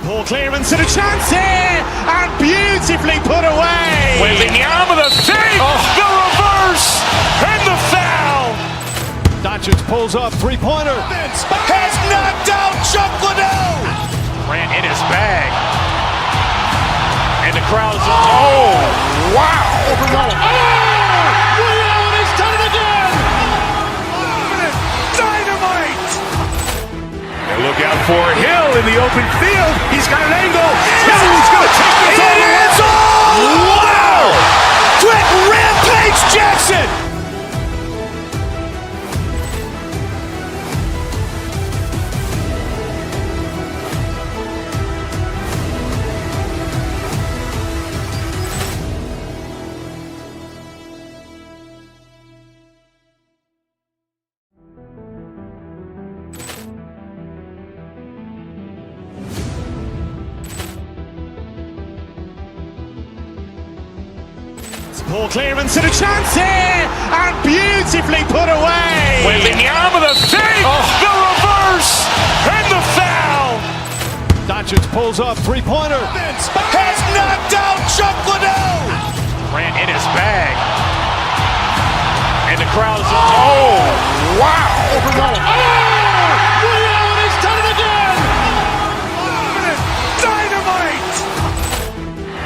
Poor clearance and a chance here, and beautifully put away. Waving the arm of the feet, the reverse, and the foul. Doncic pulls up, three-pointer. Has knocked out Chuck Liddell. Ran in his bag. And the crowd's, oh, wow. Leon has done it again. Dynamite. And look out for Hill in the open field. He's got an angle. Hill's going to take this all the way. Wow. Quick Rampage Jackson. Poor clearance and a chance here, and beautifully put away. Waving the arm of the feet, the reverse, and the foul. Doncic pulls up, three-pointer. Has knocked out Chuck Liddell. Ran in his bag. And the crowd's, oh, wow. Leon has done it again. Dynamite.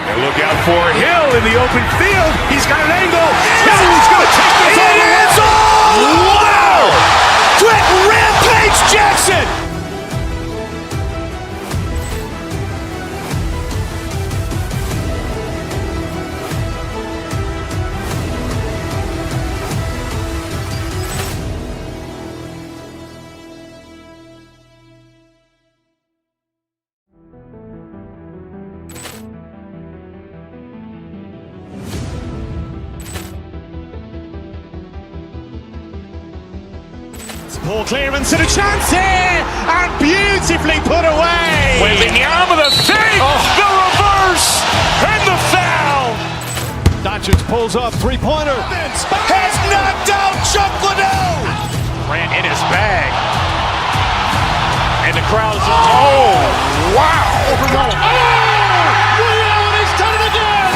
And look out for Hill in the open field. He's got an angle. Hill's going to take this all the way. Wow. Quick Rampage Jackson. Poor clearance and a chance here, and beautifully put away. Waving the arm of the feet, the reverse, and the foul. Doncic pulls up, three-pointer. Has knocked out Chuck Liddell. Ran in his bag. And the crowd's, oh, wow. Leon has done it again.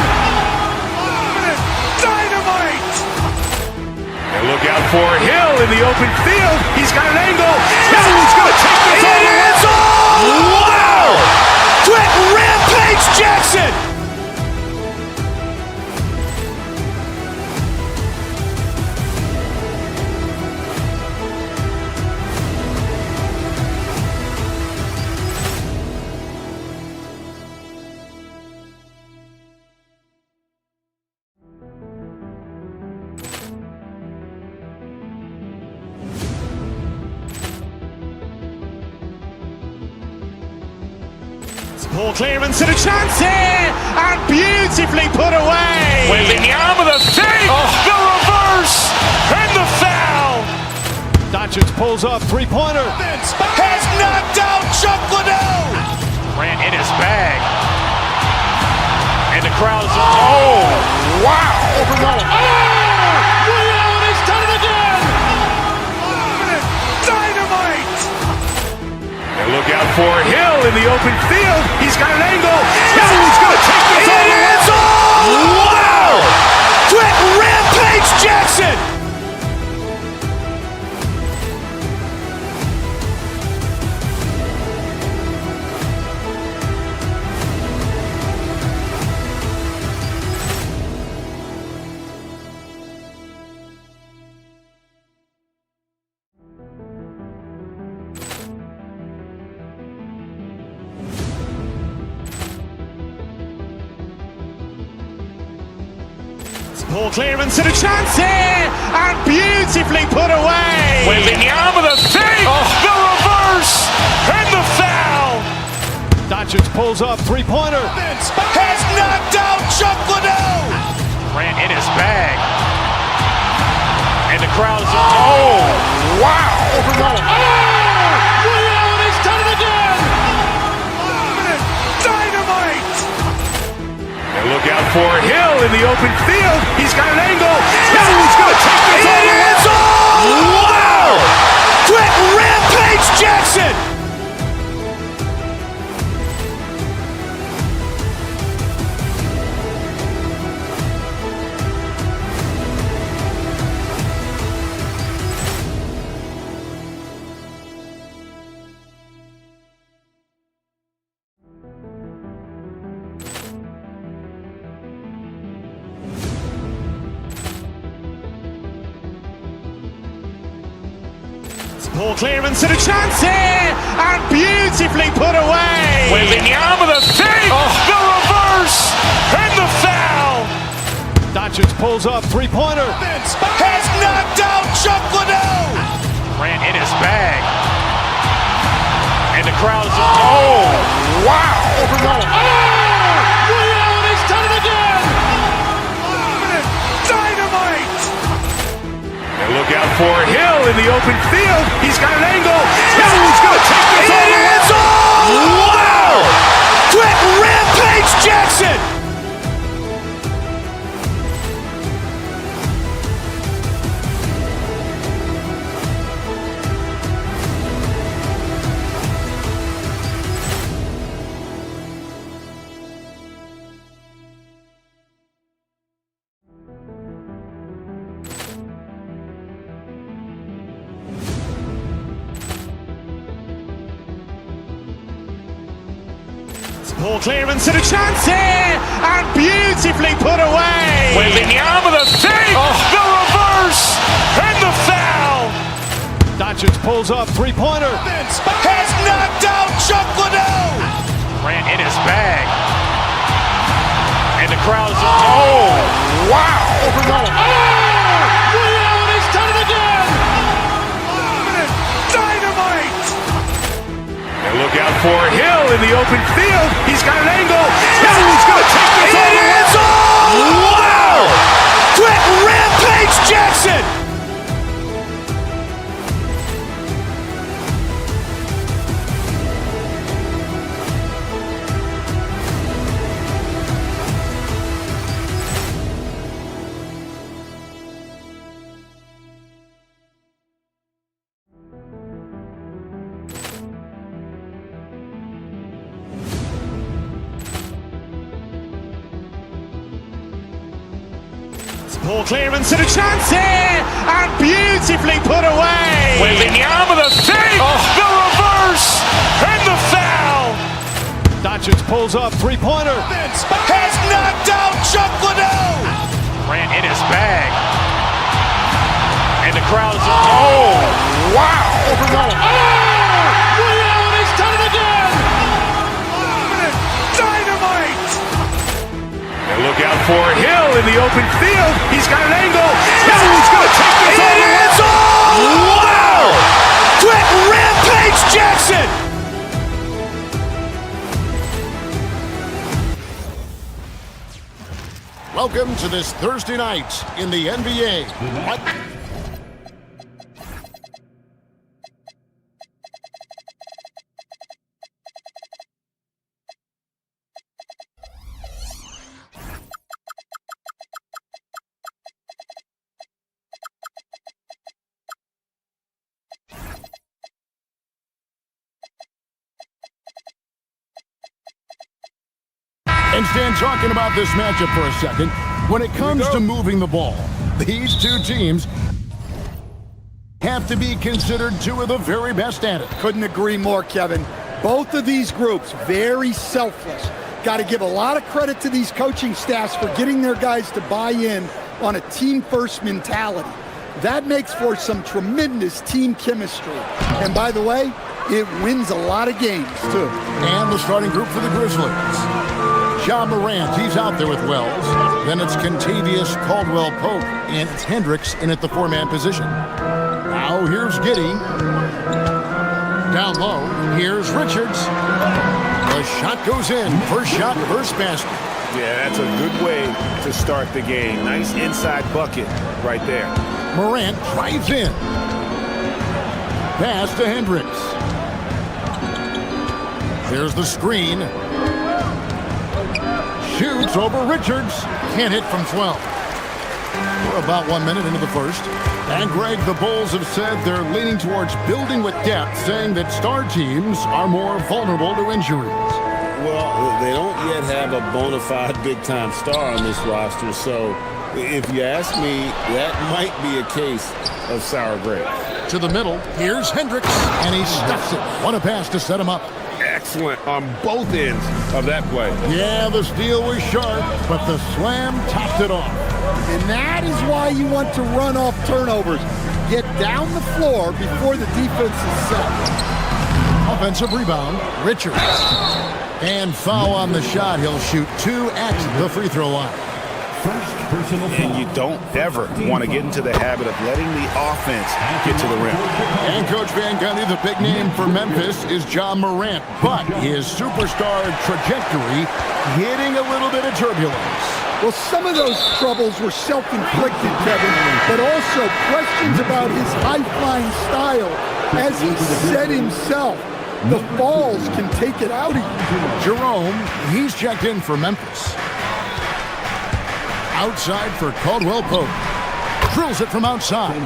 Dynamite. And look out for Hill in the open field. He's got an angle. Hill's going to take this all the way. Wow. Quick Rampage Jackson. Poor clearance and a chance here, and beautifully put away. Waving the arm of the feet, the reverse, and the foul. Doncic pulls up, three-pointer. Has knocked out Chuck Liddell. Ran in his bag. And the crowd's, oh, wow. Leon has done it again. Dynamite. And look out for Hill in the open field. He's got an angle. Hill's going to take this all the way. Wow. Quick Rampage Jackson. Poor clearance and a chance here, and beautifully put away. Waving the arm of the feet, the reverse, and the foul. Doncic pulls up, three-pointer. Has knocked out Chuck Liddell. Ran in his bag. And the crowd's, oh, wow. Leon has done it again. Dynamite. And look out for Hill in the open field. He's got an angle. Hill's going to take this all the way. Wow. Quick Rampage Jackson. Ball clearance and a chance here, and beautifully put away. Wembanyama the fake, the reverse, and the foul. Doncic pulls up, three-pointer. Has knocked out Chuck Liddell. Ran in his bag. And the crowd is, oh, wow. Liddell, he's done it again. Dynamite. And look out for Hill in the open field. He's got an angle. Hill's going to take this all the way. Wow. Quick Rampage Jackson. Ball clearance and a chance here, and beautifully put away. Wembanyama the fake, the reverse, and the foul. Doncic pulls up, three-pointer. Has knocked out Chuck Liddell. Ran in his bag. And the crowd is, oh, wow. Liddell, he's done it again. Dynamite. And look out for Hill in the open field. He's got an angle. Hill's going to take this all the way. Wow. Quick Rampage Jackson. Ball clearance and a chance here, and beautifully put away. Wembanyama the fake, the reverse, and the foul. Doncic pulls up, three-pointer. Has knocked out Chuck Liddell. Ran in his bag. And the crowd is, oh, wow. Liddell, he's done it again. Dynamite. And look out for Hill in the open field. He's got an angle. Hill's going to take this all the way. Wow. Quick Rampage Jackson. Welcome to this Thursday night in the NBA. And stand talking about this matchup for a second. When it comes to moving the ball, these two teams have to be considered two of the very best at it. Couldn't agree more, Kevin. Both of these groups, very selfless. Got to give a lot of credit to these coaching staffs for getting their guys to buy in on a team-first mentality. That makes for some tremendous team chemistry. And by the way, it wins a lot of games, too. And the starting group for the Grizzlies. Ja Morant, he's out there with Wells. Then it's Kentavious Caldwell-Pope, and it's Hendricks in at the four-man position. Now here's Giddey. Down low, here's Richards. The shot goes in. First shot, first basket. Yeah, that's a good way to start the game. Nice inside bucket right there. Morant drives in. Pass to Hendricks. There's the screen. Shoots over Richards. Can't hit from 12. We're about 1 minute into the first. And Greg, the Bulls have said they're leaning towards building with depth, saying that star teams are more vulnerable to injuries. Well, they don't yet have a bona fide big-time star on this roster, so if you ask me, that might be a case of sour grapes. To the middle, here's Hendricks, and he stuffs it. What a pass to set him up. Excellent on both ends of that play. Yeah, the steal was sharp, but the slam topped it off. And that is why you want to run off turnovers. get down the floor before the defense is set. Offensive rebound, Richards. And foul on the shot. He'll shoot 2 at the free throw line. And you don't ever want to get into the habit of letting the offense get to the rim. And Coach Van Gundy, the big name for Memphis is John Morant, but his superstar trajectory hitting a little bit of turbulence. Well, some of those troubles were self-inflicted, Kevin, but also questions about his high-flying style. As he said himself, the falls can take it out of you. Jerome, he's checked in for Memphis. Outside for Caldwell Pope. Drills it from outside.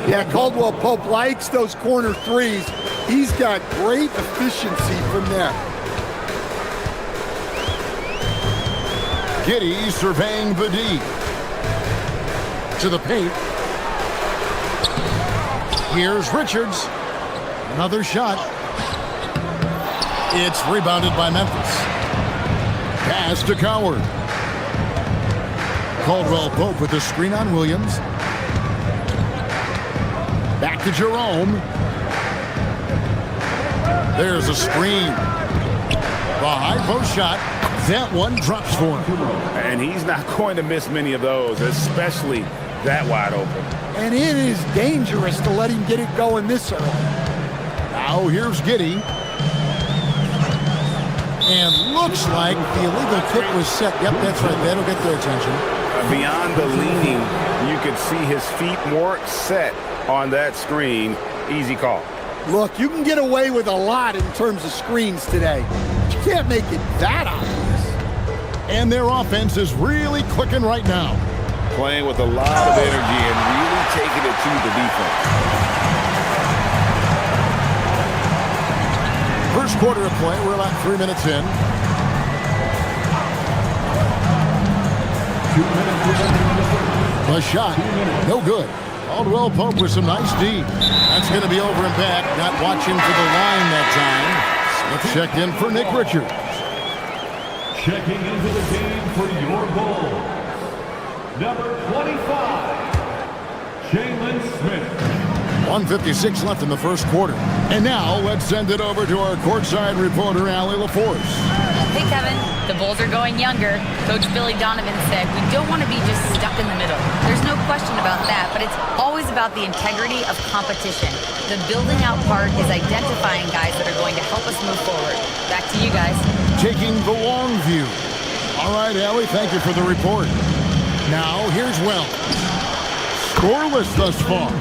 Yeah, Caldwell Pope likes those corner threes. He's got great efficiency from there. Giddey surveying the D. To the paint. Here's Richards. Another shot. It's rebounded by Memphis. Pass to Coward. Caldwell Pope with the screen on Williams. Back to Jerome. There's a screen. The high post shot. That one drops for him. And he's not going to miss many of those, especially that wide open. And it is dangerous to let him get it going this early. Now here's Giddey. And looks like the illegal kick was set. Yep, that's right. That'll get their attention. Beyond the leaning, you could see his feet more set on that screen. Easy call. Look, you can get away with a lot in terms of screens today. But you can't make it that obvious. And their offense is really clicking right now. Playing with a lot of energy and really taking it to the defense. First quarter of play, we're about 3 minutes in. The shot, no good. Caldwell Pope with some nice D. That's going to be over and back. Not watching for the line that time. Smith checked in for Nick Richards. Checking into the game for your Bulls, number 25, Jalen Smith. 1:56 left in the first quarter. And now let's send it over to our courtside reporter, Allie LaForce. Hey, Kevin. The Bulls are going younger. Coach Billy Donovan said, we don't want to be just stuck in the middle. There's no question about that, but it's always about the integrity of competition. The building out part is identifying guys that are going to help us move forward. Back to you guys. Taking the long view. All right, Allie, thank you for the report. Now, here's Wells. Scoreless thus far.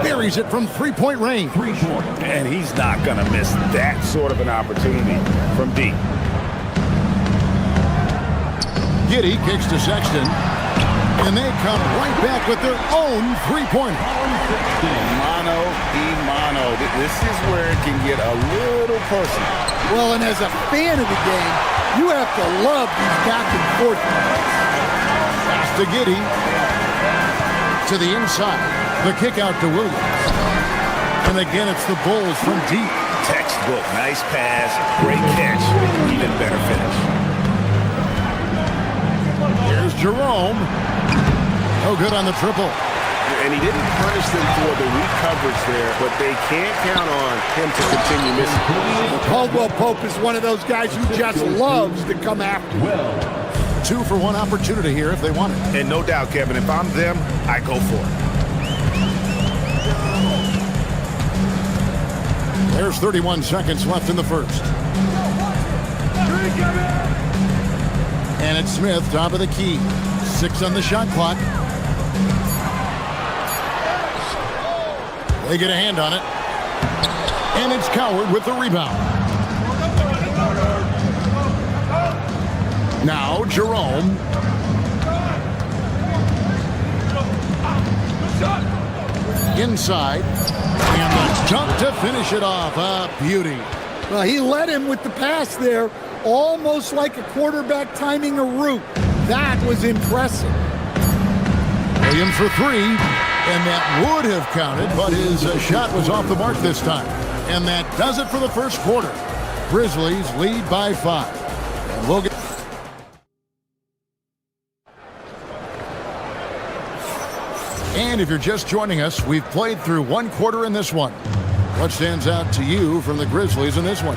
Buries it from three-point range. And he's not going to miss that sort of an opportunity from deep. Giddey kicks to Sexton. And they come right back with their own three-pointer. Mano y mano. This is where it can get a little personal. Well, and as a fan of the game, you have to love these back and forth plays. Pass to Giddey. To the inside. The kick out to Williams. And again, it's the Bulls from deep. Textbook. Nice pass. Great catch. Even better finish. Here's Jerome. No good on the triple. And he didn't punish them for the weak coverage there, but they can't count on him to continue missing. Well, Caldwell Pope is one of those guys who just loves to come after you. 2-for-1 opportunity here if they want it. And no doubt, Kevin, if I'm them, I go for it. There's 31 seconds left in the first. And it's Smith, top of the key. 6 on the shot clock. They get a hand on it. And it's Coward with the rebound. Now Jerome. Inside. And the dunk to finish it off. A beauty. Well, he led him with the pass there, almost like a quarterback timing a route. That was impressive. Williams for 3, and that would have counted, but his shot was off the mark this time. And that does it for the first quarter. Grizzlies lead by 5. And we'll get And if you're just joining us, we've played through one quarter in this one. What stands out to you from the Grizzlies in this one?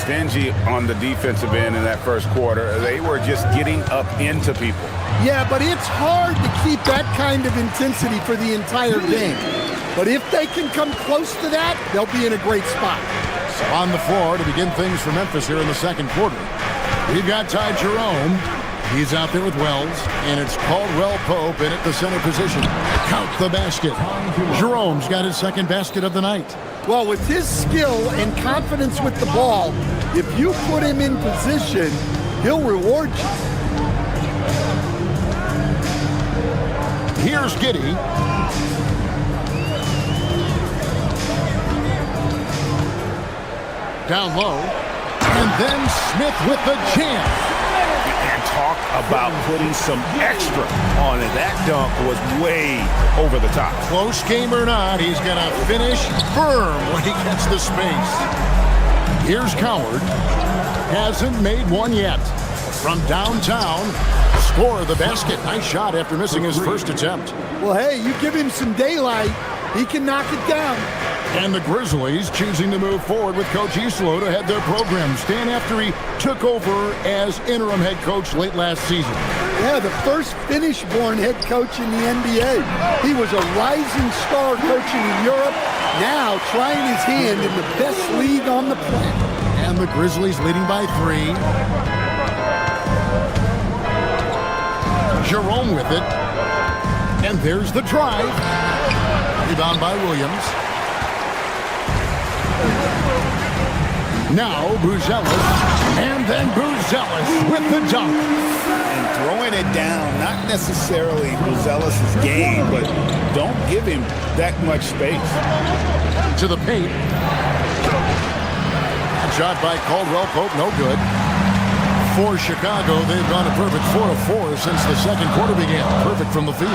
Stingy on the defensive end in that first quarter. They were just getting up into people. Yeah, but it's hard to keep that kind of intensity for the entire game. But if they can come close to that, they'll be in a great spot. So on the floor to begin things for Memphis here in the second quarter, we've got Ty Jerome. He's out there with Wells, and it's Caldwell Pope in at the center position. Count the basket. Jerome's got his second basket of the night. Well, with his skill and confidence with the ball, if you put him in position, he'll reward you. Here's Giddey. Down low. And then Smith with the jam. And talk about putting some extra on it. That dunk was way over the top. Close game or not, he's going to finish firm when he gets the space. Here's Coward. Hasn't made one yet. From downtown, score the basket. Nice shot after missing his first attempt. Well, hey, you give him some daylight, he can knock it down. And the Grizzlies choosing to move forward with Coach Islo to head their program. Stan after he took over as interim head coach late last season. Yeah, the first Finnish-born head coach in the NBA. He was a rising star coaching in Europe, now trying his hand in the best league on the planet. And the Grizzlies leading by 3. Jerome with it. And there's the drive. Rebound by Williams. Now Buzelis, and then Buzelis with the dunk. And throwing it down, not necessarily Buzelis' game, but don't give him that much space. To the paint. Shot by Caldwell Pope, no good. For Chicago, they've gone a perfect 4-of-4 since the second quarter began. Perfect from the field.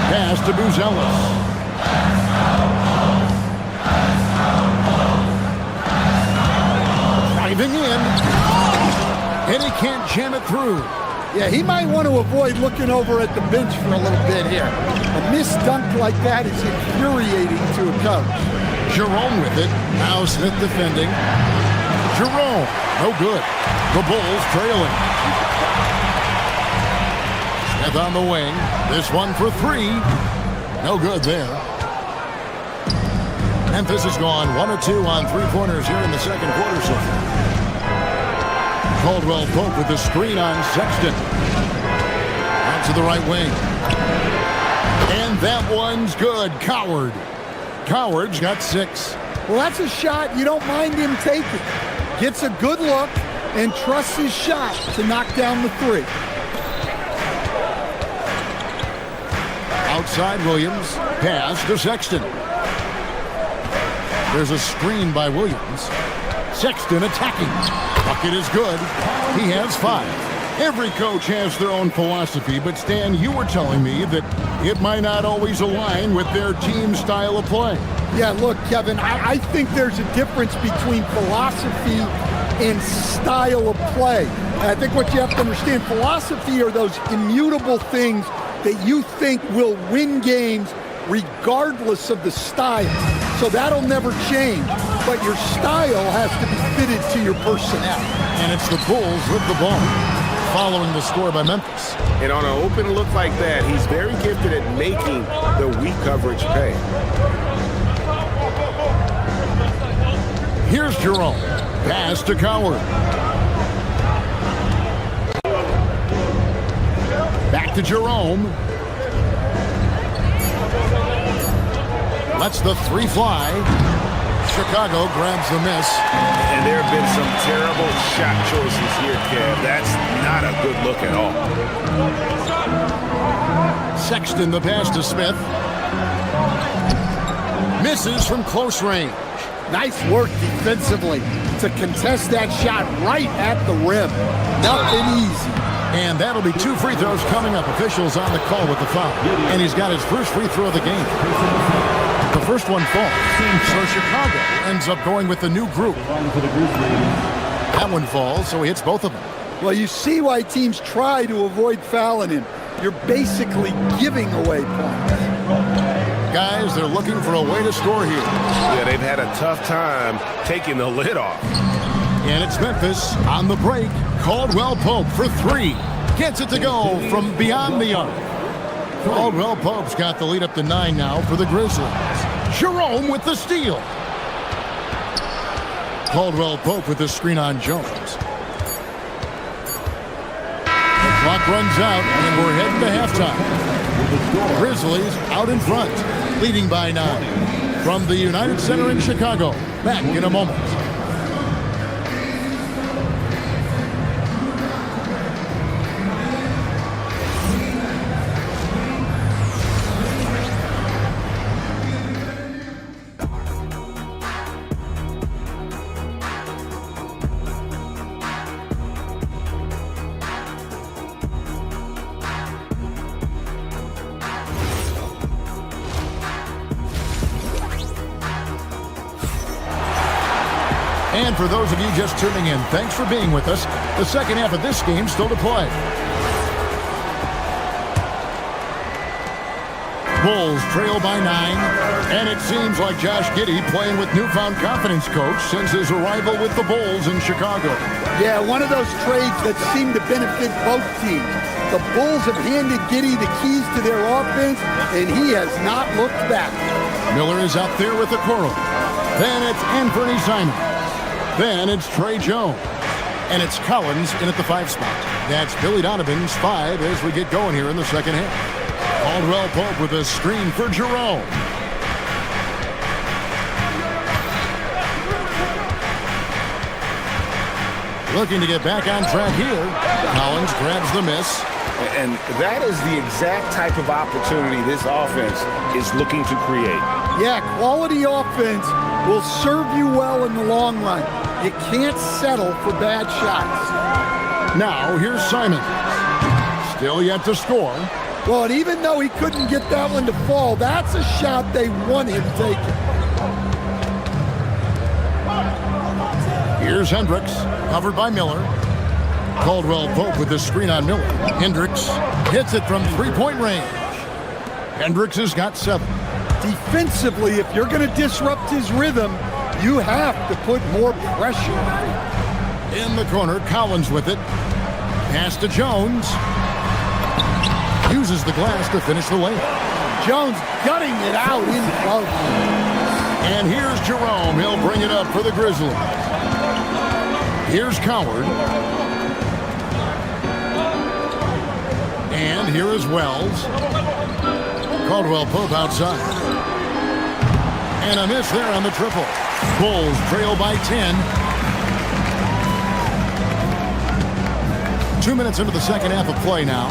Pass to Buzelis. Driving in, and he can't jam it through. Yeah, he might want to avoid looking over at the bench for a little bit here. A missed dunk like that is infuriating to a coach. Jerome with it. Now Smith defending. Jerome, no good. The Bulls trailing. Smith on the wing. This one for 3. No good there. Memphis has gone 1 of 2 on 3-pointers here in the second quarter so far. Caldwell Pope with the screen on Sexton. Out to the right wing. And that one's good. Coward. Coward's got 6. Well, that's a shot you don't mind him taking. Gets a good look and trusts his shot to knock down the 3. Outside Williams. Pass to Sexton. There's a screen by Williams. Sexton attacking. Bucket is good. He has 5. Every coach has their own philosophy, but Stan, you were telling me that it might not always align with their team style of play. Yeah, look, Kevin, I think there's a difference between philosophy and style of play. And I think what you have to understand, philosophy are those immutable things that you think will win games regardless of the style. So that'll never change, but your style has to be fitted to your personnel. And it's the Bulls with the ball, following the score by Memphis. And on an open look like that, he's very gifted at making the weak coverage pay. Here's Jerome. Pass to Coward. Back to Jerome. Lets the 3 fly. Chicago grabs the miss. And there have been some terrible shot choices here, Kev. That's not a good look at all. Sexton the pass to Smith. Misses from close range. Nice work defensively to contest that shot right at the rim. Nothing easy. And that'll be 2 free throws coming up. Officials on the call with the foul. And he's got his first free throw of the game. The first one falls. So Chicago ends up going with the new group. That one falls, so he hits both of them. Well, you see why teams try to avoid fouling him. you're basically giving away points. Guys, they're looking for a way to score here. Yeah, they've had a tough time taking the lid off. And it's Memphis on the break. Caldwell Pope for three. Gets it to go from beyond the arc. Caldwell Pope's got the lead up to 9 now for the Grizzlies. Jerome with the steal. Caldwell Pope with the screen on Jones. The clock runs out, and we're heading to halftime. Grizzlies out in front, leading by 9. From the United Center in Chicago. Back in a moment. And for those of you just tuning in, thanks for being with us. The second half of this game still to play. Bulls trail by 9, and it seems like Josh Giddey playing with newfound confidence, Coach, since his arrival with the Bulls in Chicago. Yeah, one of those trades that seem to benefit both teams. The Bulls have handed Giddey the keys to their offense, and he has not looked back. Miller is out there with the Okoro. Then it's Anthony Simons. Then it's Trey Jones. And it's Collins in at the 5 spot. That's Billy Donovan's 5 as we get going here in the second half. Caldwell Pope with a screen for Jerome. Looking to get back on track here. Collins grabs the miss. And that is the exact type of opportunity this offense is looking to create. Yeah, quality offense will serve you well in the long run. You can't settle for bad shots. Now, here's Simon. Still yet to score. Well, and even though he couldn't get that one to fall, that's a shot they want him taking. Here's Hendricks, covered by Miller. Caldwell Pope with the screen on Miller. Hendricks hits it from three-point range. Hendricks has got 7. Defensively, if you're going to disrupt his rhythm, you have to put more pressure on him. In the corner, Collins with it. Pass to Jones. Uses the glass to finish the layup. Jones gutting it out in close. And here's Jerome. He'll bring it up for the Grizzlies. Here's Coward. And here is Wells. Caldwell Pope outside. And a miss there on the triple. Bulls trail by 10. 2 minutes into the second half of play now.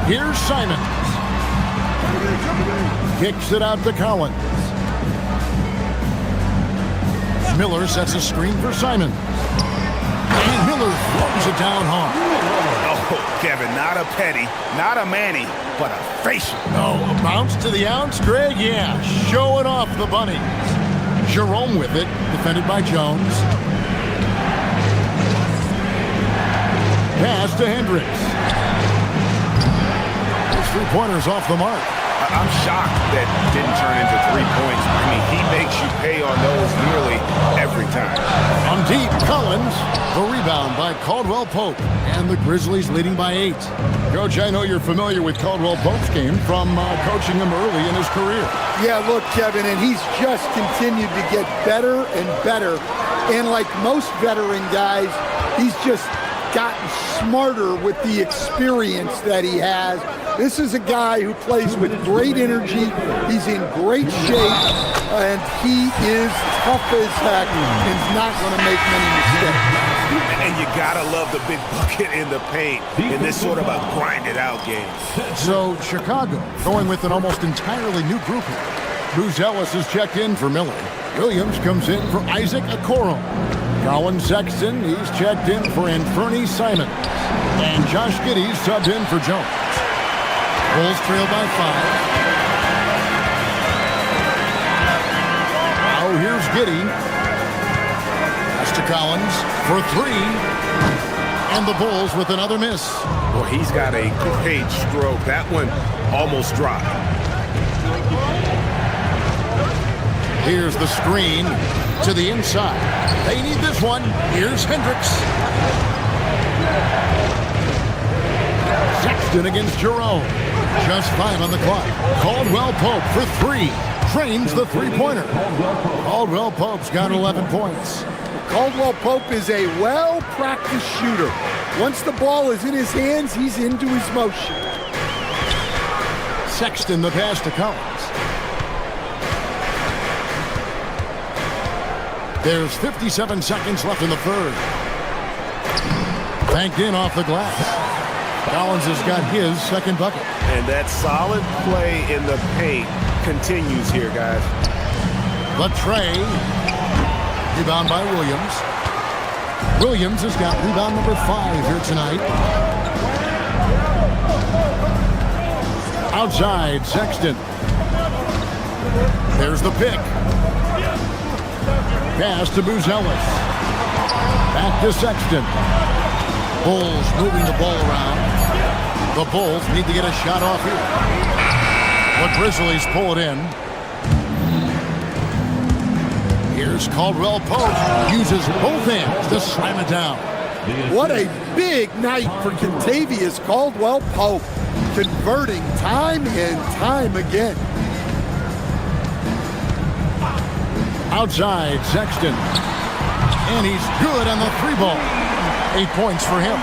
Here's Simons. Kicks it out to Collins. Miller sets a screen for Simons. And Miller throws it down hard. Oh, Kevin, not a petty, not a Manny, but a facial. No, a bounce to the ounce, Greg? Yeah, showing off the bunny. Jerome with it, defended by Jones. Pass to Hendricks. Those 3-pointers off the mark. I'm shocked that didn't turn into 3 points. I mean, he makes you pay on those nearly every time. On deep, Collins. The rebound by Caldwell Pope. And the Grizzlies leading by 8. Coach, I know you're familiar with Caldwell Pope's game from coaching him early in his career. Yeah, look, Kevin, and he's just continued to get better and better. And like most veteran guys, he's just gotten smarter with the experience that he has. This is a guy who plays with great energy. He's in great shape, and he is tough as heck and is not going to make many mistakes. And you gotta love the big bucket in the paint in this sort of a grinded-out game. So Chicago going with an almost entirely new group here. Bruce Ellis is checked in for Miller. Williams comes in for Isaac Okoro. Colin Sexton, he's checked in for Anthony Simons. And Josh Giddey subbed in for Jones. Bulls trail by 5. Now here's Giddey. Pass to Collins for 3. And the Bulls with another miss. Well, he's got a great stroke. That one almost dropped. Here's the screen to the inside. They need this one. Here's Hendricks. Sexton against Jerome. Just 5 on the clock. Caldwell Pope for 3. Trains the three-pointer. Caldwell Pope's got 11 points. Caldwell Pope is a well-practiced shooter. Once the ball is in his hands, he's into his motion. Sexton the pass to Collins. There's 57 seconds left in the third. Banked in off the glass. Collins has got his second bucket. And that solid play in the paint continues here, guys. Latrey. Rebound by Williams. Williams has got rebound number 5 here tonight. Outside, Sexton. There's the pick. Pass to Buzelis. Back to Sexton. Bulls moving the ball around. The Bulls need to get a shot off here. The Grizzlies pull it in. Here's Caldwell Pope. Uses both hands to slam it down. What a big night for Kentavious Caldwell Pope. Converting time and time again. Outside, Sexton. And he's good on the 3-ball. 8 points for him.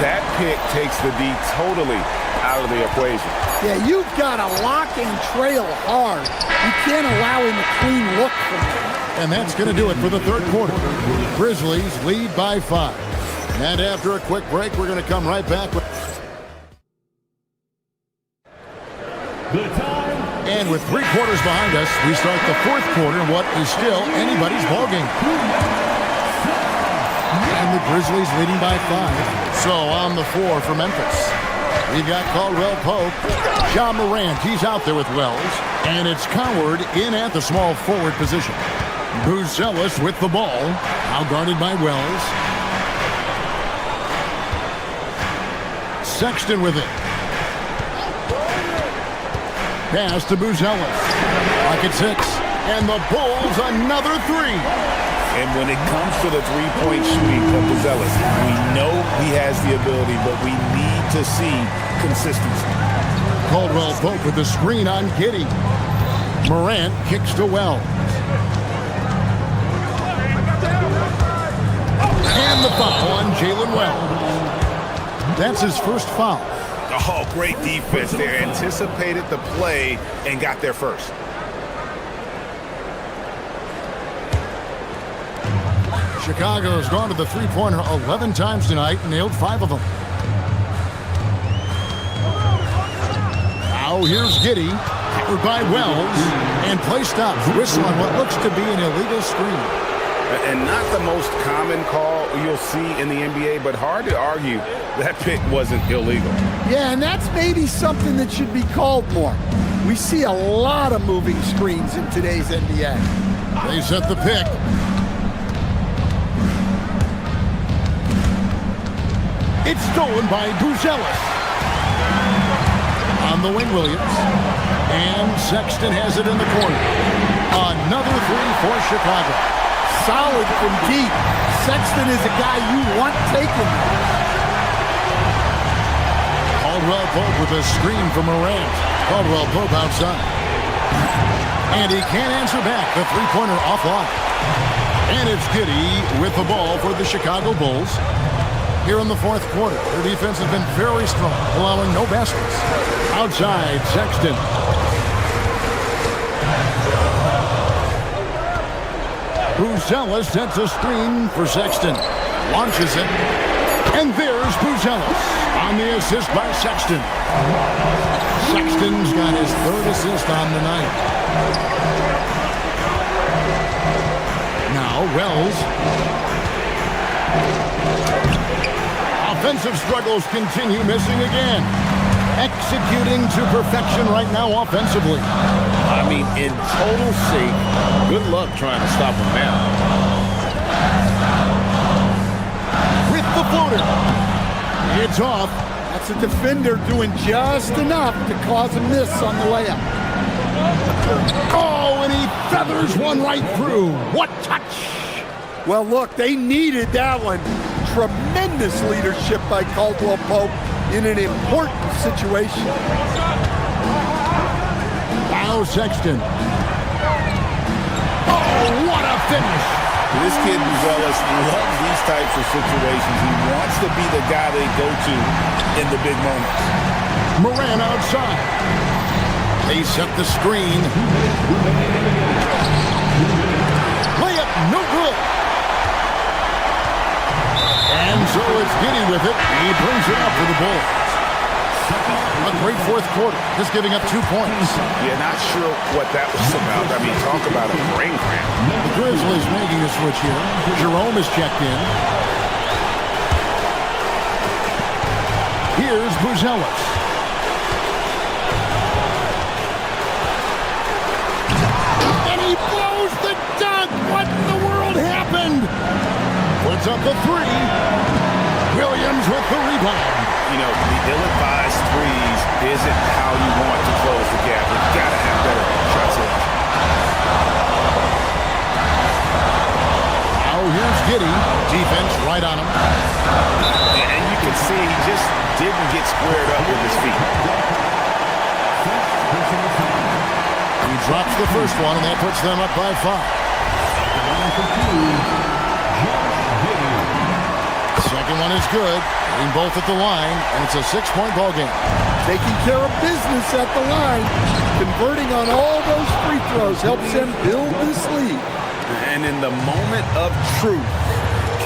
That pick takes the D totally out of the equation. Yeah, you've got to lock and trail hard. You can't allow him a clean look from him. And that's going to do it for the third quarter. Grizzlies lead by 5. And after a quick break, we're going to come right back with... And with 3 quarters behind us, we start the fourth quarter in what is still anybody's ballgame. And the Grizzlies leading by 5. So on the floor for Memphis, we've got Caldwell Pope, John Morant, he's out there with Wells, and it's Coward in at the small forward position. Buzelis with the ball, now guarded by Wells. Sexton with it. Pass to Buzelis. Pocket 6. And the Bulls another 3. And when it comes to the three-point shooting of Buzelis, we know he has the ability, but we need to see consistency. Caldwell Pope with the screen on Giddey. Morant kicks to Wells. And the foul on Jalen Wells. That's his first foul. Oh, great defense there. Anticipated the play and got there first. Chicago has gone to the three-pointer 11 times tonight and nailed 5 of them. Now here's Giddey, covered by Wells, and play stops. Whistle on what looks to be an illegal screen. And not the most common call you'll see in the NBA, but hard to argue that pick wasn't illegal. Yeah, and that's maybe something that should be called more. We see a lot of moving screens in today's NBA. They set the pick. It's stolen by Buzelis. On the wing, Williams. And Sexton has it in the corner. Another 3 for Chicago. Solid from deep. Sexton is a guy you want taken. Caldwell Pope with a screen from Morant. Caldwell Pope outside. And he can't answer back. The three-pointer offline. And it's Giddey with the ball for the Chicago Bulls. Here in the fourth quarter, their defense has been very strong, allowing no baskets. Outside, Sexton. Buzelis sets a screen for Sexton. Launches it. And there's Buzelis on the assist by Sexton. Sexton's got his third assist on the night. Now Wells. Offensive struggles continue, missing again. Executing to perfection right now offensively. I mean, in total sync. Good luck trying to stop him now. With the the floater. It's off. That's a defender doing just enough to cause a miss on the layup. Oh, and he feathers one right through. What touch! Well, look, they needed that one. Tremendous leadership by Caldwell Pope in an important situation. Now Sexton. Oh, what a finish! This kid, Buzelis, loves these types of situations. He wants to be the guy they go to in the big moments. Moran outside. They set the screen. Layup, no good. And so it's Giddey with it. He brings it up for the Bulls. A great fourth quarter, just giving up 2 points. Yeah, not sure what that was about. I mean, talk about a brain cramp. The Grizzlies making a switch here. Jerome is checked in. Here's Buzelis. And he blows the dunk. What in the world happened? Puts up a three. Williams with the rebound. You know, the ill-advised threes isn't how you want to close the gap. You've got to have better shot selection. Now here's Giddey. Defense right on him. And you can see he just didn't get squared up with his feet. He drops the first one, and that puts them up by 5. Second one is good. Getting both at the line, and it's a 6-point ball game. Taking care of business at the line. Converting on all those free throws helps them build this lead. And in the moment of truth,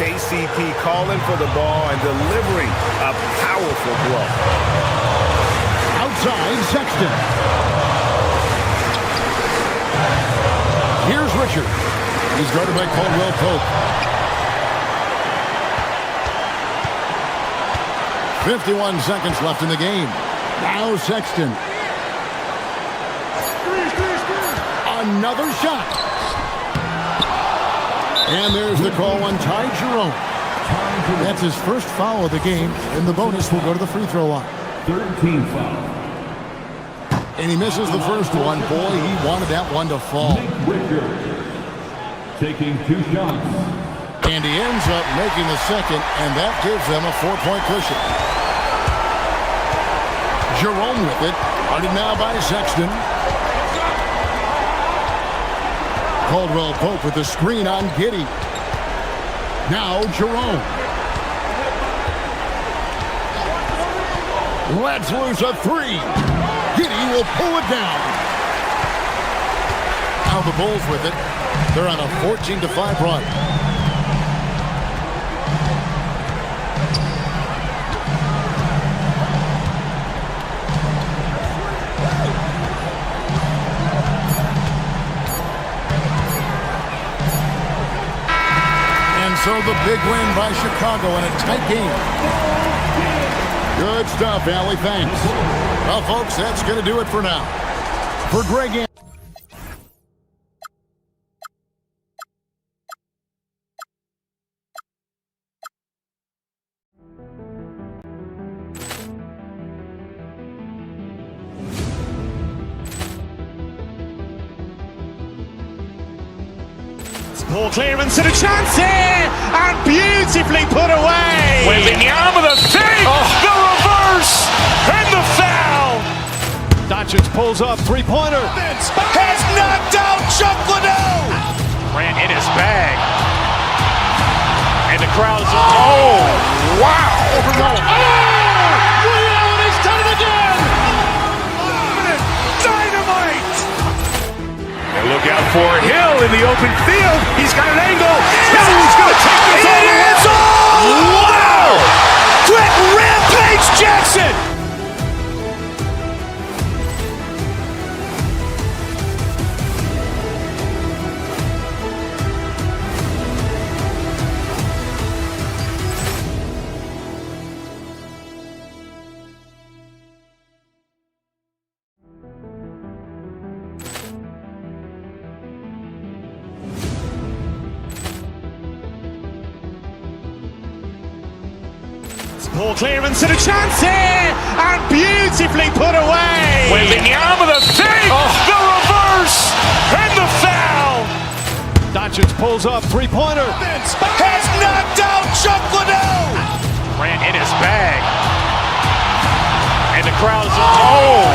KCP calling for the ball and delivering a powerful blow. Outside, Sexton. Here's Richard. He's guarded by Caldwell Pope. 51 seconds left in the game. Now Sexton. Another shot. And there's the call on Ty Jerome. That's his first foul of the game, and the bonus will go to the free throw line. 13 foul. And he misses the first one. Boy, he wanted that one to fall. Richard taking 2 shots. And he ends up making the second, and that gives them a 4-point cushion. Jerome with it. Guarded now by Sexton. Caldwell Pope with the screen on Giddey. Now Jerome. Let's lose a 3. Giddey will pull it down. Now the Bulls with it. They're on a 14-5 run. So the big win by Chicago in a tight game. Good stuff, Allie. Thanks. Well, folks, that's going to do it for now. For Greg Ball clearance and a chance here, and beautifully put away. Wembanyama the fake, the reverse, and the foul. Doncic pulls up, three-pointer. Has knocked out Chuck Liddell. Ran in his bag. And the crowd is, oh, wow. Reality's done it again. Dynamite. And look out for Hill in the open field. He's got an angle. Hill's going to take this all the way. Wow! Quick Rampage Jackson. Ball clearance and a chance here, and beautifully put away. Wembanyama the fake, the reverse, and the foul. Doncic pulls up, three-pointer. Has knocked out Chuck Liddell. Grant in his bag. And the crowd is, oh,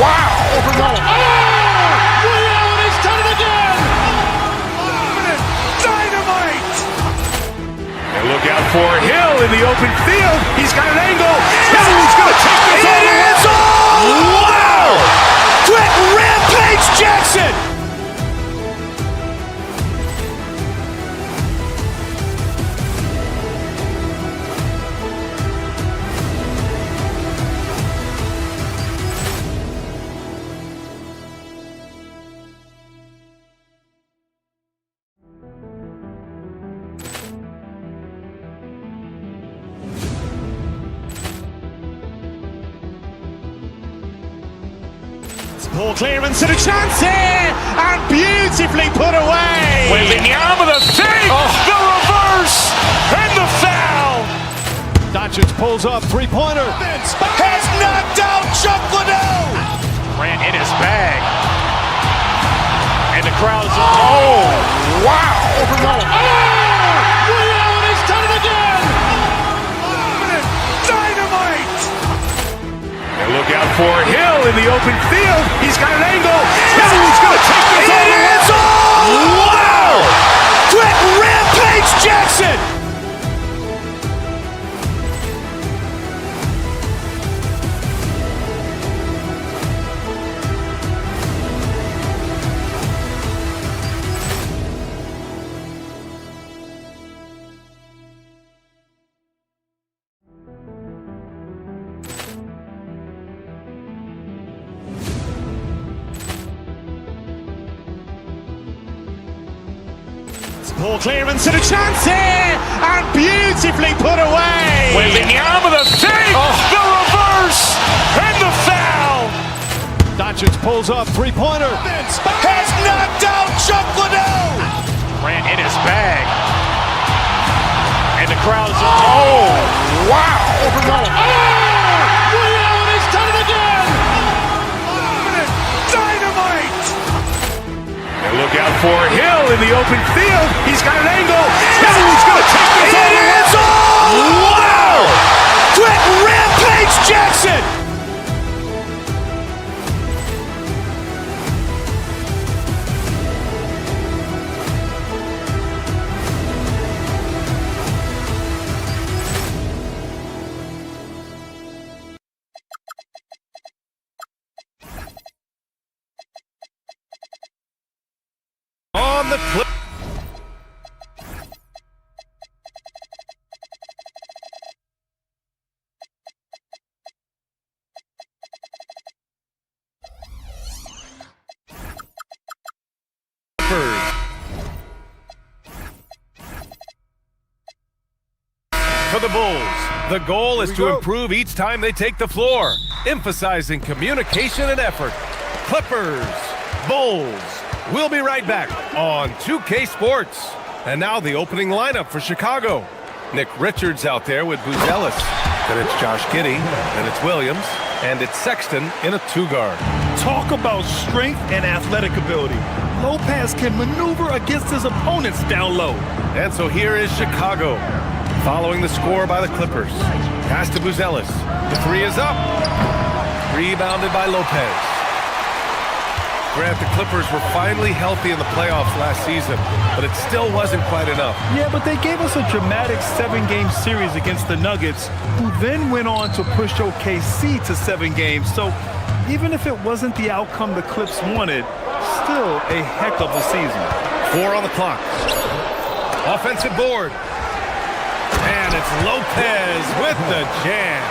wow. Ray Allen has done it again. Dynamite. And look out for Hill in the open field. He's got an angle. Hill's going to take this all the way. Wow. Quick Rampage Jackson. Ball clearance and a chance here, and beautifully put away. Wembanyama the fake, the reverse, and the foul. Doncic pulls up, three-pointer. Has knocked out Chuck Liddell. Grant in his bag. And the crowd is, oh, wow. Ray Allen has done it again. Dynamite. And look out for Hill in the open field. He's got an angle. Hill's going to take this all the way. Wow. Quick Rampage Jackson. Ball clearance and a chance here, and beautifully put away. Wembanyama the fake, the reverse, and the foul. Doncic pulls up, three-pointer. Has knocked out Chuck Liddell. Grant in his bag. And the crowd is, oh, wow. Ray Allen has done it again. Dynamite. And look out for Hill in the open field. He's got an angle. Hill's going to take this all the way. Wow. Quick Rampage Jackson. On the clip. For the Bulls, the goal is to improve each time they take the floor, emphasizing communication and effort. Clippers, Bulls. We'll be right back on 2K Sports. And now the opening lineup for Chicago. Nick Richards out there with Buzelis. Then it's Josh Giddey, then it's Williams, and it's Sexton in a two-guard. Talk about strength and athletic ability. Lopez can maneuver against his opponents down low. And so here is Chicago, following the score by the Clippers. Pass to Buzelis. The three is up. Rebounded by Lopez. Grant, the Clippers were finally healthy in the playoffs last season, but it still wasn't quite enough. Yeah, but they gave us a dramatic 7-game series against the Nuggets, who then went on to push OKC to 7 games. So even if it wasn't the outcome the Clips wanted, still a heck of a season. 4 on the clock. Offensive board. And it's Lopez with the jam.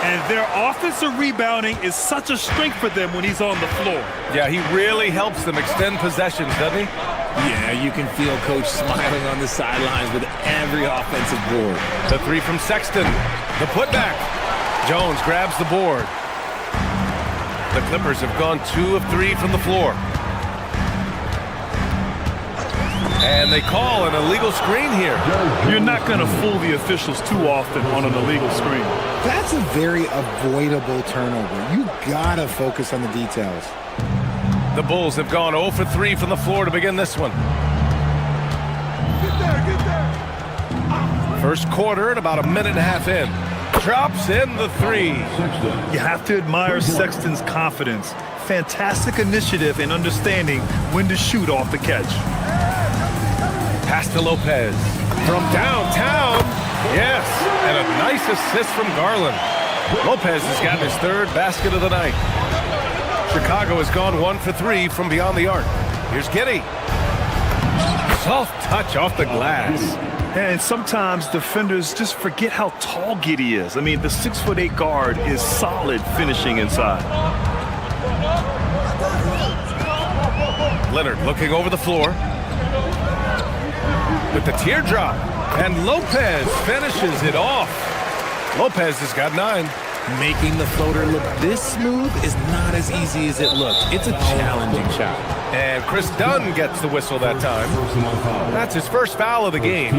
And their offensive rebounding is such a strength for them when he's on the floor. Yeah, he really helps them extend possessions, doesn't he? Yeah, you can feel Coach smiling on the sidelines with every offensive board. The three from Sexton. The putback. Jones grabs the board. The Clippers have gone 2 of 3 from the floor. And they call an illegal screen here. You're not going to fool the officials too often on an illegal screen. That's a very avoidable turnover. You gotta focus on the details. The Bulls have gone 0 for 3 from the floor to begin this one. First quarter and about a minute and a half in. Drops in the three. You have to admire Sexton's confidence. Fantastic initiative in understanding when to shoot off the catch. Pass to Lopez. From downtown. Yes, and a nice assist from Garland. Lopez has gotten his third basket of the night. Chicago has gone 1 for 3 from beyond the arc. Here's Giddey. Soft touch off the glass. And sometimes defenders just forget how tall Giddey is. I mean, the 6'8" guard is solid finishing inside. Leonard looking over the floor. With the teardrop. And Lopez finishes it off. Lopez has got 9. Making the floater look this smooth is not as easy as it looks. It's a challenging shot. And Chris Dunn gets the whistle that time. That's his first foul of the game.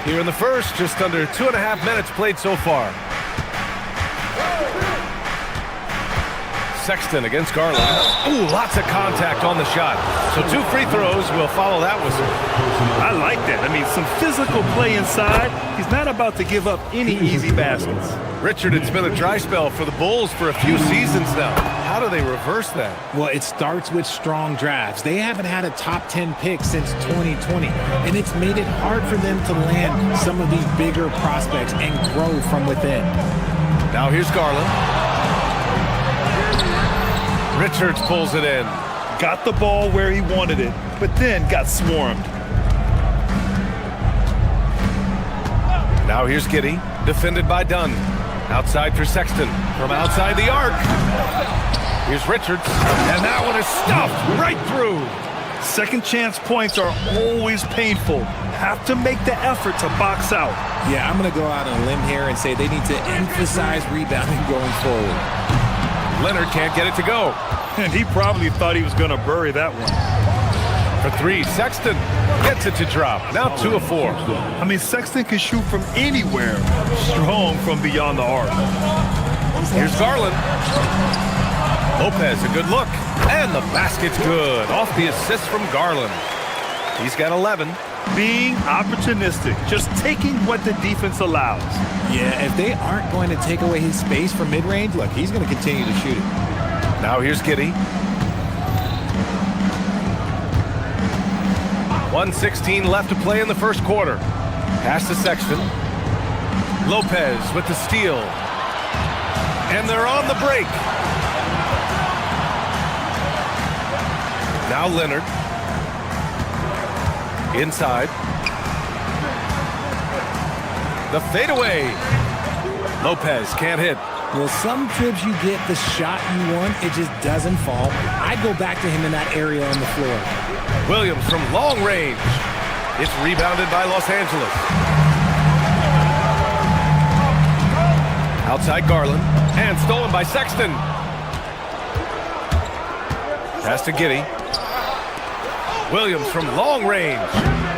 Here in the first, just under 2.5 minutes played so far. Sexton against Garland. Ooh, lots of contact on the shot. So 2 free throws will follow that whistle. I like that. I mean, some physical play inside. He's not about to give up any easy baskets. Richard, it's been a dry spell for the Bulls for a few seasons now. How do they reverse that? Well, it starts with strong drafts. They haven't had a top 10 pick since 2020, and it's made it hard for them to land some of these bigger prospects and grow from within. Now here's Garland. Richards pulls it in. Got the ball where he wanted it, but then got swarmed. Now here's Giddey, defended by Dunn. Outside for Sexton, from outside the arc. Here's Richards, and that one is stuffed right through. Second chance points are always painful. Have to make the effort to box out. Yeah, I'm going to go out on a limb here and say they need to emphasize rebounding going forward. Leonard can't get it to go. And he probably thought he was going to bury that one. For 3, Sexton gets it to drop. Now 2 of 4. I mean, Sexton can shoot from anywhere. Strong from beyond the arc. Here's Garland. Lopez, a good look. And the basket's good. Off the assist from Garland. He's got 11. Being opportunistic. Just taking what the defense allows. Yeah, if they aren't going to take away his space from mid-range, look, he's going to continue to shoot it. Now here's Giddey. 1:16 left to play in the first quarter. Pass to Sexton. Lopez with the steal. And they're on the break. Now Leonard. Inside. The fadeaway. Lopez can't hit. Well, some trips you get the shot you want, it just doesn't fall. I go back to him in that area on the floor. Williams from long range. It's rebounded by Los Angeles. Outside Garland. And stolen by Sexton. Pass to Giddey. Williams from long range.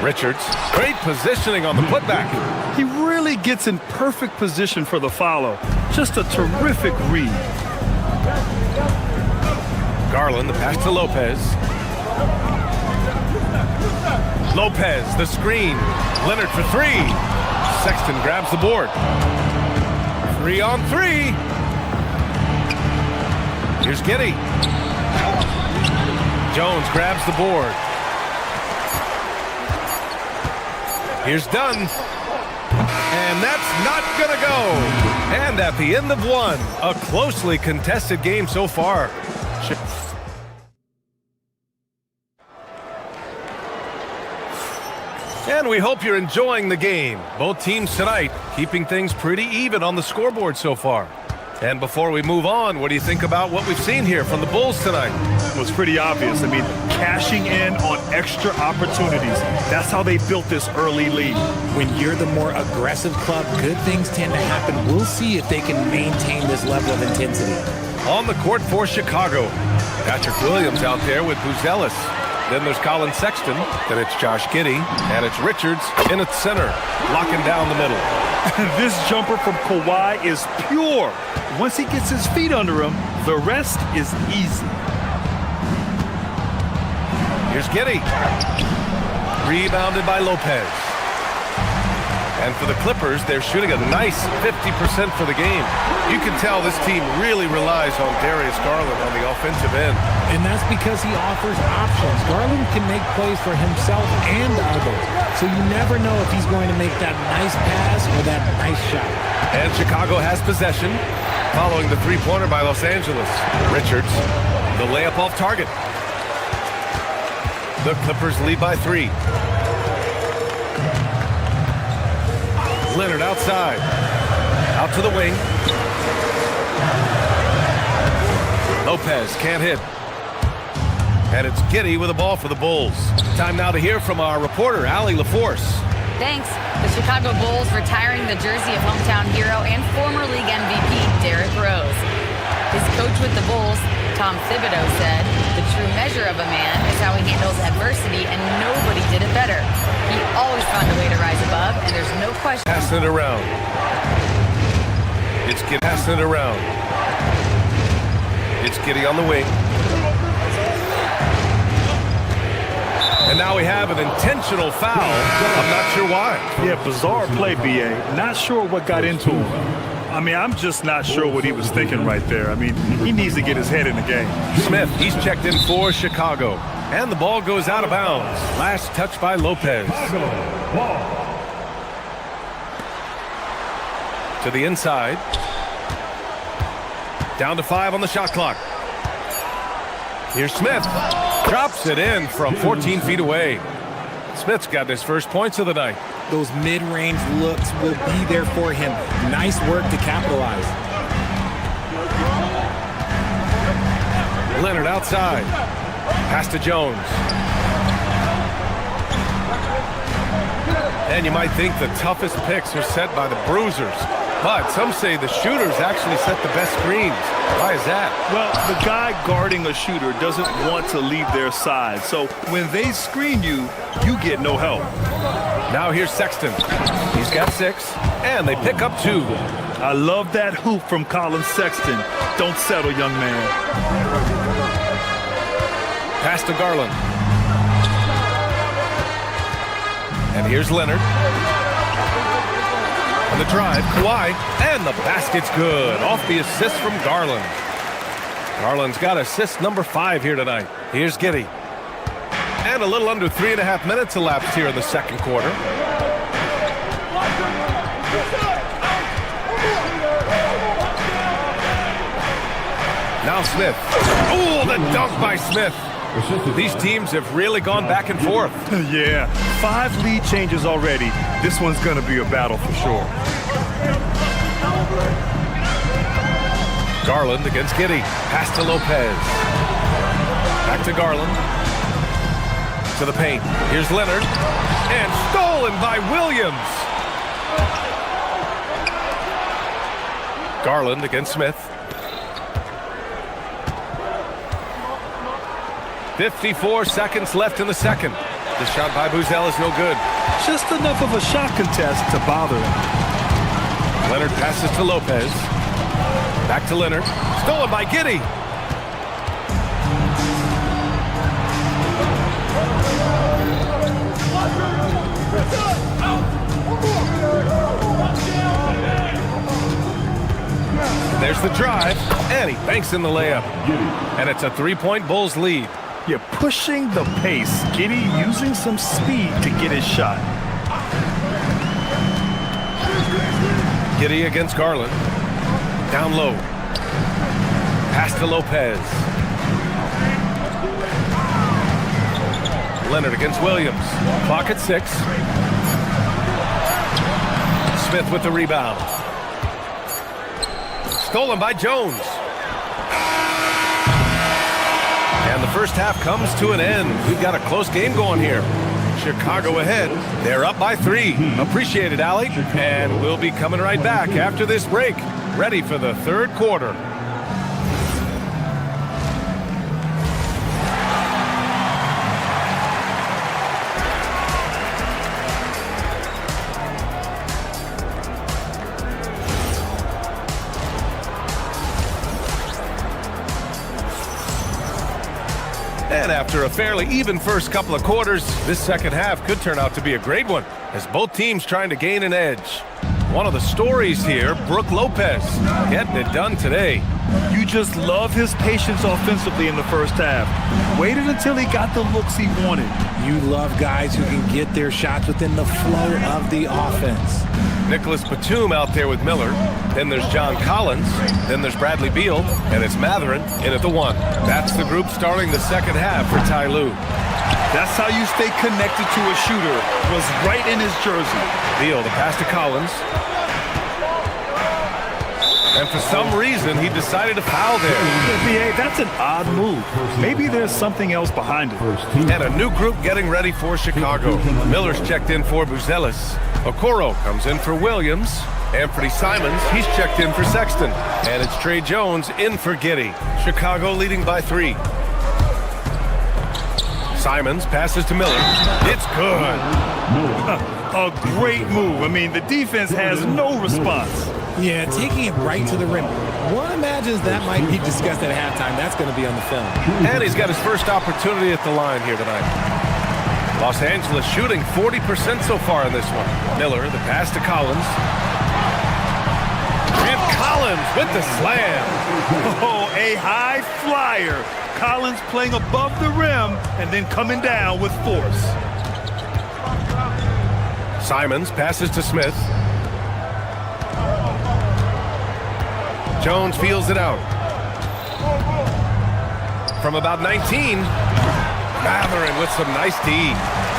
Richards, great positioning on the putback. He really gets in perfect position for the follow. Just a terrific read. Garland, the pass to Lopez. Lopez, the screen. Leonard for 3. Sexton grabs the board. 3 on 3. Here's Giddey. Jones grabs the board. Here's Dunn. And that's not going to go. And at the end of 1, a closely contested game so far. And we hope you're enjoying the game. Both teams tonight keeping things pretty even on the scoreboard so far. And before we move on, what do you think about what we've seen here from the Bulls tonight? Well, it's pretty obvious. I mean, cashing in on extra opportunities. That's how they built this early lead. When you're the more aggressive club, good things tend to happen. We'll see if they can maintain this level of intensity. On the court for Chicago, Patrick Williams out there with Buzelis. Then there's Colin Sexton. Then it's Josh Giddey. And it's Richards in at center, locking down the middle. This jumper from Kawhi is pure. Once he gets his feet under him, the rest is easy. Here's Giddey. Rebounded by Lopez. And for the Clippers, they're shooting a nice 50% for the game. You can tell this team really relies on Darius Garland on the offensive end. And that's because he offers options. Garland can make plays for himself and others. So you never know if he's going to make that nice pass or that nice shot. And Chicago has possession following the three-pointer by Los Angeles. Richards, the layup off target. The Clippers lead by 3. Leonard outside. Out to the wing. Lopez can't hit. And it's Giddey with the ball for the Bulls. Time now to hear from our reporter, Allie LaForce. Thanks. The Chicago Bulls retiring the jersey of hometown hero and former league MVP Derrick Rose. His coach with the Bulls, Tom Thibodeau, said, "The true measure of a man is how he handles adversity, and nobody did it better. He always found a way to rise above, and there's no question." Passing it around. It's Giddey passing it around. It's Giddey on the wing. And now we have an intentional foul. I'm not sure why. Yeah, bizarre play, B.A. Not sure what got into him. I mean, I'm just not sure what he was thinking right there. I mean, he needs to get his head in the game. Smith, he's checked in for Chicago. And the ball goes out of bounds. Last touch by Lopez. To the inside. Down to 5 on the shot clock. Here's Smith. Drops it in from 14 feet away. Smith's got his first points of the night. Those mid-range looks will be there for him. Nice work to capitalize. Leonard outside. Pass to Jones. And you might think the toughest picks are set by the bruisers. But some say the shooters actually set the best screens. Why is that? Well, the guy guarding a shooter doesn't want to leave their side. So when they screen you, you get no help. Now here's Sexton. He's got 6, and they pick up 2. I love that hoop from Colin Sexton. Don't settle, young man. Pass to Garland. And here's Leonard. On the drive, Kawhi, and the basket's good. Off the assist from Garland. Garland's got assist number 5 here tonight. Here's Giddey. And a little under 3.5 minutes elapsed here in the second quarter. Now Smith. Oh, the dunk by Smith. These teams have really gone back and forth. Yeah, 5 lead changes already. This one's going to be a battle for sure. Garland against Giddey. Pass to Lopez. Back to Garland. To the paint. Here's Leonard. And stolen by Williams. Garland against Smith. 54 seconds left in the second. The shot by Buzel is no good. Just enough of a shot contest to bother him. Leonard passes to Lopez. Back to Leonard. Stolen by Giddey. There's the drive, and he banks in the layup. And it's a 3-point Bulls lead. You're pushing the pace. Giddey using some speed to get his shot. Giddey against Garland. Down low. Pass to Lopez. Leonard against Williams. Clock at 6. Smith with the rebound. Stolen by Jones. And the first half comes to an end. We've got a close game going here. Chicago ahead. They're up by 3. Appreciate it, Allie. And we'll be coming right back after this break. Ready for the third quarter. And after a fairly even first couple of quarters, this second half could turn out to be a great one, as both teams trying to gain an edge. One of the stories here, Brook Lopez, getting it done today. You just love his patience offensively in the first half. Waited until he got the looks he wanted. You love guys who can get their shots within the flow of the offense. Nicholas Batum out there with Miller. Then there's John Collins. Then there's Bradley Beal. And it's Matherin in at the 1. That's the group starting the second half for Ty Lue. That's how you stay connected to a shooter. Was right in his jersey. Beal, the pass to Collins. And for some reason, he decided to foul there. BA, that's an odd move. Maybe there's something else behind it. And a new group getting ready for Chicago. Miller's checked in for Buzelis. Okoro comes in for Williams. Anthony Simons, he's checked in for Sexton. And it's Trey Jones in for Giddey. Chicago leading by 3. Simons passes to Miller. It's good. A great move. I mean, the defense has no response. Yeah, taking it right to the rim. One imagines that might be discussed at halftime. That's going to be on the film. And he's got his first opportunity at the line here tonight. Los Angeles shooting 40% so far in this one. Miller, the pass to Collins. And Collins with the slam. Oh, a high flyer. Collins playing above the rim and then coming down with force. Simons passes to Smith. Jones feels it out. From about 19, Matherin with some nice D.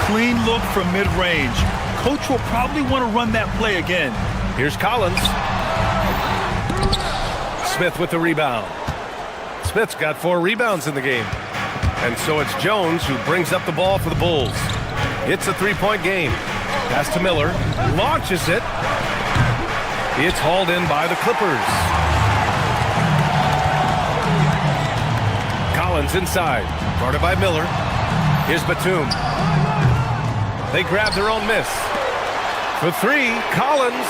Clean look from mid-range. Coach will probably want to run that play again. Here's Collins. Smith with the rebound. Smith's got 4 rebounds in the game. And so it's Jones who brings up the ball for the Bulls. It's a 3-point game. Pass to Miller. Launches it. It's hauled in by the Clippers. Collins inside. Guarded by Miller. Here's Batum. They grab their own miss. For 3, Collins.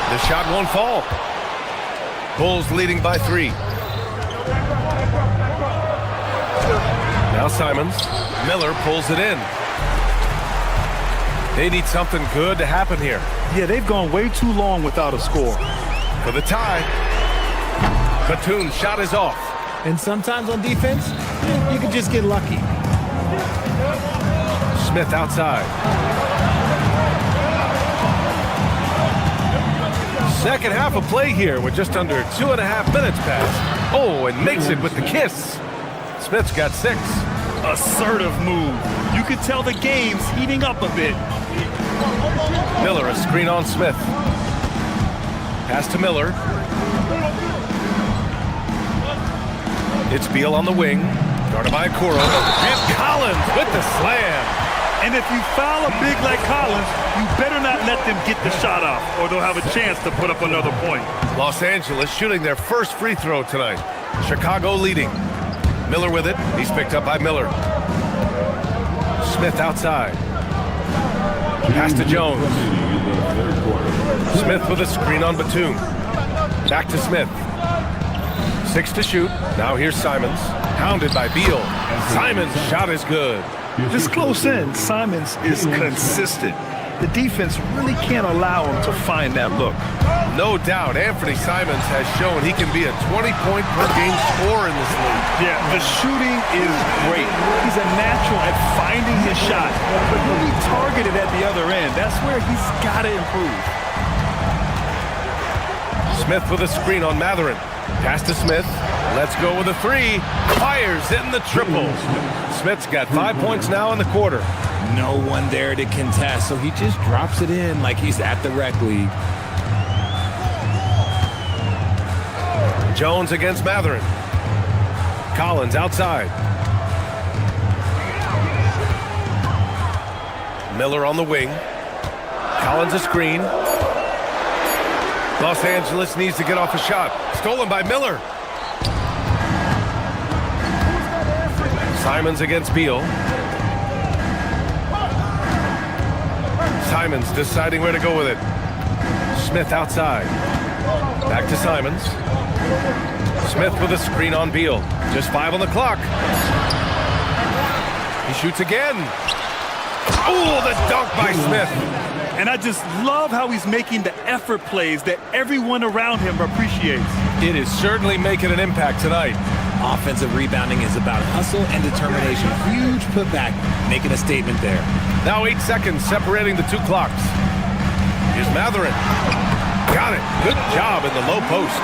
The shot won't fall. Bulls leading by 3. Now Simons. Miller pulls it in. They need something good to happen here. Yeah, they've gone way too long without a score. For the tie. Batum's shot is off. And sometimes on defense, you can just get lucky. Smith outside. Second half of play here with just under 2.5 minutes passed. Oh, and makes it with the kiss. Smith's got 6. Assertive move. You can tell the game's heating up a bit. Miller, a screen on Smith. Pass to Miller. It's Beal on the wing. Guarded by Okoro. And Collins with the slam. And if you foul a big like Collins, you better not let them get the shot off, or they'll have a chance to put up another point. Los Angeles shooting their first free throw tonight. Chicago leading. Miller with it. He's picked up by Miller. Smith outside. Pass to Jones. Smith with a screen on Batum. Back to Smith. 6 to shoot. Now here's Simons. Pounded by Beal. Simons' shot is good. This close in, Simons is consistent. The defense really can't allow him to find that look. No doubt, Anthony Simons has shown he can be a 20-point per game scorer in this league. Yeah, the shooting is great. He's a natural at finding his shot, but he'll be targeted at the other end. That's where he's got to improve. Smith with a screen on Matherin. Pass to Smith. Let's go with a 3. Fires in the triple. Smith's got 5 points now in the quarter. No one there to contest, so he just drops it in like he's at the rec league. Jones against Matherin. Collins outside. Miller on the wing. Collins a screen. Los Angeles needs to get off a shot. Stolen by Miller. Simons against Beal. Simons deciding where to go with it. Smith outside. Back to Simons. Smith with a screen on Beal. Just 5 on the clock. He shoots again. Oh, the dunk by Smith. And I just love how he's making the effort plays that everyone around him appreciates. It is certainly making an impact tonight. Offensive rebounding is about hustle and determination. Huge putback, making a statement there. Now 8 seconds separating the two clocks. Here's Matherin. Got it. Good job in the low post.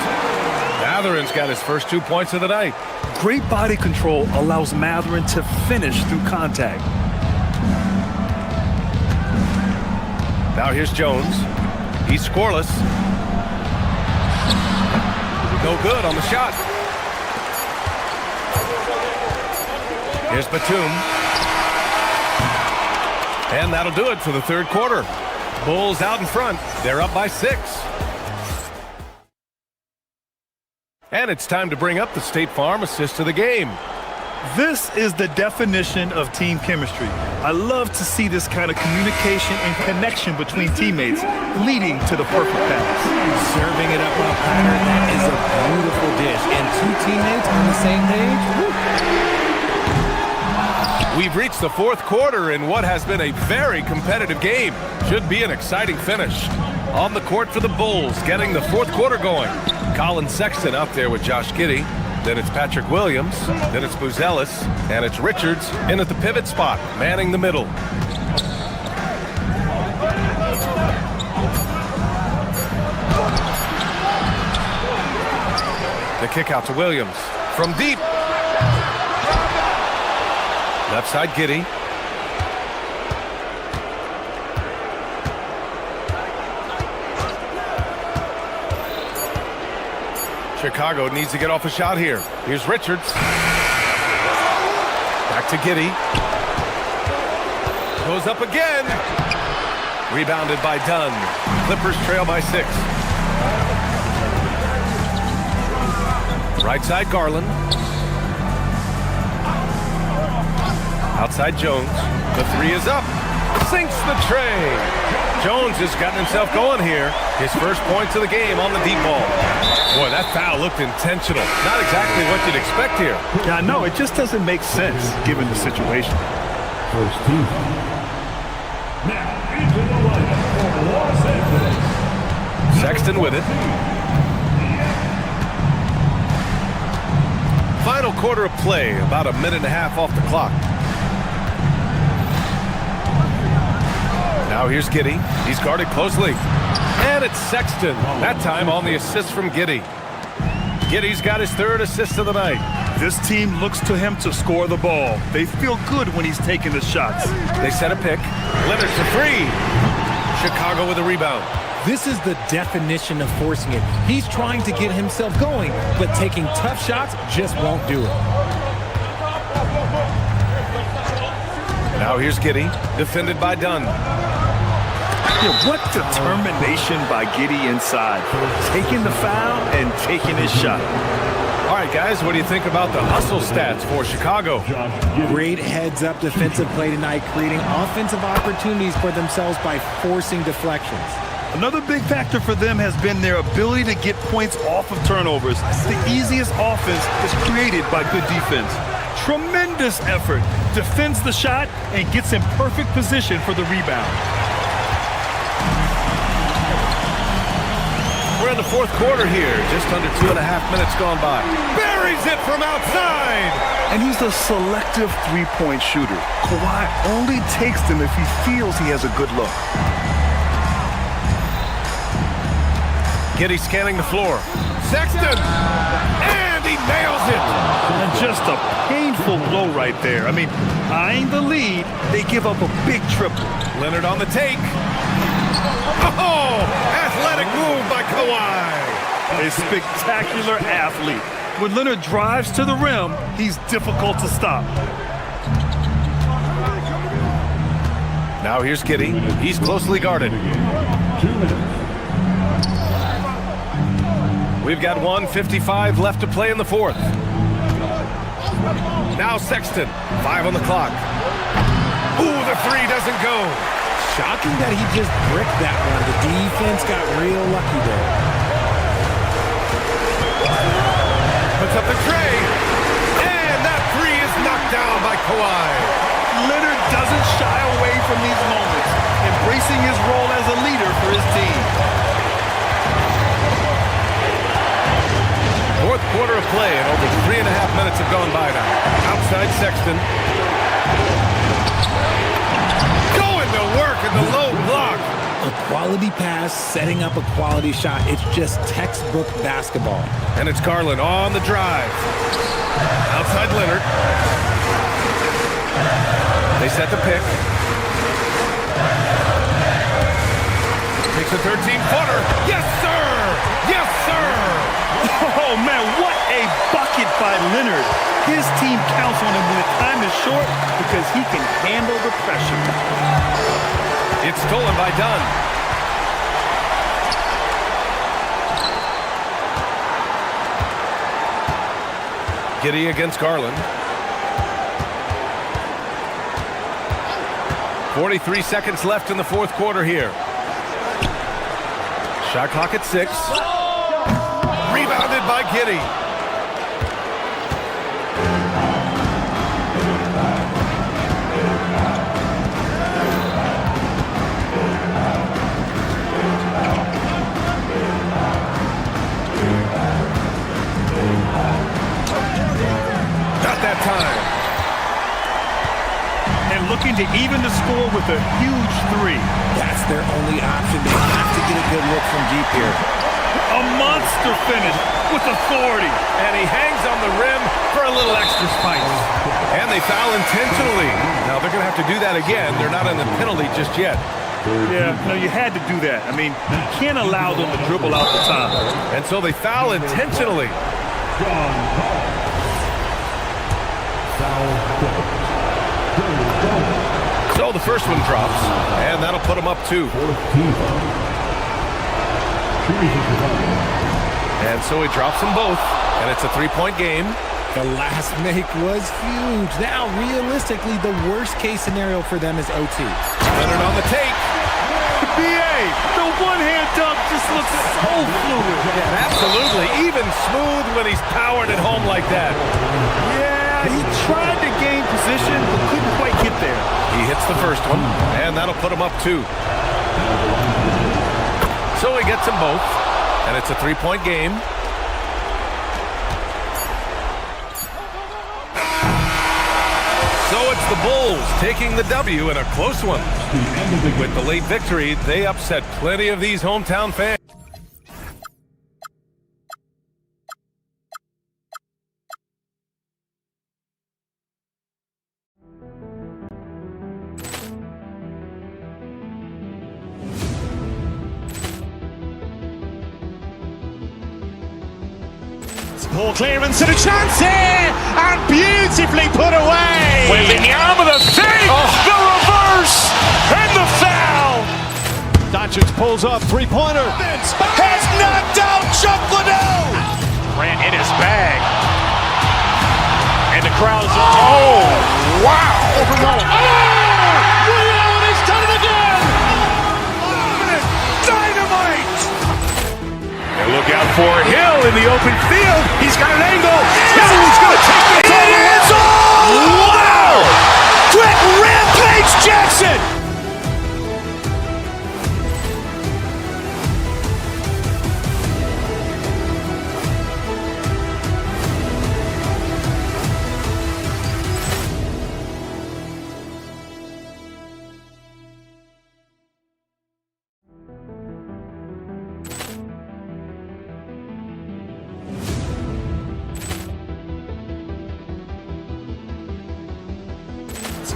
Matherin's got his first 2 points of the night. Great body control allows Matherin to finish through contact. Now here's Jones. He's scoreless. No good on the shot. Here's Batum. And that'll do it for the third quarter. Bulls out in front. They're up by 6. And it's time to bring up the State Farm assist of the game. This is the definition of team chemistry. I love to see this kind of communication and connection between teammates leading to the perfect pass. Serving it up on a platter, that is a beautiful dish. And two teammates on the same page. Woo. We've reached the fourth quarter in what has been a very competitive game. Should be an exciting finish. On the court for the Bulls, getting the fourth quarter going. Colin Sexton out there with Josh Giddey. Then it's Patrick Williams. Then it's Buzelis. And it's Richards in at the pivot spot, manning the middle. The kick out to Williams. From deep. Left side, Giddey. Chicago needs to get off a shot here. Here's Richards. Back to Giddey. Goes up again. Rebounded by Dunn. Clippers trail by 6. Right side, Garland. Outside, Jones. The 3 is up. Sinks the tray. Jones has gotten himself going here. His first points of the game on the deep ball. Boy, that foul looked intentional. Not exactly what you'd expect here. Yeah, no, it just doesn't make sense given the situation. First team. Now into the lineup for Los Angeles. Sexton with it. Final quarter of play, about a minute and a half off the clock. Now here's Giddey. He's guarded closely. And it's Sexton. That time on the assist from Giddey. Giddey's got his third assist of the night. This team looks to him to score the ball. They feel good when he's taking the shots. They set a pick. Leonard's for 3. Chicago with a rebound. This is the definition of forcing it. He's trying to get himself going, but taking tough shots just won't do it. Now here's Giddey, defended by Dunn. Yeah, what determination by Giddey inside. Taking the foul and taking his shot. All right, guys, what do you think about the hustle stats for Chicago? Great heads-up defensive play tonight, creating offensive opportunities for themselves by forcing deflections. Another big factor for them has been their ability to get points off of turnovers. The easiest offense is created by good defense. Tremendous effort. Defends the shot and gets in perfect position for the rebound. We're in the fourth quarter here. Just under 2.5 minutes gone by. Buries it from outside. And he's a selective three-point shooter. Kawhi only takes them if he feels he has a good look. Giddey scanning the floor. Sexton! And he nails it! And just a painful blow right there. I mean, eyeing the lead, they give up a big triple. Leonard on the take. Oh! Athletic move by Kawhi! A spectacular athlete. When Leonard drives to the rim, he's difficult to stop. Now here's Giddey. He's closely guarded. 2 minutes. We've got 1:55 left to play in the fourth. Now Sexton, 5 on the clock. Ooh, the 3 doesn't go. Shocking that he just bricked that one. The defense got real lucky there. Puts up the tray. And that 3 is knocked down by Kawhi. from these moments, embracing his role as a leader for his team. Fourth quarter of play, and over 3.5 minutes have gone by now. Outside Sexton. Going to work in the low block. A quality pass, setting up a quality shot. It's just textbook basketball. And it's Garland on the drive. Outside Leonard. They set the pick. Takes a 13-footer. Yes, sir! Yes, sir! Oh, man, what a bucket by Leonard. His team counts on him when the time is short because he can handle the pressure. It's stolen by Dunn. Giddey against Garland. 43 seconds left in the fourth quarter here. Shot clock at 6. Rebounded by Giddey. Not that time. And looking to even the score with a huge 3. That's their only option. They have to get a good look from deep here. A monster finish with authority. And he hangs on the rim for a little extra spice. And they foul intentionally. Now they're going to have to do that again. They're not in the penalty just yet. Yeah, no, you had to do that. I mean, you can't allow them to dribble out the time. And so they foul intentionally. So the first one drops, and that'll put them up 2. And so he drops them both, and it's a 3-point game. The last make was huge. Now, realistically, the worst-case scenario for them is OT. Leonard on the take. BA, the one-hand dunk just looks so fluid. Yeah, absolutely. Even smooth when he's powered at home like that. Yeah, he tried to gain position, but couldn't quite get there. He hits the first one, and that'll put him up 2. So he gets them both, and it's a 3-point game. So it's the Bulls taking the W in a close one. With the late victory, they upset plenty of these hometown fans. Poor clearance and a chance here, and beautifully put away. Wembanyama the fake, the reverse, and the foul. Doncic pulls up, three-pointer. Has knocked out Chuck Liddell. Ran in his bag. And the crowd is, oh, wow. Ray Allen has done it again. Dynamite. And look out for Hill in the open field. He's got an angle. Hill's going to take it. It is all. Wow. Quick Rampage Jackson.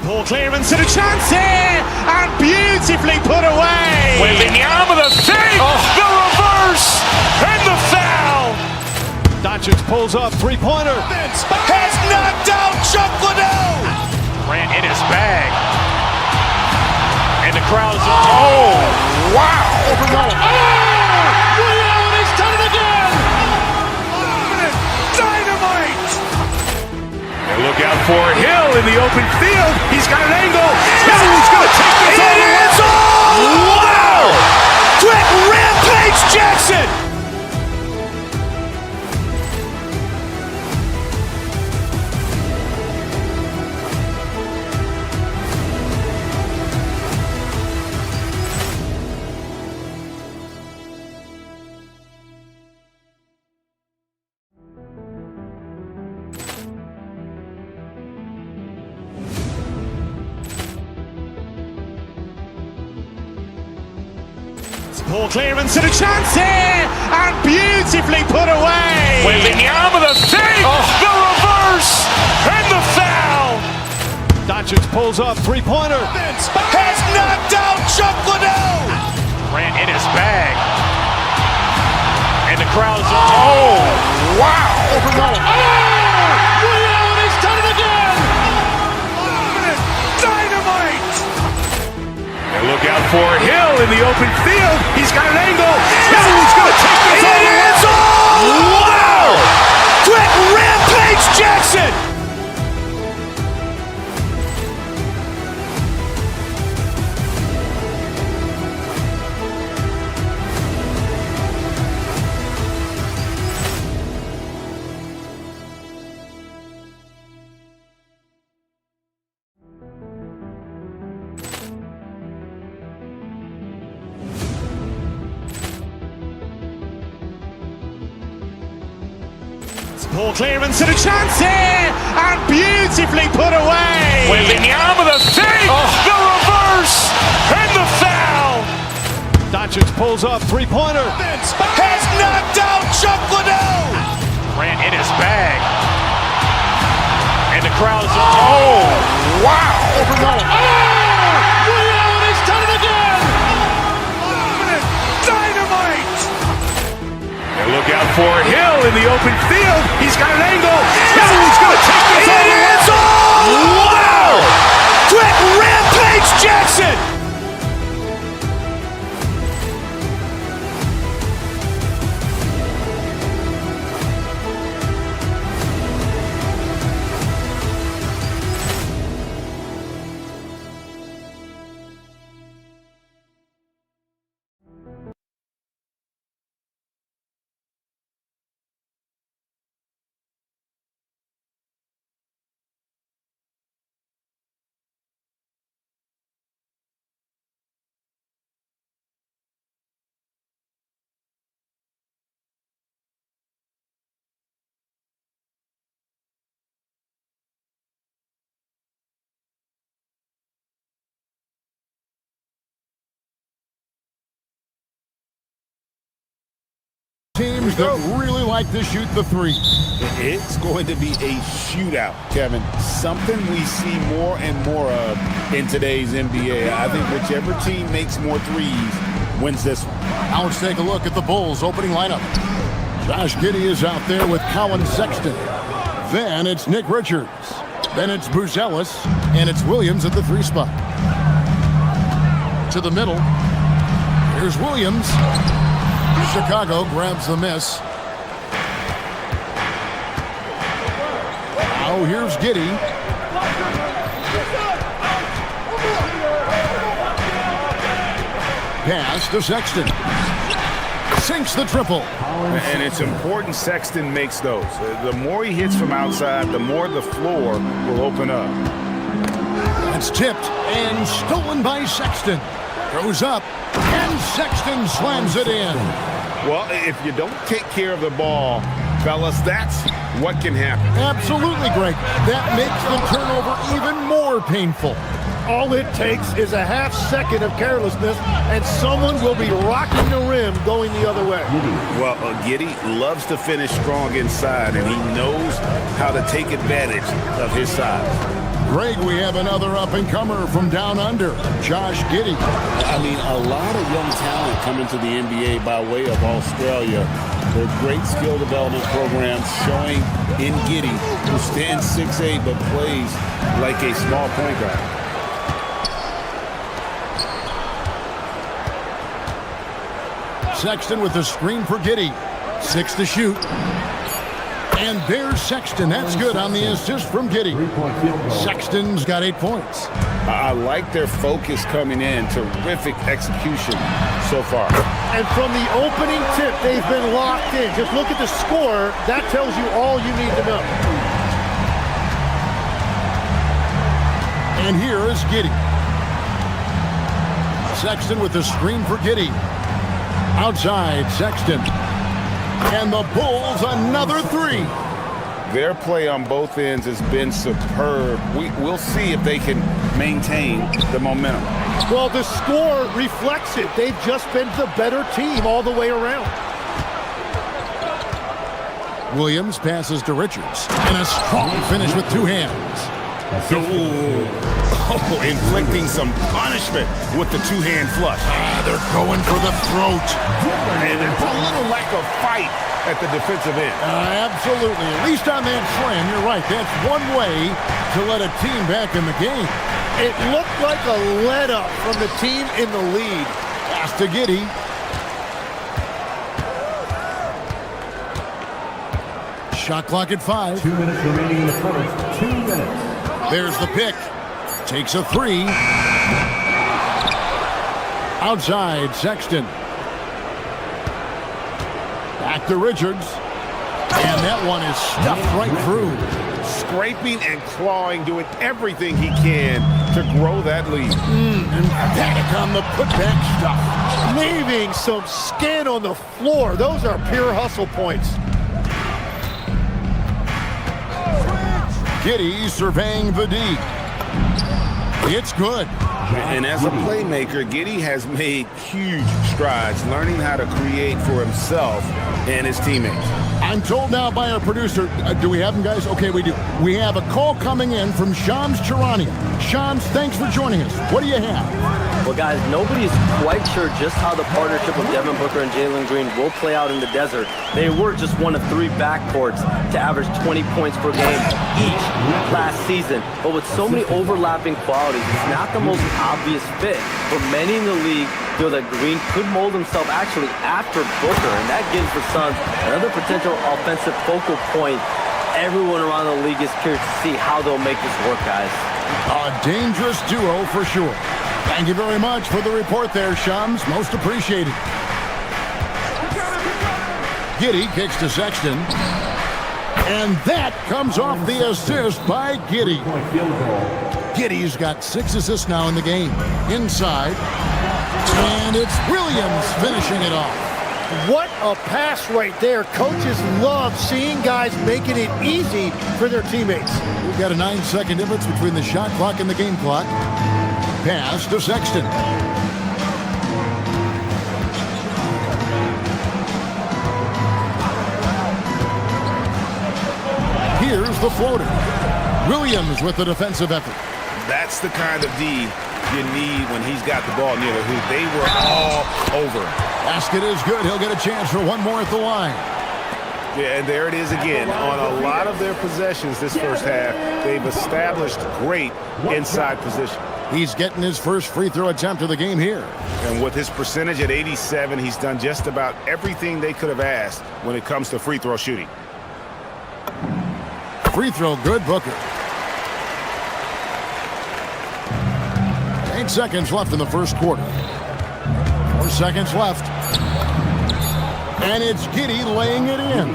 Poor clearance and a chance here, and beautifully put away. Wembanyama the fake, the reverse, and the foul. Doncic pulls up, three-pointer. Has knocked out Chuck Liddell. Ran in his bag. And the crowd is, oh, wow. Ray Allen has done it again. Dynamite. And look out for Hill in the open field. He's got an angle. Hill's going to take this all the way. It is all. Wow. Quick Rampage Jackson. Poor clearance and a chance here, and beautifully put away. Wembanyama the save, the reverse, and the foul. Doncic pulls up, three-pointer. Has knocked out Chuck Liddell. Grant in his bag. And the crowd's oh, wow. Ray Allen has done it again. Dynamite. And look out for Hill in the open field. He's got an angle. Hill's going to take this all the way. Wow. Quick rampage Jackson. Poor clearance and a chance here, and beautifully put away. Wembanyama the save, the reverse, and the foul. Doncic pulls up, three-pointer. Has knocked out Chuck Liddell. Grant in his bag. And the crowd's oh, wow. Ray Allen has done it again. Dynamite. And look out for Hill in the open field. He's got an angle. Hill's going to take this all the way. Wow. Quick rampage Jackson. Teams that really like to shoot the three. It's going to be a shootout, Kevin. Something we see more and more of in today's NBA. I think whichever team makes more threes wins this one. Now let's take a look at the Bulls' opening lineup. Josh Giddey is out there with Colin Sexton. Then it's Nick Richards. Then it's Buzelis. And it's Williams at the three spot. To the middle. Here's Williams. Chicago grabs the miss. Now here's Giddey. Pass to Sexton. Sinks the triple. And it's important Sexton makes those. The more he hits from outside, the more the floor will open up. It's tipped and stolen by Sexton. Goes up, and Sexton slams it in. Well, if you don't take care of the ball, fellas, that's what can happen. Absolutely, Greg. That makes the turnover even more painful. All it takes is a half second of carelessness, and someone will be rocking the rim going the other way. Well, Giddey loves to finish strong inside, and he knows how to take advantage of his size. Greg, we have another up-and-comer from down under, Josh Giddey. I mean, a lot of young talent coming to the NBA by way of Australia. There are great skill development programs showing in Giddey, who stands 6'8", but plays like a small point guard. Sexton with the screen for Giddey. 6 to shoot. And there's Sexton. That's good on the assist from Giddey. Sexton's got 8 points. I like their focus coming in. Terrific execution so far. And from the opening tip, they've been locked in. Just look at the score. That tells you all you need to know. And here is Giddey. Sexton with the screen for Giddey. Outside, Sexton. And the Bulls another three. Their play on both ends has been superb. We'll see if they can maintain the momentum. Well, the score reflects it. They've just been the better team all the way around. Williams passes to Richards. And a strong finish with two hands. Inflicting some punishment with the two-hand flush. They're going for the throat. And there's a little lack of fight at the defensive end. Absolutely. At least on that slam, you're right. That's one way to let a team back in the game. It looked like a let-up from the team in the lead. Pass to Giddey. Shot clock at 5. 2 minutes remaining in the first. 2 minutes. There's the pick. Takes a 3. Outside, Sexton. Back to Richards. And that one is stuffed right through. Scraping and clawing, doing everything he can to grow that lead. Emphatic on the putback stuff. Leaving some skin on the floor. Those are pure hustle points. Giddey surveying the D. It's good. And as a playmaker, Giddey has made huge strides learning how to create for himself and his teammates. I'm told now by our producer, do we have him, guys? Okay, we do. We have a call coming in from Shams Charania. Shams, thanks for joining us. What do you have? Well, guys, nobody's quite sure just how the partnership of Devin Booker and Jalen Green will play out in the desert. They were just one of 3 backcourts to average 20 points per game each last season. But with so many overlapping qualities, it's not the most obvious fit. But many in the league feel that Green could mold himself actually after Booker, and that gives the Suns another potential offensive focal point. Everyone around the league is curious to see how they'll make this work, guys. A dangerous duo for sure. Thank you very much for the report there, Shams. Most appreciated. Giddey kicks to Sexton. And that comes off the assist by Giddey. Giddey's got 6 assists now in the game. Inside. And it's Williams finishing it off. What a pass right there. Coaches love seeing guys making it easy for their teammates. We've got a 9-second difference between the shot clock and the game clock. Pass to Sexton. Here's the floater. Williams with the defensive effort. That's the kind of D you need when he's got the ball near the hoop. They were all over. Basket is good. He'll get a chance for one more at the line. Yeah, and there it is again. On a lot of their possessions this first half, they've established great inside position. He's getting his first free throw attempt of the game here. And with his percentage at 87, he's done just about everything they could have asked when it comes to free throw shooting. Free throw good, Booker. 8 seconds left in the first quarter. 4 seconds left. And it's Giddey laying it in.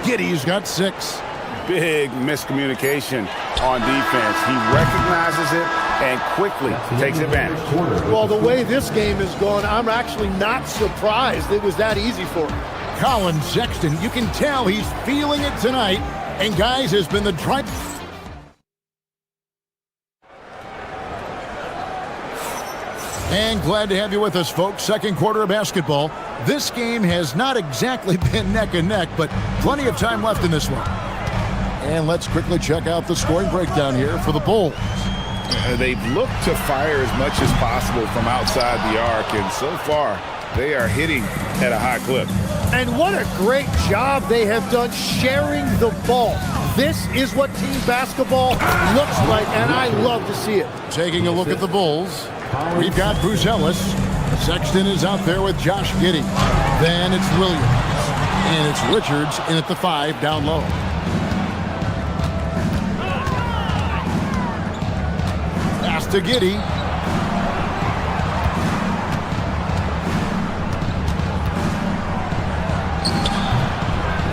Giddey's got 6. Big miscommunication on defense. He recognizes it and quickly takes advantage. Well, the way this game is going, I'm actually not surprised it was that easy for him. Colin Sexton, you can tell he's feeling it tonight. And guys, has been the drive. And glad to have you with us, folks. Second quarter of basketball. This game has not exactly been neck and neck, but plenty of time left in this one. And let's quickly check out the scoring breakdown here for the Bulls. They've looked to fire as much as possible from outside the arc, and so far they are hitting at a high clip. And what a great job they have done sharing the ball. This is what team basketball looks like, and I love to see it. Taking a look at the Bulls, we've got Bruce Ellis. Sexton is out there with Josh Giddey. Then it's Williams. And it's Richards in at the 5 down low. Pass to Giddey.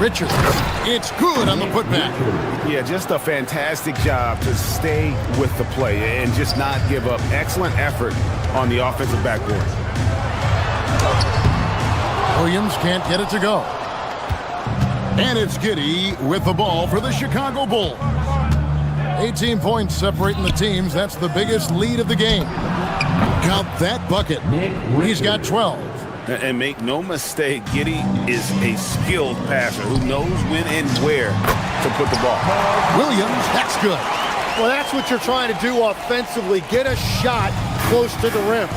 Richards. It's good on the putback. Yeah, just a fantastic job to stay with the play and just not give up. Excellent effort on the offensive backboard. Williams can't get it to go. And it's Giddey with the ball for the Chicago Bulls. 18 points separating the teams. That's the biggest lead of the game. Count that bucket. He's got 12. And make no mistake, Giddey is a skilled passer who knows when and where to put the ball. Williams, that's good. Well, that's what you're trying to do offensively. Get a shot close to the rim.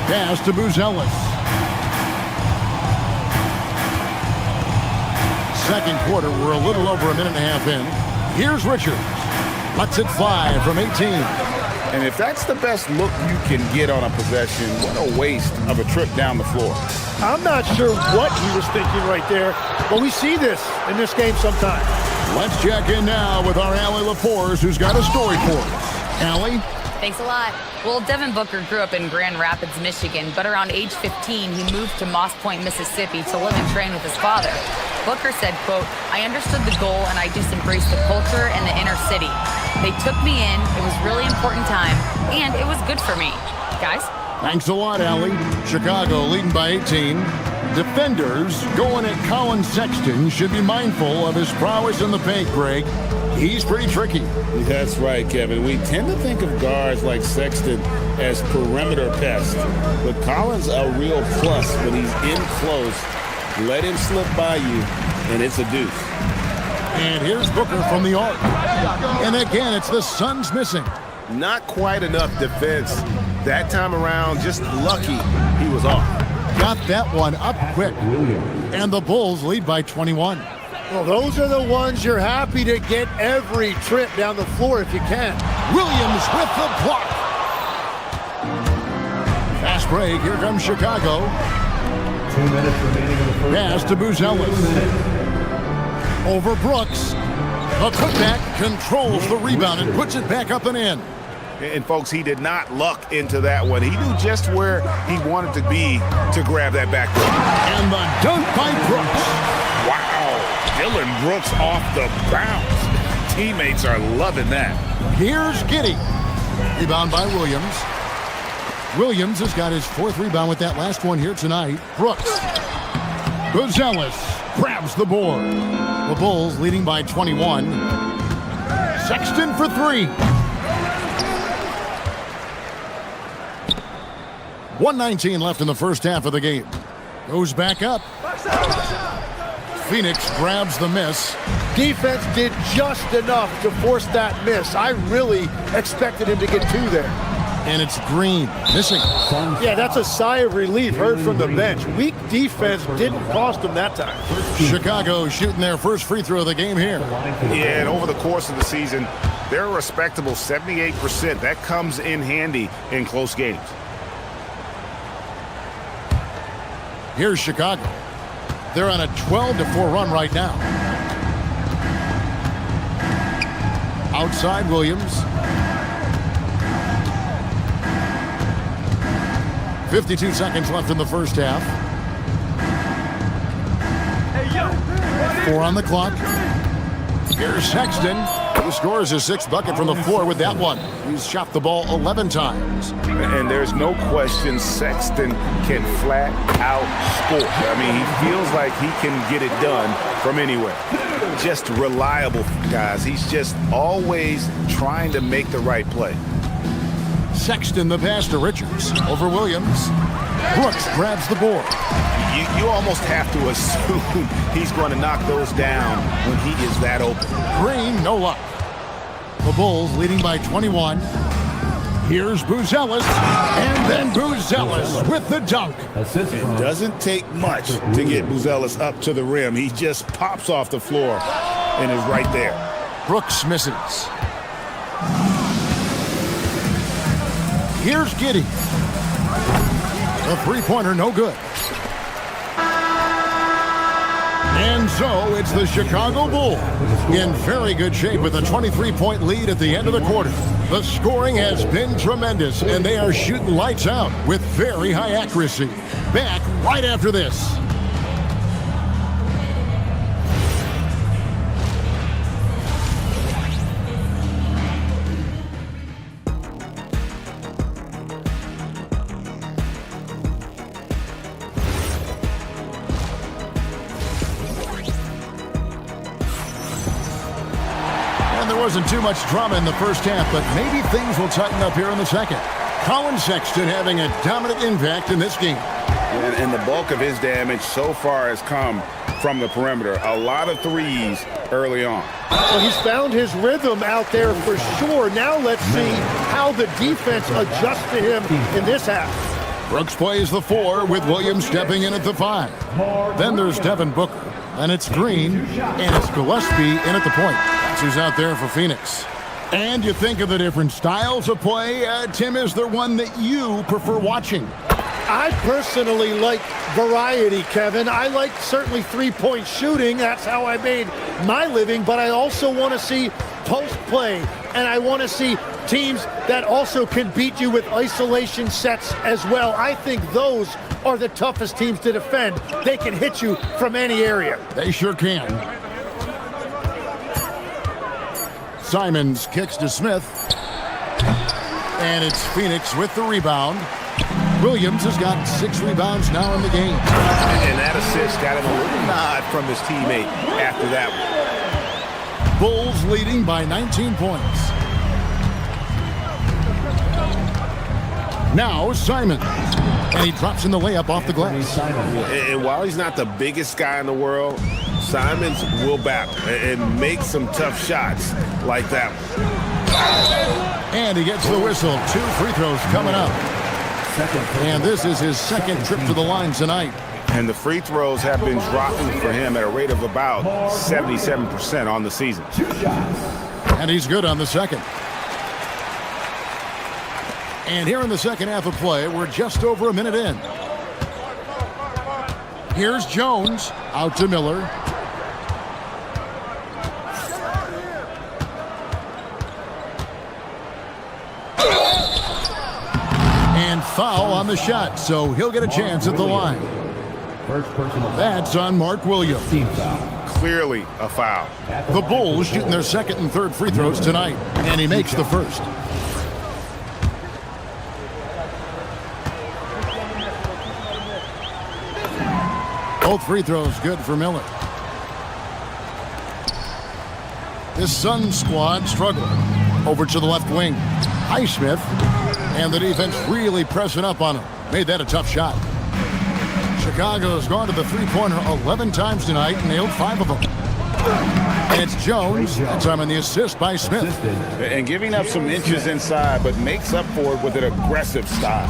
Pass to Buzelis. Second quarter, we're a little over a minute and a half in. Here's Richards. Lets it fly from 18. And if that's the best look you can get on a possession, what a waste of a trip down the floor. I'm not sure what he was thinking right there, but we see this in this game sometimes. Let's check in now with our Allie LaForce, who's got a story for us. Allie? Thanks a lot. Well, Devin Booker grew up in Grand Rapids, Michigan, but around age 15, he moved to Moss Point, Mississippi to live and train with his father. Booker said, quote, "I understood the goal and I just embraced the culture and the inner city. They took me in, it was really important time, and it was good for me." Guys? Thanks a lot, Allie. Chicago leading by 18. Defenders going at Colin Sexton should be mindful of his prowess in the paint, Greg. He's pretty tricky. That's right, Kevin. We tend to think of guards like Sexton as perimeter pests, but Collins a real plus when he's in close. Let him slip by you, and it's a deuce. And here's Booker from the arc. And again, it's the Suns missing. Not quite enough defense. That time around, just lucky he was off. Got that one up quick. And the Bulls lead by 21. Well, those are the ones you're happy to get every trip down the floor if you can. Williams with the block. Fast break. Here comes Chicago. 2 minutes remaining in the first. Pass to Buzelis. Over Brooks. The putback controls the rebound and puts it back up and in. And folks, he did not luck into that one. He knew just where he wanted to be to grab that backboard. And the dunk by Brooks. Wow, Dylan Brooks off the bounce. Teammates are loving that. Here's Giddey. Rebound by Williams. Williams has got his fourth rebound with that last one here tonight. Brooks. Buzelis grabs the board. The Bulls leading by 21. Sexton for three. 1:19 left in the first half of the game. Goes back up. Phoenix grabs the miss. Defense did just enough to force that miss. I really expected him to get two there. And it's Green missing. Yeah, that's a sigh of relief heard from the bench. Weak defense didn't cost them that time. Chicago shooting their first free throw of the game here. Yeah, and over the course of the season, they're a respectable 78%. That comes in handy in close games. Here's Chicago. They're on a 12-4 run right now. Outside Williams. 52 seconds left in the first half. 4 on the clock. Here's Sexton, who scores his sixth bucket from the floor with that one. He's shot the ball 11 times. And there's no question Sexton can flat out score. I mean, he feels like he can get it done from anywhere. Just reliable, guys. He's just always trying to make the right play. Sexton the pass to Richards. Over Williams. Brooks grabs the board. You almost have to assume he's going to knock those down when he is that open. Green, no luck. The Bulls leading by 21. Here's Buzelis. And then Buzelis with the dunk. It doesn't take much to get Buzelis up to the rim. He just pops off the floor and is right there. Brooks misses. Here's Giddey. The three-pointer, no good. And so it's the Chicago Bulls in very good shape with a 23-point lead at the end of the quarter. The scoring has been tremendous, and they are shooting lights out with very high accuracy. Back right after this. there wasn't too much drama in the first half, but maybe things will tighten up here in the second. Colin Sexton having a dominant impact in this game. And the bulk of his damage so far has come from the perimeter. A lot of threes early on. Well, he's found his rhythm out there for sure. Now let's see how the defense adjusts to him in this half. Brooks plays the 4 with Williams stepping in at the 5. Then there's Devin Booker. And it's Green, and it's Gillespie in at the point. That's who's out there for Phoenix. And you think of the different styles of play. Tim, is there one that you prefer watching? I personally like variety, Kevin. I like certainly three-point shooting. That's how I made my living. But I also want to see post play, and I want to see teams that also can beat you with isolation sets as well. I think those are the toughest teams to defend. They can hit you from any area. They sure can. Simons kicks to Smith. And it's Phoenix with the rebound. Williams has got 6 rebounds now in the game. And that assist got him a little nod from his teammate after that one. Bulls leading by 19 points. Now Simon. And he drops in the layup off the glass. And while he's not the biggest guy in the world, Simons will battle and make some tough shots like that one. And he gets the whistle. 2 free throws coming up. And this is his second trip to the line tonight. And the free throws have been dropping for him at a rate of about 77% on the season. And he's good on the second. And here in the second half of play, we're just over a minute in. Here's Jones out to Miller. And foul on the shot, so he'll get a chance at the line. That's on Mark Williams. Clearly a foul. The Bulls shooting their second and third free throws tonight, and he makes the first. Both free throws good for Miller. This Suns squad struggling. Over to the left wing. Highsmith. And the defense really pressing up on him. Made that a tough shot. Chicago's gone to the three-pointer 11 times tonight and nailed 5 of them. And it's Jones. That time on the assist by Smith. And giving up some inches inside, but makes up for it with an aggressive style.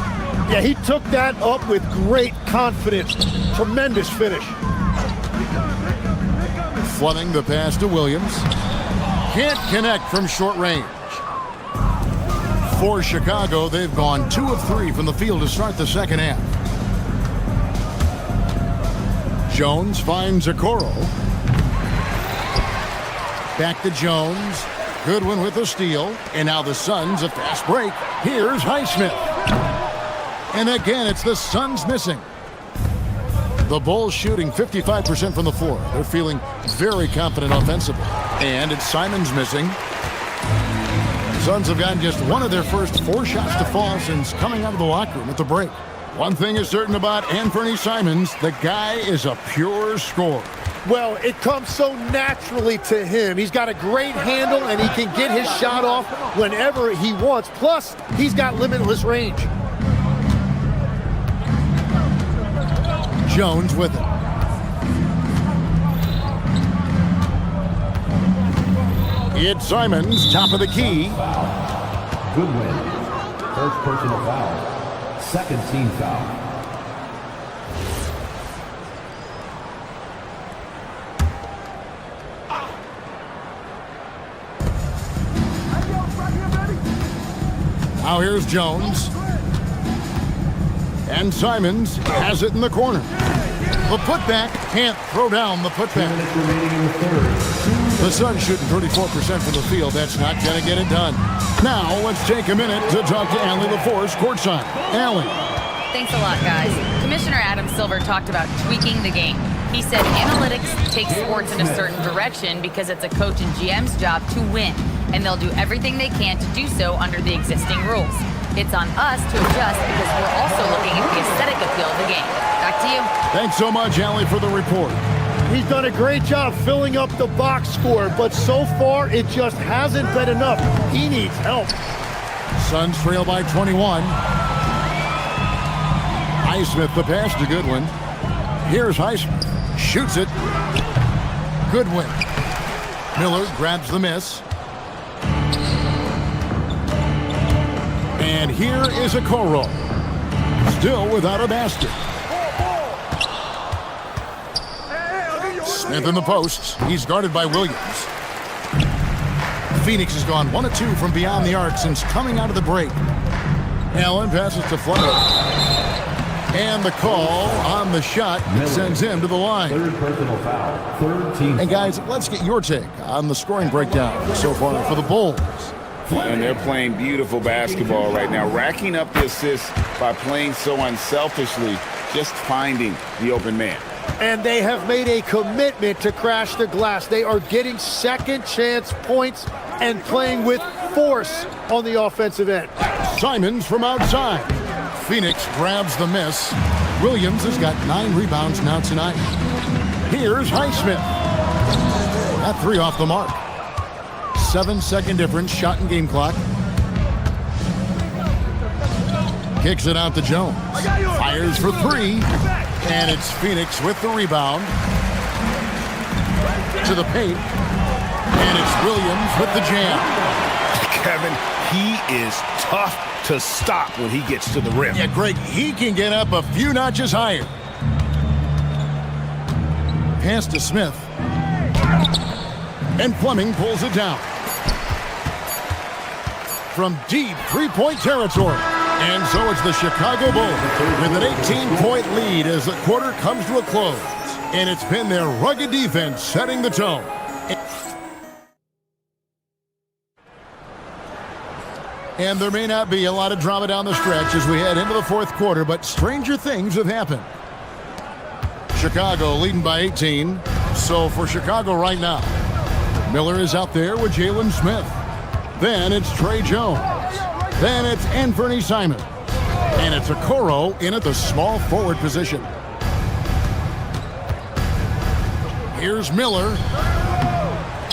Yeah, he took that up with great confidence. Tremendous finish. Flooding the pass to Williams. Can't connect from short range. For Chicago, they've gone 2 of 3 from the field to start the second half. Jones finds Okoro. Back to Jones. Goodwin with the steal. And now the Suns a fast break. Here's Highsmith. And again, it's the Suns missing. The Bulls shooting 55% from the floor. They're feeling very confident offensively. And it's Simons missing. The Suns have gotten just one of their first 4 shots to fall since coming out of the locker room at the break. One thing is certain about Anthony Simons, the guy is a pure scorer. Well, it comes so naturally to him. He's got a great handle, and he can get his shot off whenever he wants. Plus, he's got limitless range. Jones with it. It's Simons, top of the key. Goodwin, first personal foul. Second team foul. Now here's Jones. And Simons has it in the corner. The putback can't throw down the putback. The Suns shooting 34% from the field. That's not going to get it done. Now let's take a minute to talk to Allie LaForce courtside. Allie. Thanks a lot, guys. Commissioner Adam Silver talked about tweaking the game. He said analytics take sports in a certain direction because it's a coach and GM's job to win, and they'll do everything they can to do so under the existing rules. It's on us to adjust because we're also looking at the aesthetic appeal of the game. Back to you. Thanks so much, Allie, for the report. He's done a great job filling up the box score, but so far it just hasn't been enough. He needs help. Suns trail by 21. Highsmith the pass to Goodwin. Here's Highsmith. Shoots it. Goodwin. Miller grabs the miss. And here is Okoro. Still without a basket. Smith in the post. He's guarded by Williams. Phoenix has gone 1 of 2 from beyond the arc since coming out of the break. Allen passes to Fletcher. And the call on the shot sends him to the line. Third personal foul. Third team. And guys, let's get your take on the scoring breakdown so far for the Bulls. And they're playing beautiful basketball right now, racking up the assists by playing so unselfishly, just finding the open man. And they have made a commitment to crash the glass. They are getting second chance points and playing with force on the offensive end. Simons from outside. Phoenix grabs the miss. Williams has got 9 rebounds now tonight. Here's Highsmith. That 3 off the mark. 7-second difference, shot and game clock. Kicks it out to Jones. Fires for 3. And it's Phoenix with the rebound. To the paint. And it's Williams with the jam. Kevin, he is tough to stop when he gets to the rim. Yeah, Greg, he can get up a few notches higher. Pass to Smith. And Fleming pulls it down. From deep three-point territory. And so it's the Chicago Bulls with an 18-point lead as the quarter comes to a close. And it's been their rugged defense setting the tone. And there may not be a lot of drama down the stretch as we head into the fourth quarter, but stranger things have happened. Chicago leading by 18. So for Chicago right now, Miller is out there with Jalen Smith. Then it's Trey Jones. Then it's Anthony Simons. And it's Okoro in at the small forward position. Here's Miller.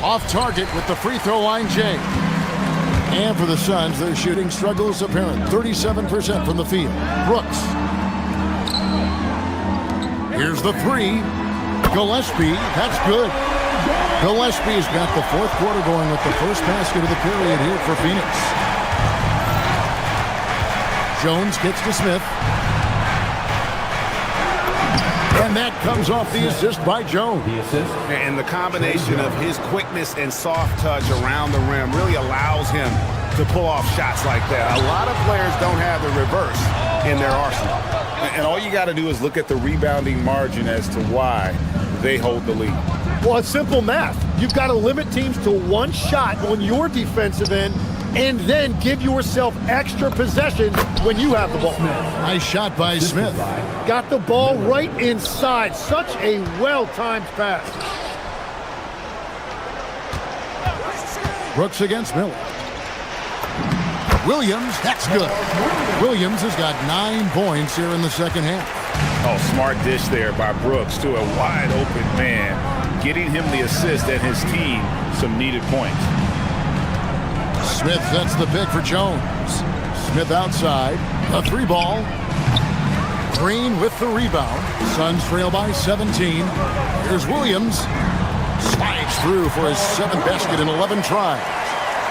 Off target with the free throw line, Jay. And for the Suns, their shooting struggle is apparent. 37% from the field. Brooks. Here's the 3. Gillespie, that's good. Gillespie's got the fourth quarter going with the first basket of the period here for Phoenix. Jones gets to Smith. And that comes off the assist by Jones. And the combination of his quickness and soft touch around the rim really allows him to pull off shots like that. A lot of players don't have the reverse in their arsenal. And all you got to do is look at the rebounding margin as to why they hold the lead. Well, it's simple math. You've got to limit teams to 1 shot on your defensive end and then give yourself extra possessions when you have the ball. Nice shot by Smith. Got the ball right inside. Such a well-timed pass. Brooks against Miller. Williams, that's good. Williams has got 9 points here in the second half. Oh, smart dish there by Brooks to a wide open man, getting him the assist and his team some needed points. Smith sets the pick for Jones. Smith outside, a 3 ball. Green with the rebound. Suns trail by 17. Here's Williams. Slides through for his 7th basket in 11 tries.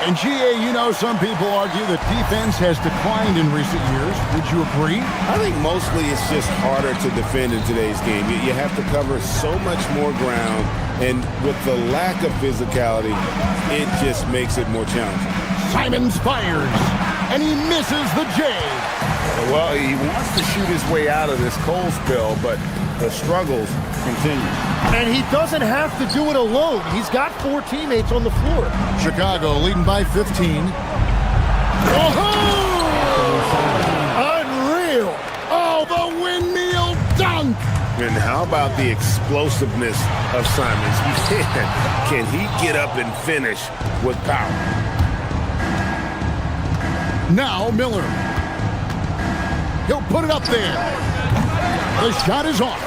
And GA, you know, some people argue that defense has declined in recent years. Would you agree? I think mostly it's just harder to defend in today's game. You have to cover so much more ground, and with the lack of physicality, it just makes it more challenging. Simons fires, and he misses the J. Well, he wants to shoot his way out of this cold spell, but the struggles continue. And he doesn't have to do it alone. He's got 4 teammates on the floor. Chicago leading by 15. Oh! Unreal! Oh, the windmill dunk! And how about the explosiveness of Simons? Can he get up and finish with power? Now Miller. He'll put it up there. The shot is off.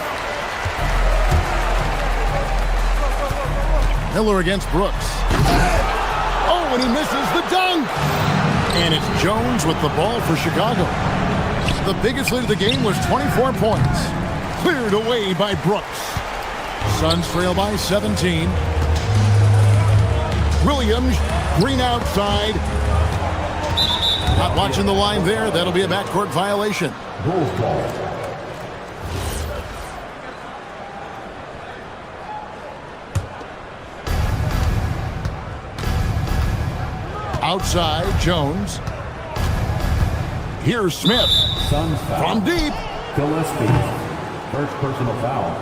Miller against Brooks. Oh, and he misses the dunk. And it's Jones with the ball for Chicago. The biggest lead of the game was 24 points. Cleared away by Brooks. Suns trail by 17. Williams, Green outside. Not watching the line there. That'll be a backcourt violation. Bulls ball. Outside, Jones. Here's Smith. Suns foul. From deep. Gillespie. First personal foul.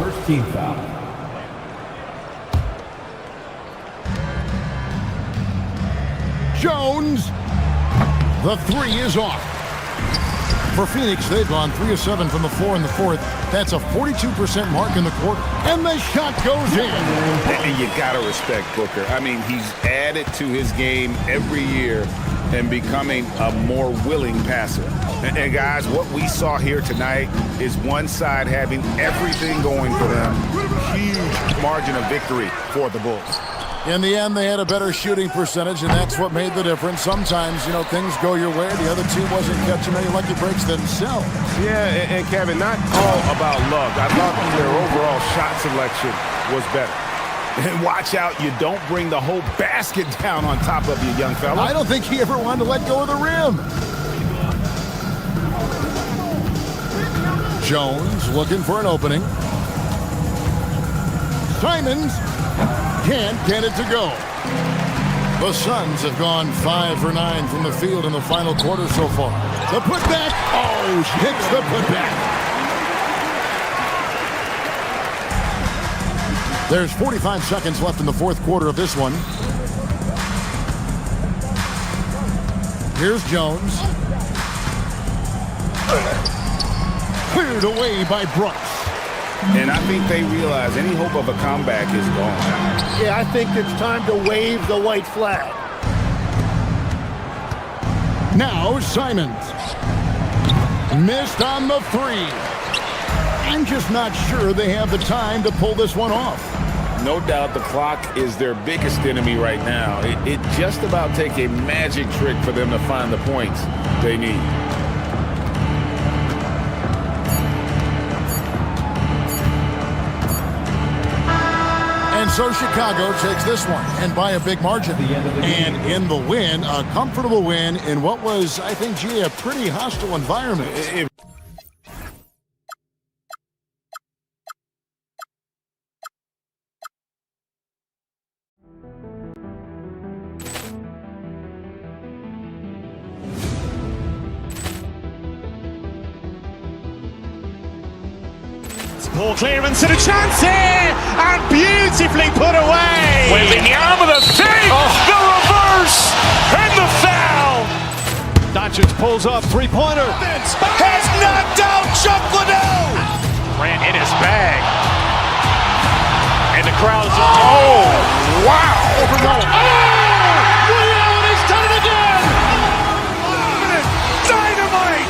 First team foul. Jones. The three is off. For Phoenix, they've gone 3 of 7 from the floor in the fourth. That's a 42% mark in the quarter. And the shot goes in. And you got to respect Booker. I mean, he's added to his game every year and becoming a more willing passer. And guys, what we saw here tonight is one side having everything going for them. Huge margin of victory for the Bulls. In the end, they had a better shooting percentage, and that's what made the difference. Sometimes, things go your way. The other team wasn't catching many lucky breaks themselves. Yeah, and Kevin, not all about luck. I thought their overall shot selection was better. And watch out, you don't bring the whole basket down on top of you, young fella. I don't think he ever wanted to let go of the rim. Jones looking for an opening. Simons can't get it to go. The Suns have gone 5 for 9 from the field in the final quarter so far. The putback. Oh, hits the putback. There's 45 seconds left in the fourth quarter of this one. Here's Jones. Cleared away by Brooks. And I think they realize any hope of a comeback is gone. Yeah, I think it's time to wave the white flag. Now Simons. Missed on the three. I'm just not sure they have the time to pull this one off. No doubt the clock is their biggest enemy right now. It just about takes a magic trick for them to find the points they need. And so Chicago takes this one, and by a big margin. And in the win, a comfortable win in what was, I think, a pretty hostile environment. Ball clearance and a chance here, and beautifully put away. Wembanyama the save, the reverse, and the foul. Doncic pulls up, three-pointer. Has knocked out Chuck Liddell. Ran in his bag. And the crowd is, oh, wow. Williams has done it again. Dynamite.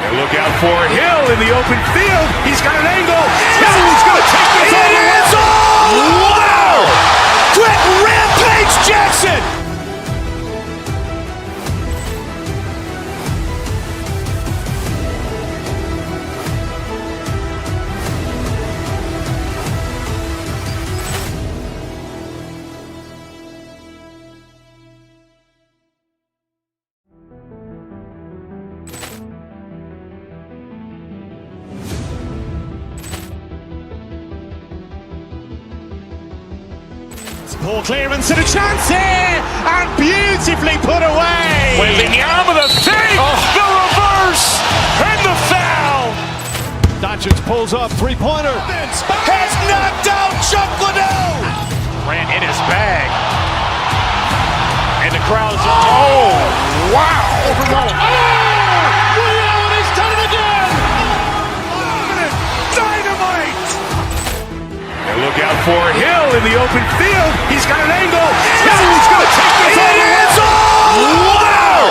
And look out for Hill in the open field. He's got an angle. Hill's going to take this all the way. Wow! Quick Rampage Jackson. Ball clearance and a chance here, and beautifully put away. Wembanyama the save, the reverse, and the foul. Doncic pulls up, three-pointer. Has knocked out Chuck Liddell. Ran in his bag. And the crowd is, oh, wow. Williams has done it again. Dynamite. And look out for Hill in the open field. He's got an angle. Hill's going to take this all the way. Wow.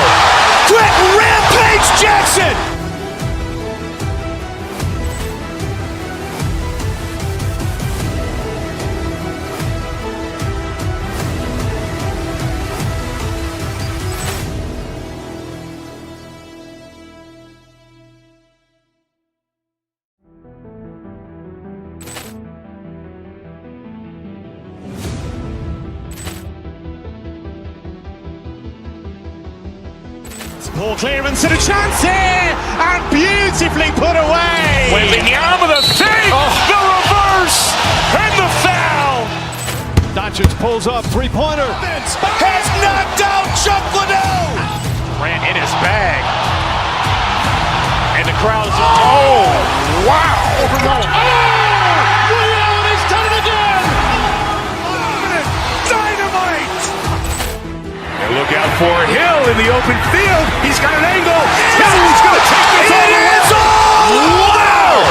Quick Rampage Jackson. Ball clearance and a chance here, and beautifully put away. Wembanyama the save, the reverse, and the foul. Doncic pulls up, three-pointer. Has knocked out Chuck Liddell. Ran in his bag. And the crowd is, oh, wow. Williams has done it again. Dynamite. And look out for Hill in the open field. He's got an angle. Hill's going to take this all the way. Wow.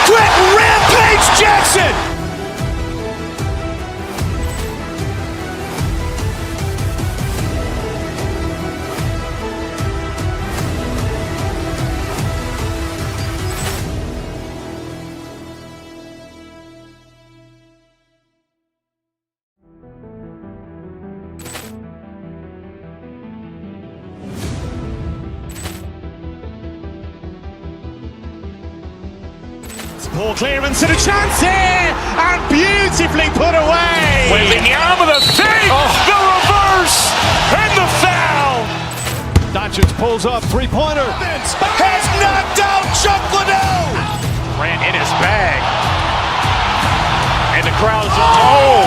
Quick Rampage Jackson. Ball clearance and a chance here, and beautifully put away. Wembanyama the save, the reverse, and the foul. Doncic pulls up, three-pointer. Has knocked out Chuck Liddell. Ran in his bag. And the crowd is, oh,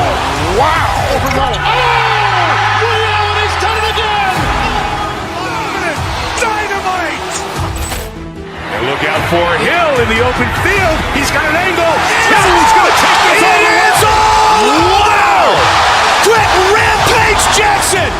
wow. Williams has done it again. Dynamite. And look out for Hill in the open field. He's got an angle. Hill's going to take this all the way. Wow. Quick Rampage Jackson.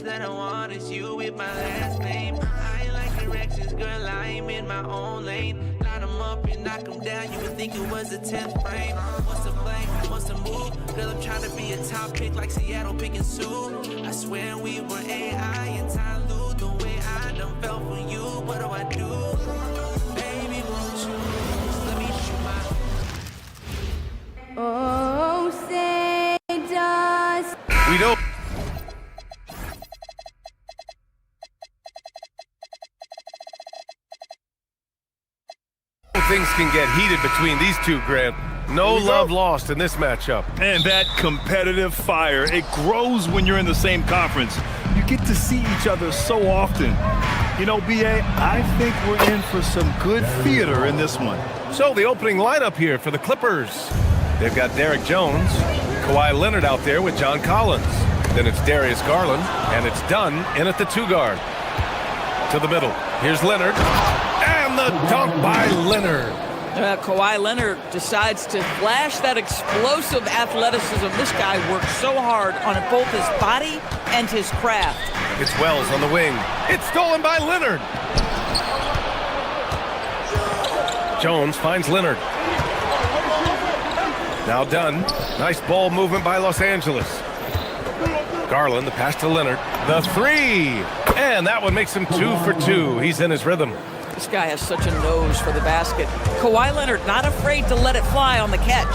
That I want is you with my last name. I ain't like directions, girl, I ain't in my own lane. Line them up and knock them down, you would think it was a 10th frame. What's the play, what's the move? Girl, I'm trying to be a top pick like Seattle picking Sue. I swear we were AI and Ty Lue. The way I done fell for you, what do I do? Baby, won't you just let me shoot my... Oh, say does... We don't. Things can get heated between these two, Grant. No love lost in this matchup. And that competitive fire, it grows when you're in the same conference. You get to see each other so often. You know, B.A., I think we're in for some good theater in this one. So the opening lineup here for the Clippers. They've got Derek Jones, Kawhi Leonard out there with John Collins. Then it's Darius Garland, and it's Dunn in at the 2-guard. To the middle. Here's Leonard. And the dunk by Leonard. Kawhi Leonard decides to flash that explosive athleticism. This guy works so hard on both his body and his craft. It's Wells on the wing. It's stolen by Leonard. Jones finds Leonard. Now Dunn. Nice ball movement by Los Angeles. Garland, the pass to Leonard. The 3. And that one makes him 2 for 2. He's in his rhythm. This guy has such a nose for the basket. Kawhi Leonard not afraid to let it fly on the catch.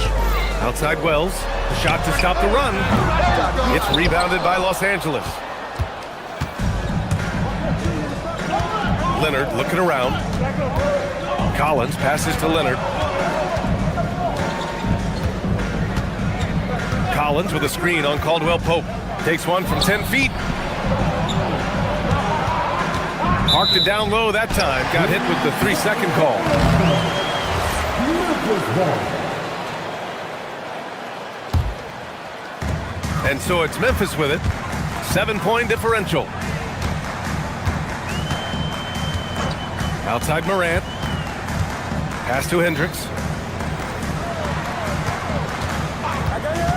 Outside Wells. Shot to stop the run. It's rebounded by Los Angeles. Leonard looking around. Collins passes to Leonard. Collins with a screen on Caldwell Pope. Takes one from 10 feet. Parked it down low that time. Got hit with the 3-second call. And so it's Memphis with it. 7-point differential. Outside Morant. Pass to Hendricks.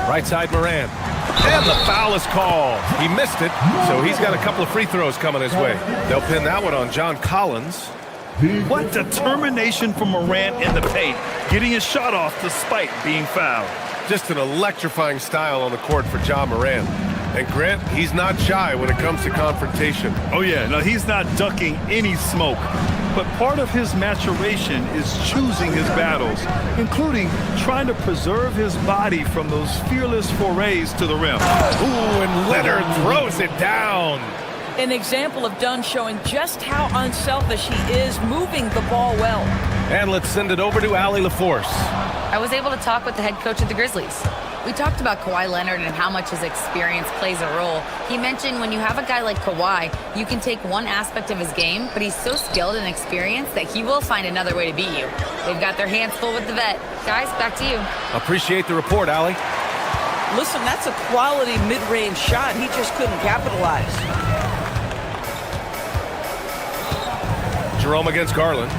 Right side Morant. And the foul is called. He missed it, so he's got a couple of free throws coming his way. They'll pin that one on John Collins. What determination from Morant in the paint, getting his shot off despite being fouled. Just an electrifying style on the court for John Morant. And Grant, he's not shy when it comes to confrontation. Oh yeah, no, he's not ducking any smoke. But part of his maturation is choosing his battles, including trying to preserve his body from those fearless forays to the rim. Ooh, and Leonard throws it down. An example of Dunn showing just how unselfish he is, moving the ball well. And let's send it over to Allie LaForce. I was able to talk with the head coach of the Grizzlies. We talked about Kawhi Leonard and how much his experience plays a role. He mentioned when you have a guy like Kawhi, you can take one aspect of his game, but he's so skilled and experienced that he will find another way to beat you. They've got their hands full with the vet. Guys, back to you. Appreciate the report, Allie. Listen, that's a quality mid-range shot. He just couldn't capitalize. Jerome against Garland.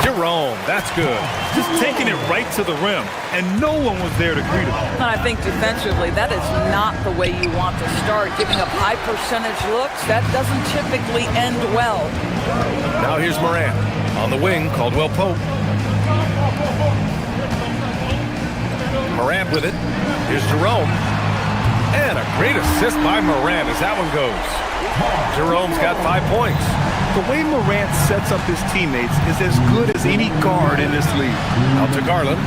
Jerome, that's good. Just taking it right to the rim, and no one was there to greet him. And I think defensively, that is not the way you want to start. Giving up high percentage looks, that doesn't typically end well. Now here's Morant. On the wing, Caldwell Pope. Morant with it. Here's Jerome. And a great assist by Morant as that one goes. Jerome's got 5 points. The way Morant sets up his teammates is as good as any guard in this league. Out to Garland.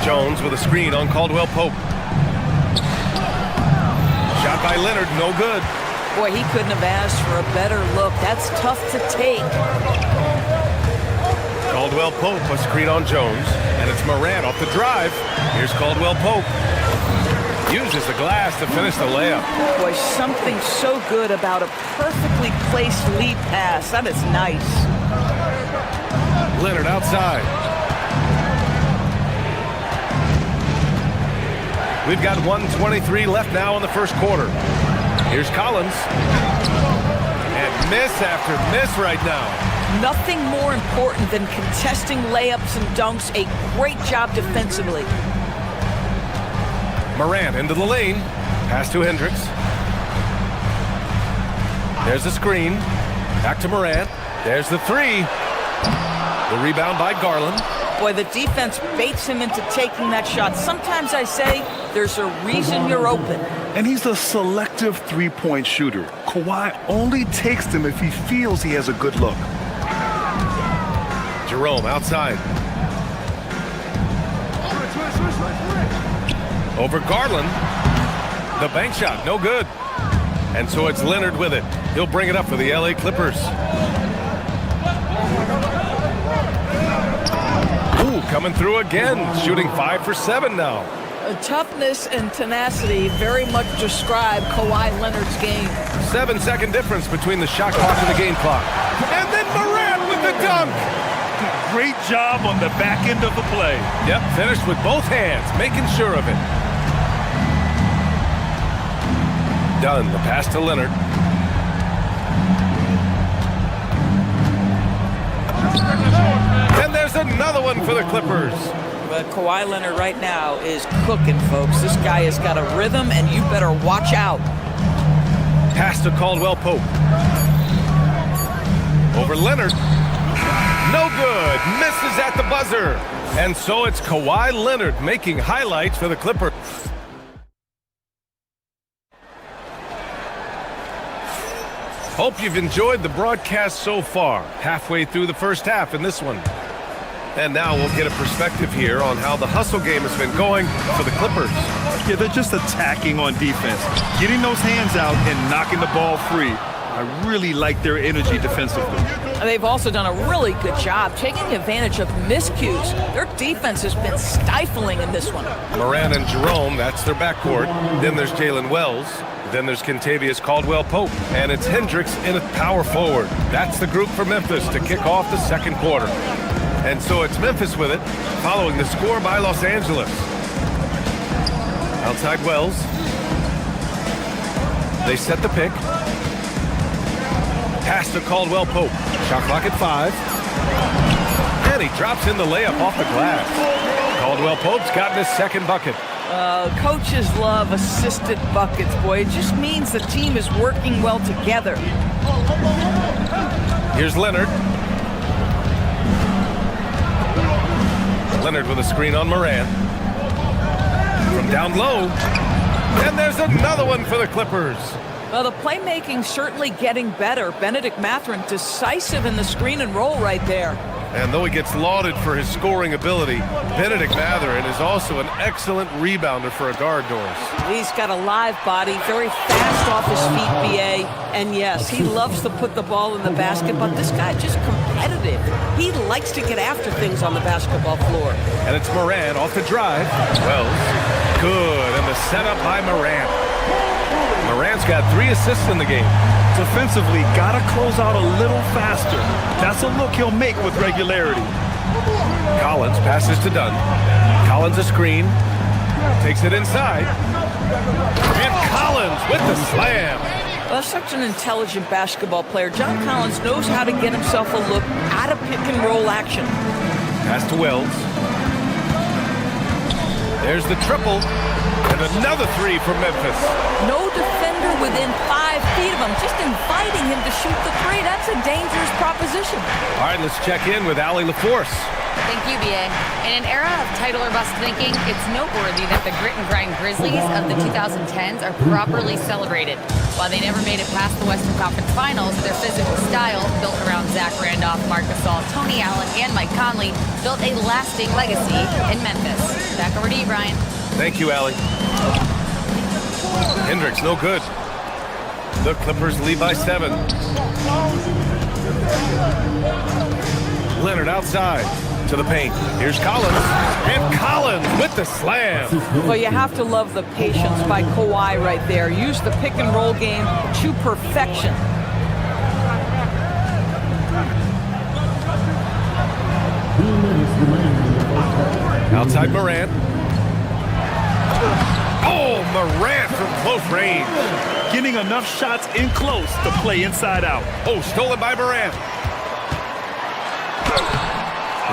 Jones with a screen on Caldwell Pope. Shot by Leonard, no good. Boy, he couldn't have asked for a better look. That's tough to take. Caldwell Pope, a screen on Jones. And it's Morant off the drive. Here's Caldwell Pope. Uses the glass to finish the layup. Boy, something so good about a perfectly placed lead pass. That is nice. Leonard outside. We've got 1:23 left now in the first quarter. Here's Collins. And miss after miss right now. Nothing more important than contesting layups and dunks. A great job defensively. Morant into the lane. Pass to Hendricks. There's the screen. Back to Morant. There's the three. The rebound by Garland. Boy, the defense baits him into taking that shot. Sometimes I say there's a reason you're open. And he's a selective three-point shooter. Kawhi only takes them if he feels he has a good look. Jerome outside. Over Garland. The bank shot, no good. And so it's Leonard with it. He'll bring it up for the LA Clippers. Ooh, coming through again. Shooting 5 for 7 now. Toughness and tenacity very much describe Kawhi Leonard's game. 7-second difference between the shot clock and the game clock. And then Morant with the dunk. Great job on the back end of the play. Yep, finished with both hands, making sure of it. Done, the pass to Leonard. And there's another one for the Clippers. But Kawhi Leonard right now is cooking, folks. This guy has got a rhythm, and you better watch out. Pass to Caldwell Pope. Over Leonard. No good. Misses at the buzzer. And so it's Kawhi Leonard making highlights for the Clippers. Hope you've enjoyed the broadcast so far. Halfway through the first half in this one. And now we'll get a perspective here on how the hustle game has been going for the Clippers. Yeah, they're just attacking on defense. Getting those hands out and knocking the ball free. I really like their energy defensively. They've also done a really good job taking advantage of miscues. Their defense has been stifling in this one. Morant and Jerome, that's their backcourt. Then there's Jalen Wells. Then there's Kentavious Caldwell-Pope. And it's Hendricks in a power forward. That's the group for Memphis to kick off the second quarter. And so it's Memphis with it, following the score by Los Angeles. Outside Wells. They set the pick. Pass to Caldwell-Pope. Shot clock at 5. And he drops in the layup off the glass. Caldwell-Pope's gotten his second bucket. Coaches love assisted buckets, boy. It just means the team is working well together. Here's Leonard. Leonard with a screen on Morant. From down low. And there's another one for the Clippers. Well, the playmaking certainly getting better. Benedict Mathurin decisive in the screen and roll right there. And though he gets lauded for his scoring ability, Benedict Mathurin is also an excellent rebounder for a guard, Doris. He's got a live body, very fast off his feet, BA. And yes, he loves to put the ball in the basket, but this guy just competitive. He likes to get after things on the basketball floor. And it's Moran off the drive. Wells, good, and the setup by Moran. Moran's got 3 assists in the game. Defensively, gotta close out a little faster. That's a look he'll make with regularity. Collins passes to Dunn. Collins a screen. Takes it inside. And Collins with the slam. Well, such an intelligent basketball player. John Collins knows how to get himself a look out of pick and roll action. Pass to Wells. There's the triple. And another 3 from Memphis. No defender within 5 feet of him, just inviting him to shoot the 3. That's a dangerous proposition. All right, let's check in with Allie LaForce. Thank you, BA. In an era of title or bust thinking, it's noteworthy that the grit and grind Grizzlies of the 2010s are properly celebrated. While they never made it past the Western Conference Finals, their physical style, built around Zach Randolph, Marc Gasol, Tony Allen, and Mike Conley, built a lasting legacy in Memphis. Back over to you, Brian. Thank you, Allie. Hendricks, no good. The Clippers lead by 7. Leonard outside to the paint. Here's Collins. And Collins with the slam. Well, you have to love the patience by Kawhi right there. Use the pick and roll game to perfection. Outside Morant. Oh, Morant from close range. Getting enough shots in close to play inside out. Oh, stolen by Morant.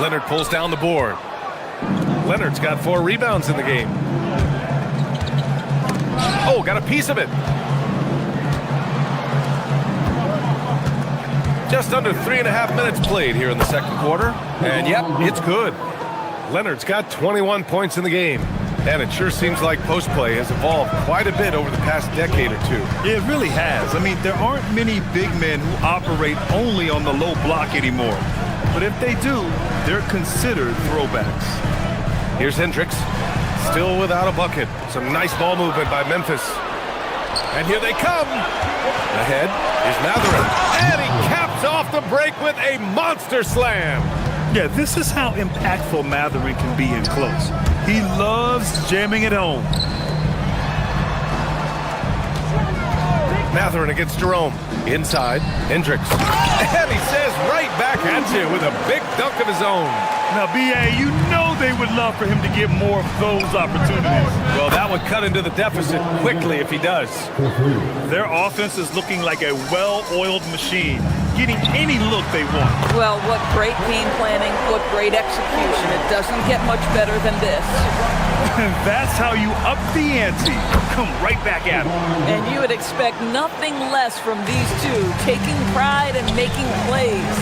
Leonard pulls down the board. Leonard's got 4 rebounds in the game. Oh, got a piece of it. Just under 3.5 minutes played here in the second quarter. And yep, it's good. Leonard's got 21 points in the game. And it sure seems like post play has evolved quite a bit over the past decade or 2. It really has. I mean, there aren't many big men who operate only on the low block anymore. But if they do, they're considered throwbacks. Here's Hendricks, still without a bucket. Some nice ball movement by Memphis. And here they come. Ahead is Mathurin. And he caps off the break with a monster slam. Yeah, this is how impactful Mathurin can be in close. He loves jamming it home. Mathurin against Jerome. Inside, Hendricks. And he says right back at you with a big dunk of his own. Now, B.A., you know they would love for him to get more of those opportunities. Well, that would cut into the deficit quickly if he does. Their offense is looking like a well-oiled machine, getting any look they want. Well, what great game planning, what great execution. It doesn't get much better than this. And that's how you up the ante. Come right back at him. And you would expect nothing less from these two, taking pride and making plays.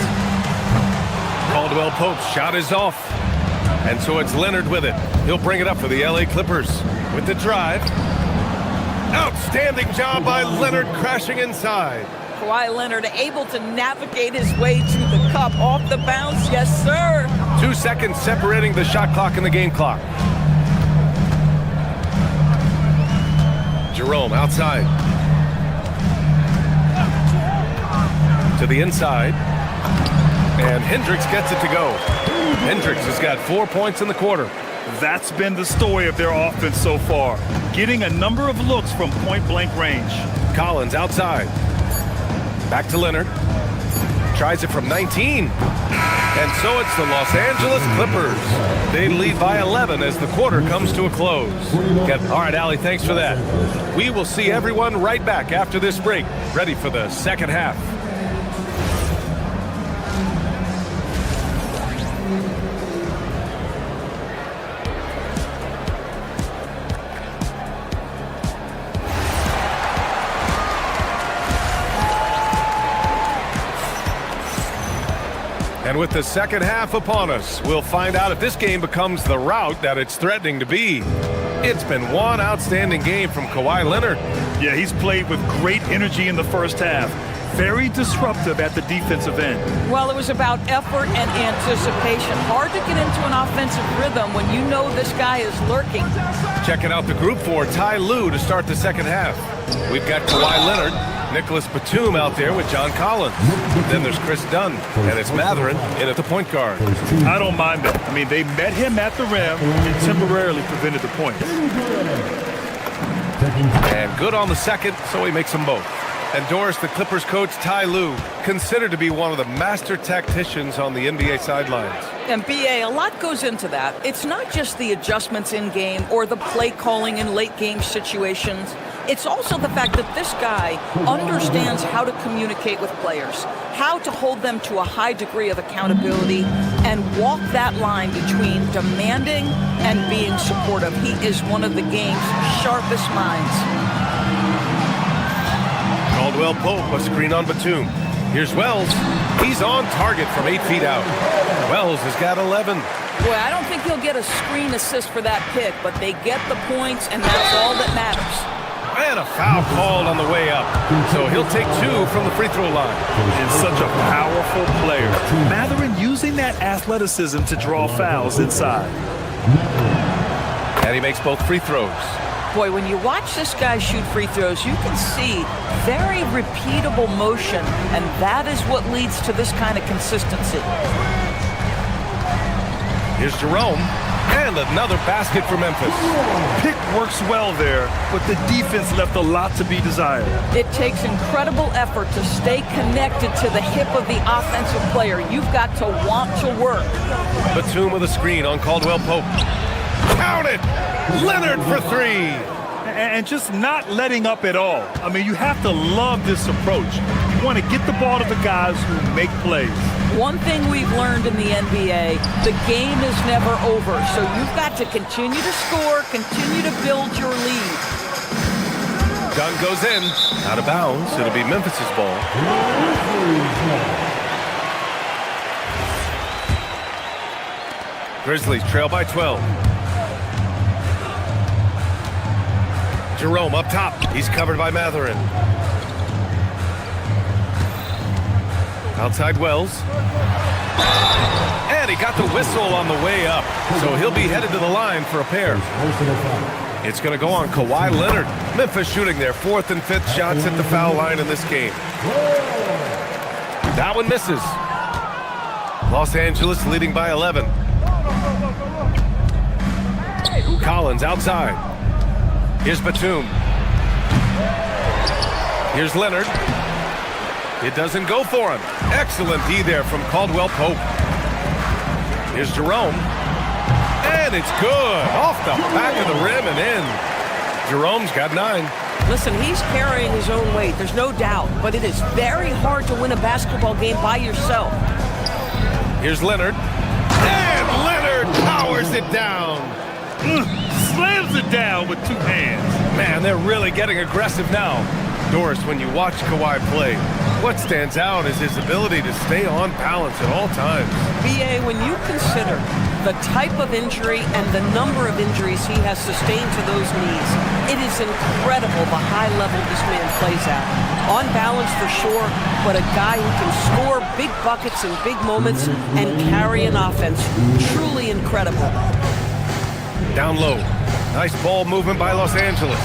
Caldwell Pope's shot is off. And so it's Leonard with it. He'll bring it up for the LA Clippers with the drive. Outstanding job by Leonard crashing inside. Kawhi Leonard able to navigate his way to the cup off the bounce. Yes, sir. 2 seconds separating the shot clock and the game clock. Jerome outside. To the inside. And Hendricks gets it to go. Hendricks has got 4 points in the quarter. That's been the story of their offense so far. Getting a number of looks from point-blank range. Collins outside. Back to Leonard. Tries it from 19. And so it's the Los Angeles Clippers. They lead by 11 as the quarter comes to a close. All right, Allie, thanks for that. We will see everyone right back after this break, ready for the second half. And with the second half upon us, we'll find out if this game becomes the rout that it's threatening to be. It's been one outstanding game from Kawhi Leonard. Yeah, he's played with great energy in the first half. Very disruptive at the defensive end. Well, it was about effort and anticipation. Hard to get into an offensive rhythm when you know this guy is lurking. Checking out the group for Ty Lue to start the second half. We've got Kawhi Leonard, Nicholas Batum out there with John Collins. Then there's Chris Dunn, and it's Matherin in at the point guard. I don't mind that. I mean, they met him at the rim and temporarily prevented the points. And good on the second, so he makes them both. And Doris, the Clippers coach Ty Lue, considered to be one of the master tacticians on the NBA sidelines. And BA, a lot goes into that. It's not just the adjustments in game or the play calling in late game situations. It's also the fact that this guy understands how to communicate with players, how to hold them to a high degree of accountability, and walk that line between demanding and being supportive. He is one of the game's sharpest minds. Caldwell Pope, a screen on Batum. Here's Wells. He's on target from 8 feet out. Wells has got 11. Boy, I don't think he'll get a screen assist for that pick, but they get the points, and that's all that matters. And a foul called on the way up. So he'll take 2 from the free throw line. And such a powerful player. Matherin using that athleticism to draw fouls inside. And he makes both free throws. Boy, when you watch this guy shoot free throws, you can see very repeatable motion, and that is what leads to this kind of consistency. Here's Jerome, and another basket for Memphis. Pick works well there, but the defense left a lot to be desired. It takes incredible effort to stay connected to the hip of the offensive player. You've got to want to work. Batum with a screen on Caldwell Pope. Count it! Leonard for 3. And just not letting up at all. I mean, you have to love this approach. You want to get the ball to the guys who make plays. One thing we've learned in the NBA, the game is never over. So you've got to continue to score, continue to build your lead. Gun goes in. Out of bounds. It'll be Memphis's ball. Grizzlies trail by 12. Jerome up top. He's covered by Matherin. Outside Wells. And he got the whistle on the way up. So he'll be headed to the line for a pair. It's going to go on Kawhi Leonard. Memphis shooting their 4th and 5th shots at the foul line in this game. That one misses. Los Angeles leading by 11. Collins outside. Here's Batum. Here's Leonard. It doesn't go for him. Excellent D there from Caldwell Pope. Here's Jerome. And it's good. Off the back of the rim and in. Jerome's got 9. Listen, he's carrying his own weight. There's no doubt. But it is very hard to win a basketball game by yourself. Here's Leonard. And Leonard powers it down. Slams it down with 2 hands. Man, they're really getting aggressive now. Doris, when you watch Kawhi play, what stands out is his ability to stay on balance at all times. BA, when you consider the type of injury and the number of injuries he has sustained to those knees, it is incredible the high level this man plays at. On balance for sure, but a guy who can score big buckets in big moments and carry an offense. Truly incredible. Down low. Nice ball movement by Los Angeles.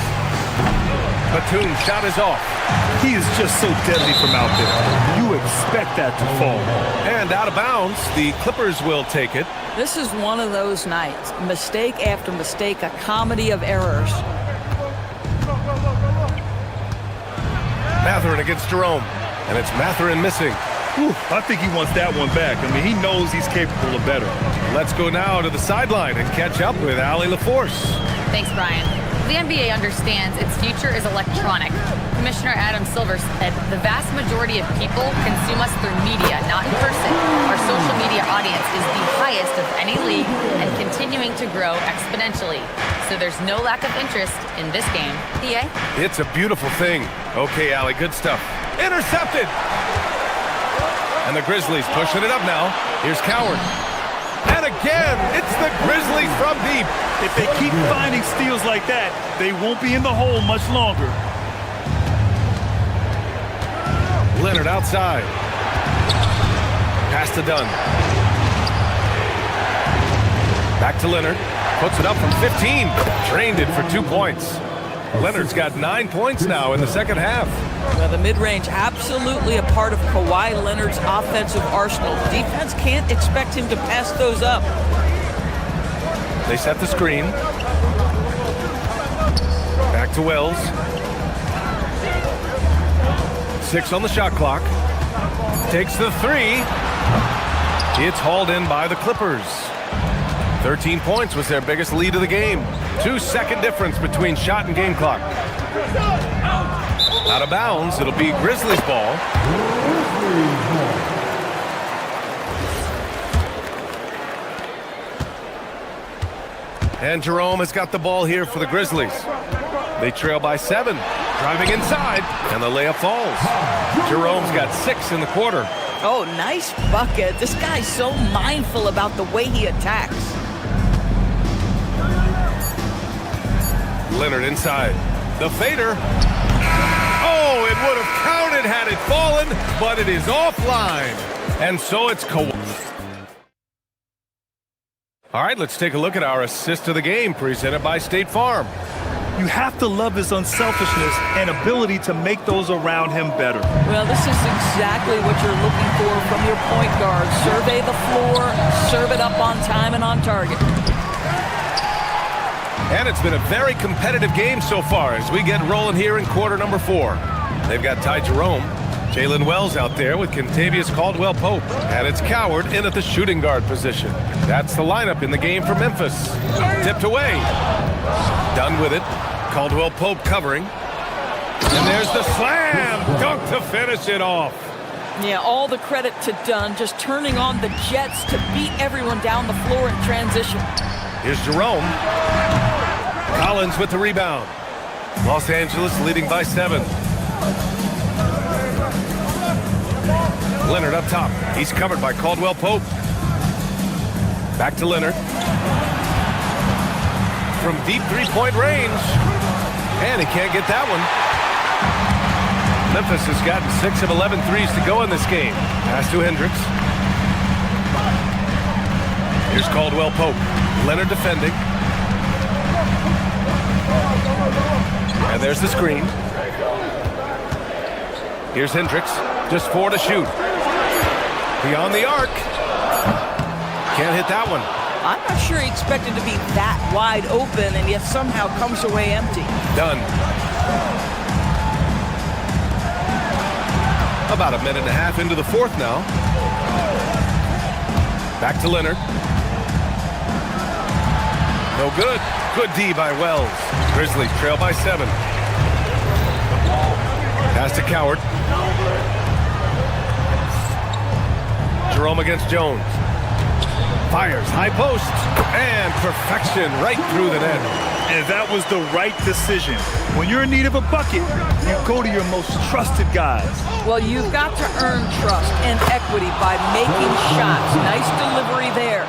Batum shot is off. He is just so deadly from out there. You expect that to fall. And out of bounds, the Clippers will take it. This is one of those nights. Mistake after mistake, a comedy of errors. Matherin against Jerome. And it's Matherin missing. I think he wants that one back. I mean, he knows he's capable of better. Let's go now to the sideline and catch up with Allie LaForce. Thanks, Brian. The NBA understands its future is electronic. Commissioner Adam Silver said the vast majority of people consume us through media, not in person. Our social media audience is the highest of any league and continuing to grow exponentially. So there's no lack of interest in this game. PA? It's a beautiful thing. Okay, Allie, good stuff. Intercepted! And the Grizzlies pushing it up now. Here's Coward. And again, it's the Grizzlies from deep. If they keep finding steals like that, they won't be in the hole much longer. Leonard outside. Pass to Dunn. Back to Leonard. Puts it up from 15. Drained it for 2 points. Leonard's got 9 points now in the second half. Well, the mid-range absolutely a part of Kawhi Leonard's offensive arsenal. Defense can't expect him to pass those up. They set the screen. Back to Wells. 6 on the shot clock. Takes the 3. It's hauled in by the Clippers. 13 points was their biggest lead of the game. 2-second difference between shot and game clock. Out of bounds, it'll be Grizzlies ball. And Jerome has got the ball here for the Grizzlies. They trail by 7. Driving inside, and the layup falls. Jerome's got 6 in the quarter. Oh, nice bucket. This guy's so mindful about the way he attacks. Leonard inside. The fader. Oh, it would have counted had it fallen, but it is offline. And so it's Kawhi. All right, let's take a look at our assist of the game presented by State Farm. You have to love his unselfishness and ability to make those around him better. Well, this is exactly what you're looking for from your point guard. Survey the floor, serve it up on time and on target. And it's been a very competitive game so far as we get rolling here in quarter number 4. They've got Ty Jerome, Jalen Wells out there with Kentavious Caldwell-Pope, and it's Coward in at the shooting guard position. That's the lineup in the game for Memphis. Tipped away. Done with it. Caldwell-Pope covering. And there's the slam dunk to finish it off. Yeah, all the credit to Dunn, just turning on the Jets to beat everyone down the floor in transition. Here's Jerome. Collins with the rebound. Los Angeles leading by 7. Leonard up top. He's covered by Caldwell-Pope. Back to Leonard. From deep three-point range. And he can't get that one. Memphis has gotten 6 of 11 threes to go in this game. Pass to Hendricks. Here's Caldwell-Pope. Leonard defending. And there's the screen. Here's Hendricks. Just 4 to shoot. Beyond the arc. Can't hit that one. I'm not sure he expected to be that wide open and yet somehow comes away empty. Done. About a minute and a half into the 4th now. Back to Leonard. No good. Good D by Wells. Grizzlies trail by 7. Pass to Coward. Jerome against Jones. Fires, high post, and perfection right through the net. And that was the right decision. When you're in need of a bucket, you go to your most trusted guys. Well, you've got to earn trust and equity by making shots. Nice delivery there.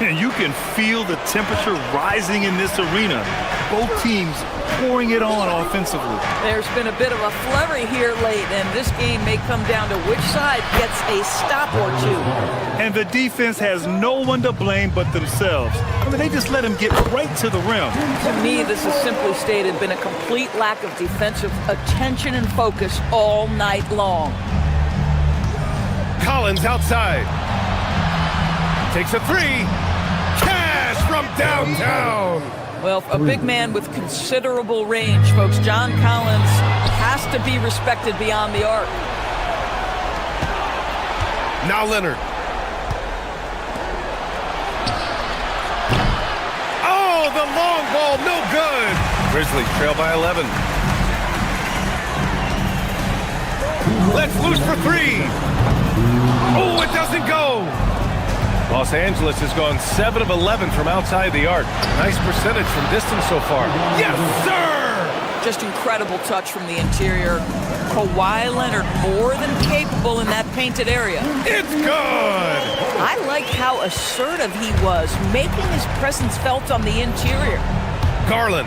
And you can feel the temperature rising in this arena. Both teams pouring it on offensively. There's been a bit of a flurry here late, and this game may come down to which side gets a stop or 2. And the defense has no one to blame but themselves. I mean, they just let him get right to the rim. To me, this has simply stated been a complete lack of defensive attention and focus all night long. Collins outside. Takes a 3. Cash from downtown. Well, a big man with considerable range, folks. John Collins has to be respected beyond the arc. Now Leonard. Oh, the long ball, no good. Grizzlies trail by 11. Let's loose for 3. Oh, it doesn't go. Los Angeles has gone 7 of 11 from outside the arc. Nice percentage from distance so far. Yes, sir! Just incredible touch from the interior. Kawhi Leonard more than capable in that painted area. It's good! I like how assertive he was, making his presence felt on the interior. Garland.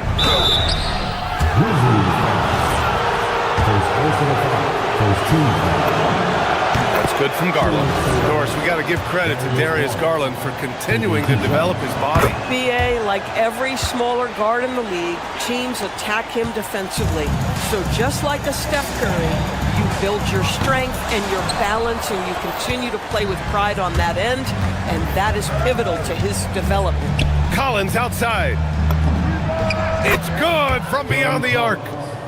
That's good from Garland. Of course, we got to give credit to Darius Garland for continuing to develop his body. BA, like every smaller guard in the league, teams attack him defensively. So just like a Steph Curry, you build your strength and your balance, and you continue to play with pride on that end, and that is pivotal to his development. Collins outside. It's good from beyond the arc.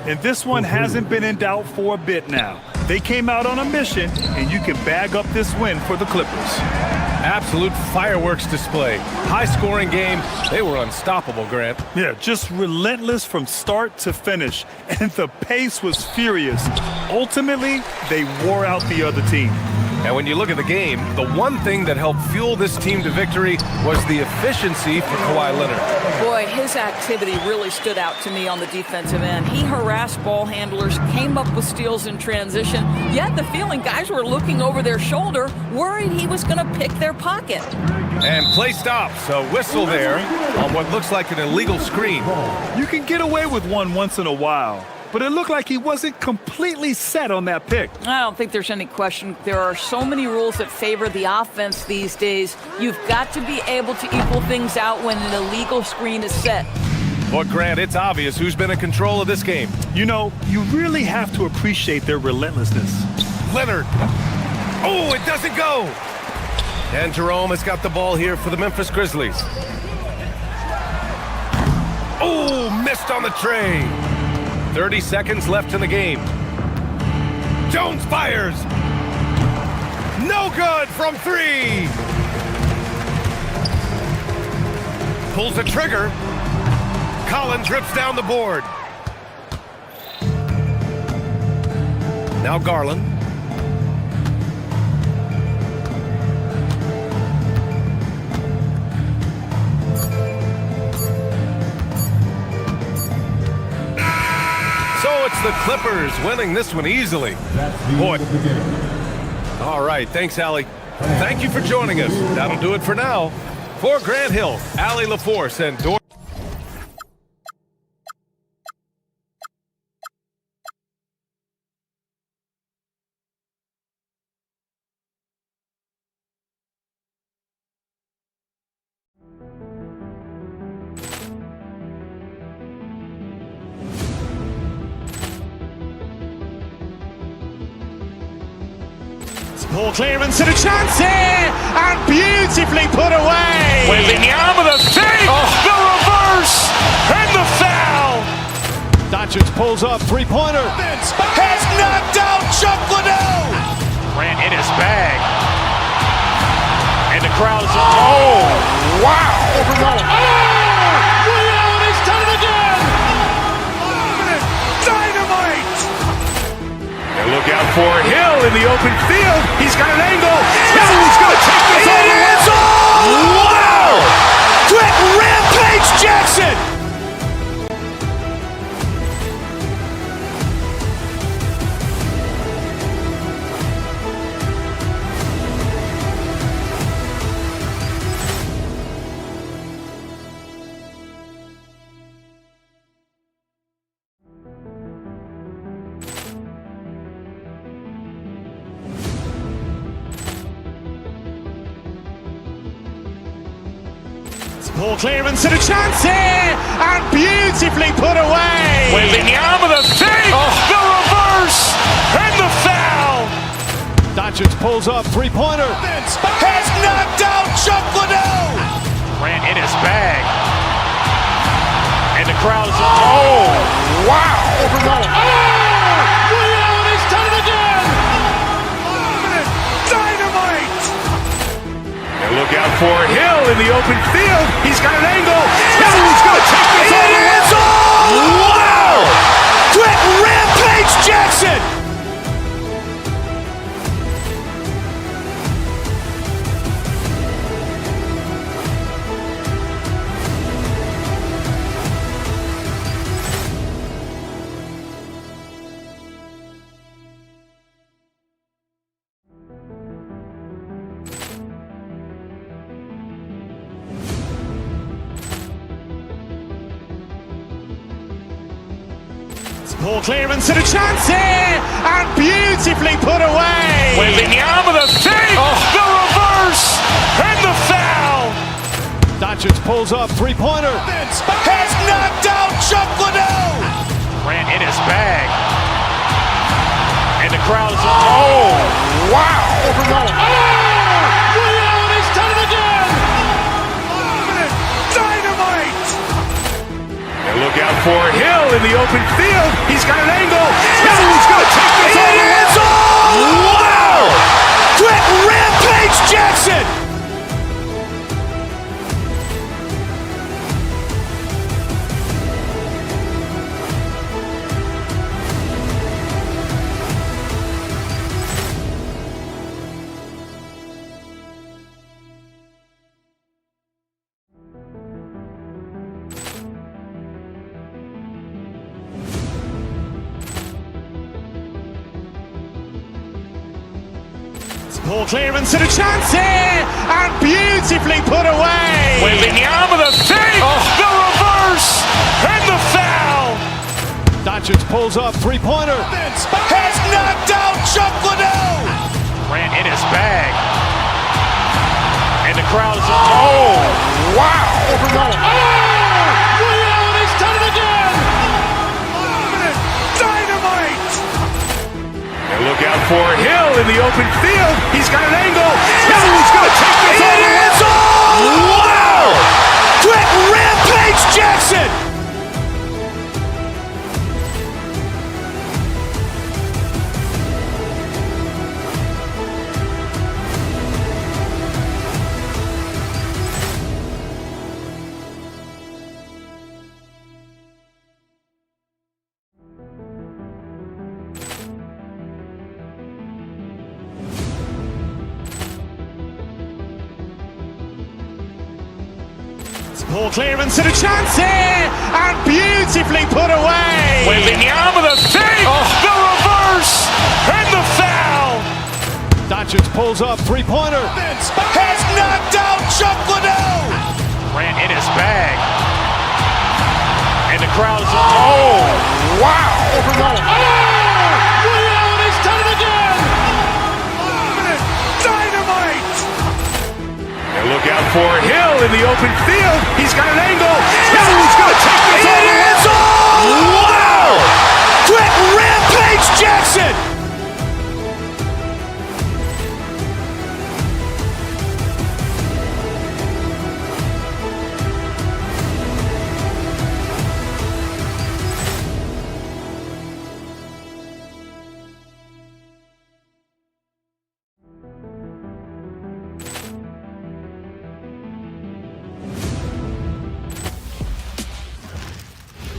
And this one hasn't been in doubt for a bit now. They came out on a mission, and you can bag up this win for the Clippers. Absolute fireworks display. High-scoring game. They were unstoppable, Grant. Yeah, just relentless from start to finish. And the pace was furious. Ultimately, they wore out the other team. And when you look at the game, the one thing that helped fuel this team to victory was the efficiency for Kawhi Leonard. Boy, his activity really stood out to me on the defensive end. He harassed ball handlers, came up with steals in transition. You had the feeling guys were looking over their shoulder, worried he was going to pick their pocket. And play stops. A whistle there on what looks like an illegal screen. You can get away with one once in a while, but it looked like he wasn't completely set on that pick. I don't think there's any question. There are so many rules that favor the offense these days. You've got to be able to equal things out when an illegal screen is set. But Grant, it's obvious who's been in control of this game. You know, you really have to appreciate their relentlessness. Leonard. Oh, it doesn't go. And Jerome has got the ball here for the Memphis Grizzlies. Oh, missed on the tray. 30 seconds left in the game. Jones fires. No good from three. Pulls the trigger. Collins rips down the board. Now Garland. It's the Clippers winning this one easily. Boy. All right, thanks, Allie. Thank you for joining us. That'll do it for now. For Grant Hill, Allie LaForce, and Dor. Poor clearance and a chance here, and beautifully put away. Wembanyama the fake, the reverse, and the foul. Doncic pulls up, three-pointer. Has knocked out Chuck Liddell. Grant in his bag. And the crowd is, oh, wow. He's done it again. Dynamite. And look out for Hill in the open field. He's got an angle. He's going to take this all the way. Wow! Quick Rampage Jackson. Poor clearance and a chance here, and beautifully put away. Wembanyama the fake, the reverse, and the foul. Doncic pulls up, three-pointer. Has knocked out Chuck Liddell. Grant in his bag. And the crowd is, oh, wow. He's done it again. Dynamite. And look out for Hill in the open field. He's got an angle. He's going to take this all the way. Wow! Quick Rampage Jackson. Poor clearance and a chance here, and beautifully put away. Wembanyama the fake, the reverse, and the foul. Doncic pulls up, three-pointer. Has knocked out Chuck Liddell. Ran in his bag. And the crowd is, oh, wow. Ray Allen has done it again. Dynamite. And look out for Hill in the open field. He's got an angle. Hill's going to take this all the way. Wow. Quick Rampage Jackson. Poor clearance and a chance here, and beautifully put away. Wembanyama the fake, the reverse, and the foul. Doncic pulls up, three-pointer. Has knocked out Chuck Liddell. Ran in his bag. And the crowd is, oh, wow. Ray Allen has done it again. Dynamite. And look out for Hill in the open field. He's got an angle. Hill's going to take this all the way. Wow. Quick Rampage Jackson. Poor clearance and a chance here, and beautifully put away. Wembanyama the fake, the reverse, and the foul. Doncic pulls up, three-pointer. Has knocked out Chuck Liddell. Ran in his bag. And the crowd is, oh, wow. Ray Allen has done it again. Dynamite. And look out for Hill in the open field. He's got an angle. Hill's going to take this all the way. Wow. Quick Rampage Jackson.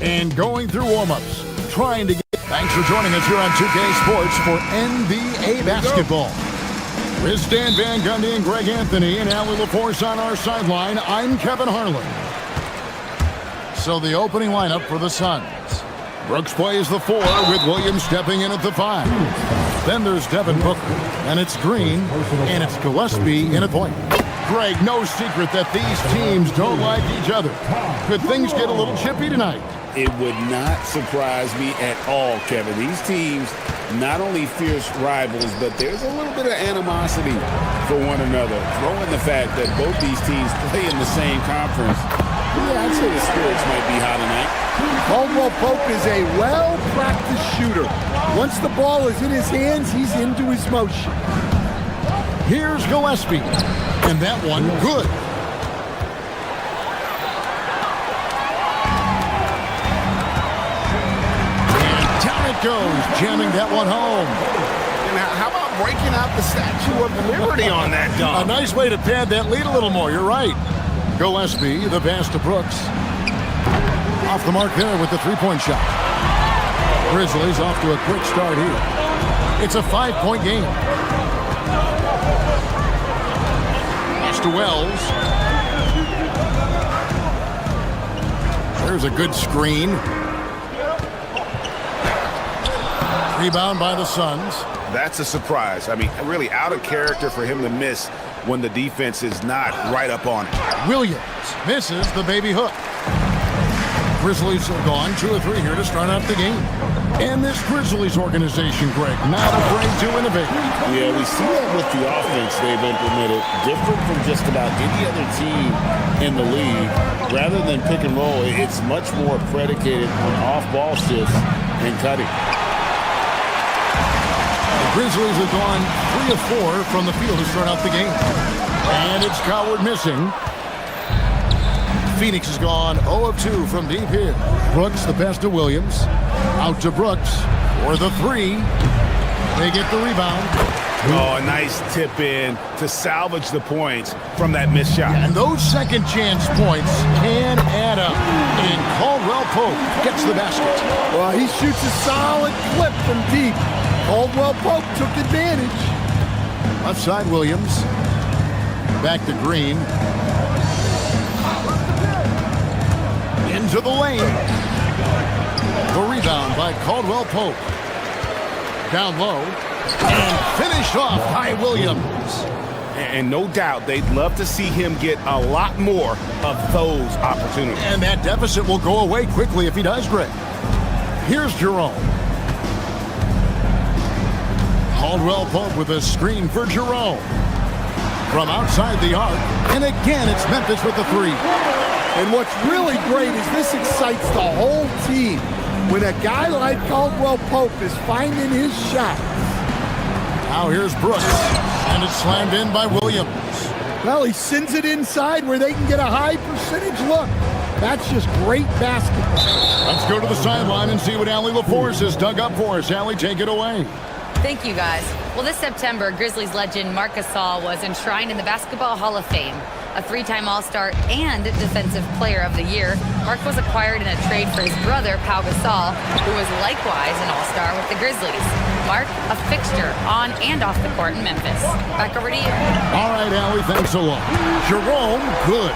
And going through warm-ups, trying to get... Thanks for joining us here on 2K Sports for NBA Basketball. With Stan Van Gundy and Greg Anthony and Allie LaForce on our sideline, I'm Kevin Harlan. So the opening lineup for the Suns. Brooks plays the 4 with Williams stepping in at the 5. Then there's Devin Booker, and it's Green, and it's Gillespie in at point. Greg, no secret that these teams don't like each other. Could things get a little chippy tonight? It would not surprise me at all, Kevin. These teams, not only fierce rivals, but there's a little bit of animosity for one another. Throw in the fact that both these teams play in the same conference. Yeah, I'd say the spirits might be high tonight. Caldwell Pope is a well-practiced shooter. Once the ball is in his hands, he's into his motion. Here's Gillespie, and that one good. Goes, jamming that one home. And how about breaking out the Statue of Liberty on that dunk? A nice way to pad that lead a little more. You're right. Gillespie, the pass to Brooks. Off the mark there with the three-point shot. Grizzlies off to a quick start here. It's a 5-point game. Pass to Wells. There's a good screen. Rebound by the Suns. That's a surprise. I mean, really out of character for him to miss when the defense is not right up on it. Williams misses the baby hook. Grizzlies have gone 2 of 3 here to start out the game. And this Grizzlies organization, Greg, not afraid to innovate. Yeah, we see that with the offense they've implemented, different from just about any other team in the league. Rather than pick and roll, it's much more predicated on off-ball shifts and cutting. The Grizzlies have gone 3 of 4 from the field to start out the game. And it's Coward missing. Phoenix has gone 0 of 2 from deep here. Brooks, the pass to Williams. Out to Brooks for the 3. They get the rebound. Oh, a nice tip in to salvage the points from that missed shot. And those second chance points can add up. And Caldwell Pope gets the basket. Well, he shoots a solid clip from deep. Caldwell Pope took advantage. Left side, Williams. Back to Green. Into the lane. The rebound by Caldwell Pope. Down low. And finished off by Williams. And no doubt they'd love to see him get a lot more of those opportunities. And that deficit will go away quickly if he does, Greg. Here's Jerome. Caldwell Pope with a screen for Jerome. From outside the arc. And again, it's Memphis with the 3. And what's really great is this excites the whole team. When a guy like Caldwell Pope is finding his shot. Now here's Brooks. And it's slammed in by Williams. Well, he sends it inside where they can get a high percentage look. That's just great basketball. Let's go to the sideline and see what Allie LaForce has dug up for us. Allie, take it away. Thank you, guys. Well, this September, Grizzlies legend Marc Gasol was enshrined in the Basketball Hall of Fame. A 3-time All-Star and Defensive Player of the Year, Marc was acquired in a trade for his brother, Pau Gasol, who was likewise an All-Star with the Grizzlies. Marc, a fixture on and off the court in Memphis. Back over to you. All right, Allie, thanks a lot. Jerome, good.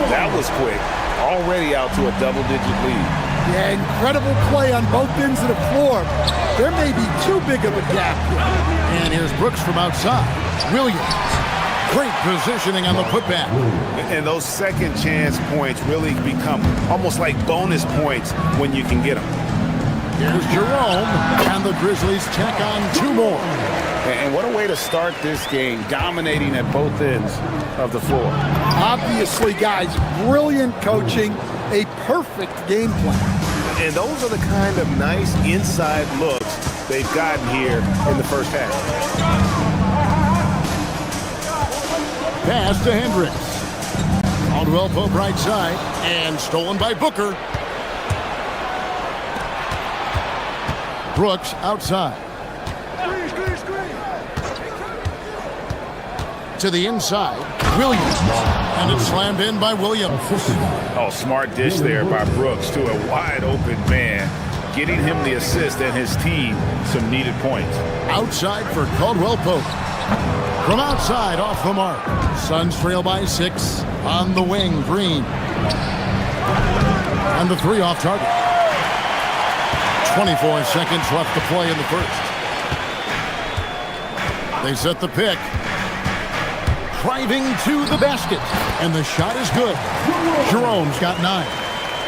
That was quick. Already out to a double-digit lead. Yeah, incredible play on both ends of the floor. There may be too big of a gap here. And here's Brooks from outside. Williams. Great positioning on the putback. And those second chance points really become almost like bonus points when you can get them. Here's Jerome. And the Grizzlies tack on 2 more. And what a way to start this game, dominating at both ends of the floor. Obviously, guys, brilliant coaching, a perfect game plan. And those are the kind of nice inside looks they've gotten here in the first half. Pass to Hendricks. Caldwell Pope right side. And stolen by Booker. Brooks outside. To the inside. Williams. And it's slammed in by Williams. Oh, smart dish there by Brooks to a wide open man, getting him the assist and his team some needed points. Outside for Caldwell Pope. From outside, off the mark. Suns trail by 6. On the wing, Green. And the 3 off target. 24 seconds left to play in the first. They set the pick. Driving to the basket. And the shot is good. Jerome's got 9.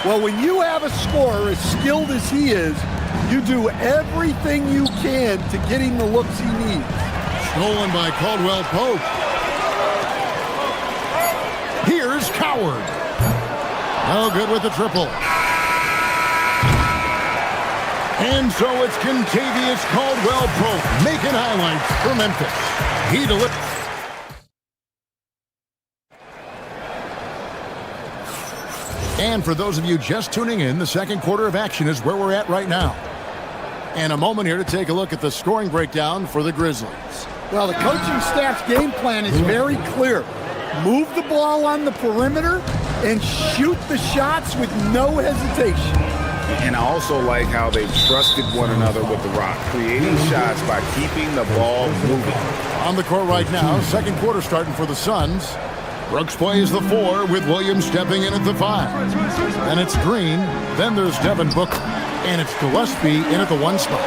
Well, when you have a scorer as skilled as he is, you do everything you can to get him the looks he needs. Stolen by Caldwell Pope. Here's Coward. No good with the triple. And so it's Kentavious Caldwell Pope making highlights for Memphis. He delivers. And for those of you just tuning in, the second quarter of action is where we're at right now. And a moment here to take a look at the scoring breakdown for the Grizzlies. Well, the coaching staff's game plan is very clear. Move the ball on the perimeter and shoot the shots with no hesitation. And I also like how they've trusted one another with the rock, creating shots by keeping the ball moving. On the court right now, second quarter starting for the Suns. Brooks plays the 4 with Williams stepping in at the 5. Then it's Green. Then there's Devin Booker. And it's Gillespie in at the 1 spot.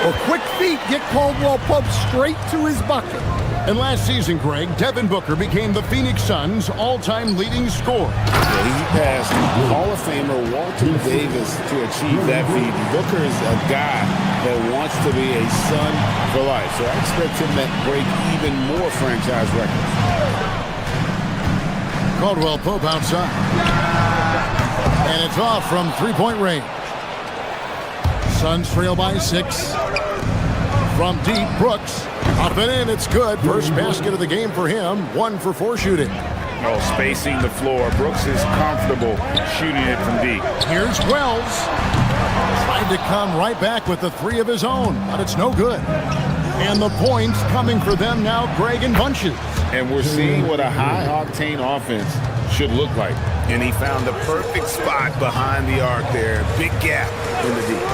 Well, quick feet get Caldwell Pope straight to his bucket. And last season, Greg, Devin Booker became the Phoenix Suns' all-time leading scorer. Yeah, he passed Hall of Famer Walter Davis to achieve that feat. Booker is a guy that wants to be a Sun for life, so I expect him to break even more franchise records. Caldwell Pope outside. And it's off from three-point range. Suns trail by 6. From deep, Brooks. Up and in, it's good. First basket of the game for him. 1 for 4 shooting. Oh, spacing the floor. Brooks is comfortable shooting it from deep. Here's Wells. Tried to come right back with the 3 of his own, but it's no good. And the points coming for them now, Greg, in bunches. And we're seeing what a high-octane offense should look like. And he found the perfect spot behind the arc there. Big gap in the deep.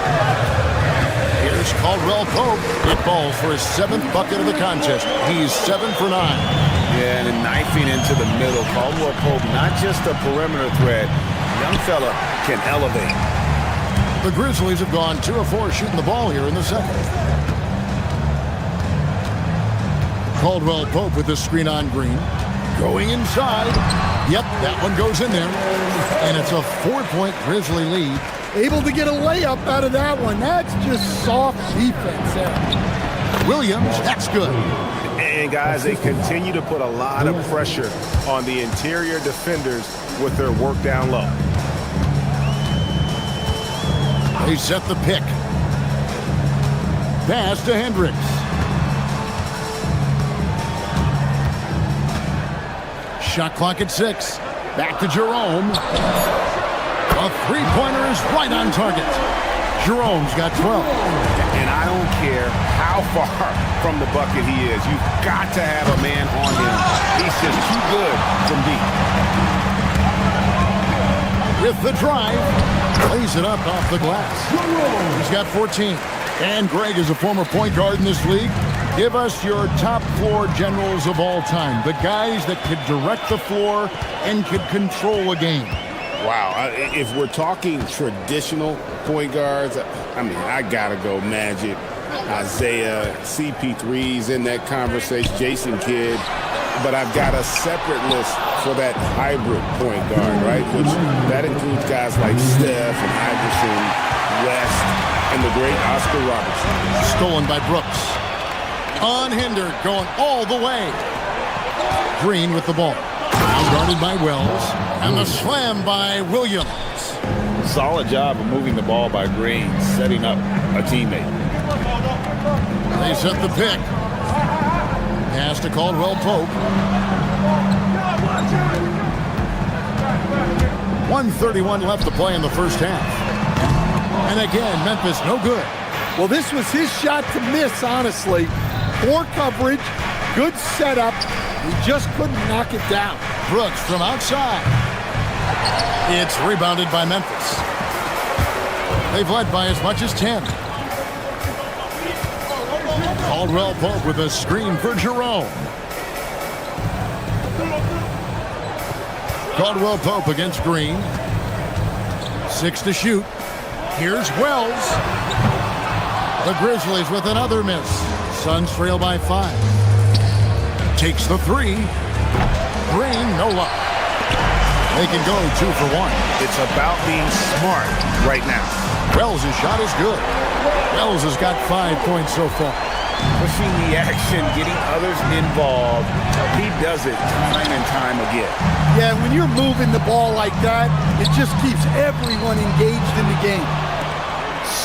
Here's Caldwell Pope. It falls for his 7th bucket of the contest. He's 7 for 9. Yeah, and knifing into the middle. Caldwell Pope, not just a perimeter threat. Young fella can elevate. The Grizzlies have gone 2 of 4 shooting the ball here in the second. Caldwell Pope with the screen on Green. Going inside. Yep, that one goes in there. And it's a 4-point Grizzly lead. Able to get a layup out of that one. That's just soft defense there. Williams, that's good. And guys, they continue to put a lot of pressure on the interior defenders with their work down low. They set the pick. Pass to Hendricks. Shot clock at 6. Back to Jerome. A three-pointer is right on target. Jerome's got 12. And I don't care how far from the bucket he is. You've got to have a man on him. He's just too good from deep. With the drive, lays it up off the glass. He's got 14. And Greg is a former point guard in this league. Give us your top floor generals of all time. The guys that could direct the floor and could control a game. Wow, if we're talking traditional point guards, I mean, I gotta go Magic, Isaiah, CP3's in that conversation, Jason Kidd, but I've got a separate list for that hybrid point guard, right? Which that includes guys like Steph and Iverson, West, and the great Oscar Robertson. Stolen by Brooks. Unhindered, going all the way. Green with the ball. Guarded by Wells. And the slam by Williams. Solid job of moving the ball by Green, setting up a teammate. They set the pick. Pass to Caldwell Pope. 1:31 left to play in the first half. And again, Memphis no good. Well, this was his shot to miss, honestly. Poor coverage, good setup. He just couldn't knock it down. Brooks from outside. It's rebounded by Memphis. They've led by as much as 10. Caldwell Pope with a screen for Jerome. Caldwell Pope against Green. 6 to shoot. Here's Wells. The Grizzlies with another miss. Suns trail by 5. Takes the 3. Green, no luck. They can go 2 for 1. It's about being smart right now. Wells' shot is good. Wells has got 5 points so far. Pushing the action, getting others involved. He does it time and time again. Yeah, when you're moving the ball like that, it just keeps everyone engaged in the game.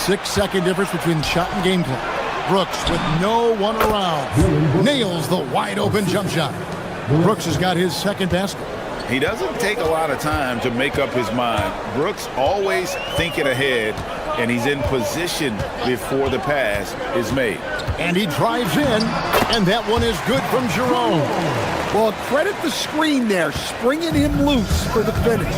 6-second difference between shot and game clock. Brooks with no one around. Nails the wide open jump shot. Brooks has got his second basket. He doesn't take a lot of time to make up his mind. Brooks always thinking ahead, and he's in position before the pass is made. And he drives in, and that one is good from Jerome. Well, credit the screen there, springing him loose for the finish.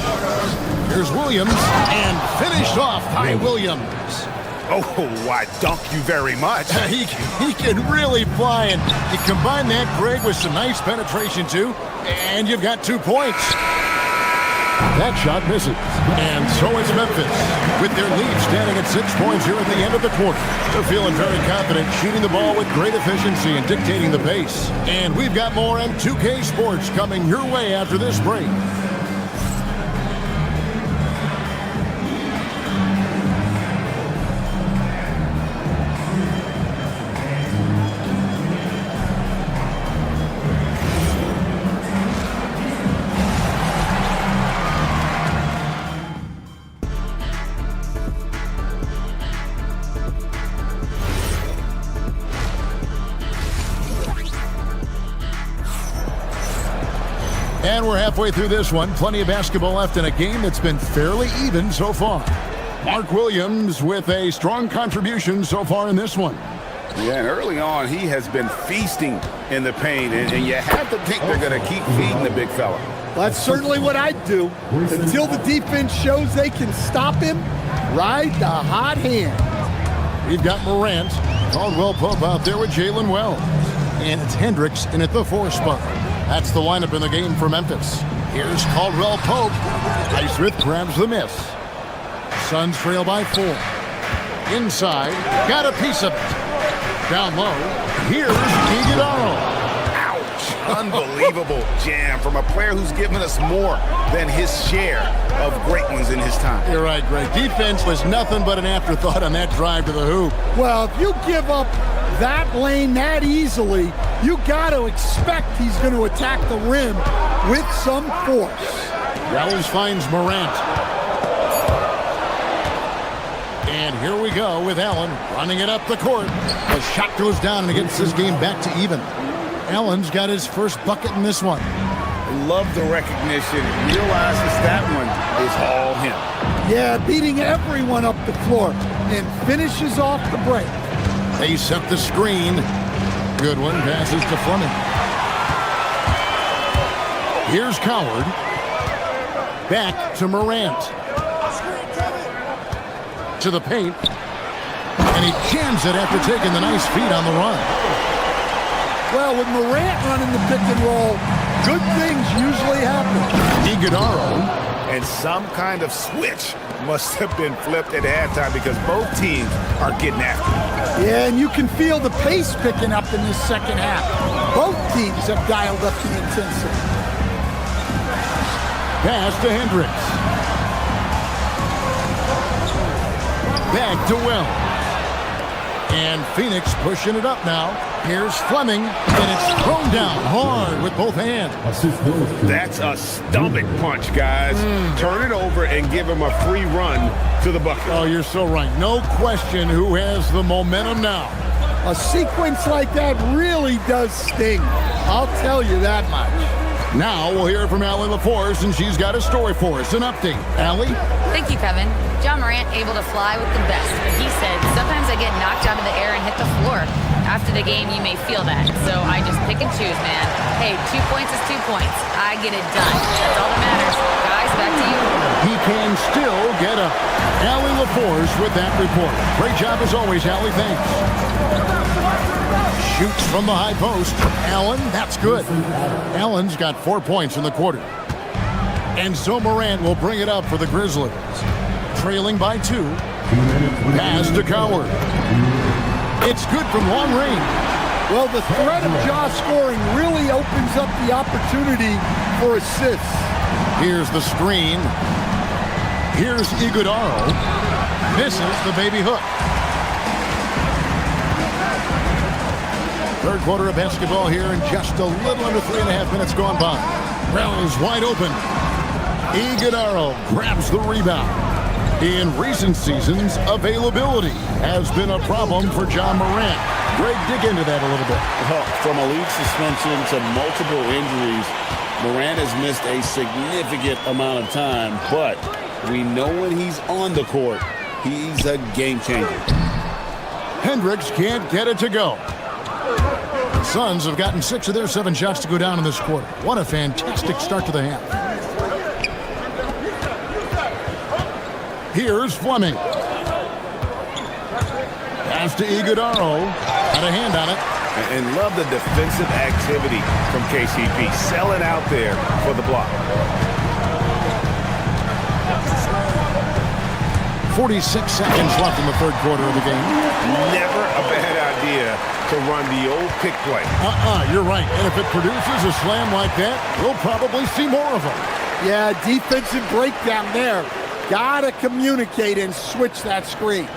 Here's Williams, and finished off by Williams. Oh, why, dunk you very much. he can really fly, and you combine that, Greg, with some nice penetration, too, and you've got 2 points. That shot misses. And so it's Memphis, with their lead standing at 6 points here at the end of the quarter. They're feeling very confident, shooting the ball with great efficiency and dictating the pace. And we've got more on 2K Sports coming your way after this break. And we're halfway through this one. Plenty of basketball left in a game that's been fairly even so far. Mark Williams with a strong contribution so far in this one. Yeah, and early on, he has been feasting in the paint, and you have to think they're going to keep feeding the big fella. That's certainly what I'd do. Until the defense shows they can stop him, ride the hot hand. We've got Morant, Caldwell Pope out there with Jalen Wells. And it's Hendricks in at the 4 spot. That's the lineup in the game for Memphis. Here's Caldwell Pope. Highsmith grabs the miss. Suns trail by 4. Inside, got a piece of it. Down low, here's Iguodala. Ouch! Unbelievable jam from a player who's given us more than his share of great ones in his time. You're right, Greg. Defense was nothing but an afterthought on that drive to the hoop. Well, if you give up that lane that easily, you got to expect he's going to attack the rim with some force. Wells finds Morant. And here we go with Allen running it up the court. The shot goes down and it gets this game back to even. Allen's got his first bucket in this one. Love the recognition. Realizes that one is all him. Yeah, beating everyone up the floor and finishes off the break. They set the screen. Good one. Passes to Fleming. Here's Coward. Back to Morant. To the paint. And he jams it after taking the nice feed on the run. Well, with Morant running the pick and roll, good things usually happen. Iguodala. And some kind of switch must have been flipped at halftime because both teams are getting after it. Yeah, and you can feel the pace picking up in this second half. Both teams have dialed up the intensity. Pass to Hendricks. Back to Wells. And Phoenix pushing it up now. Here's Fleming, and it's thrown down hard with both hands. That's a stomach punch, guys. Turn it over and give him a free run to the bucket. Oh, you're so right. No question who has the momentum now. A sequence like that really does sting. I'll tell you that much. Now we'll hear from Allie LaForce, and she's got a story for us. An update. Allie? Thank you, Kevin. John Morant able to fly with the best. But he said, sometimes I get knocked out of the air and hit the floor. After the game, you may feel that. So I just pick and choose, man. Hey, 2 points is 2 points. I get it done. That's all that matters. Guys, back to you. He can still get up. Allie LaForce with that report. Great job as always, Allie. Thanks. Shoots from the high post. Allen, that's good. Allen's got 4 points in the quarter. And so Morant will bring it up for the Grizzlies. Trailing by 2. Pass to Coward. It's good from long range. Well, the threat of Ja scoring really opens up the opportunity for assists. Here's the screen. Here's Iguodala. Misses the baby hook. Third quarter of basketball here, and just a little under 3.5 minutes gone by. Wells wide open. Iguodala grabs the rebound. In recent seasons, availability has been a problem for John Morant. Greg, dig into that a little bit. Well, from a league suspension to multiple injuries, Morant has missed a significant amount of time, but we know when he's on the court, he's a game changer. Hendricks can't get it to go. The Suns have gotten 6 of their 7 shots to go down in this quarter. What a fantastic start to the half. Here's Fleming. Pass to Iguodala. Got a hand on it. And love the defensive activity from KCP. Selling out there for the block. 46 seconds left in the third quarter of the game. Never a bad idea to run the old pick play. You're right. And if it produces a slam like that, we'll probably see more of them. Yeah, defensive breakdown there. Gotta communicate and switch that screen.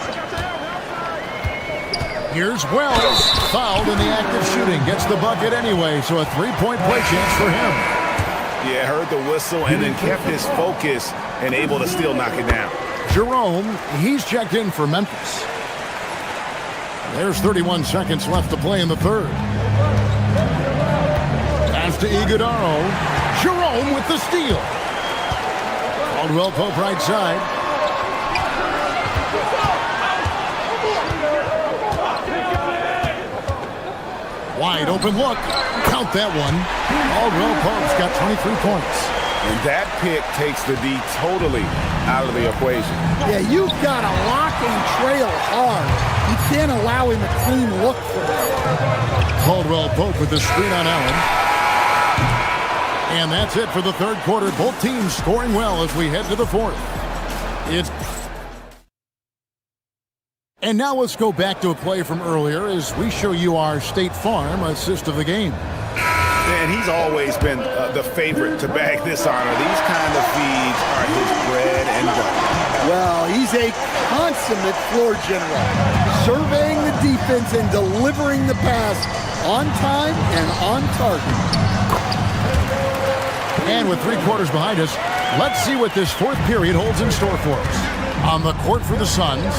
Here's Wells, fouled in the act of shooting. Gets the bucket anyway, so a three-point play chance for him. Yeah, heard the whistle and then kept his focus and able to still knock it down. Jerome, he's checked in for Memphis. There's 31 seconds left to play in the third. Pass to Iguodaro. Jerome with the steal. Caldwell Pope right side. Wide open look. Count that one. Caldwell Pope's got 23 points. And that pick takes the D totally out of the equation. Yeah, you've got to lock and trail hard. You can't allow him a clean look for it. Caldwell Pope with the screen on Allen. And that's it for the third quarter. Both teams scoring well as we head to the fourth. And now let's go back to a play from earlier as we show you our State Farm assist of the game. And he's always been the favorite to bag this honor. These kind of feeds are his bread and butter. Well, he's a consummate floor general, surveying the defense and delivering the pass on time and on target. And with 3 quarters behind us, let's see what this fourth period holds in store for us. On the court for the Suns,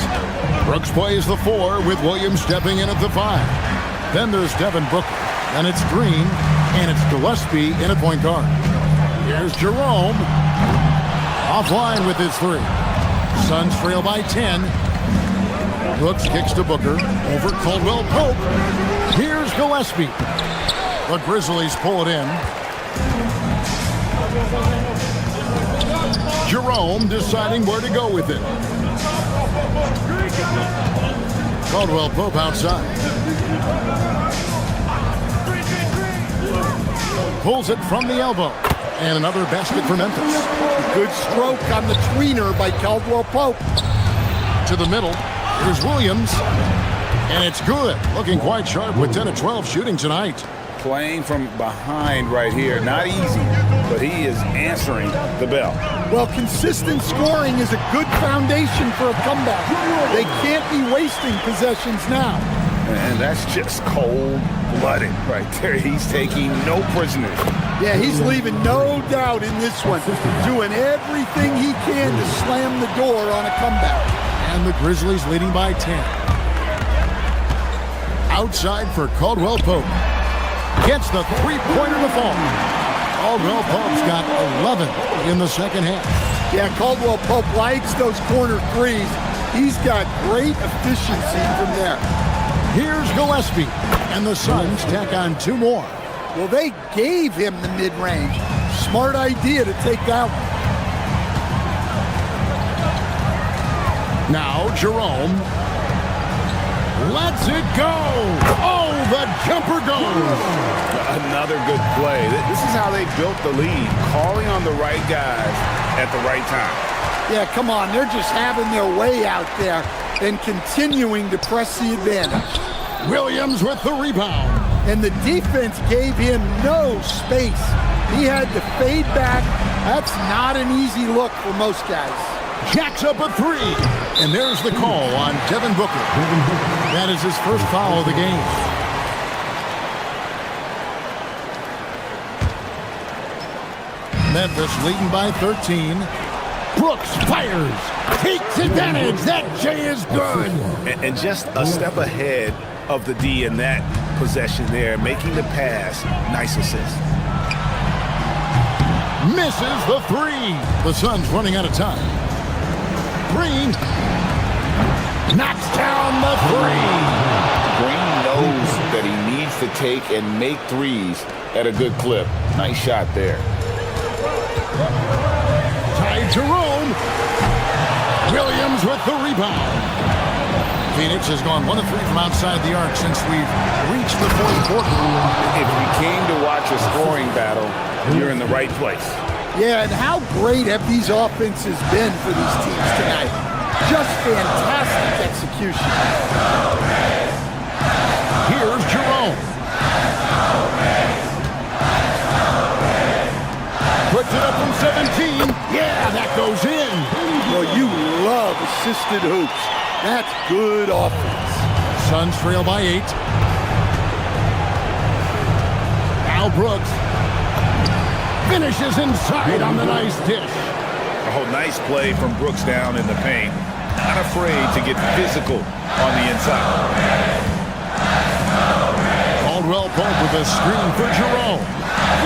Brooks plays the 4 with Williams stepping in at the 5. Then there's Devin Booker, and it's Green, and it's Gillespie in at point guard. Here's Jerome, offline with his 3. Suns trail by 10. Brooks kicks to Booker, over Caldwell Pope. Here's Gillespie. The Grizzlies pull it in. Jerome deciding where to go with it. Caldwell Pope outside. Pulls it from the elbow. And another basket for Memphis. Good stroke on the tweener by Caldwell Pope. To the middle. Here's Williams. And it's good. Looking quite sharp with 10 of 12 shooting tonight. Playing from behind right here. Not easy, but he is answering the bell. Well, consistent scoring is a good foundation for a comeback. They can't be wasting possessions now. And that's just cold-blooded right there. He's taking no prisoners. Yeah, he's leaving no doubt in this one. Doing everything he can to slam the door on a comeback. And the Grizzlies leading by 10. Outside for Caldwell Pope. Gets the three-pointer to fall. Caldwell Pope's got 11 in the second half. Yeah, Caldwell Pope likes those corner threes. He's got great efficiency from there. Here's Gillespie, and the Suns tack on 2 more. Well, they gave him the mid-range. Smart idea to take that one. Now Jerome. Lets it go. Oh, the jumper goes. Another good play. This is how they built the lead, calling on the right guys at the right time. Yeah, come on. They're just having their way out there and continuing to press the advantage. Williams with the rebound. And the defense gave him no space. He had to fade back. That's not an easy look for most guys. Jacks up a 3. And there's the call on Devin Booker. That is his first foul of the game. Memphis leading by 13. Brooks fires. Takes advantage. That J is good. And just a step ahead of the D in that possession there, making the pass. Nice assist. Misses the 3. The Suns running out of time. Green knocks down the 3. Green knows that he needs to take and make threes at a good clip. Nice shot there. Tied to Rome. Williams with the rebound. Phoenix has gone 1 of 3 from outside the arc since we've reached the fourth quarter. If you came to watch a scoring battle, you're in the right place. Yeah, and how great have these offenses been for these teams tonight? Just fantastic execution. Here's Jerome. Puts it up from 17. Yeah, that goes in. Well, you love assisted hoops. That's good offense. Suns trail by 8. Al Brooks finishes inside on the nice dish. Oh, nice play from Brooks down in the paint. Not afraid to get physical on the inside. Caldwell Pope with a screen for Jerome.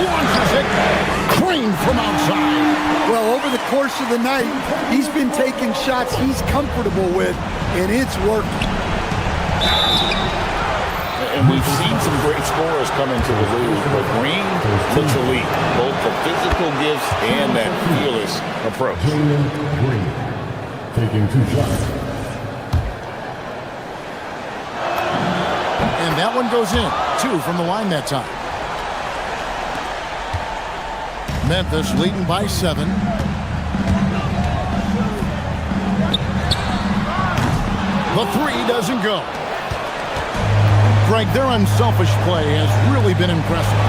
Launches it. Green from outside. Well, over the course of the night, he's been taking shots he's comfortable with, and it's working. And we've seen some great scorers come into the league, but Green looks elite. Both the physical gifts and that fearless approach. Green taking 2 shots. And that one goes in. 2 from the line that time. Memphis leading by 7. The 3 doesn't go. Greg, their unselfish play has really been impressive.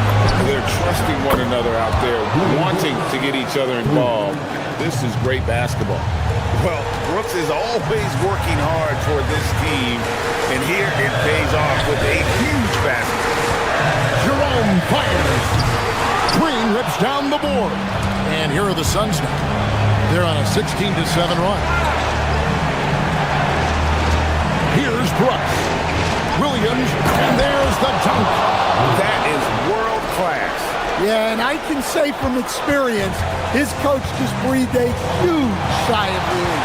They're trusting one another out there, wanting to get each other involved. This is great basketball. Well, Brooks is always working hard for this team, and here it pays off with a huge basket. Jerome fires. Green rips down the board. And here are the Suns now. They're on a 16-7 run. Here's Brooks. Williams, and there's the dunk. That is world class. Yeah, and I can say from experience, his coach just breathed a huge sigh of relief.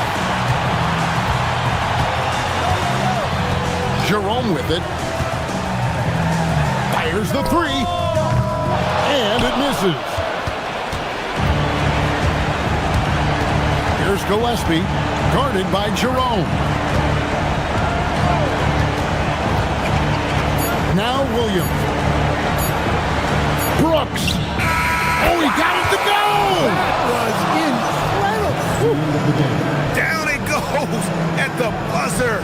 Jerome with it. Fires the 3. And it misses. Here's Gillespie, guarded by Jerome. Now Williams. Brooks. Oh, he got it to go! That was incredible. Down it goes at the buzzer.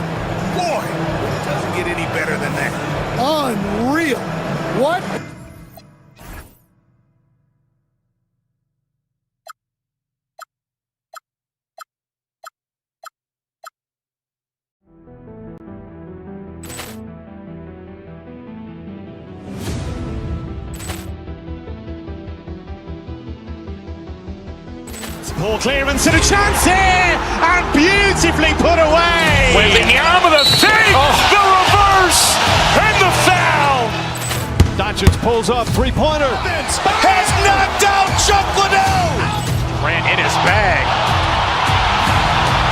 Boy, it doesn't get any better than that. Unreal. What? Poor clearance and a chance here, and beautifully put away. Wembanyama the save, the reverse, and the foul. Doncic pulls up, three-pointer. Has knocked out Chuck Liddell. Ran in his bag.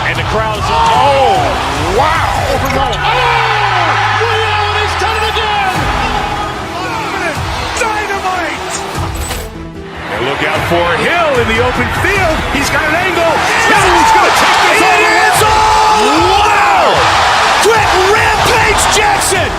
And the crowd is, oh, wow. He's done it again. Dynamite. And look out for Hill in the open field. He's got an angle. Hill's going to take this all the way. Wow. Quick Rampage Jackson.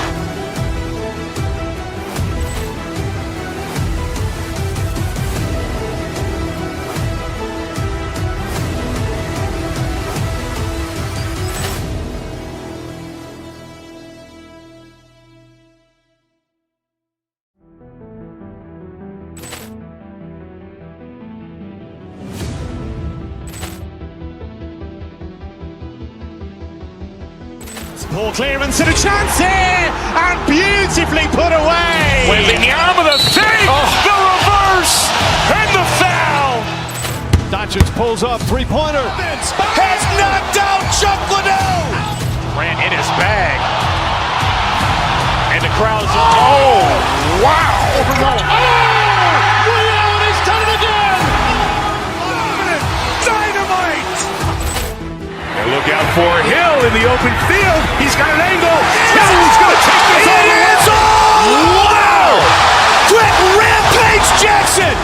Poor clearance and a chance here, and beautifully put away. Wembanyama the save, the reverse, and the foul. Doncic pulls up, three-pointer. Has knocked out Chuck Liddell. Ran in his bag. And the crowd is, oh, wow. He's done it again. Dynamite. And look out for Hill in the open field. He's got an angle. Hill's going to take this all the way. Wow. Quick Rampage Jackson.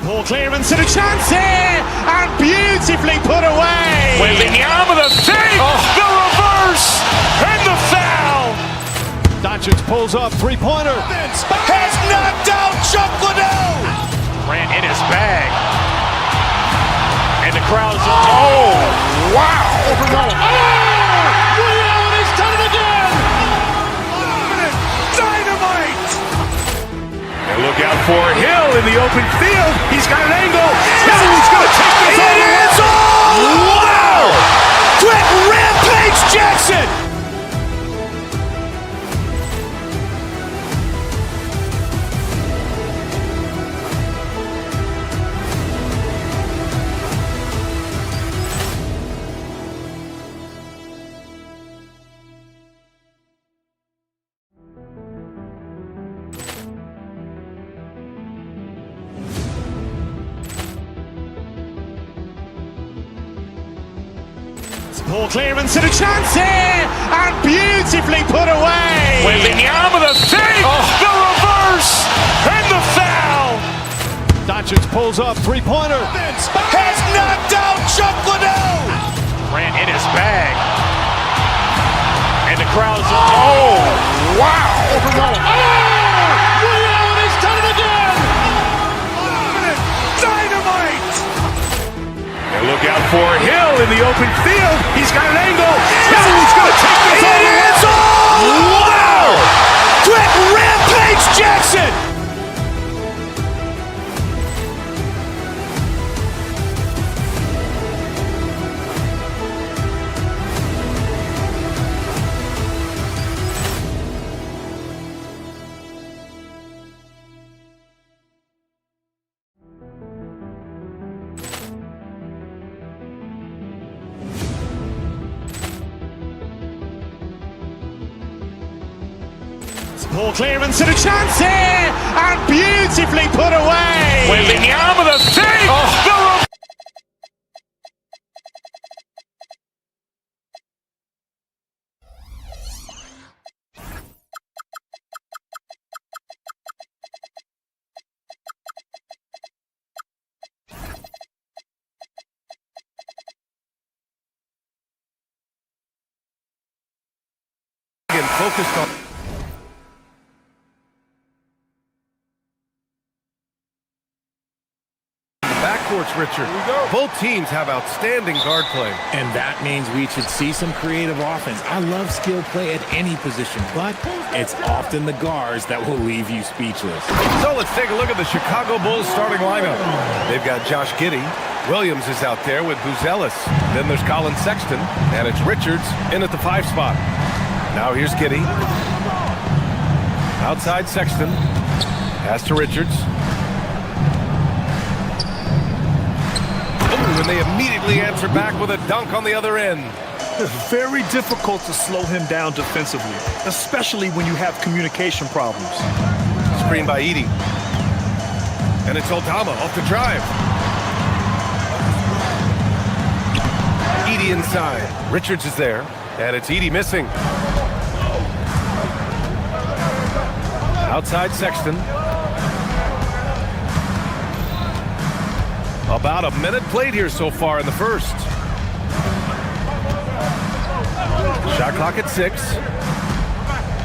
Ball clearance and a chance here, and beautifully put away. Wembanyama the save, the reverse, and the foul. Doncic pulls up, three-pointer. Has knocked out Chuck Liddell. Ran in his bag. And the crowd's oh, wow. Ray Allen has done it again. Dynamite. And look out for Hill in the open field. He's got an angle. Hill's going to take this all the way. Wow! Quick rampage Jackson. Ball clearance and a chance here, and beautifully put away. Wembanyama the save, the reverse, and the foul. Doncic pulls up, three-pointer. Has knocked out Chuck Liddell. Ran in his bag. And the crowd's oh, wow. Ray Allen has done it again. Dynamite. And look out for Hill in the open field. He's got an angle. Hill's going to take this all the way. Wow! Quick rampage Jackson. Ball clearance and a chance here, and beautifully put away. Wembanyama the save, the focused on backcourts, Richard. Both teams have outstanding guard play. And that means we should see some creative offense. I love skill play at any position, but it's often the guards that will leave you speechless. So let's take a look at the Chicago Bulls starting lineup. They've got Josh Giddey. Williams is out there with Buzelis. Then there's Colin Sexton, and it's Richards in at the 5 spot. Now here's Giddey. Outside Sexton. Pass to Richards. And they immediately answer back with a dunk on the other end. It's very difficult to slow him down defensively, especially when you have communication problems. Screen by Edey. And it's Aldama off the drive. Edey inside. Richards is there. And it's Edey missing. Outside Sexton. About a minute played here so far in the first. Shot clock at 6.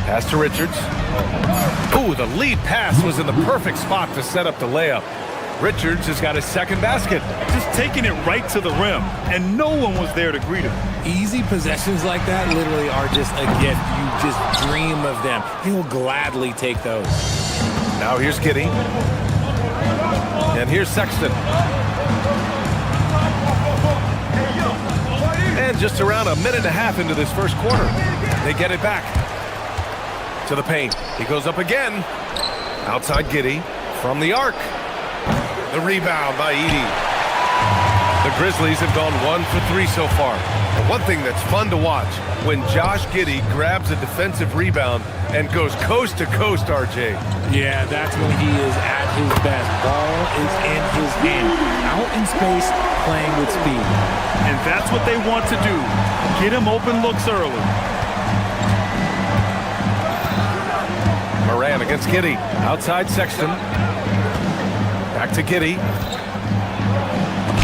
Pass to Richards. Ooh, the lead pass was in the perfect spot to set up the layup. Richards has got his second basket. Just taking it right to the rim, and no one was there to greet him. Easy possessions like that literally are just a gift. You just dream of them. He'll gladly take those. Now here's Giddey. And here's Sexton. And just around a minute and a half into this first quarter, they get it back to the paint. He goes up again. Outside Giddey from the arc. The rebound by Edey. The Grizzlies have gone 1 for 3 so far. And one thing that's fun to watch, when Josh Giddey grabs a defensive rebound and goes coast to coast, RJ. Yeah, that's when he is at his best. Ball is in his hand. Out in space, playing with speed. And that's what they want to do. Get him open looks early. Moran against Giddey. Outside Sexton. Back to Giddey.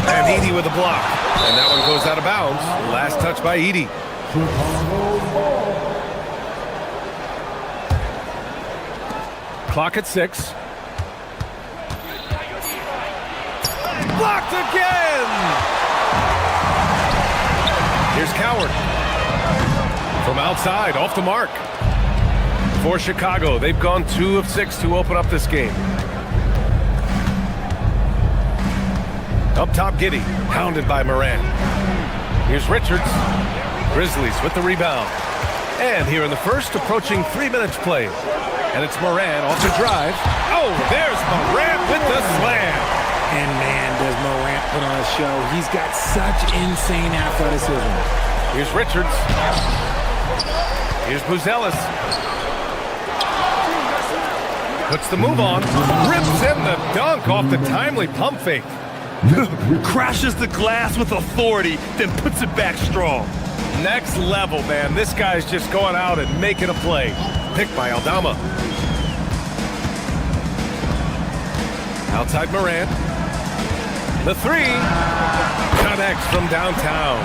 And Edey with the block. And that one goes out of bounds. Last touch by Edey. Clock at 6. Blocked again! Here's Coward. From outside, off the mark. For Chicago, they've gone 2 of 6 to open up this game. Up top, Giddey, hounded by Morant. Here's Richards. Grizzlies with the rebound. And here in the first, approaching 3 minutes played. And it's Morant off the drive. Oh, there's Morant with the slam. And man, does Morant put on a show. He's got such insane athleticism. Here's Richards. Here's Buzelis. Puts the move on. Rips in the dunk off the timely pump fake. Crashes the glass with authority, then puts it back strong. Next level, man. This guy's just going out and making a play. Picked by Aldama. Outside Morant. The 3 connects from downtown.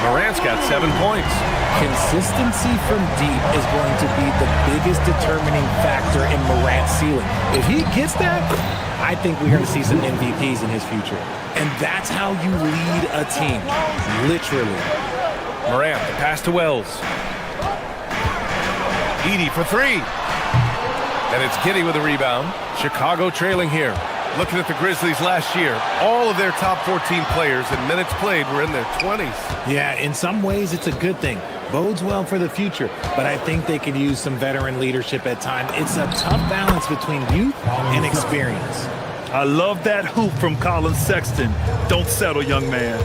Morant's got 7 points. Consistency from deep is going to be the biggest determining factor in Morant's ceiling. If he gets that, I think we're going to see some MVPs in his future. And that's how you lead a team, literally. Morant, the pass to Wells. Edey for 3. And it's Giddey with a rebound. Chicago trailing here. Looking at the Grizzlies last year, all of their top 14 players in minutes played were in their 20s. Yeah, in some ways it's a good thing. Bodes well for the future, but I think they could use some veteran leadership at times. It's a tough balance between youth and experience. I love that hoop from Colin Sexton. Don't settle, young man.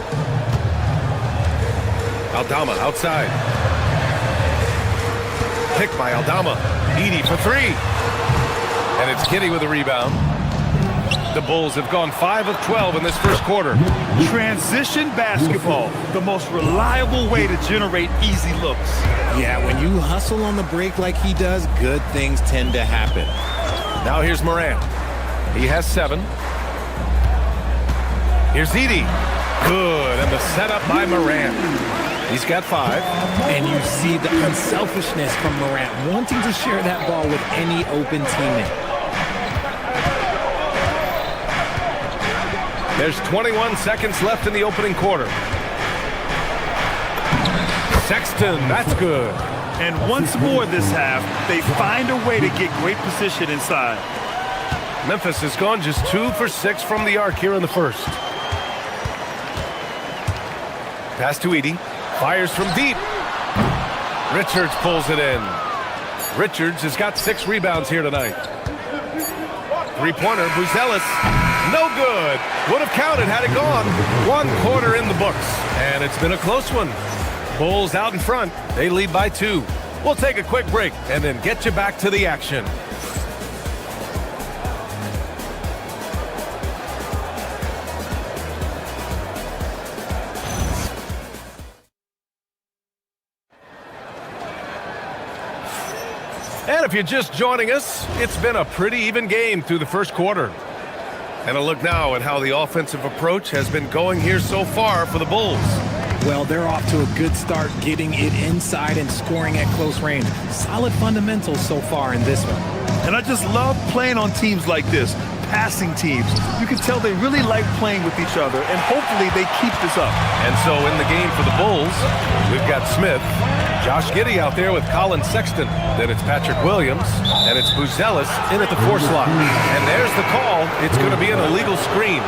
Aldama outside. Picked by Aldama. Edey for 3. And it's Giddey with a rebound. The Bulls have gone 5 of 12 in this first quarter. Transition basketball, the most reliable way to generate easy looks. Yeah, when you hustle on the break like he does, good things tend to happen. Now here's Morant. He has 7. Here's Edey. Good, and the setup by Morant. He's got 5. And you see the unselfishness from Morant, wanting to share that ball with any open teammate. There's 21 seconds left in the opening quarter. Sexton, that's good. And once more this half, they find a way to get great position inside. Memphis has gone just 2 for 6 from the arc here in the first. Pass to Edey. Fires from deep. Richards pulls it in. Richards has got 6 rebounds here tonight. 3-pointer, Buzelis. No good. Would have counted had it gone. 1 quarter in the books. And it's been a close one. Bulls out in front. They lead by 2. We'll take a quick break and then get you back to the action. And if you're just joining us, it's been a pretty even game through the first quarter. And a look now at how the offensive approach has been going here so far for the Bulls. Well, they're off to a good start getting it inside and scoring at close range. Solid fundamentals so far in this one. And I just love playing on teams like this, passing teams. You can tell they really like playing with each other, and hopefully they keep this up. And so in the game for the Bulls, we've got Smith, Josh Giddey out there with Colin Sexton. Then it's Patrick Williams, and it's Buzelis in at the 4 slot. And there's the call. It's going to be an illegal screen.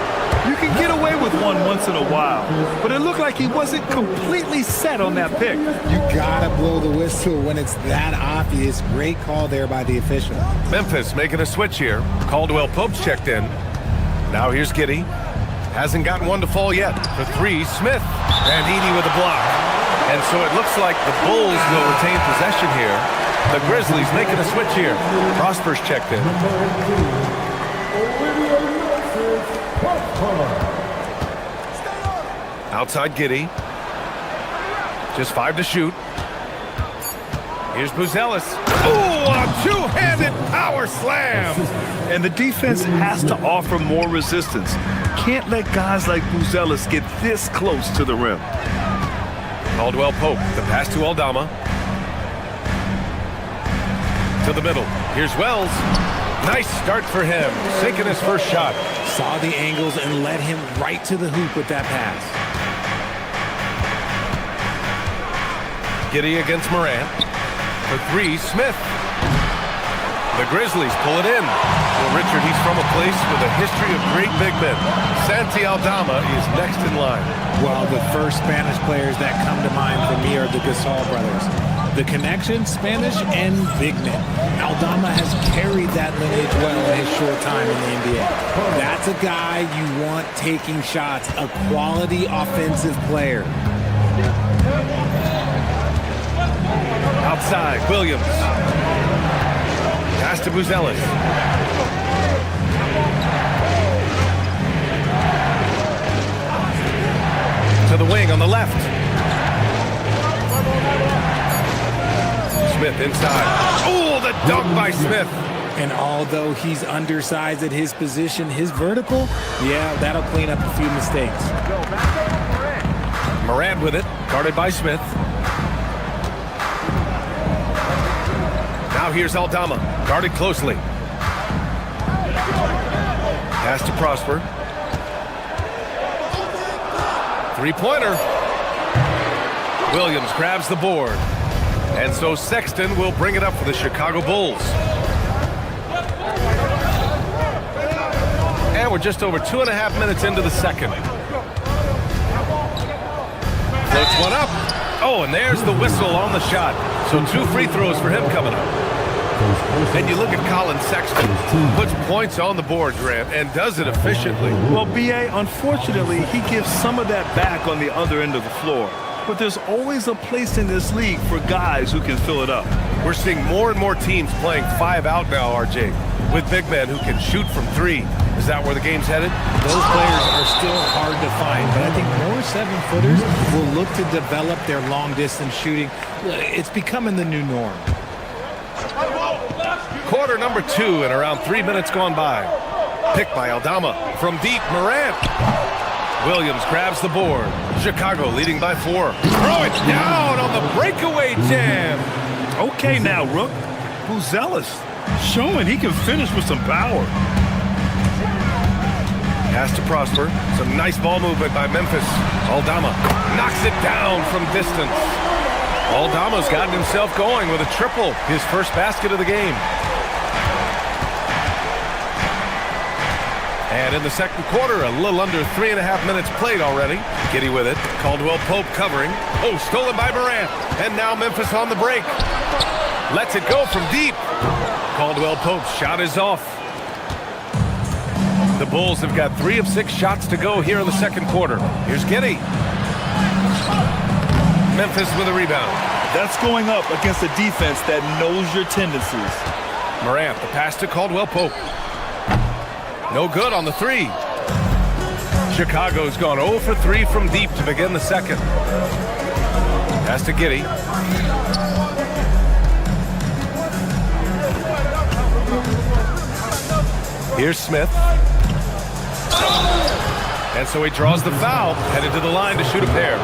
You can get away with one once in a while, but it looked like he wasn't completely set on that pick. You gotta blow the whistle when it's that obvious. Great call there by the official. Memphis making a switch here. Caldwell Pope's checked in. Now here's Giddey. Hasn't gotten one to fall yet. For 3, Smith. And Edey with a block. And so it looks like the Bulls will retain possession here. The Grizzlies making a switch here. Prosper's checked in. Outside Giddey. Just 5 to shoot. Here's Buzelis. Ooh, a 2-handed power slam. And the defense has to offer more resistance. can't let guys like Buzelis get this close to the rim. Caldwell Pope, the pass to Aldama. To the middle. Here's Wells. Nice start for him, sinking his first shot. Saw the angles and led him right to the hoop with that pass. Giddey against Morant. For three, Smith. The Grizzlies pull it in. Well, Richard, he's from a place with a history of great big men. Santi Aldama is next in line. Well, the first Spanish players that come to mind for me are the Gasol brothers. The connection, Spanish and big men. Aldama has carried that lineage well in his short time in the NBA. That's a guy you want taking shots, a quality offensive player. Outside, Williams. Pass to Buzelis. To the wing on the left. Smith inside. Oh, the dunk by Smith. And although he's undersized at his position, his vertical, yeah, that'll clean up a few mistakes. Morant with it, guarded by Smith. Now here's Aldama, guarded closely. Pass to Prosper. Three-pointer. Williams grabs the board. And so Sexton will bring it up for the Chicago Bulls. And we're just over 2.5 minutes into the second. Floats one up. Oh, and there's the whistle on the shot. So 2 free throws for him coming up. And you look at Colin Sexton, puts points on the board, Grant, and does it efficiently. Well, B.A., unfortunately, he gives some of that back on the other end of the floor. But there's always a place in this league for guys who can fill it up. We're seeing more and more teams playing 5 out now, RJ, with big men who can shoot from 3. Is that where the game's headed? Those players are still hard to find, but I think more 7-footers will look to develop their long-distance shooting. It's becoming the new norm. Quarter number 2 and around 3 minutes gone by. Picked by Aldama. From deep, Morant. Williams grabs the board. Chicago leading by 4. Throw it down on the breakaway jam. Okay now, Rook. Buzelis showing he can finish with some power. Pass to Prosper. Some nice ball movement by Memphis. Aldama knocks it down from distance. Aldama's gotten himself going with a triple. His first basket of the game. And in the second quarter, a little under 3.5 minutes played already. Giddey with it. Caldwell Pope covering. Oh, stolen by Morant. And now Memphis on the break. Lets it go from deep. Caldwell Pope's shot is off. The Bulls have got 3 of 6 shots to go here in the second quarter. Here's Giddey. Memphis with a rebound. That's going up against a defense that knows your tendencies. Morant, the pass to Caldwell Pope. No good on the 3. Chicago's gone 0 for 3 from deep to begin the second. Pass to Giddey. Here's Smith. And so he draws the foul, headed to the line to shoot a pair.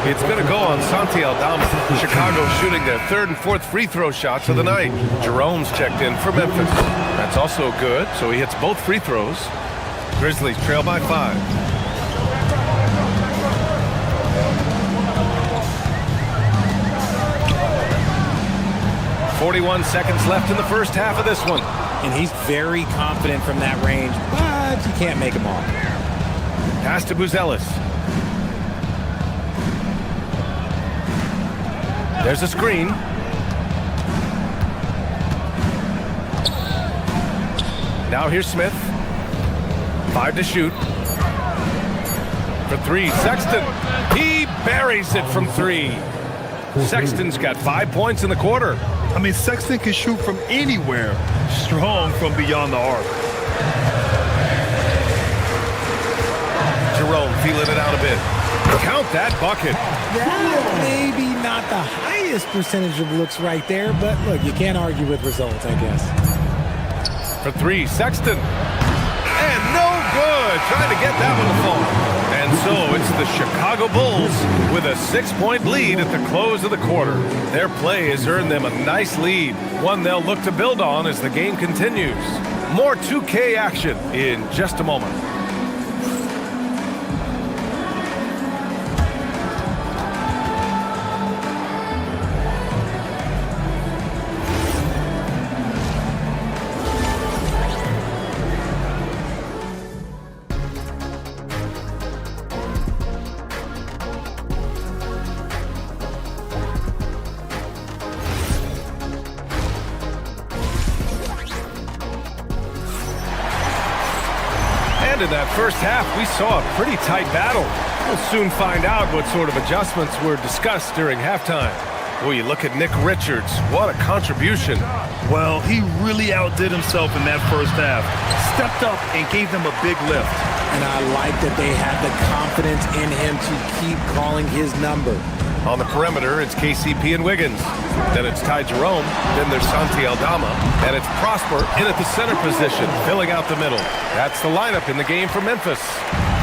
It's going to go on Santi Aldama. Chicago shooting their 3rd and 4th free throw shots of the night. Jerome's checked in for Memphis. That's also good, so he hits both free throws. Grizzlies trail by 5. "41 seconds left in the first half of this one." And he's very confident from that range, but you can't make him all. Pass to Buzelis. There's a screen. Now here's Smith. 5 to shoot. For 3, Sexton. He buries it from 3. Sexton's got 5 points in the quarter. I mean, Sexton can shoot from anywhere. Strong from beyond the arc. Jerome feeling it out a bit. Count that bucket. That maybe not the highest percentage of looks right there, but look, you can't argue with results, I guess. For 3, Sexton. And no good. trying to get that one to fall. And so it's the Chicago Bulls with a 6-point lead at the close of the quarter. Their play has earned them a nice lead, one they'll look to build on as the game continues. More 2K action in just a moment. In that first half, we saw a pretty tight battle. We'll soon find out what sort of adjustments were discussed during halftime. Well, you look at Nick Richards. What a contribution. Well, he really outdid himself in that first half. Stepped up and gave them a big lift. And I like that they had the confidence in him to keep calling his number. On the perimeter, it's KCP and Wiggins. Then it's Ty Jerome. Then there's Santi Aldama. And it's Prosper in at the center position, filling out the middle. That's the lineup in the game for Memphis.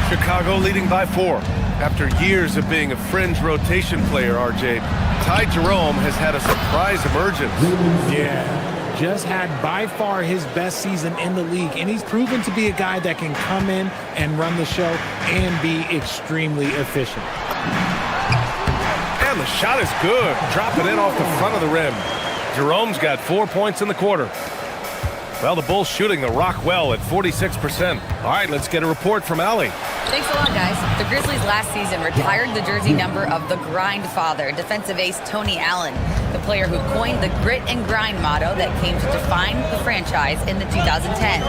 Chicago leading by 4. After years of being a fringe rotation player, RJ, Ty Jerome has had a surprise emergence. Yeah, just had by far his best season in the league. And he's proven to be a guy that can come in and run the show and be extremely efficient. And the shot is good. Dropping in off the front of the rim. Jerome's got 4 points in the quarter. Well, the Bulls shooting the rock well at 46%. All right, let's get a report from Allie. Thanks a lot, guys. The Grizzlies last season retired the jersey number of the grind father, defensive ace Tony Allen, the player who coined the grit and grind motto that came to define the franchise in the 2010s.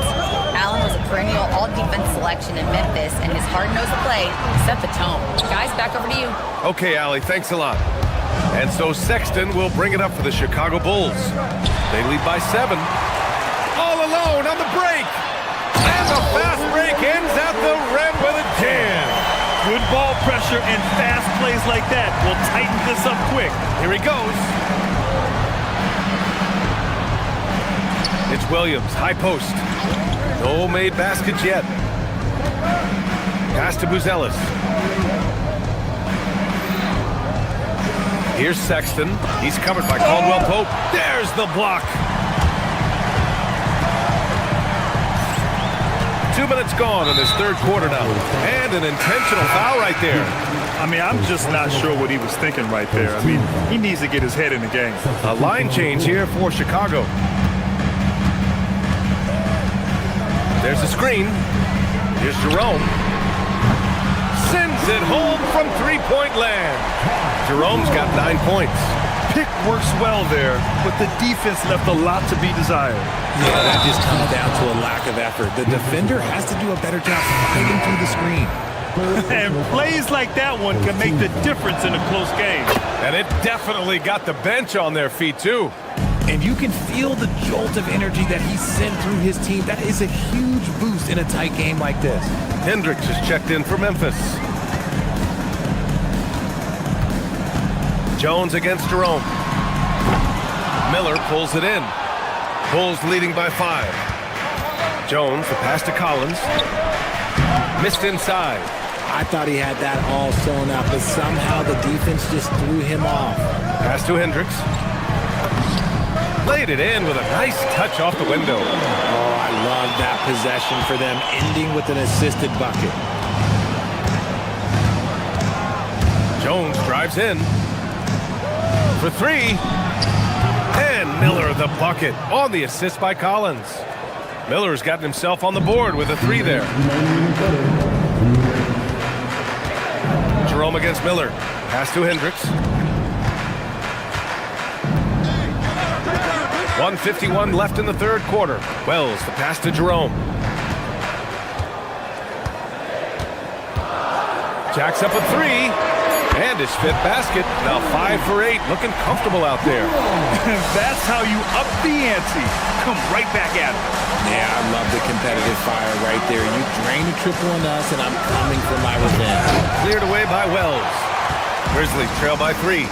Allen was a perennial all-defense selection in Memphis, and his hard-nosed play set the tone. Guys, back over to you. Okay, Allie, thanks a lot. And so Sexton will bring it up for the Chicago Bulls. They lead by 7. All alone on the break. And the fast break ends at the rim with a jam. Good ball pressure and fast plays like that will tighten this up quick. Here he goes. It's Williams, high post. No made baskets yet. Pass to Buzelis. Here's Sexton. He's covered by Caldwell Pope. There's the block. 2 minutes gone in this third quarter now. And an intentional foul right there. I mean, I'm just not sure what he was thinking right there. I mean, he needs to get his head in the game. A line change here for Chicago. There's a screen. Here's Jerome. Sends it home from three-point land. Jerome's got 9 points. Pick works well there, but the defense left a lot to be desired. Yeah, that just comes down to a lack of effort. The defender has to do a better job fighting through the screen. And plays like that one can make the difference in a close game. And it definitely got the bench on their feet, too. And you can feel the jolt of energy that he sent through his team. That is a huge boost in a tight game like this. Hendricks is checked in for Memphis. Jones against Jerome. Miller pulls it in. Bulls leading by 5. Jones, the pass to Collins. Missed inside. I thought he had that all sewn up, but somehow the defense just threw him off. Pass to Hendricks. Laid it in with a nice touch off the window. Oh, I love that possession for them, ending with an assisted bucket. Jones drives in. For 3. And Miller the bucket on the assist by Collins. Miller's gotten himself on the board with a 3 there. Jerome against Miller. Pass to Hendricks. 1:51 left in the third quarter. Wells, the pass to Jerome. Jacks up a 3. And his 5th basket. Now 5 for 8. Looking comfortable out there. That's how you up the ante. Come right back at it. Yeah, I love the competitive fire right there. You drain a triple on us, and I'm coming for my revenge. Cleared away by Wells. Grizzlies trail by 3.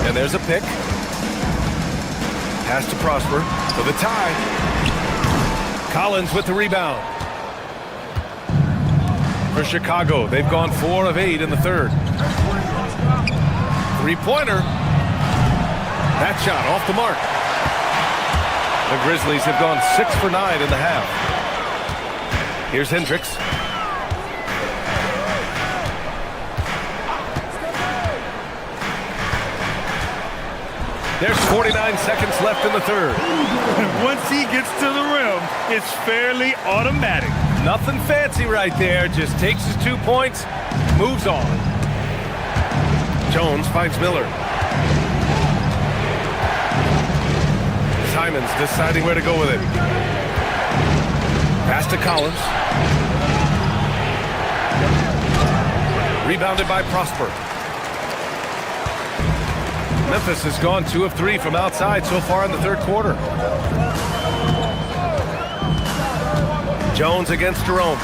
And there's a pick. Pass to Prosper for the tie. Collins with the rebound. For Chicago, they've gone 4 of 8 in the third. Three-pointer. That shot off the mark. The Grizzlies have gone 6 for 9 in the half. Here's Hendricks. There's 49 seconds left in the third. Once he gets to the rim, it's fairly automatic. Nothing fancy right there. Just takes his 2 points, moves on. Jones finds Miller. Simons deciding where to go with it. Pass to Collins. Rebounded by Prosper. Memphis has gone 2 of 3 from outside so far in the third quarter. Jones against Jerome.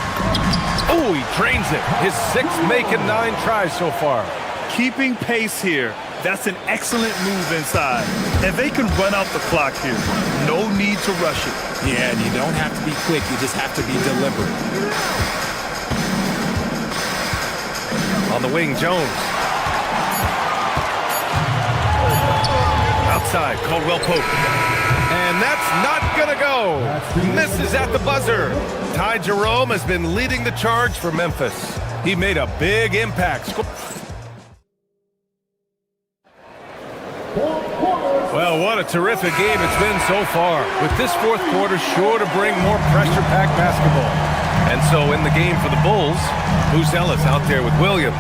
Oh, he drains it. His 6th making 9 tries so far. Keeping pace here. That's an excellent move inside. And they can run out the clock here. No need to rush it. Yeah, and you don't have to be quick. You just have to be deliberate. On the wing, Jones. Outside, Caldwell Pope. And that's not gonna go. Misses at the buzzer. Ty Jerome has been leading the charge for Memphis. He made a big impact. Well, what a terrific game it's been so far. With this fourth quarter sure to bring more pressure-packed basketball. And so in the game for the Bulls, Buzelis out there with Williams.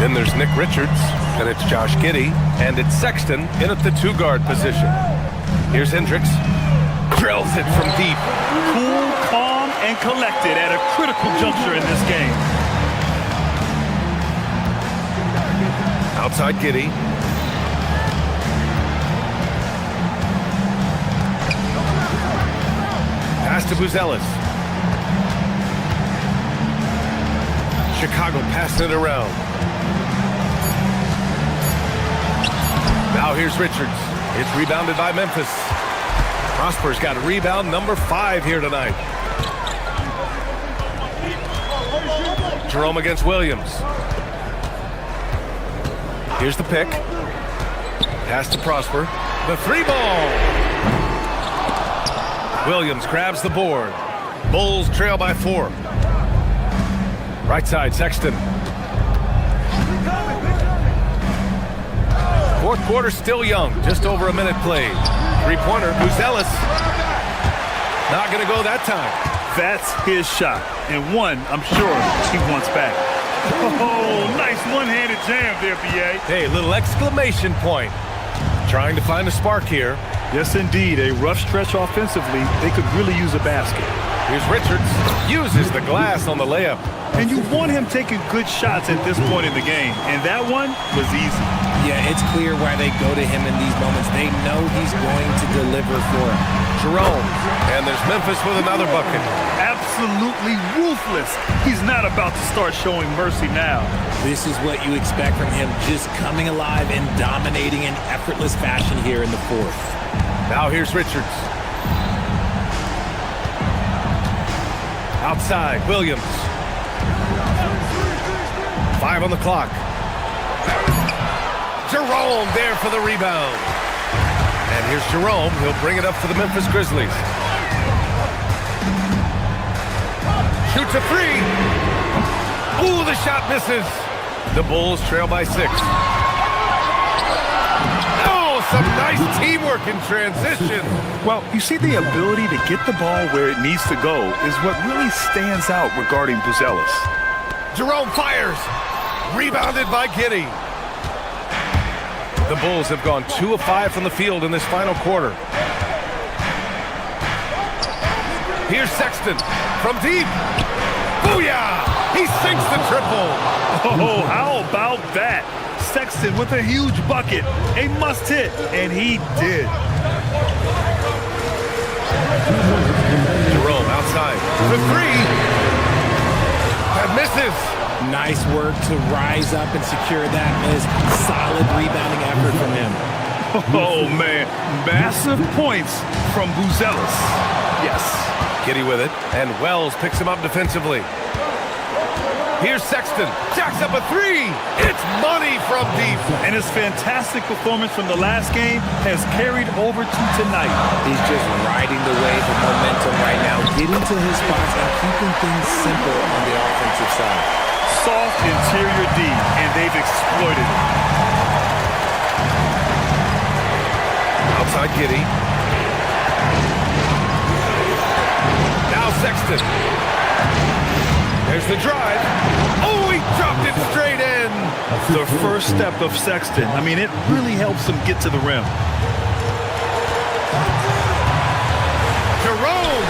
Then there's Nick Richards, and it's Josh Giddey, and it's Sexton in at the 2-guard position. Here's Hendricks. Drills it from deep. Cool, calm, and collected at a critical juncture in this game. Outside Giddey. Pass to Buzelis. Chicago passing it around. Now here's Richards. It's rebounded by Memphis. Prosper's got a rebound number 5 here tonight. Jerome against Williams. Here's the pick. Pass to Prosper. The 3-ball. Williams grabs the board. Bulls trail by 4. Right side, Sexton. Fourth quarter still young, just over a minute played. 3-pointer, Buzelis. Not going to go that time. That's his shot, and one I'm sure he wants back. Oh, nice one-handed jam there, B.A. Hey, little exclamation point. Trying to find a spark here. Yes, indeed. A rough stretch offensively. They could really use a basket. Here's Richards. Uses the glass on the layup. And you want him taking good shots at this point in the game. And that one was easy. Yeah, it's clear why they go to him in these moments. They know he's going to deliver for him. Jerome. And there's Memphis with another bucket. Absolutely ruthless. He's not about to start showing mercy now. This is what you expect from him, just coming alive and dominating in effortless fashion here in the fourth. Now here's Richards. Outside, Williams. 5 on the clock. Jerome there for the rebound. And here's Jerome. He'll bring it up for the Memphis Grizzlies. Shoots a 3. Ooh, the shot misses. The Bulls trail by 6. Oh, some nice teamwork in transition. Well, you see, the ability to get the ball where it needs to go is what really stands out regarding Buzelis. Jerome fires. Rebounded by Giddey. The Bulls have gone 2 of 5 from the field in this final quarter. Here's Sexton from deep. Booyah! He sinks the triple. Oh, how about that? Sexton with a huge bucket. A must hit, and he did. Jerome outside. The 3. That misses. Nice work to rise up and secure that miss. Solid rebounding effort from him. Oh, man. Massive points from Buzelis. Yes. Giddy with it, and Wells picks him up defensively. Here's Sexton, jacks up a three. It's money from deep. And his fantastic performance from the last game has carried over to tonight. He's just riding the wave of momentum right now, getting to his spots and keeping things simple on the offensive side. Soft interior D, and they've exploited it. Outside Giddy. Now Sexton. There's the drive. Oh, he dropped it straight in. The first step of Sexton, I mean, it really helps him get to the rim. Jerome.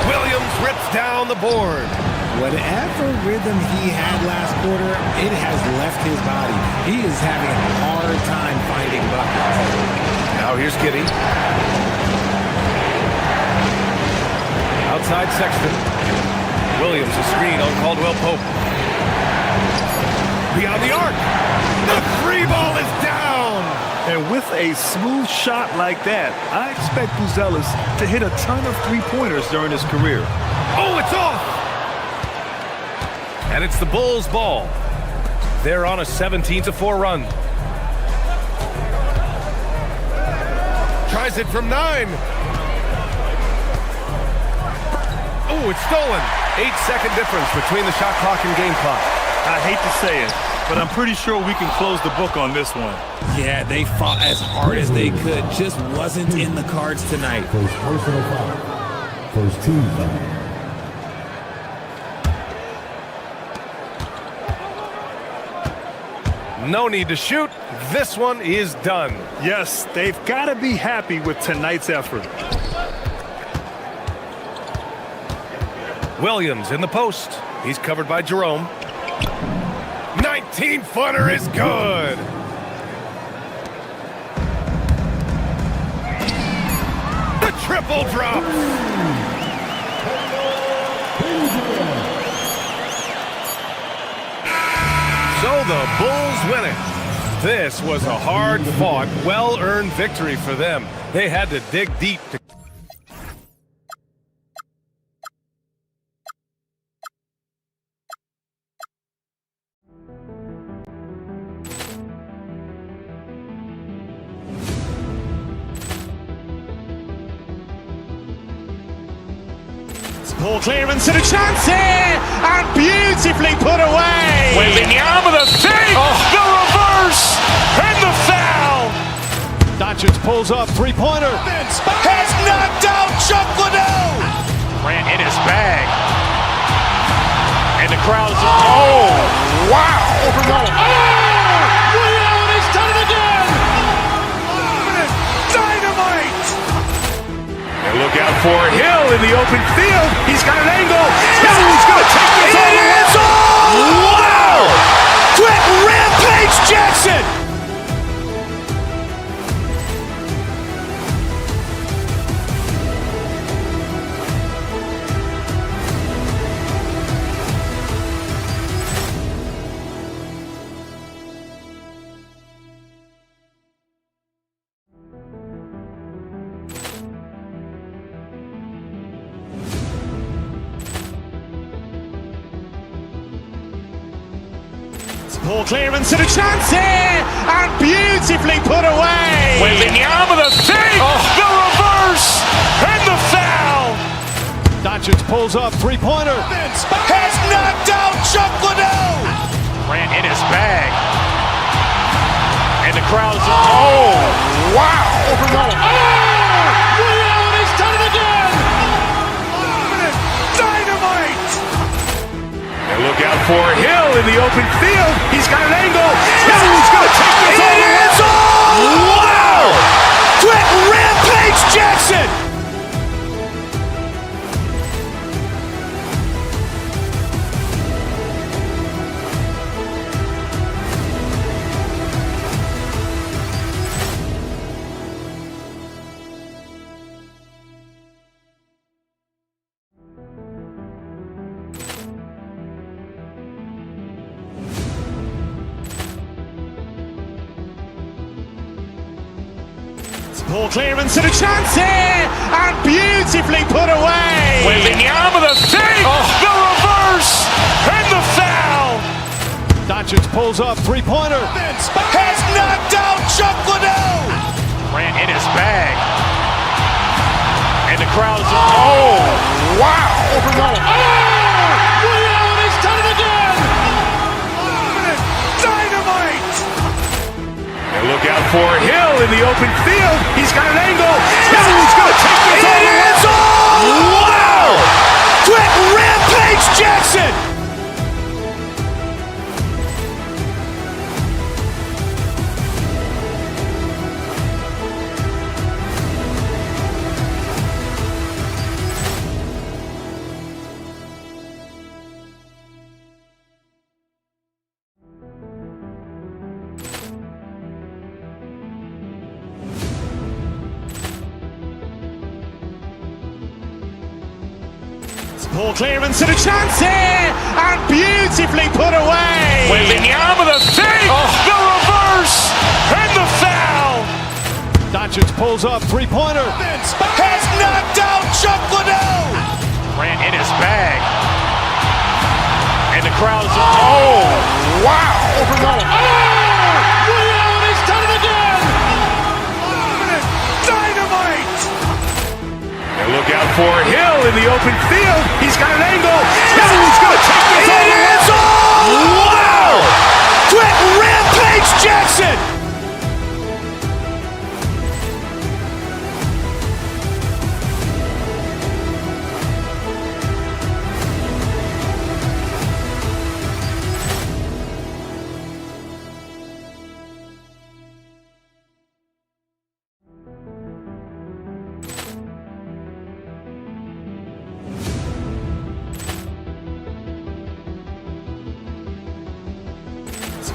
Williams rips down the board. Whatever rhythm he had last quarter, it has left his body. He is having a hard time finding buckets. Now here's Giddy. Outside Sexton. Williams a screen on Caldwell Pope. Beyond the arc. The three ball is down. And with a smooth shot like that, I expect Buzelis to hit a ton of three-pointers during his career. Oh, it's off! And it's the Bulls' ball. They're on a 17-4 run. Tries it from 9. Oh, it's stolen. 8-second difference between the shot clock and game clock. I hate to say it, but I'm pretty sure we can close the book on this one. Yeah, they fought as hard as they could. Just wasn't in the cards tonight. First personal foul. First team foul. No need to shoot. This one is done. Yes, they've got to be happy with tonight's effort. Williams in the post. He's covered by Jerome. 19-footer is good. The triple drop. So the Bulls win it. This was a hard-fought, well-earned victory for them. They had to dig deep to Ball clearance and a chance here, and beautifully put away. Wembanyama the fake, the reverse, and the foul. Doncic pulls up, three-pointer. Has knocked out Chuck Liddell. Ran in his bag. And the crowd is, oh, wow. Ray Allen has done it again. Dynamite. And look out for Hill in the open field. He's got an angle. Hill's going to take this all the way. Wow! Quick Rampage Jackson. Ball clearance and a chance here, and beautifully put away. Wembanyama the fake, the reverse, and the foul. Doncic pulls up, three-pointer. Has knocked out Chuck Liddell. Ran in his bag. And the crowd is, oh, wow. Ray Allen has done it again. Dynamite. And look out for Hill in the open field. He's got an angle. Hill's going to take this all the way. Wow. Quick Rampage Jackson. Ball Ball clearance and a chance here, and beautifully put away. Wembanyama the fake, the reverse, and the foul. Doncic pulls up, three-pointer. Has knocked out Chuck Liddell. Ran in his bag. And the crowd is, oh, wow. Ray Allen has done it again. Dynamite. And look out for Hill in the open field. He's got an angle. Hill's going to take this all the way. Wow. Quick Rampage Jackson. Ball clearance and a chance here, and beautifully put away. Wembanyama the fake, the reverse, and the foul. Doncic pulls up, three-pointer. Has knocked out Chuck Liddell. Ran in his bag. And the crowd is, oh, wow. Ray Allen has done it again. Dynamite. And look out for Hill in the open field. He's got an angle. Hill's going to take this all the way. Wow. Quick Rampage Jackson.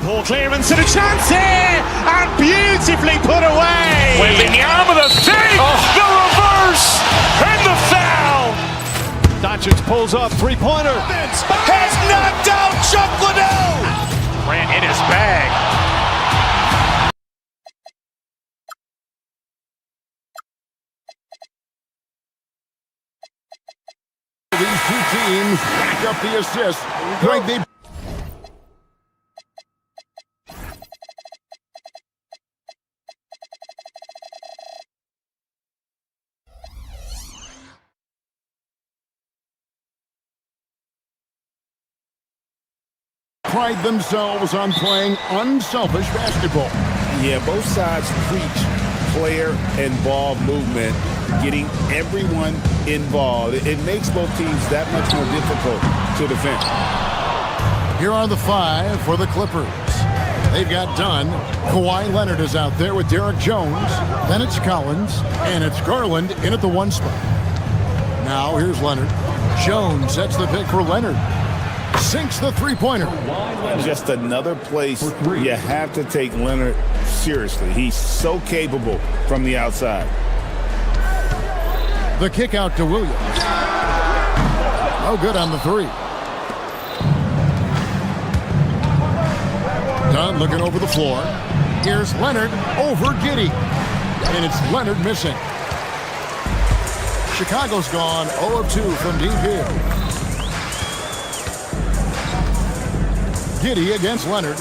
Ball clearance and a chance here, and beautifully put away. Wembanyama the fake, the reverse, and the foul. Doncic pulls up, three-pointer. Has knocked out Chuck Liddell. Ran in his bag. These two teams back up the assists. Greg, they pride themselves on playing unselfish basketball. Yeah, both sides preach player and ball movement, getting everyone involved. It makes both teams that much more difficult to defend. Here are the five for the Clippers. They've got Dunn. Kawhi Leonard is out there with Derek Jones. Then it's Collins, and it's Garland in at the one spot. Now here's Leonard. Jones sets the pick for Leonard. Sinks the three-pointer. Just another place you have to take Leonard seriously. He's so capable from the outside. The kick out to Williams. No good on the three. Dunn looking over the floor. Here's Leonard over Giddey. And it's Leonard missing. Chicago's gone 0 of 2 from deep here. Giddey against Leonard.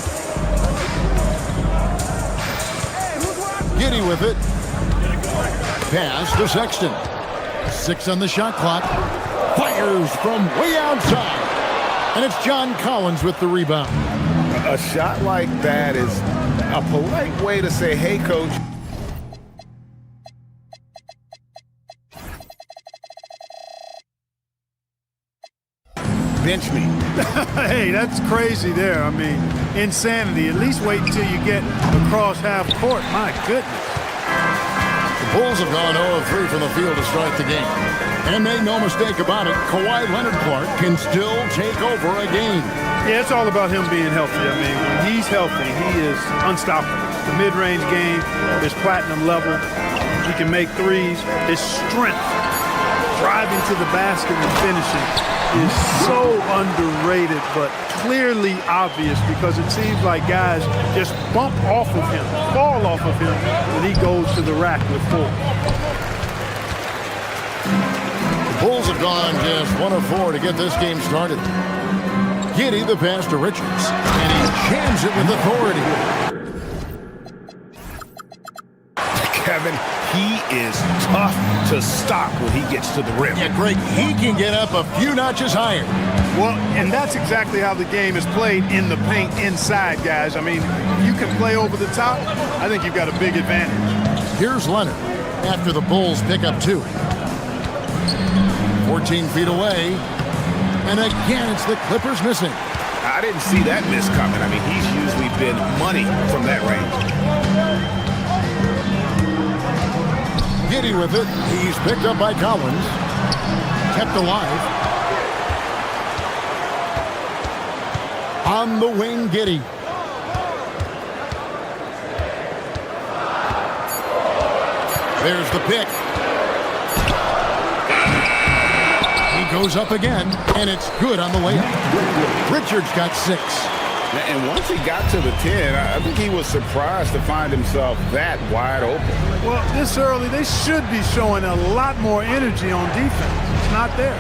Giddey with it. Pass to Sexton. 6 on the shot clock. Fires from way outside. And it's John Collins with the rebound. A shot like that is a polite way to say, hey, coach. Bench me. Hey, that's crazy there. I mean, insanity. At least wait until you get across half court. My goodness. The Bulls have gone 0 of 3 from the field to start the game. And make no mistake about it, Kawhi Leonard-Clark can still take over a game. Yeah, it's all about him being healthy. I mean, when he's healthy, he is unstoppable. The mid-range game is platinum level. He can make threes. His strength driving to the basket and finishing is so underrated, but clearly obvious because it seems like guys just bump off of him, fall off of him when he goes to the rack with 4. The Bulls have gone just 1 of 4 to get this game started. Giddey the pass to Richards, and he jams it with authority. Kevin, he is tough to stop when he gets to the rim. Yeah, Greg, he can get up a few notches higher. Well, and that's exactly how the game is played in the paint inside, guys. I mean, if you can play over the top, I think you've got a big advantage. Here's Leonard after the Bulls pick up 2. 14 feet away. And again, it's the Clippers missing. I didn't see that miss coming. I mean, he's usually been money from that range. Giddey with it. He's picked up by Collins. Kept alive. On the wing, Giddey. There's the pick. He goes up again, and it's good on the way up. Richards got 6. And once he got to the 10, I think he was surprised to find himself that wide open. Well, this early, they should be showing a lot more energy on defense. It's not there.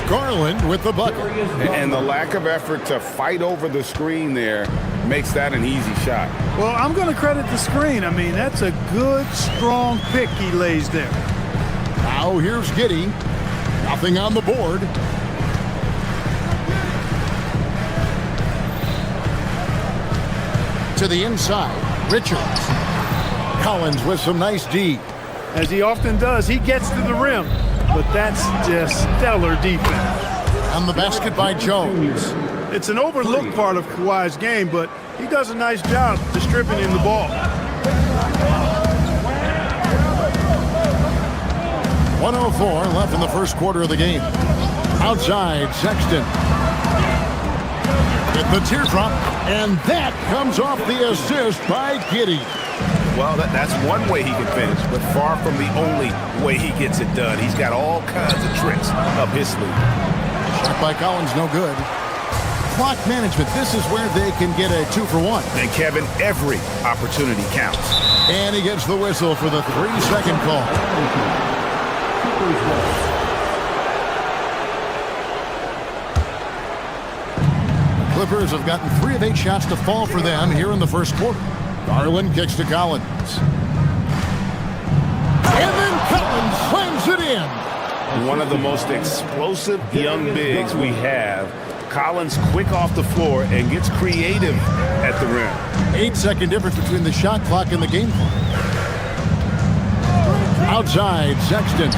Garland with the bucket. And the lack of effort to fight over the screen there makes that an easy shot. Well, I'm going to credit the screen. I mean, that's a good, strong pick he lays there. Now here's Giddey. Nothing on the board. To the inside, Richards. Collins with some nice D. As he often does, he gets to the rim, but that's just stellar defense. On the basket by Jones. It's an overlooked part of Kawhi's game, but he does a nice job distributing the ball. 1:04 left in the first quarter of the game. Outside, Sexton. With the teardrop, and that comes off the assist by Giddey. Well, that's one way he can finish, but far from the only way he gets it done. He's got all kinds of tricks up his sleeve. Shot by Collins, no good. Clock management, this is where they can get a 2-for-1. And Kevin, every opportunity counts. And he gets the whistle for the 3-second call. Clippers have gotten 3 of 8 shots to fall for them here in the first quarter. Garland kicks to Collins. And then Collins slams it in. One of the most explosive young bigs we have. Collins quick off the floor and gets creative at the rim. 8-second difference between the shot clock and the game clock. Outside, Sexton.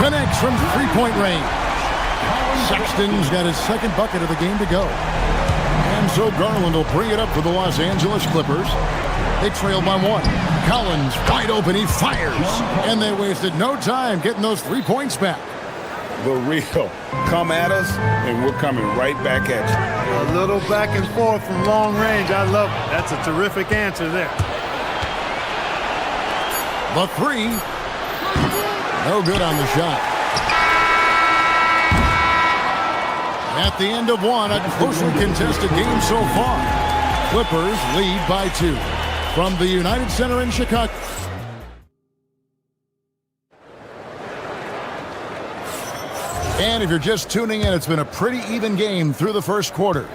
Connects from 3-point range. Sexton's got his second bucket of the game to go. And so Garland will bring it up for the Los Angeles Clippers. They trail by 1. Collins wide open, he fires. And they wasted no time getting those 3 points back. The real come at us, and we're coming right back at you. A little back and forth from long range. I love it. That's a terrific answer there. The 3. No good on the shot. At the end of 1, a closely contested game so far. Clippers lead by 2. From the United Center in Chicago. And if you're just tuning in, it's been a pretty even game through the first quarter.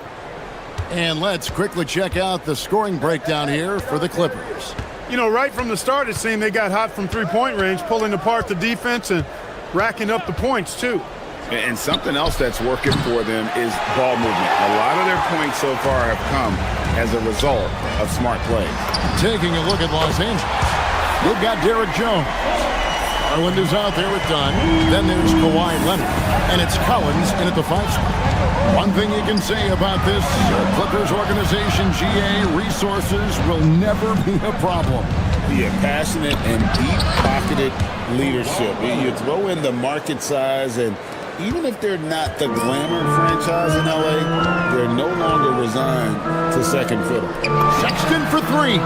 And let's quickly check out the scoring breakdown here for the Clippers. You know, right from the start, it seemed they got hot from 3-point range, pulling apart the defense and racking up the points, too. And something else that's working for them is ball movement. A lot of their points so far have come as a result of smart play. Taking a look at Los Angeles, we've got Derek Jones. Garland is out there with Dunn. Then there's Kawhi Leonard. And it's Collins in at the 5 spot. One thing you can say about this Clippers organization, GA, resources will never be a problem. Yeah, passionate and deep-pocketed leadership. You throw in the market size, and even if they're not the glamour franchise in LA, they're no longer resigned to second fiddle. Sexton for 3.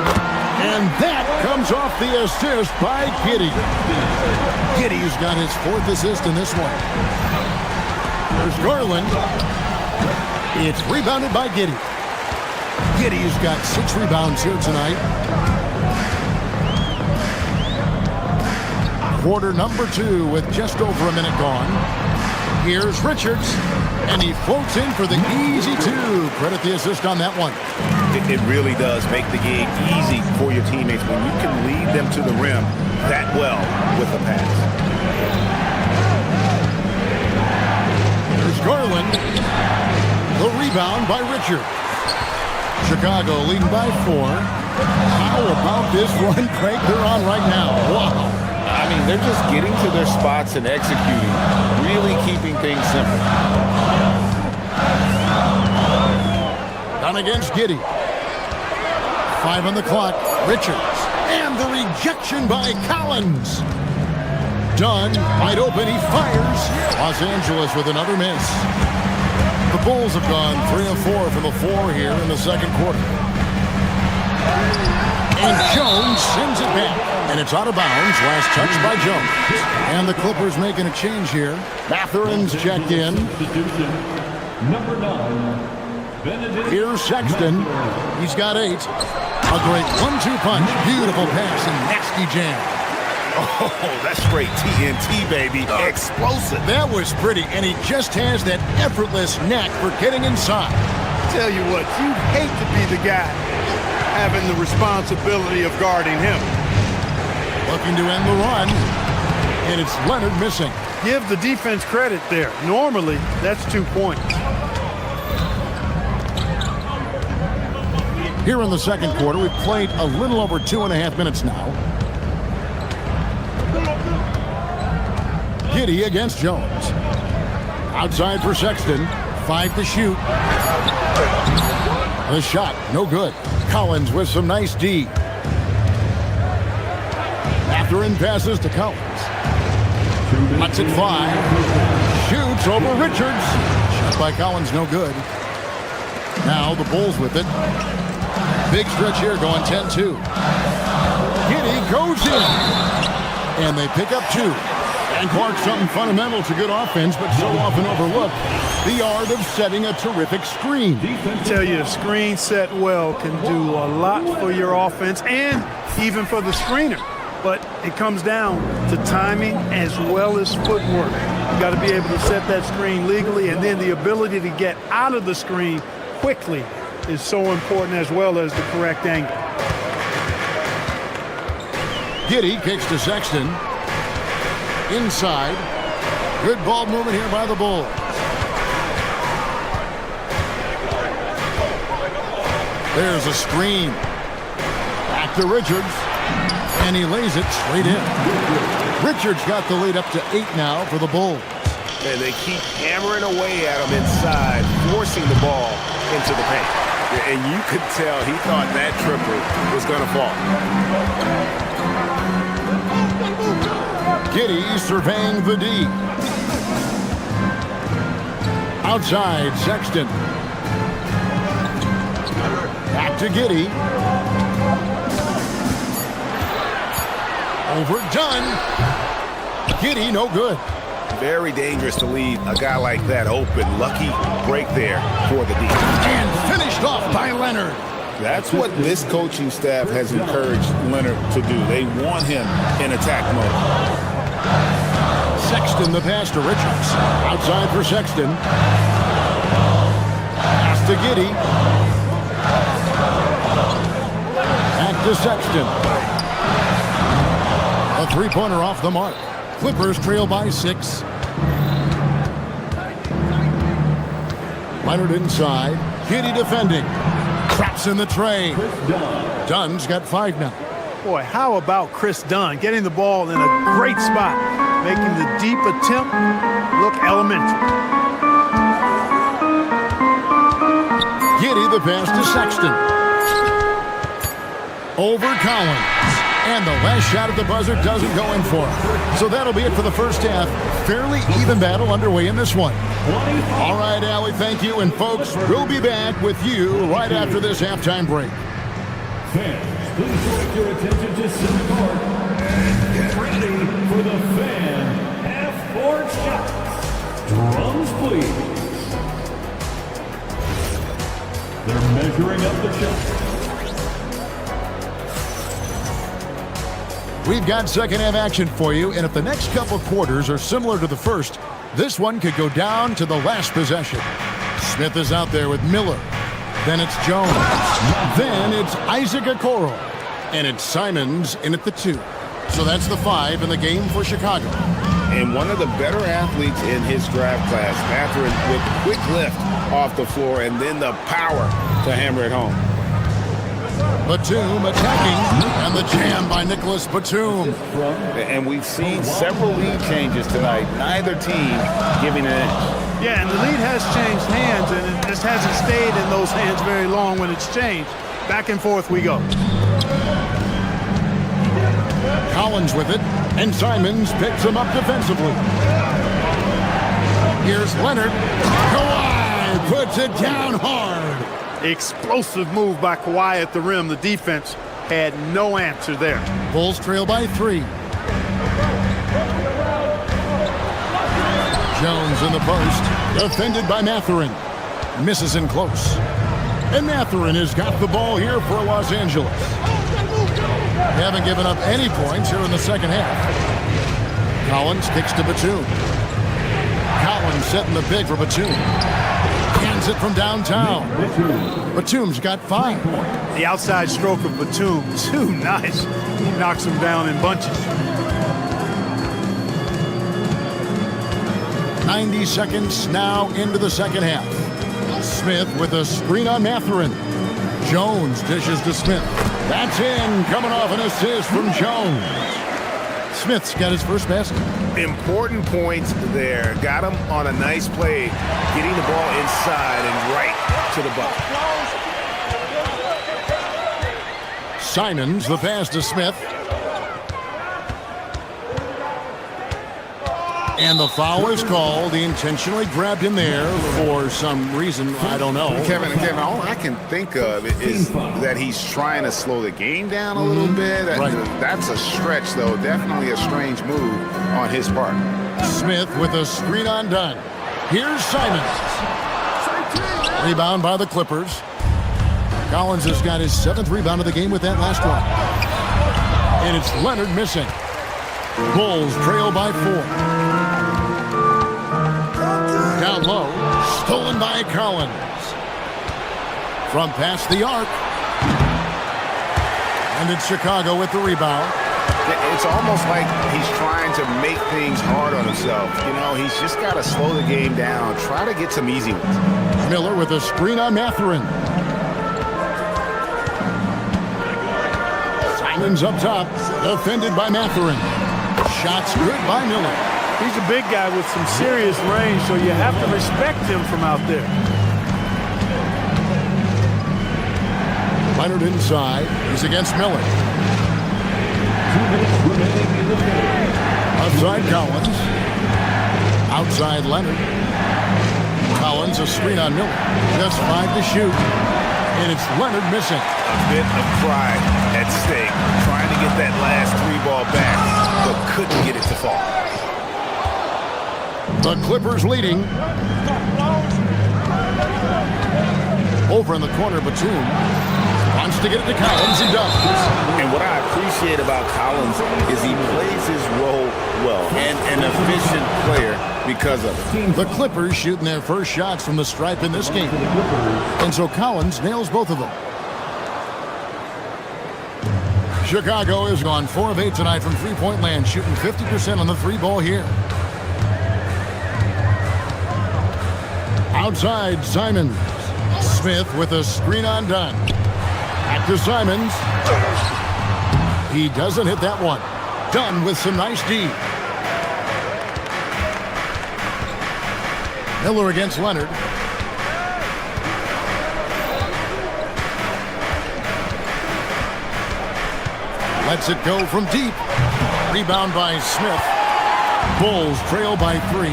And that comes off the assist by Giddey. Giddey's got his 4th assist in this one. There's Garland. It's rebounded by Giddey. Giddey's got 6 rebounds here tonight. Quarter number 2 with just over a minute gone. Here's Richards, and he floats in for the easy 2. Credit the assist on that one. It really does make the game easy for your teammates when you can lead them to the rim that well with a pass. There's Garland. The rebound by Richards. Chicago leading by 4. How about this run, Craig, they're on right now? Wow. I mean, they're just getting to their spots and executing, really keeping things simple. Down against Giddey. 5 on the clock. Richards. And the rejection by Collins. Dunn, wide open, he fires. Los Angeles with another miss. The Bulls have gone 3 of 4 from the floor here in the second quarter. And Jones sends it back. And it's out of bounds. Last touch by Jones. And the Clippers making a change here. Matherin's checked in. Number 9. Here's Sexton. He's got 8. A great 1-2 punch. Beautiful pass and nasty jam. Oh, that's straight TNT, baby. Explosive. That was pretty, and he just has that effortless knack for getting inside. Tell you what, you'd hate to be the guy having the responsibility of guarding him. Looking to end the run, and it's Leonard missing. Give the defense credit there. Normally, that's 2 points. Here in the second quarter, we've played a little over 2.5 minutes now. Giddey against Jones. Outside for Sexton. 5 to shoot. The shot, no good. Collins with some nice D. Matherin passes to Collins. Cuts it 5. Shoots over Richards. Shot by Collins, no good. Now the Bulls with it. Big stretch here going 10-2. Giddey goes in. And they pick up 2. And Clark, something fundamental to good offense, but so often overlooked. The art of setting a terrific screen. I tell you, a screen set well can do a lot for your offense and even for the screener. But it comes down to timing as well as footwork. You got to be able to set that screen legally, and then the ability to get out of the screen quickly is so important, as well as the correct angle. Giddey kicks to Sexton. Inside. Good ball movement here by the Bulls. There's a screen. Back to Richards. And he lays it straight in. Richards got the lead up to 8 now for the Bulls. And they keep hammering away at him inside, forcing the ball into the paint. And you could tell he thought that triple was going to fall. Giddey surveying the D. Outside, Sexton. Back to Giddey. Overdone. Giddey, no good. Very dangerous to leave a guy like that open. Lucky break there for the D. And finished off by Leonard. That's what this coaching staff has encouraged Leonard to do. They want him in attack mode. Sexton the pass to Richards. Outside for Sexton. Pass to Giddey. Back to Sexton. A three-pointer off the mark. Clippers trail by 6. Leonard inside. Giddey defending. Traps in the tray. Dunn's got 5 now. Boy, how about Chris Dunn getting the ball in a great spot, making the deep attempt look elementary. Giddey the pass to Sexton. Over Collins. And the last shot at the buzzer doesn't go in for him. So that'll be it for the first half. Fairly even battle underway in this one. All right, Allie, thank you. And folks, we'll be back with you right after this halftime break. Please direct your attention to center court and get ready for the fan half-court shots. Drums, please. They're measuring up the shot. We've got second half action for you, and if the next couple quarters are similar to the first, this one could go down to the last possession. Smith is out there with Miller. Then it's Jones. Then it's Isaac Okoro. And it's Simons in at the 2. So that's the 5 in the game for Chicago. And one of the better athletes in his draft class, Mathurin, with quick lift off the floor and then the power to hammer it home. Batum attacking, and the jam by Nicholas Batum. And we've seen several lead changes tonight. Neither team giving an inch. Yeah, and the lead has changed hands, and it just hasn't stayed in those hands very long when it's changed. Back and forth we go. Collins with it, and Simons picks him up defensively. Here's Leonard. Kawhi puts it down hard. Explosive move by Kawhi at the rim. The defense had no answer there. Bulls trail by 3. Jones in the post, defended by Mathurin. Misses in close. And Mathurin has got the ball here for Los Angeles. They haven't given up any points here in the second half. Collins kicks to Batum. Collins setting the big for Batum. Hands it from downtown. Batum's got 5. The outside stroke of Batum, too nice. He knocks him down in bunches. 90 seconds now into the second half. Smith with a screen on Mathurin. Jones dishes to Smith. That's in, coming off an assist from Jones. Smith's got his first basket. Important points there. Got him on a nice play, getting the ball inside and right to the bucket. Simons, the pass to Smith. And the foul is called. He intentionally grabbed him there for some reason. I don't know. Kevin, all I can think of is that he's trying to slow the game down a little bit. Right. That's a stretch, though. Definitely a strange move on his part. Smith with a screen on done. Here's Simons. Rebound by the Clippers. Collins has got his 7th rebound of the game with that last one. And it's Leonard missing. Bulls trail by 4. Down low, stolen by Collins. From past the arc. And it's Chicago with the rebound. It's almost like he's trying to make things hard on himself. You know, he's just got to slow the game down. Try to get some easy ones. Miller with a screen on Mathurin. Simons up top, defended by Mathurin. Shots good by Miller. He's a big guy with some serious range, so you have to respect him from out there. Leonard inside. He's against Miller. Outside Collins. Outside Leonard. Collins a screen on Miller. Just 5 to shoot. And it's Leonard missing. A bit of pride at stake. Trying to get that last 3-ball back, but couldn't get it to fall. The Clippers leading. Over in the corner, Batum wants to get it to Collins and does. And what I appreciate about Collins is he plays his role well and an efficient player because of it. The Clippers shooting their first shots from the stripe in this game. And so Collins nails both of them. Chicago has gone 4 of 8 tonight from three-point land, shooting 50% on the 3-ball here. Outside, Simons. Smith with a screen on done. Back to Simons. He doesn't hit that one. Dunn with some nice D. Miller against Leonard. Lets it go from deep. Rebound by Smith. Bulls trail by 3.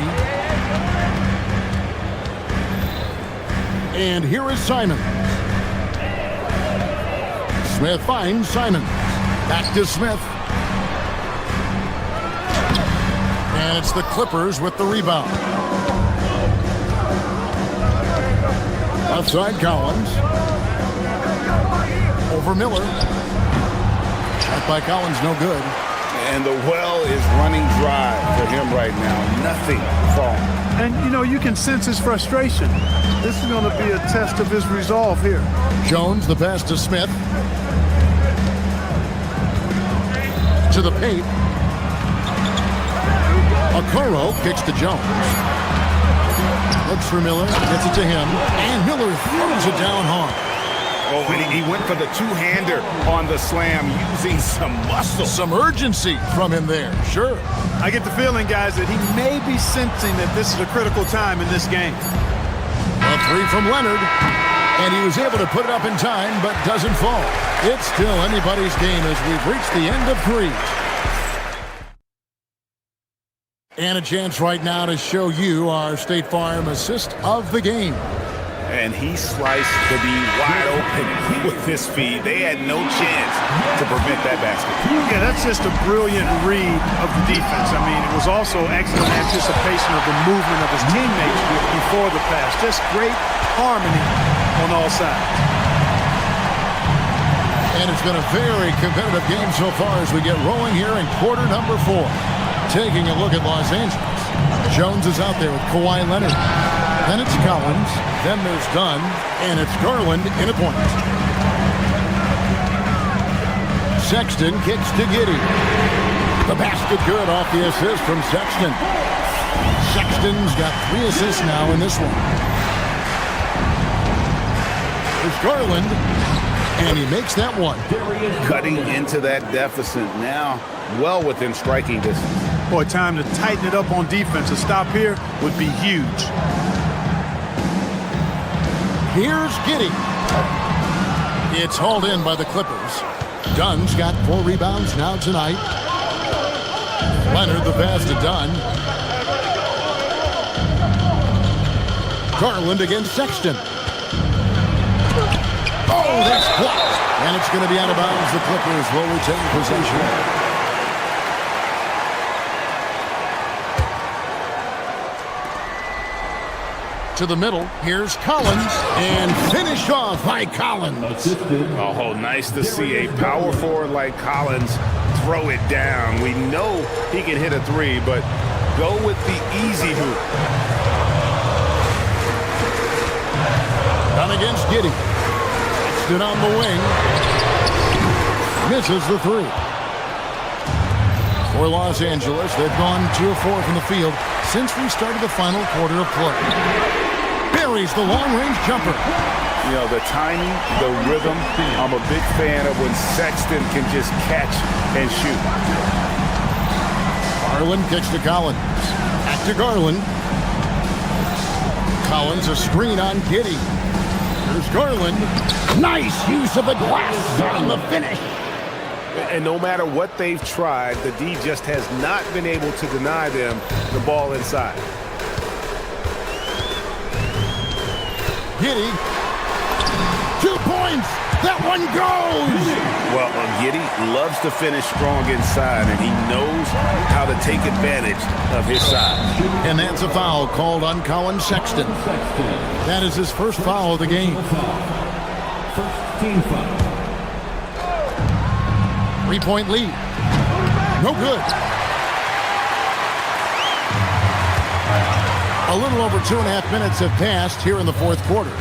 And here is Simons. Smith finds Simon. Back to Smith. And it's the Clippers with the rebound. Outside Collins. Over Miller. Shot by Collins, no good. And the well is running dry for him right now. Nothing falling. And, you know, you can sense his frustration. This is going to be a test of his resolve here. Jones, the pass to Smith. To the paint. Okoro kicks to Jones. Looks for Miller, gets it to him, and Miller throws it down hard. Oh, and he went for the two-hander on the slam, using some muscle. Some urgency from him there, sure. I get the feeling, guys, that he may be sensing that this is a critical time in this game. A three from Leonard, and he was able to put it up in time, but doesn't fall. It's still anybody's game as we've reached the end of three. And a chance right now to show you our State Farm assist of the game. And he sliced the D wide open with his feet. They had no chance to prevent that basket. Yeah, that's just a brilliant read of the defense. I mean, it was also excellent anticipation of the movement of his teammates before the pass. Just great harmony on all sides. And it's been a very competitive game so far as we get rolling here in quarter number 4. Taking a look at Los Angeles. Jones is out there with Kawhi Leonard. Then it's Collins. Then there's Dunn. And it's Garland in a point. Sexton kicks to Giddey. The basket good off the assist from Sexton. Sexton's got 3 assists now in this one. It's Garland. And he makes that one. Cutting into that deficit now, well within striking distance. Boy, time to tighten it up on defense. A stop here would be huge. Here's Giddey. It's hauled in by the Clippers. Dunn's got 4 rebounds now tonight. Leonard the pass to Dunn. Garland against Sexton. Oh, that's blocked. And it's going to be out of bounds. The Clippers will retain possession. To the middle, here's Collins, and finished off by Collins. Oh, nice to see a power forward like Collins throw it down. We know he can hit a 3, but go with the easy hoop. Down against Giddey. Stood on the wing. Misses the 3. For Los Angeles, they've gone 2 of 4 from the field since we started the final quarter of play. Buries the long-range jumper. You know, the timing, the rhythm, I'm a big fan of when Sexton can just catch and shoot. Garland kicks to Collins. Back to Garland. Collins, a screen on Giddey. Here's Garland. Nice use of the glass on the finish. And no matter what they've tried, the D just has not been able to deny them the ball inside. Giddey. 2 points. That one goes. Well, Giddey loves to finish strong inside, and he knows how to take advantage of his size. And that's a foul called on Colin Sexton. That is his first foul of the game. First team foul. 3-point lead. No good. A little over 2.5 minutes have passed here in the fourth quarter.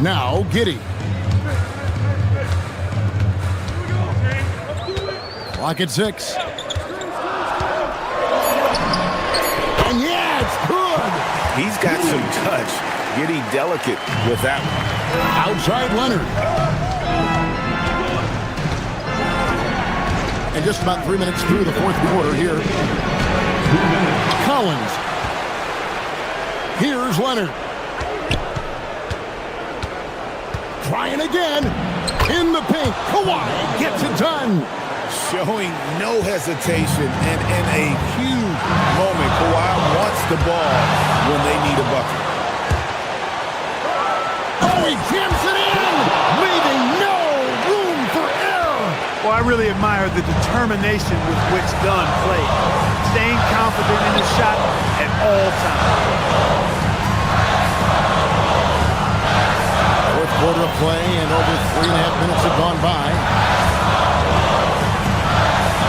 Now, Giddey. Clock at 6. And yeah, it's good. He's got some touch. Giddey delicate with that one. Outside Leonard. And just about 3 minutes through the fourth quarter here. Collins. Here's Leonard. Trying again. In the paint. Kawhi gets it done. Showing no hesitation and in a huge moment. Kawhi wants the ball when they need a bucket. Oh, He jams it in, leaving no room for error. Well, I really admire the determination with which Dunn played, staying confident in his shot at all times. Fourth quarter of play, and over 3.5 minutes have gone by.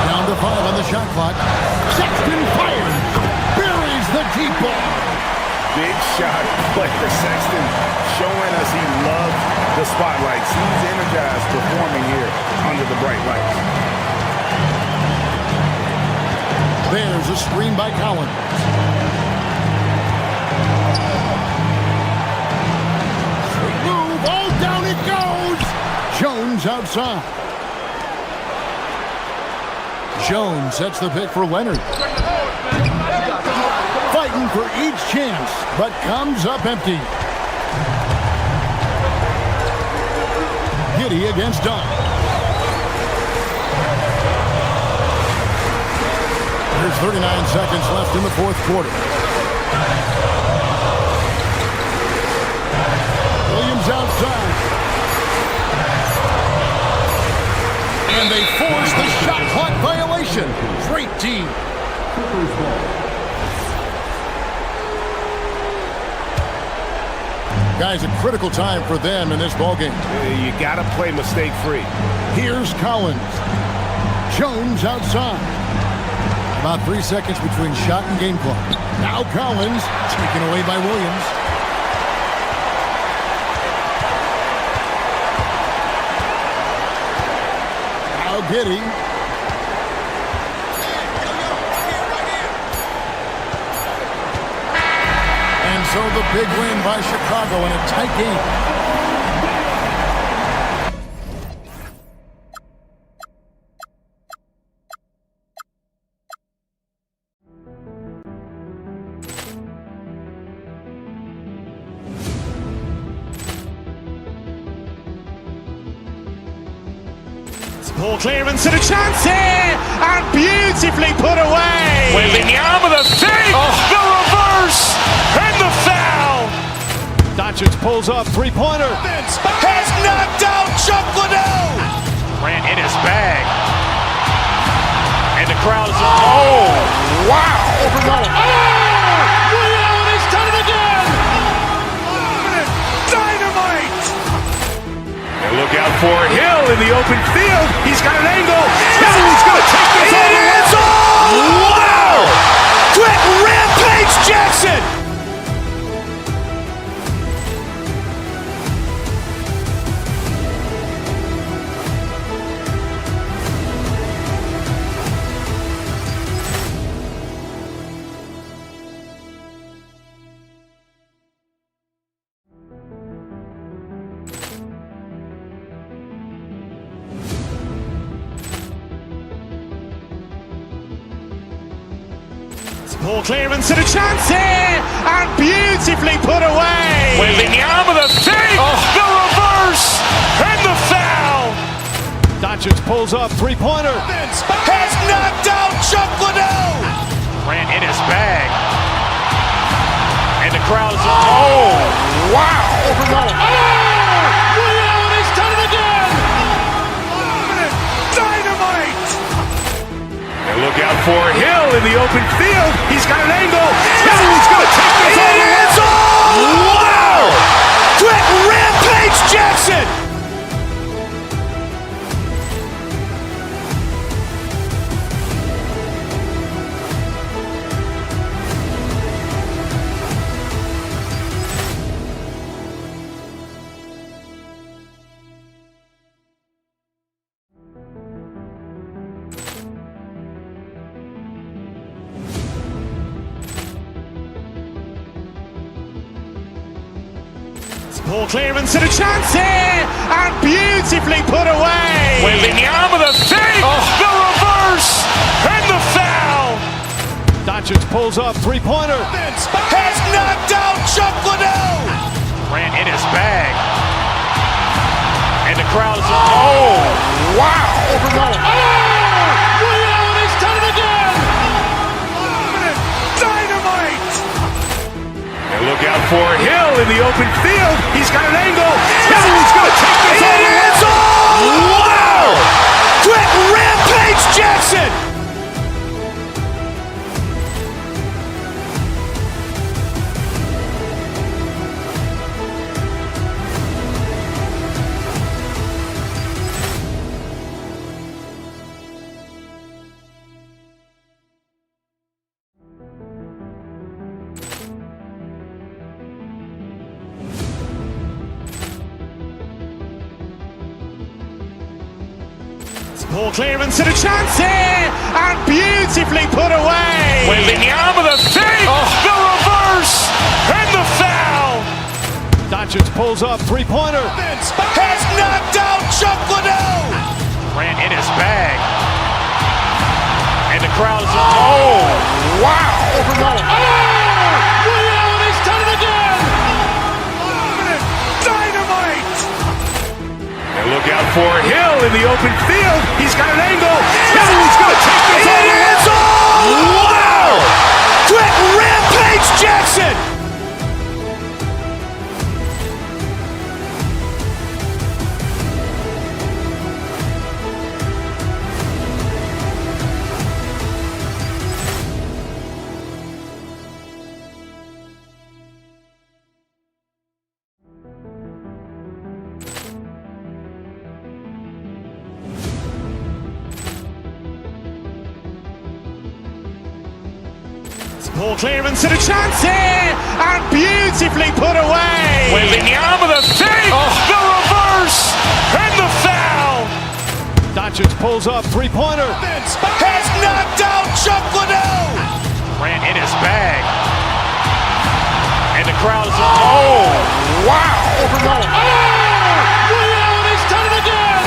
Down to 5 on the shot clock. Sexton fires, buries the deep ball. Big shot play for Sexton, showing us he loves the spotlights. He's energized performing here under the bright lights. There's a screen by Collins. Sweet move, oh, down it goes. Jones outside. Jones sets the pick for Leonard. Fighting for each chance, but comes up empty. Giddey against Dunn. There's 39 seconds left in the fourth quarter. Williams outside. And they force the shot clock violation. Great team. Guys, a critical time for them in this ballgame. You got to play mistake-free. Here's Collins. Jones outside. About 3 seconds between shot and game clock. Now Collins, taken away by Williams. Now Giddey. And so the big win by Chicago in a tight game. Ball clearance and a chance here, and beautifully put away. Wembanyama the fake, the reverse, and the foul. Doncic pulls up, three-pointer. Has knocked out Chuck Liddell. Ran in his bag. And the crowd is, oh, wow. Ray Allen has done it again. Dynamite. And look out for Hill in the open field. He's got an angle. He's going to take this all the way. Wow! Quick Rampage Jackson. Ball clearance and a chance here, and beautifully put away. Wembanyama the fake, the reverse, and the foul. Doncic pulls up, three-pointer. Has knocked out Chuck Liddell. Ran in his bag. And the crowd is, oh, wow. Ray Allen has done it again. Dynamite. And look out for Hill in the open field. He's got an angle. He's going to take this all the way. Wow! Quick Rampage Jackson. Ball clearance and a chance here, and beautifully put away. Wembanyama the fake, the reverse, and the foul. Doncic pulls up, three-pointer. Has knocked out Chuck Liddell. Ran in his bag. And the crowd is, oh, wow. Ray Allen has done it again. Dynamite. And look out for Hill in the the open field. He's got an angle. He's going to take this all the way. Wow! Quick rampage Jackson! Ball clearance and a chance here, and beautifully put away. Wembanyama the fake, the reverse, and the foul. Doncic pulls up, three-pointer. Has knocked out Chuck Liddell. Grant in his bag. And the crowd is, oh, wow. Ray Allen has done it again. Dynamite. And look out for Hill in the open field. He's got an angle. He's going to take this all the way. Wow. Quick rampage Jackson. Ball clearance and a chance here, and beautifully put away. Wembanyama the fake, the reverse, and the foul. Doncic pulls up, three-pointer. Has knocked out Chuck Liddell. Grant in his bag. And the crowd is, oh, wow. Ray Allen has done it again.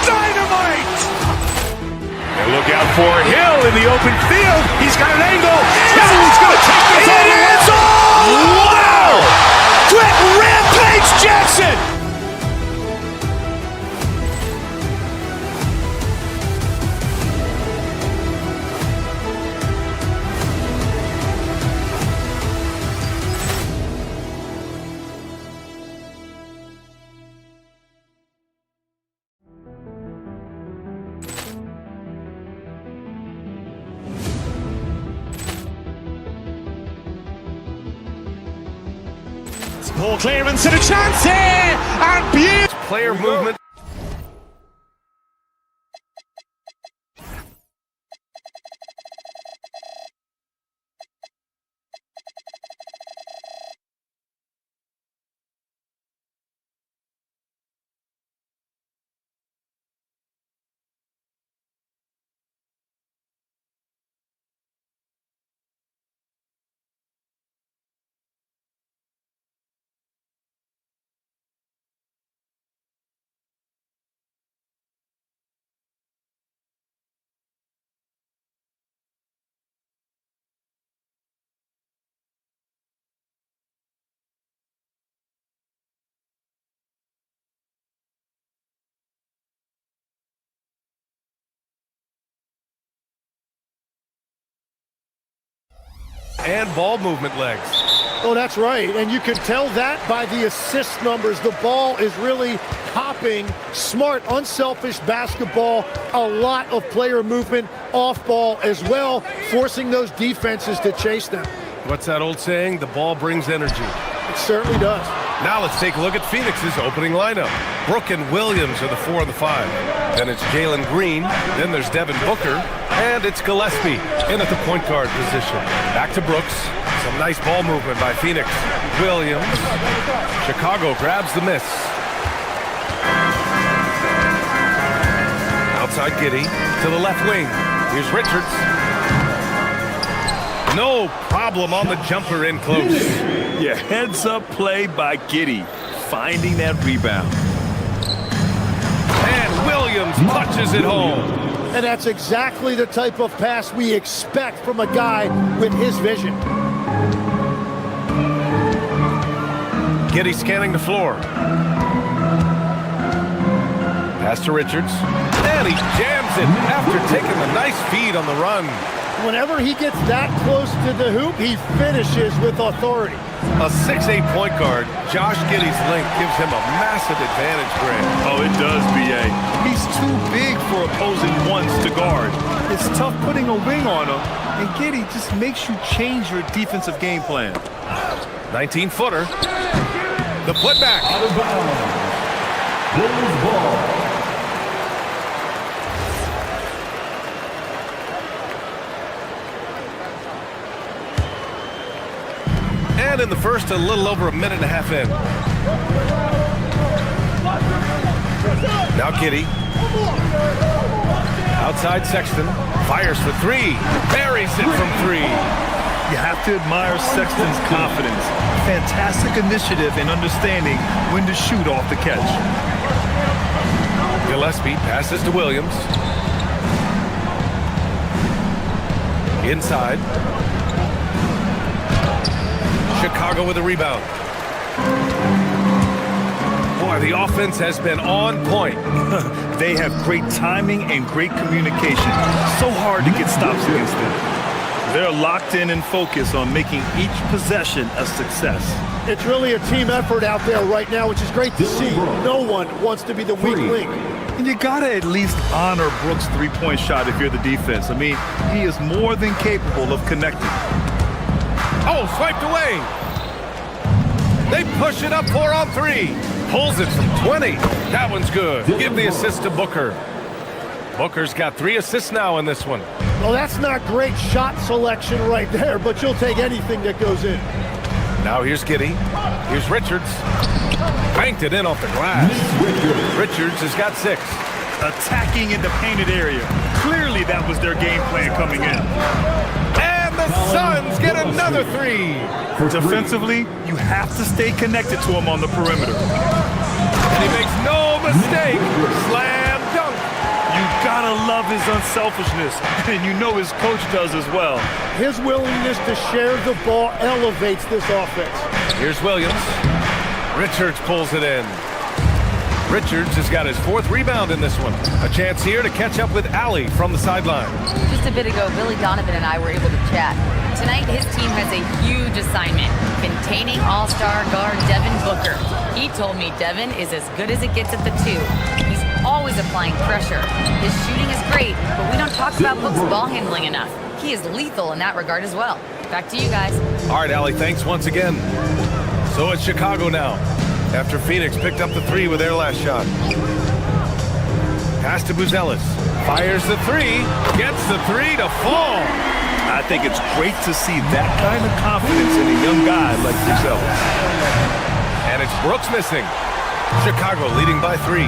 Dynamite. And look out for Hill in the open field. He's got an angle. He's going to take this all the way. Wow. Quick rampage Jackson. Ball clearance and a chance here, and beautiful. Player movement. And ball movement legs. Oh, that's right. And you can tell that by the assist numbers. The ball is really hopping. Smart, unselfish basketball. A lot of player movement off ball as well, forcing those defenses to chase them. What's that old saying? The ball brings energy. It certainly does. Now let's take a look at Phoenix's opening lineup. Brooke and Williams are the 4 and the 5. Then it's Jalen Green. Then there's Devin Booker. And it's Gillespie in at the point guard position. Back to Brooks. Some nice ball movement by Phoenix. Williams. Chicago grabs the miss. Outside Giddey to the left wing. Here's Richards. No problem on the jumper in close. Yeah, heads-up play by Giddey, finding that rebound. And Williams punches it home. And that's exactly the type of pass we expect from a guy with his vision. Giddey scanning the floor. Pass to Richards. And he jams it after taking a nice feed on the run. Whenever he gets that close to the hoop, he finishes with authority. A 6'8" point guard, Josh Giddey's length gives him a massive advantage, Greg. Oh, it does, B.A. He's too big for opposing ones to guard. It's tough putting a wing on him, and Giddey just makes you change your defensive game plan. 19-footer. The putback. Out of bounds. Bulls ball. And in the first, a little over a minute and a half in. Now Giddey. Outside Sexton. Fires for three. Buries it from three. You have to admire Sexton's confidence. Fantastic initiative and understanding when to shoot off the catch. Gillespie passes to Williams. Inside. Chicago with a rebound. Boy, the offense has been on point. They have great timing and great communication. So hard to get stops against them. They're locked in and focused on making each possession a success. It's really a team effort out there right now, which is great to see. No one wants to be the weak link. And you gotta at least honor Brooks' three-point shot if you're the defense. I mean, he is more than capable of connecting. Oh, swiped away. They push it up 4 on 3. Pulls it from 20. That one's good. Give the assist to Booker. Booker's got 3 assists now in this one. Well, that's not great shot selection right there, but you'll take anything that goes in. Now here's Giddey. Here's Richards. Banked it in off the glass. Richards has got 6. Attacking in the painted area. Clearly that was their game plan coming in. And the Suns get another 3. Defensively, you have to stay connected to him on the perimeter. And he makes no mistake. Slam dunk. You gotta love his unselfishness, and you know his coach does as well. His willingness to share the ball elevates this offense. Here's Williams. Richards pulls it in. Richards has got his 4th rebound in this one. A chance here to catch up with Allie from the sideline. Just a bit ago, Billy Donovan and I were able to chat. Tonight, his team has a huge assignment, containing all-star guard Devin Booker. He told me Devin is as good as it gets at the 2. He's always applying pressure. His shooting is great, but we don't talk about Book's ball handling enough. He is lethal in that regard as well. Back to you guys. All right, Allie, thanks once again. So it's Chicago now, after Phoenix picked up the 3 with their last shot. Pass to Buzelis. Fires the 3. Gets the 3 to fall. I think it's great to see that kind of confidence in a young guy like yourself. And it's Brooks missing. Chicago leading by 3.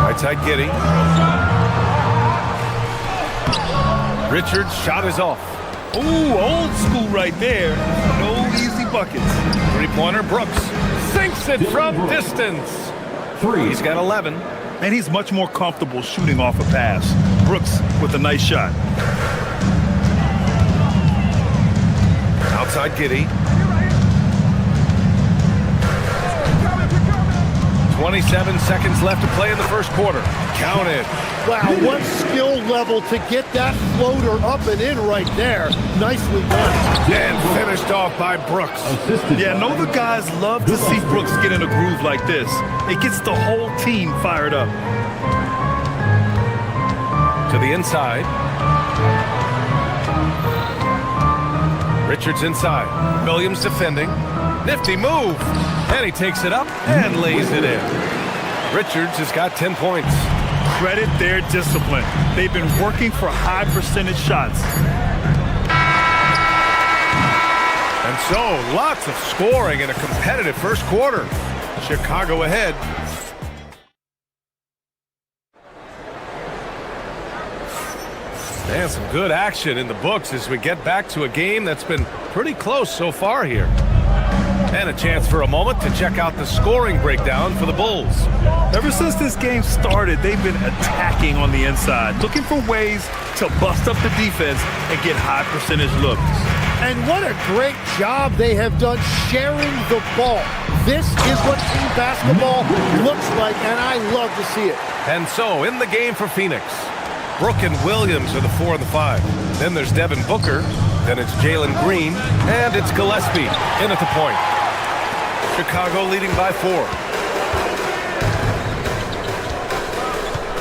Right side Giddey. Richards' shot is off. Ooh, old school right there. No easy buckets. 3-pointer Brooks. Sinks it from distance. 3. He's got 11. And he's much more comfortable shooting off a pass. Brooks with a nice shot. Outside Giddey. 27 seconds left to play in the first quarter. Counted. Wow, what skill level to get that floater up and in right there. Nicely done. And finished off by Brooks. Yeah, no, the guys love to see Brooks get in a groove like this. It gets the whole team fired up. To the inside. Richards inside. Williams defending. Nifty move. And he takes it up and lays it in. Richards has got 10 points. Credit their discipline. They've been working for high percentage shots. And so, lots of scoring in a competitive first quarter. Chicago ahead. And some good action in the books as we get back to a game that's been pretty close so far here. And a chance for a moment to check out the scoring breakdown for the Bulls. Ever since this game started, they've been attacking on the inside, looking for ways to bust up the defense and get high percentage looks. And what a great job they have done sharing the ball. This is what team basketball looks like, and I love to see it. And so, in the game for Phoenix, Brooke and Williams are the 4 and the 5. Then there's Devin Booker, Then it's Jalen Green, and it's Gillespie in at the point. Chicago leading by 4.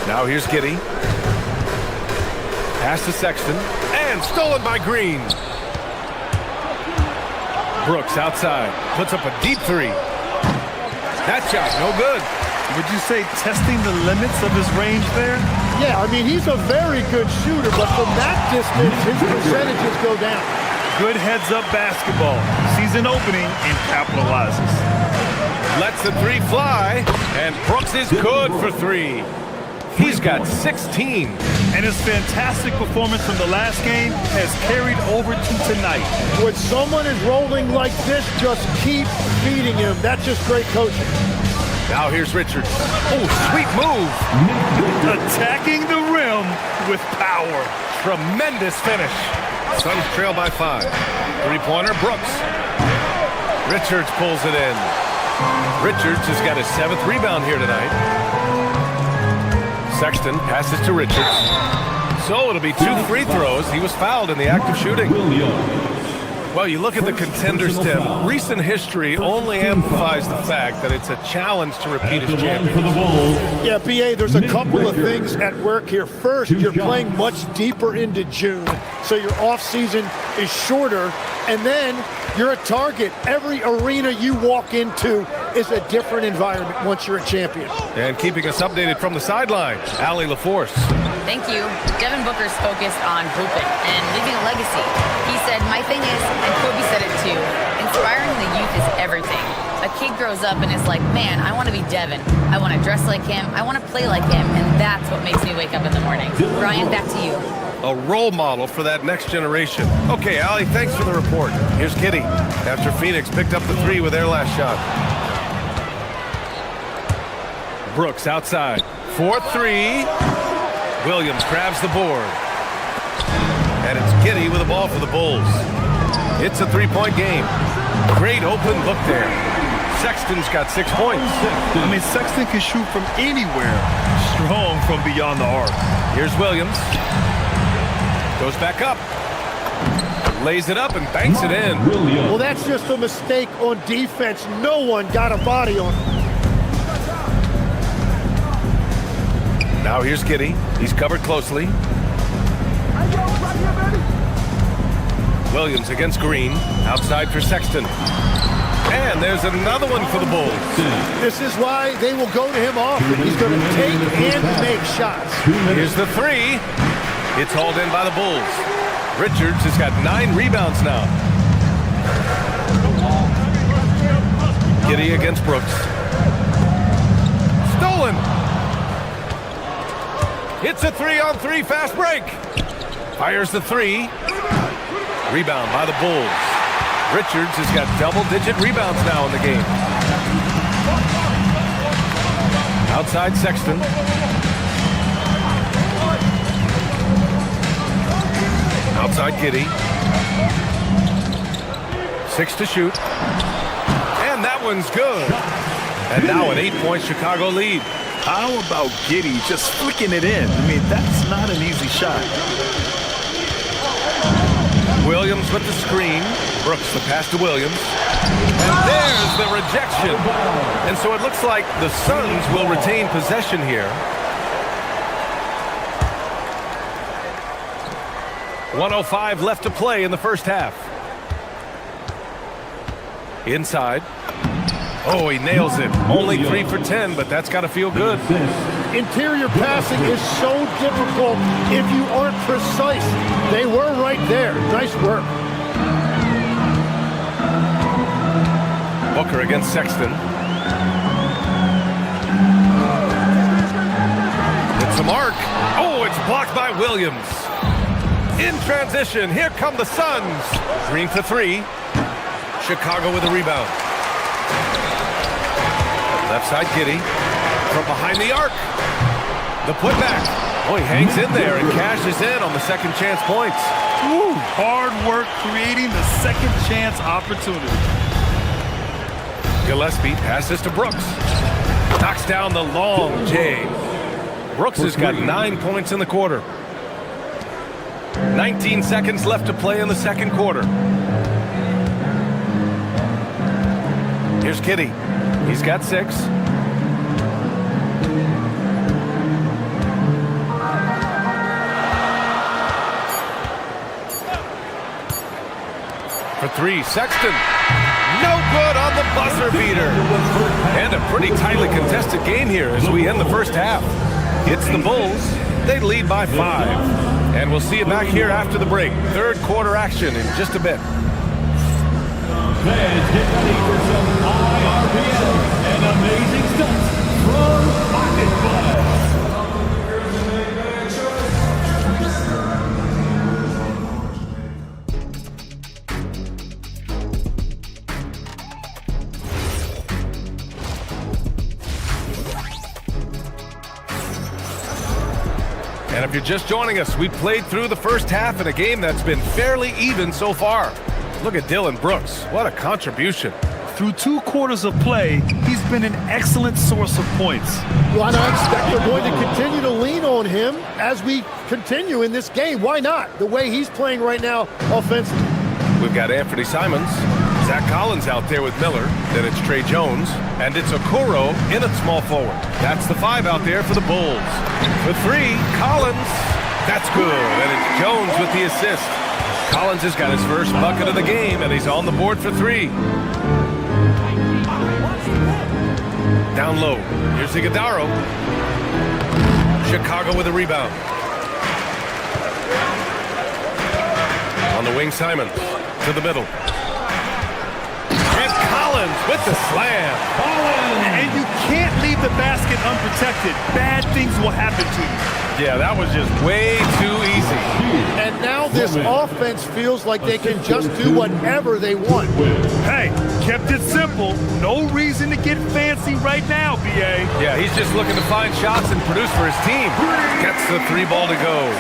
Now here's Giddey. Pass to Sexton, and stolen by Green. Brooks outside, puts up a deep 3. That shot, no good. Would you say testing the limits of his range there? Yeah, I mean, he's a very good shooter, but from that distance, his percentages go down. Good heads-up basketball. Sees an opening and capitalizes. Lets the 3 fly, and Brooks is good for 3. He's got 16. And his fantastic performance from the last game has carried over to tonight. When someone is rolling like this, just keep feeding him. That's just great coaching. Now here's Richards. Oh, sweet move. Attacking the rim with power. Tremendous finish. Suns trail by 5. 3-pointer, Brooks. Richards pulls it in. Richards has got his 7th rebound here tonight. Sexton passes to Richards. So it'll be 2 free throws. He was fouled in the act of shooting. Well, you look at the contenders, Tim. Recent history only amplifies the fact that it's a challenge to repeat as champions. Yeah, B.A., there's a couple of things at work here. First, you're playing much deeper into June, so your offseason is shorter. And then you're a target. Every arena you walk into is a different environment once you're a champion. And keeping us updated from the sideline, Allie LaForce. Thank you. Devin Booker's focused on hooping and leaving a legacy. He said, my thing is, and Kobe said it too, inspiring the youth is everything. A kid grows up and is like, man, I want to be Devin. I want to dress like him. I want to play like him. And that's what makes me wake up in the morning. Brian, back to you. A role model for that next generation. Okay, Allie, thanks for the report. Here's Giddey after Phoenix picked up the 3 with their last shot. Brooks outside. 4-3. Williams grabs the board. And it's Giddey with the ball for the Bulls. It's a 3-point game. Great open look there. Sexton's got 6 points. I mean, Sexton can shoot from anywhere. Strong from beyond the arc. Here's Williams. Goes back up. Lays it up and banks it in. Well, that's just a mistake on defense. No one got a body on him. Now here's Giddey. He's covered closely. Williams against Green. Outside for Sexton. And there's another one for the Bulls. This is why they will go to him often. He's going to take and make shots. Here's the 3. It's hauled in by the Bulls. Richards has got 9 rebounds now. Giddey against Brooks. Stolen. It's a 3-on-3 fast break. Fires the 3. Rebound by the Bulls. Richards has got double-digit rebounds now in the game. Outside Sexton. Outside Giddey. 6 to shoot. And that one's good. And now an 8-point Chicago lead. How about Giddey just flicking it in? I mean, that's not an easy shot. Williams with the screen. Brooks the pass to Williams. And there's the rejection. And so it looks like the Suns will retain possession here. 1:05 left to play in the first half. Inside. Oh, he nails it. Only 3 for 10, but that's got to feel good. Interior passing is so difficult if you aren't precise. They were right there. Nice work. Booker against Sexton. It's a mark. Oh, it's blocked by Williams. In transition, here come the Suns. Green for 3. Chicago with a rebound. Left side, Giddey. From behind the arc. The putback. Oh, he hangs in there and cashes in on the second chance points. Woo, hard work creating the second chance opportunity. Gillespie passes to Brooks. Knocks down the long J. Brooks has got 9 points in the quarter. 19 seconds left to play in the second quarter. Here's Kitty. He's got 6. For 3, Sexton. No good on the buzzer beater. And a pretty tightly contested game here as we end the first half. It's the Bulls. They lead by 5. And we'll see you back here after the break. Third quarter action in just a bit. Fans, get ready for some high RPM and amazing stunts from Basketball. And if you're just joining us, we played through the first half in a game that's been fairly even so far. Look at Dylan Brooks. What a contribution. Through 2 quarters of play, he's been an excellent source of points. Well, I expect they're going to continue to lean on him as we continue in this game. Why not? The way he's playing right now offensively. We've got Anthony Simons, Zach Collins out there with Miller. Then it's Trey Jones, and it's Okoro in at small forward. That's the 5 out there for the Bulls. For 3, Collins. That's good, and it's Jones with the assist. Collins has got his first bucket of the game, and he's on the board for 3. Down low, here's Iguodaro. Chicago with a rebound. On the wing, Simons to the middle. And Collins with the slam. And you can't leave the basket unprotected. Bad things will happen to you. Yeah, that was just way too easy. And now this offense feels like they can just do whatever they want. Hey, kept it simple. No reason to get fancy right now, B.A. Yeah, he's just looking to find shots and produce for his team. Gets the 3 ball to go.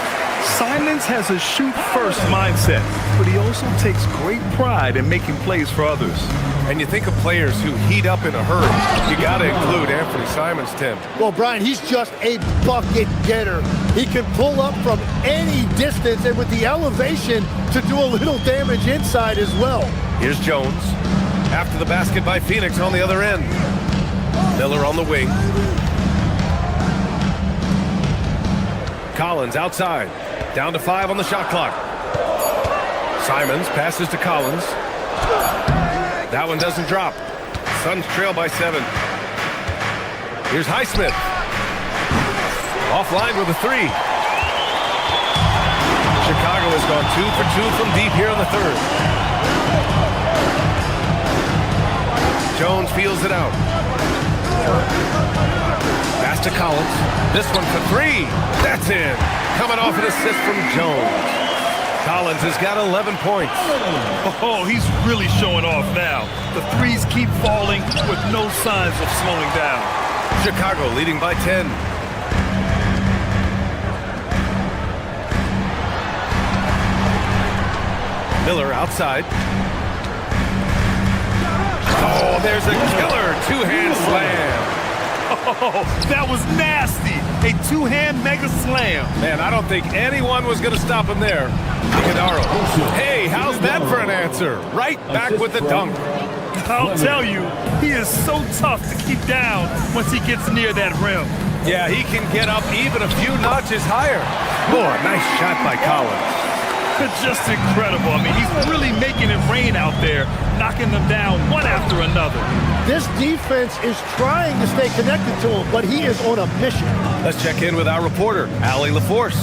Simons has a shoot-first mindset, but he also takes great pride in making plays for others. And you think of players who heat up in a hurry. You got to include Anthony Simons, Tim. Well, Brian, he's just a bucket getter. He can pull up from any distance and with the elevation to do a little damage inside as well. Here's Jones. After the basket by Phoenix on the other end. Miller on the wing. Collins outside. Down to 5 on the shot clock. Simons passes to Collins. That one doesn't drop. Suns trail by 7. Here's Highsmith. Offline with a 3. Chicago has gone 2 for 2 from deep here in the third. Jones feels it out. Pass to Collins. This one for 3. That's in. Coming off an assist from Jones. Collins has got 11 points. Oh, he's really showing off now. The threes keep falling with no signs of slowing down. Chicago leading by 10. Miller outside. Oh, there's a killer 2-hand slam. Oh, that was nasty. A 2-hand mega slam. Man, I don't think anyone was going to stop him there. Iguodaro. Hey, how's that for an answer? Right back with the dunk. I'll tell you, he is so tough to keep down once he gets near that rim. Yeah, he can get up even a few notches higher. Boy, nice shot by Collins. Just incredible. I mean, he's really making it rain out there, knocking them down one after another. This defense is trying to stay connected to him, but he is on a mission. Let's check in with our reporter, Allie LaForce.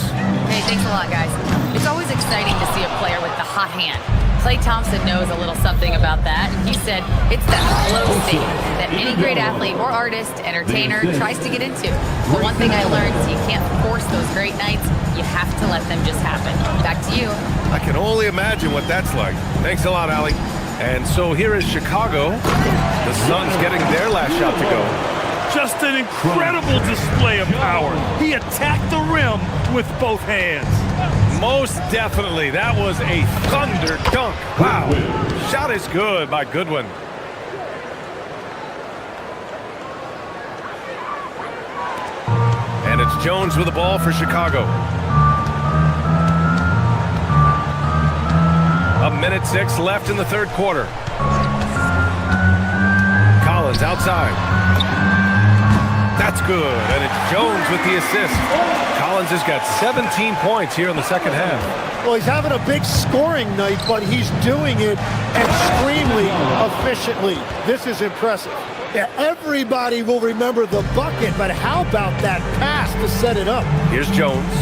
Hey, thanks a lot, guys. It's always exciting to see a player with the hot hand. Klay Thompson knows a little something about that. He said it's that flow state that any great athlete or artist, entertainer tries to get into. But one thing I learned is you can't force those great nights. You have to let them just happen. Back to you. I can only imagine what that's like. Thanks a lot, Allie. And so here is Chicago. The Suns getting their last shot to go. Just an incredible display of power. He attacked the rim with both hands. Most definitely. That was a thunder dunk. Wow. Shot is good by Goodwin. And it's Jones with the ball for Chicago. 1:06 left in the third quarter. Collins outside. That's good, and it's Jones with the assist. Collins has got 17 points here in the second half. Well, he's having a big scoring night, but he's doing it extremely efficiently. This is impressive. Yeah, everybody will remember the bucket, but how about that pass to set it up? Here's Jones.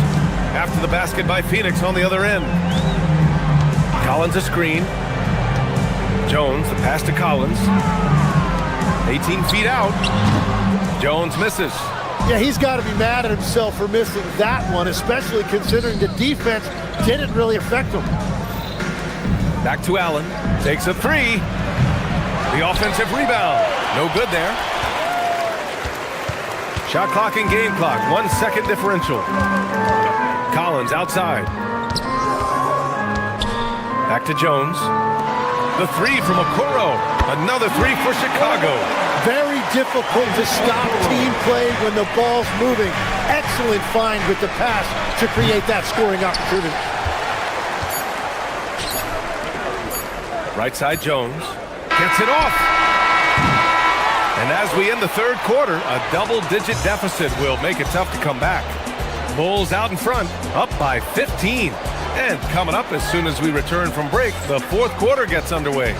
After the basket by Phoenix on the other end. Collins a screen. Jones, the pass to Collins. 18 feet out. Jones misses. Yeah, he's got to be mad at himself for missing that one, especially considering the defense didn't really affect him. Back to Allen. Takes a three. The offensive rebound. No good there. Shot clock and game clock. 1 second differential. Collins outside. Back to Jones. The three from Okoro. Another three for Chicago. Very difficult to stop team play when the ball's moving. Excellent find with the pass to create that scoring opportunity. Right side Jones. Gets it off. And as we end the third quarter, a double-digit deficit will make it tough to come back. Bulls out in front, up by 15. And coming up as soon as we return from break, the fourth quarter gets underway.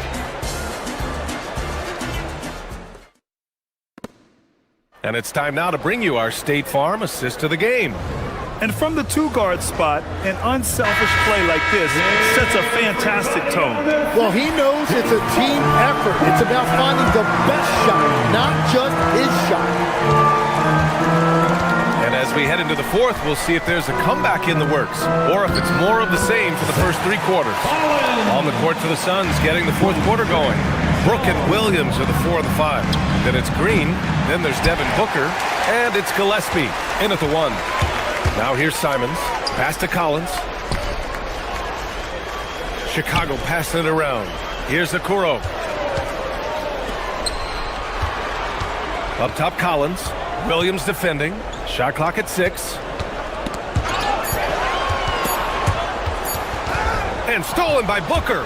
And it's time now to bring you our State Farm assist of the game. And from the two-guard spot, an unselfish play like this sets a fantastic tone. Well, he knows it's a team effort. It's about finding the best shot, not just his shot. And as we head into the fourth, we'll see if there's a comeback in the works, or if it's more of the same for the first three quarters. On the court for the Suns, getting the fourth quarter going. Brook and Williams are the 4 and the 5. Then it's Green, then there's Devin Booker, and it's Gillespie in at the 1. Now here's Simons, pass to Collins. Chicago passing it around. Here's Okoro. Up top Collins, Williams defending. Shot clock at 6. And stolen by Booker.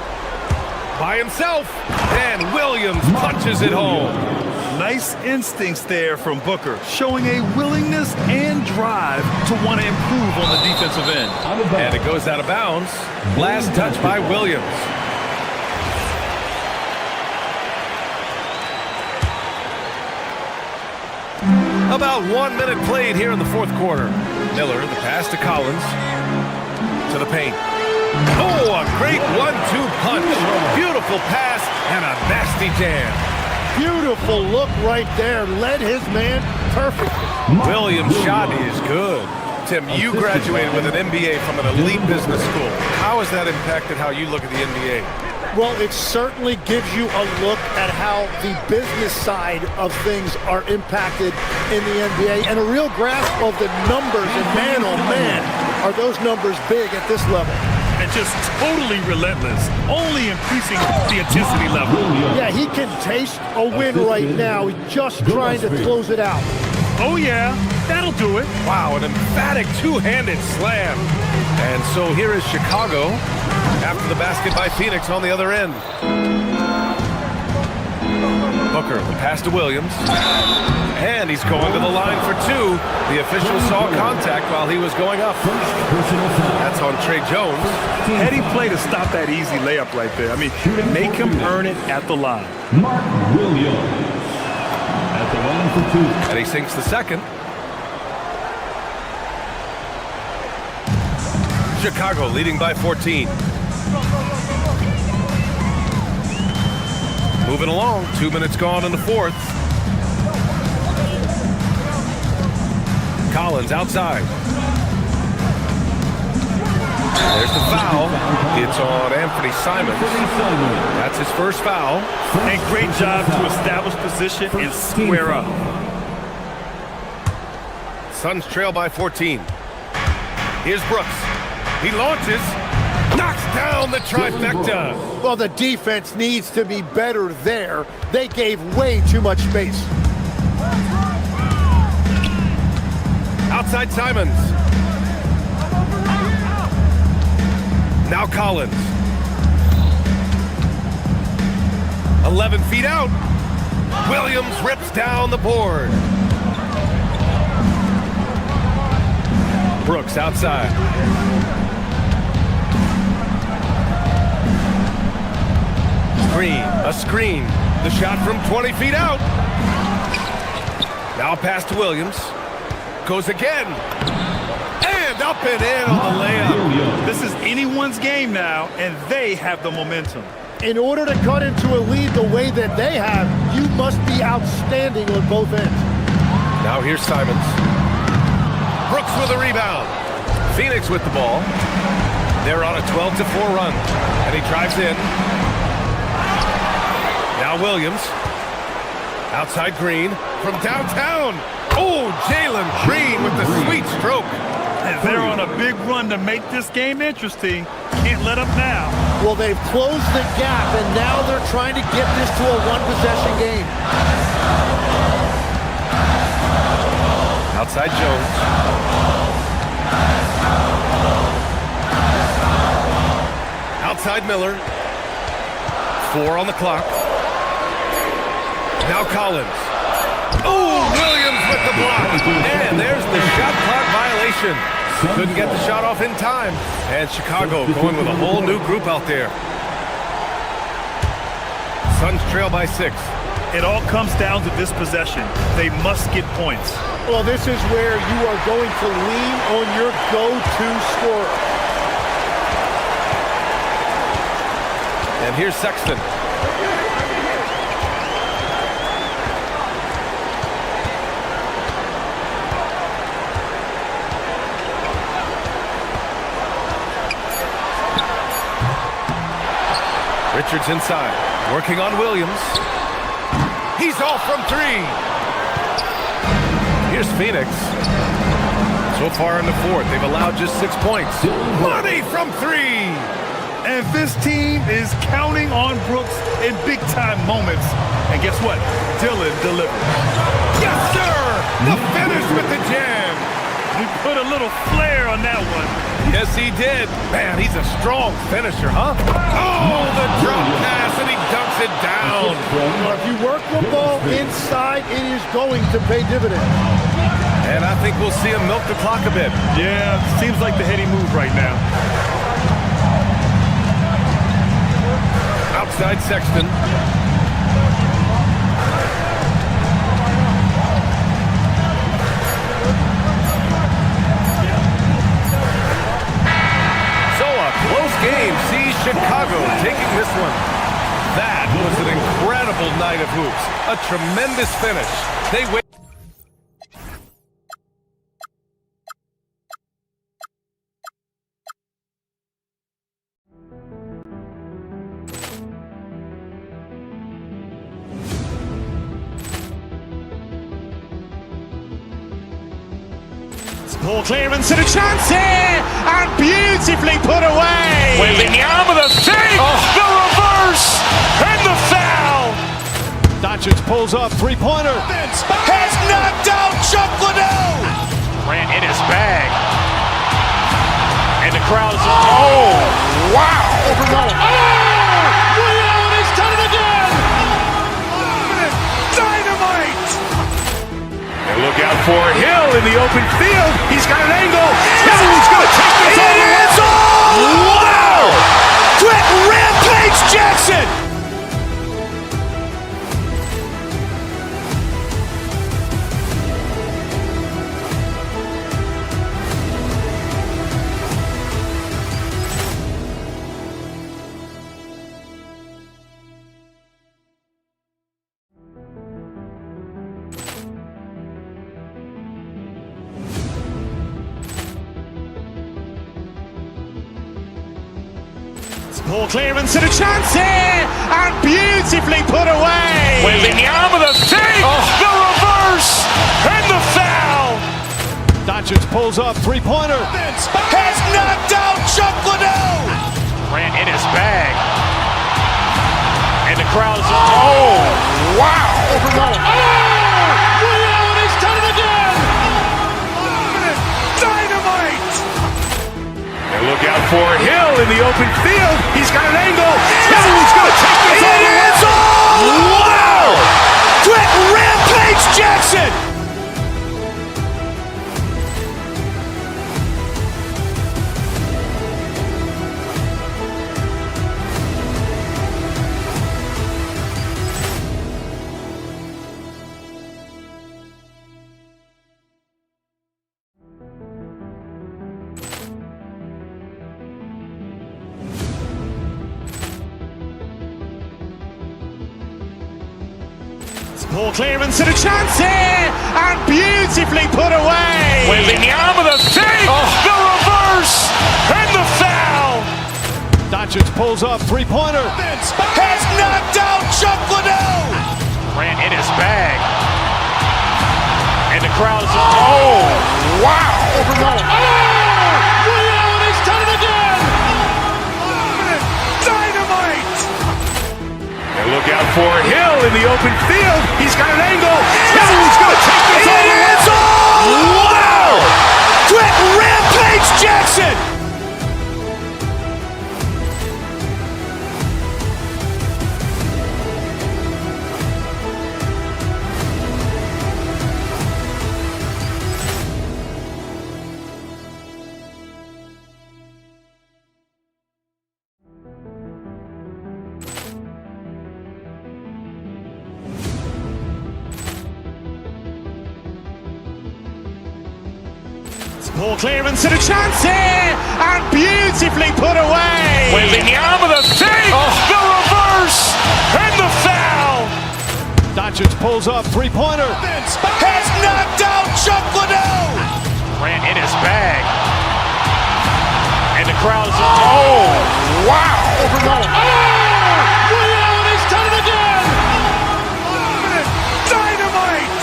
By himself. And Williams punches it home. Nice instincts there from Booker, showing a willingness and drive to want to improve on the defensive end. And it goes out of bounds. Last touch by Williams. About 1 minute played here in the fourth quarter. Miller, the pass to Collins. To the paint. Oh, a great 1-2 punch. Beautiful pass and a nasty jam. Beautiful look right there. Led his man perfectly. Williams' shot is good. Tim, you graduated with an MBA from an elite business school. How has that impacted how you look at the NBA? Well, it certainly gives you a look at how the business side of things are impacted in the NBA and a real grasp of the numbers. And man, oh man, are those numbers big at this level. And just totally relentless, only increasing the intensity level. Yeah, he can taste a win right now. He's just trying to close it out. Oh yeah, that'll do it. Wow, an emphatic two-handed slam. And so here is Chicago after the basket by Phoenix on the other end. Booker, the pass to Williams. And he's going to the line for 2. The official saw contact while he was going up. That's on Trey Jones. Heady play to stop that easy layup right there. I mean, make him earn it at the line. Mark Williams at the line for 2. And he sinks the second. Chicago leading by 14. Moving along, 2 minutes gone in the fourth. Collins outside. There's the foul. It's on Anthony Simons. That's his first foul. And great job to establish position and square up. Suns trail by 14. Here's Brooks. He launches. Knocks down the trifecta. Well, the defense needs to be better there. They gave way too much space. Outside Simons. Now Collins. 11 feet out. Williams rips down the board. Brooks outside. A screen. The shot from 20 feet out. Now pass to Williams. Goes again. And up and in on the layup. This is anyone's game now, and they have the momentum. In order to cut into a lead the way that they have, you must be outstanding on both ends. Now here's Simons. Brooks with a rebound. Phoenix with the ball. They're on a 12-4 run. And he drives in. Now Williams. Outside Green from downtown. Oh, Jalen Green with the sweet stroke. And they're on a big run to make this game interesting. Can't let up now. Well, they've closed the gap, and now they're trying to get this to a one-possession game. Outside Jones. Outside Miller. 4 on the clock. Now Collins. Oh, Williams with the block. And there's the shot clock violation. Couldn't get the shot off in time. And Chicago going with a whole new group out there. Suns trail by 6. It all comes down to this possession. They must get points. Well, this is where you are going to lean on your go-to scorer. And here's Sexton. Richards inside, working on Williams. He's off from 3. Here's Phoenix. So far in the fourth, they've allowed just 6 points. Money from 3. And this team is counting on Brooks in big-time moments. And guess what? Dillon delivers. Yes, sir! The finish with the jam. He put a little flair on that one. Yes, he did. Man, he's a strong finisher, huh? Oh, the drop pass, and he dunks it down. Well, if you work the ball inside, it is going to pay dividends. And I think we'll see him milk the clock a bit. Yeah, seems like the heady move right now. Outside Sexton. Close game sees Chicago taking this one. That was an incredible night of hoops. A tremendous finish. They win. Poor clearance and a chance here, and beautifully put away. Wembanyama the fake, the reverse, and the foul. Doncic pulls up, three-pointer. Has knocked out Chuck Liddell. Ran in his bag. And the crowd is, oh, wow. Ray Allen has done it again. Dynamite. And look out for Hill in the open field. He's got an angle. Hill's going to take this all the way. Wow! Quick Rampage Jackson. Poor clearance and a chance here, and beautifully put away. Wembanyama the fake, the reverse, and the foul. Doncic pulls up, three-pointer. Has knocked out Chuck Liddell. Ran in his bag. And the crowd is, oh, wow. Ray Allen has done it again. Dynamite. And look out for Hill in the open field. He's got an angle. Hill's going to take this all the way. Jackson! Ball clearance and a chance here, and beautifully put away. Wembanyama the fake, the reverse, and the foul. Doncic pulls up, three-pointer. Has knocked out Chuck Liddell. Ran in his bag. And the crowd is, oh, wow. Ray Allen has done it again. Dynamite. And look out for Hill in the open field. He's got an angle. Hill's going to take this all the way. Wow! Quick rampage Jackson. Ball clearance and a chance here, and beautifully put away. Wembanyama the fake, the reverse, and the foul. Doncic pulls up, three-pointer. Has knocked out Chuck Liddell. Ran in his bag. And the crowd is, oh, wow. Ray Allen has done it again. Dynamite.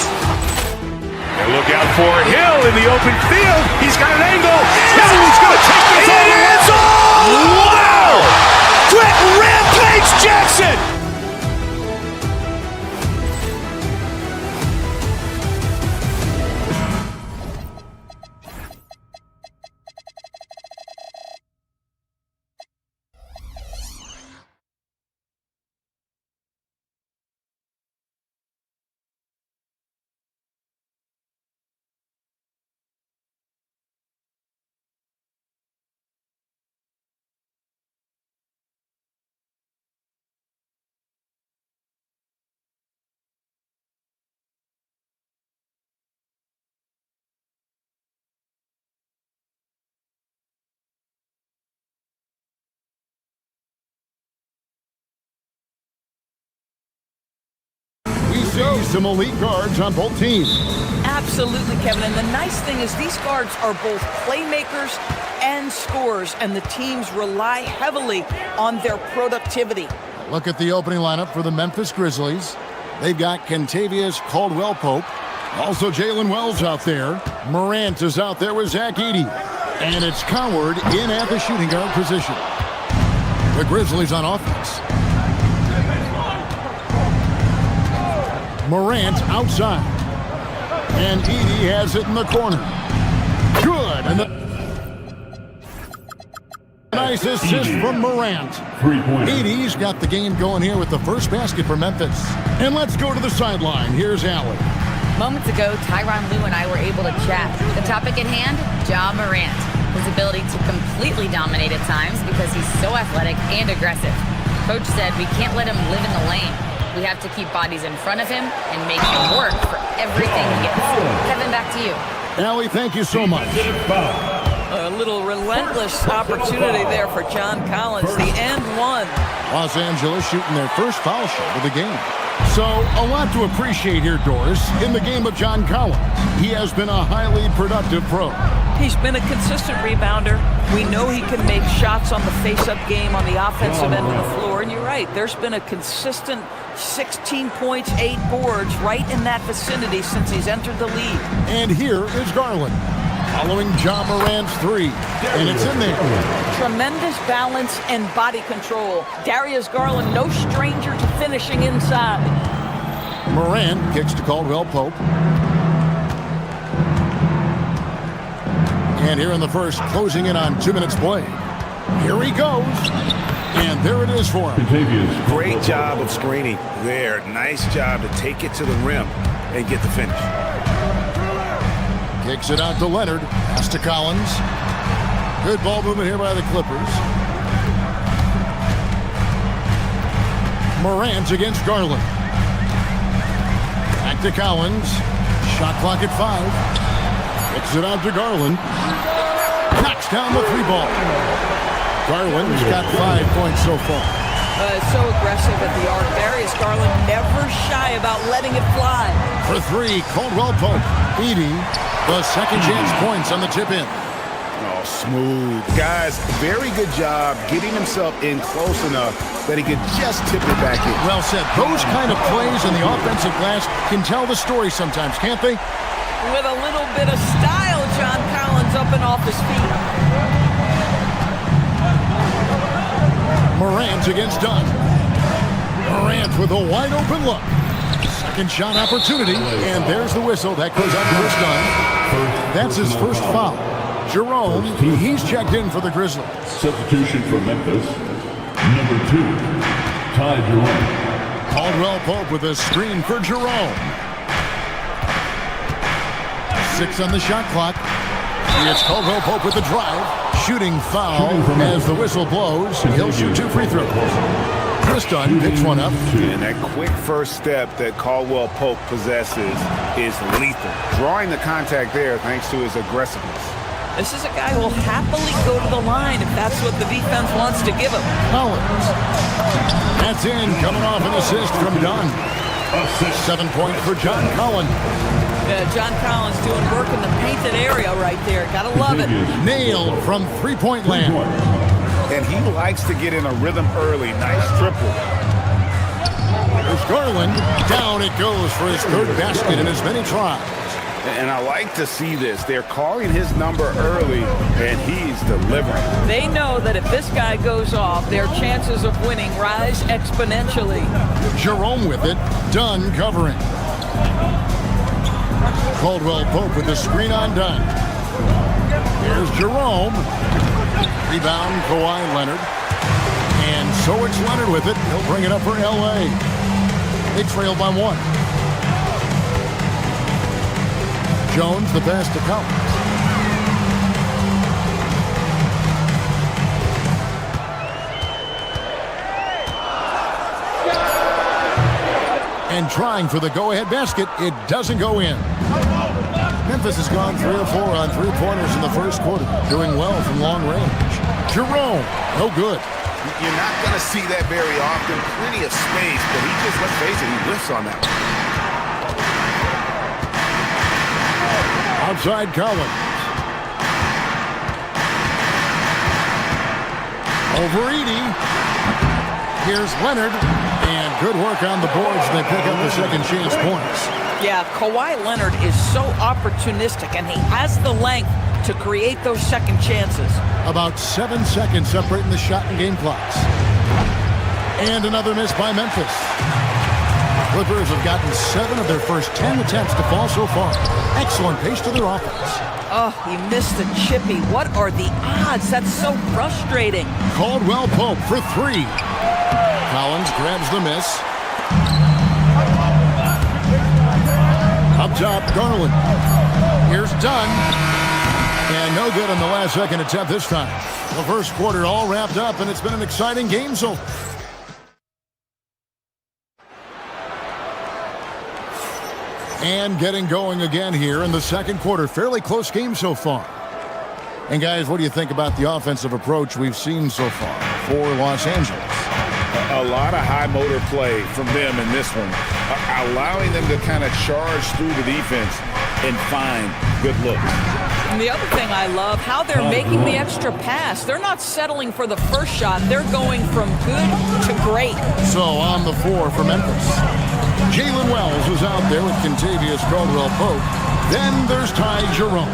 And look out for Hill in the open field. He's got an angle. Hill's going to take this all the way. Wow! Quick rampage Jackson. See some elite guards on both teams. Absolutely, Kevin. And the nice thing is these guards are both playmakers and scorers, and the teams rely heavily on their productivity. Look at the opening lineup for the Memphis Grizzlies. They've got Kentavious Caldwell-Pope. Also Jalen Wells out there. Morant is out there with Zach Edey. And it's Coward in at the shooting guard position. The Grizzlies on offense. Morant outside. And Edey has it in the corner. Good. And the nice assist from Morant. Edey's got the game going here with the first basket for Memphis. And let's go to the sideline. Here's Allen. Moments ago, Tyronn Lue and I were able to chat. The topic at hand, Ja Morant. His ability to completely dominate at times because he's so athletic and aggressive. Coach said we can't let him live in the lane. We have to keep bodies in front of him and make him work for everything he gets. Kevin, back to you. Allie, thank you so much. A little relentless opportunity there for John Collins, the and one. Los Angeles shooting their first foul shot of the game. So, a lot to appreciate here, Doris, in the game of John Collins. He has been a highly productive pro. He's been a consistent rebounder. We know he can make shots on the face-up game on the offensive end of the floor. And you're right, there's been a consistent 16 points, 8 boards right in that vicinity since he's entered the league. And here is Garland, following Ja Morant's three. And it's in there. Tremendous balance and body control. Darius Garland, no stranger to finishing inside. Morant kicks to Caldwell-Pope. And here in the first, closing in on 2 minutes play. Here he goes. And there it is for him. Great job of screening there. Nice job to take it to the rim. and get the finish. Kicks it out to Leonard. Pass to Collins. Good ball movement here by the Clippers. Morant against Garland. Back to Collins. Shot clock at 5. Kicks it out to Garland. Knocks down the 3 ball. Garland's got 5 points so far. So aggressive at the arc. Darius Garland never shy about letting it fly. For 3, Caldwell Pope. Edie, the second chance points on the tip-in. Oh, smooth. Guys, very good job getting himself in close enough that he could just tip it back in. Well said. Those kind of plays in the offensive glass can tell the story sometimes, can't they? With a little bit of style, John Collins up and off his feet. Morant against Dunn. Morant with a wide open look. Second shot opportunity, and there's the whistle. That goes up first Dunn. That's his first foul. Jerome, he's checked in for the Grizzlies. Substitution for Memphis, number 2, Ty Jerome. Caldwell Pope with a screen for Jerome. 6 on the shot clock. It's Caldwell Pope with the drive. Shooting foul as the whistle blows. He'll shoot 2 free throws. Chris Dunn picks one up. And that quick first step that Caldwell Pope possesses is lethal. Drawing the contact there thanks to his aggressiveness. This is a guy who will happily go to the line if that's what the defense wants to give him. Collins. That's in, coming off an assist from Dunn. 7 points for John Collins. Yeah, John Collins doing work in the painted area right there. Gotta love it. Nailed from 3-point land. And he likes to get in a rhythm early. Nice triple. There's Garland. Down it goes for his 3rd basket in as many tries. And I like to see this. They're calling his number early, and he's delivering. They know that if this guy goes off, their chances of winning rise exponentially. Jerome with it. Dunn covering. Caldwell Pope with the screen on Dunn. Here's Jerome. Rebound, Kawhi Leonard. And so it's Leonard with it. He'll bring it up for L.A. They trail by 1. Jones, the pass to Collins. And trying for the go-ahead basket, it doesn't go in. Memphis has gone 3 or 4 on 3-pointers in the first quarter, doing well from long range. Jerome, no good. You're not going to see that very often. Plenty of space, but he just, let's face it, he whiffs on that one. Outside Collins. Over Edie. Here's Leonard. And good work on the boards. They pick up the second chance points. Yeah, Kawhi Leonard is so opportunistic, and he has the length to create those second chances. About 7 seconds separating the shot and game clocks. And another miss by Memphis. Clippers have gotten 7 of their first 10 attempts to fall so far. Excellent pace to their offense. Oh, he missed the chippy. What are the odds? That's so frustrating. Caldwell Pope for 3. Collins grabs the miss. Up top, Garland. Here's Dunn. And no good on the last second attempt this time. The first quarter all wrapped up, and it's been an exciting game so far. And getting going again here in the second quarter. Fairly close game so far. And guys, what do you think about the offensive approach we've seen so far for Los Angeles? A lot of high motor play from them in this one. Allowing them to kind of charge through the defense and find good looks. And the other thing I love, how they're making the extra pass. They're not settling for the first shot. They're going from good to great. So on the floor for Memphis. Jalen Wells is out there with Contavious Caldwell Pope. Then there's Ty Jerome.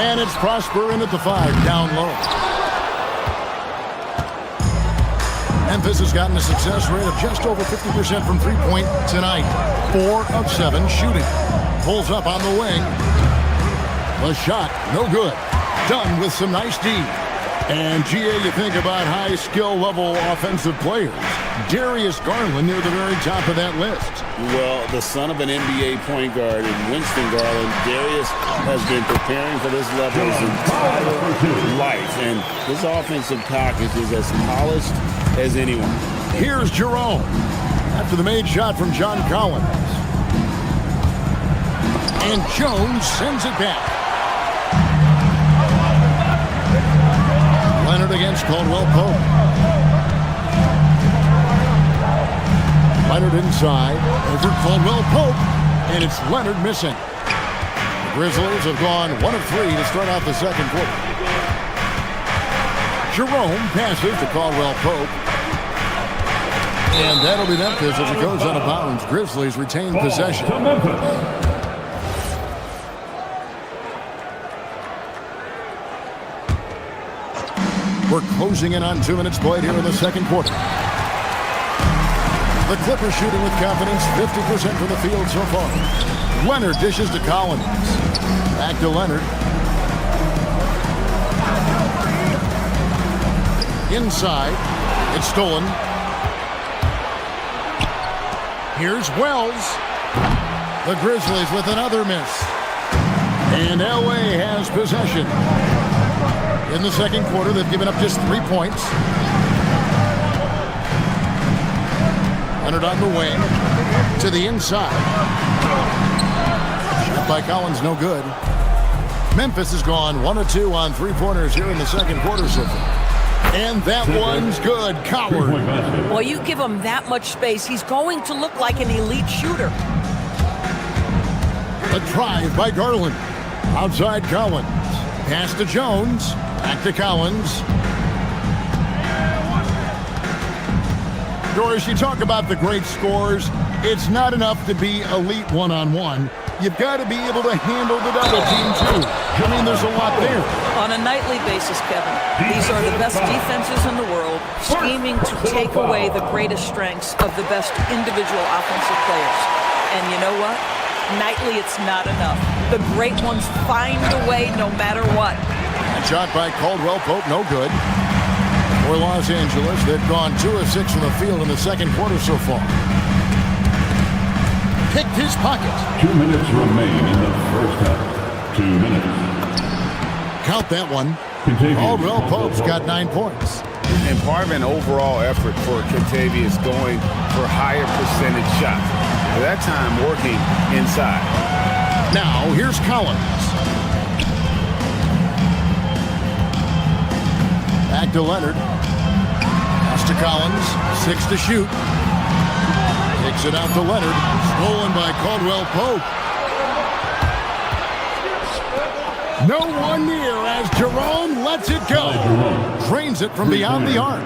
And it's Prosper in at the 5, down low. Memphis has gotten a success rate of just over 50% from 3-point tonight. 4 of 7 shooting. Pulls up on the wing. The shot, no good. Dunn with some nice D. And, GA, you think about high skill level offensive players. Darius Garland near the very top of that list. Well, the son of an NBA point guard in Winston Garland, Darius has been preparing for this level his entire life. And this offensive package is as polished as anyone. Here's Jerome after the made shot from John Collins. And Jones sends it back. Leonard against Caldwell Pope. Leonard inside over Caldwell Pope, and it's Leonard missing. The Grizzlies have gone 1 of 3 to start out the second quarter. Jerome passes to Caldwell Pope. And that'll be Memphis as it goes out of bounds. Grizzlies retain possession. We're closing in on 2 minutes played here in the second quarter. The Clippers shooting with confidence, 50% from the field so far. Leonard dishes to Collins. Back to Leonard. Inside. It's stolen. Here's Wells. The Grizzlies with another miss. And LA has possession. In the second quarter, they've given up just 3 points. Leonard on the wing to the inside. Shot by Collins, no good. Memphis has gone 1 of 2 on 3-pointers here in the second quarter so far. And that one's good. Coward. Well, you give him that much space, he's going to look like an elite shooter. A drive by Garland. Outside Collins. Pass to Jones. Back to Collins. Doris, you talk about the great scores. It's not enough to be elite one-on-one. You've got to be able to handle the double team, too. I mean, there's a lot there. On a nightly basis, Kevin, these are the best defenses in the world, scheming to take away the greatest strengths of the best individual offensive players. And you know what? Nightly, it's not enough. The great ones find a way no matter what. A shot by Caldwell Pope, no good. For Los Angeles, they've gone 2 of 6 from the field in the second quarter so far. Picked his pocket. 2 minutes remain in the first half. 2 minutes. Count that one. Caldwell Pope's got 9 points. And part of an overall effort for Kentavious going for higher percentage shots. At that time, working inside. Now, here's Collins. Back to Leonard. Pass to Collins. 6 to shoot. Takes it out to Leonard. Stolen by Caldwell Pope. No one near as Jerome lets it go. Drains it from beyond the arc.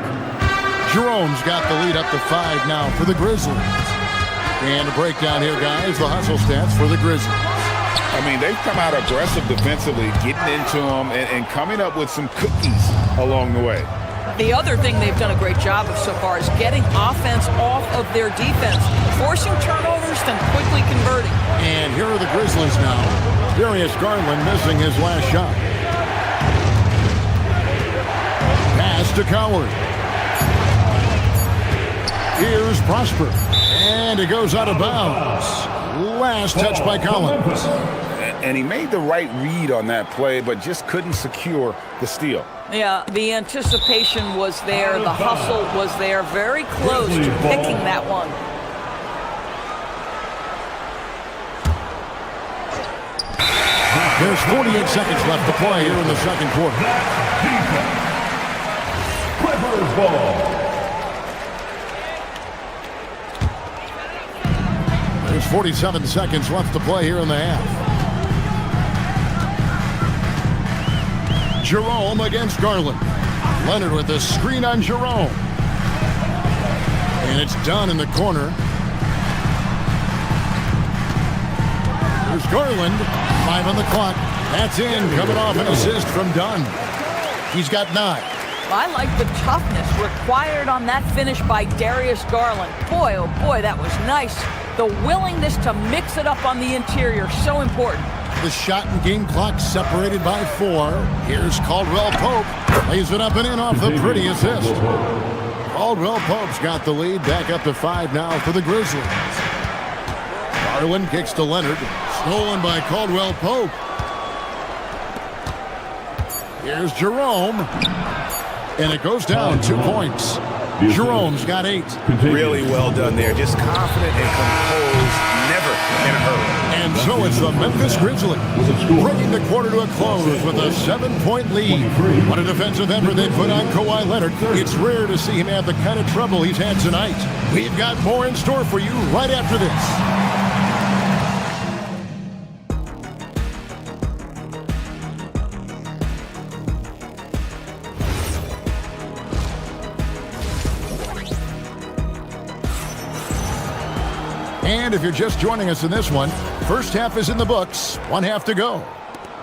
Jerome's got the lead up to 5 now for the Grizzlies. And a breakdown here, guys. The hustle stats for the Grizzlies. I mean, they've come out aggressive defensively, getting into them and coming up with some cookies along the way. The other thing they've done a great job of so far is getting offense off of their defense, forcing turnovers, then quickly converting. And here are the Grizzlies now. Darius Garland missing his last shot. Pass to Coward. Here's Prosper. And it goes out of bounds. Last touch by Collins. And he made the right read on that play, but just couldn't secure the steal. Yeah, the anticipation was there. The hustle was there. Very close to picking that one. There's 48 seconds left to play here in the second quarter. Clippers ball. There's 47 seconds left to play here in the half. Jerome against Garland. Leonard with a screen on Jerome. And it's done in the corner. There's Garland. 5 on the clock. That's in. Coming off an assist from Dunn. He's got 9. I like the toughness required on that finish by Darius Garland. Boy, oh boy, that was nice. The willingness to mix it up on the interior, so important. The shot and game clock separated by 4. Here's Caldwell Pope. Lays it up and in off the pretty assist. Caldwell Pope's got the lead. Back up to 5 now for the Grizzlies. Garland kicks to Leonard. Stolen by Caldwell Pope. Here's Jerome. And it goes down 2 points. Jerome's got 8. Really well done there. Just confident and composed. Never in a hurry. And so it's the Memphis Grizzlies bringing the quarter to a close with a 7-point lead. What a defensive effort they put on Kawhi Leonard. It's rare to see him have the kind of trouble he's had tonight. We've got more in store for you right after this. And if you're just joining us in this one, first half is in the books, 1 half to go.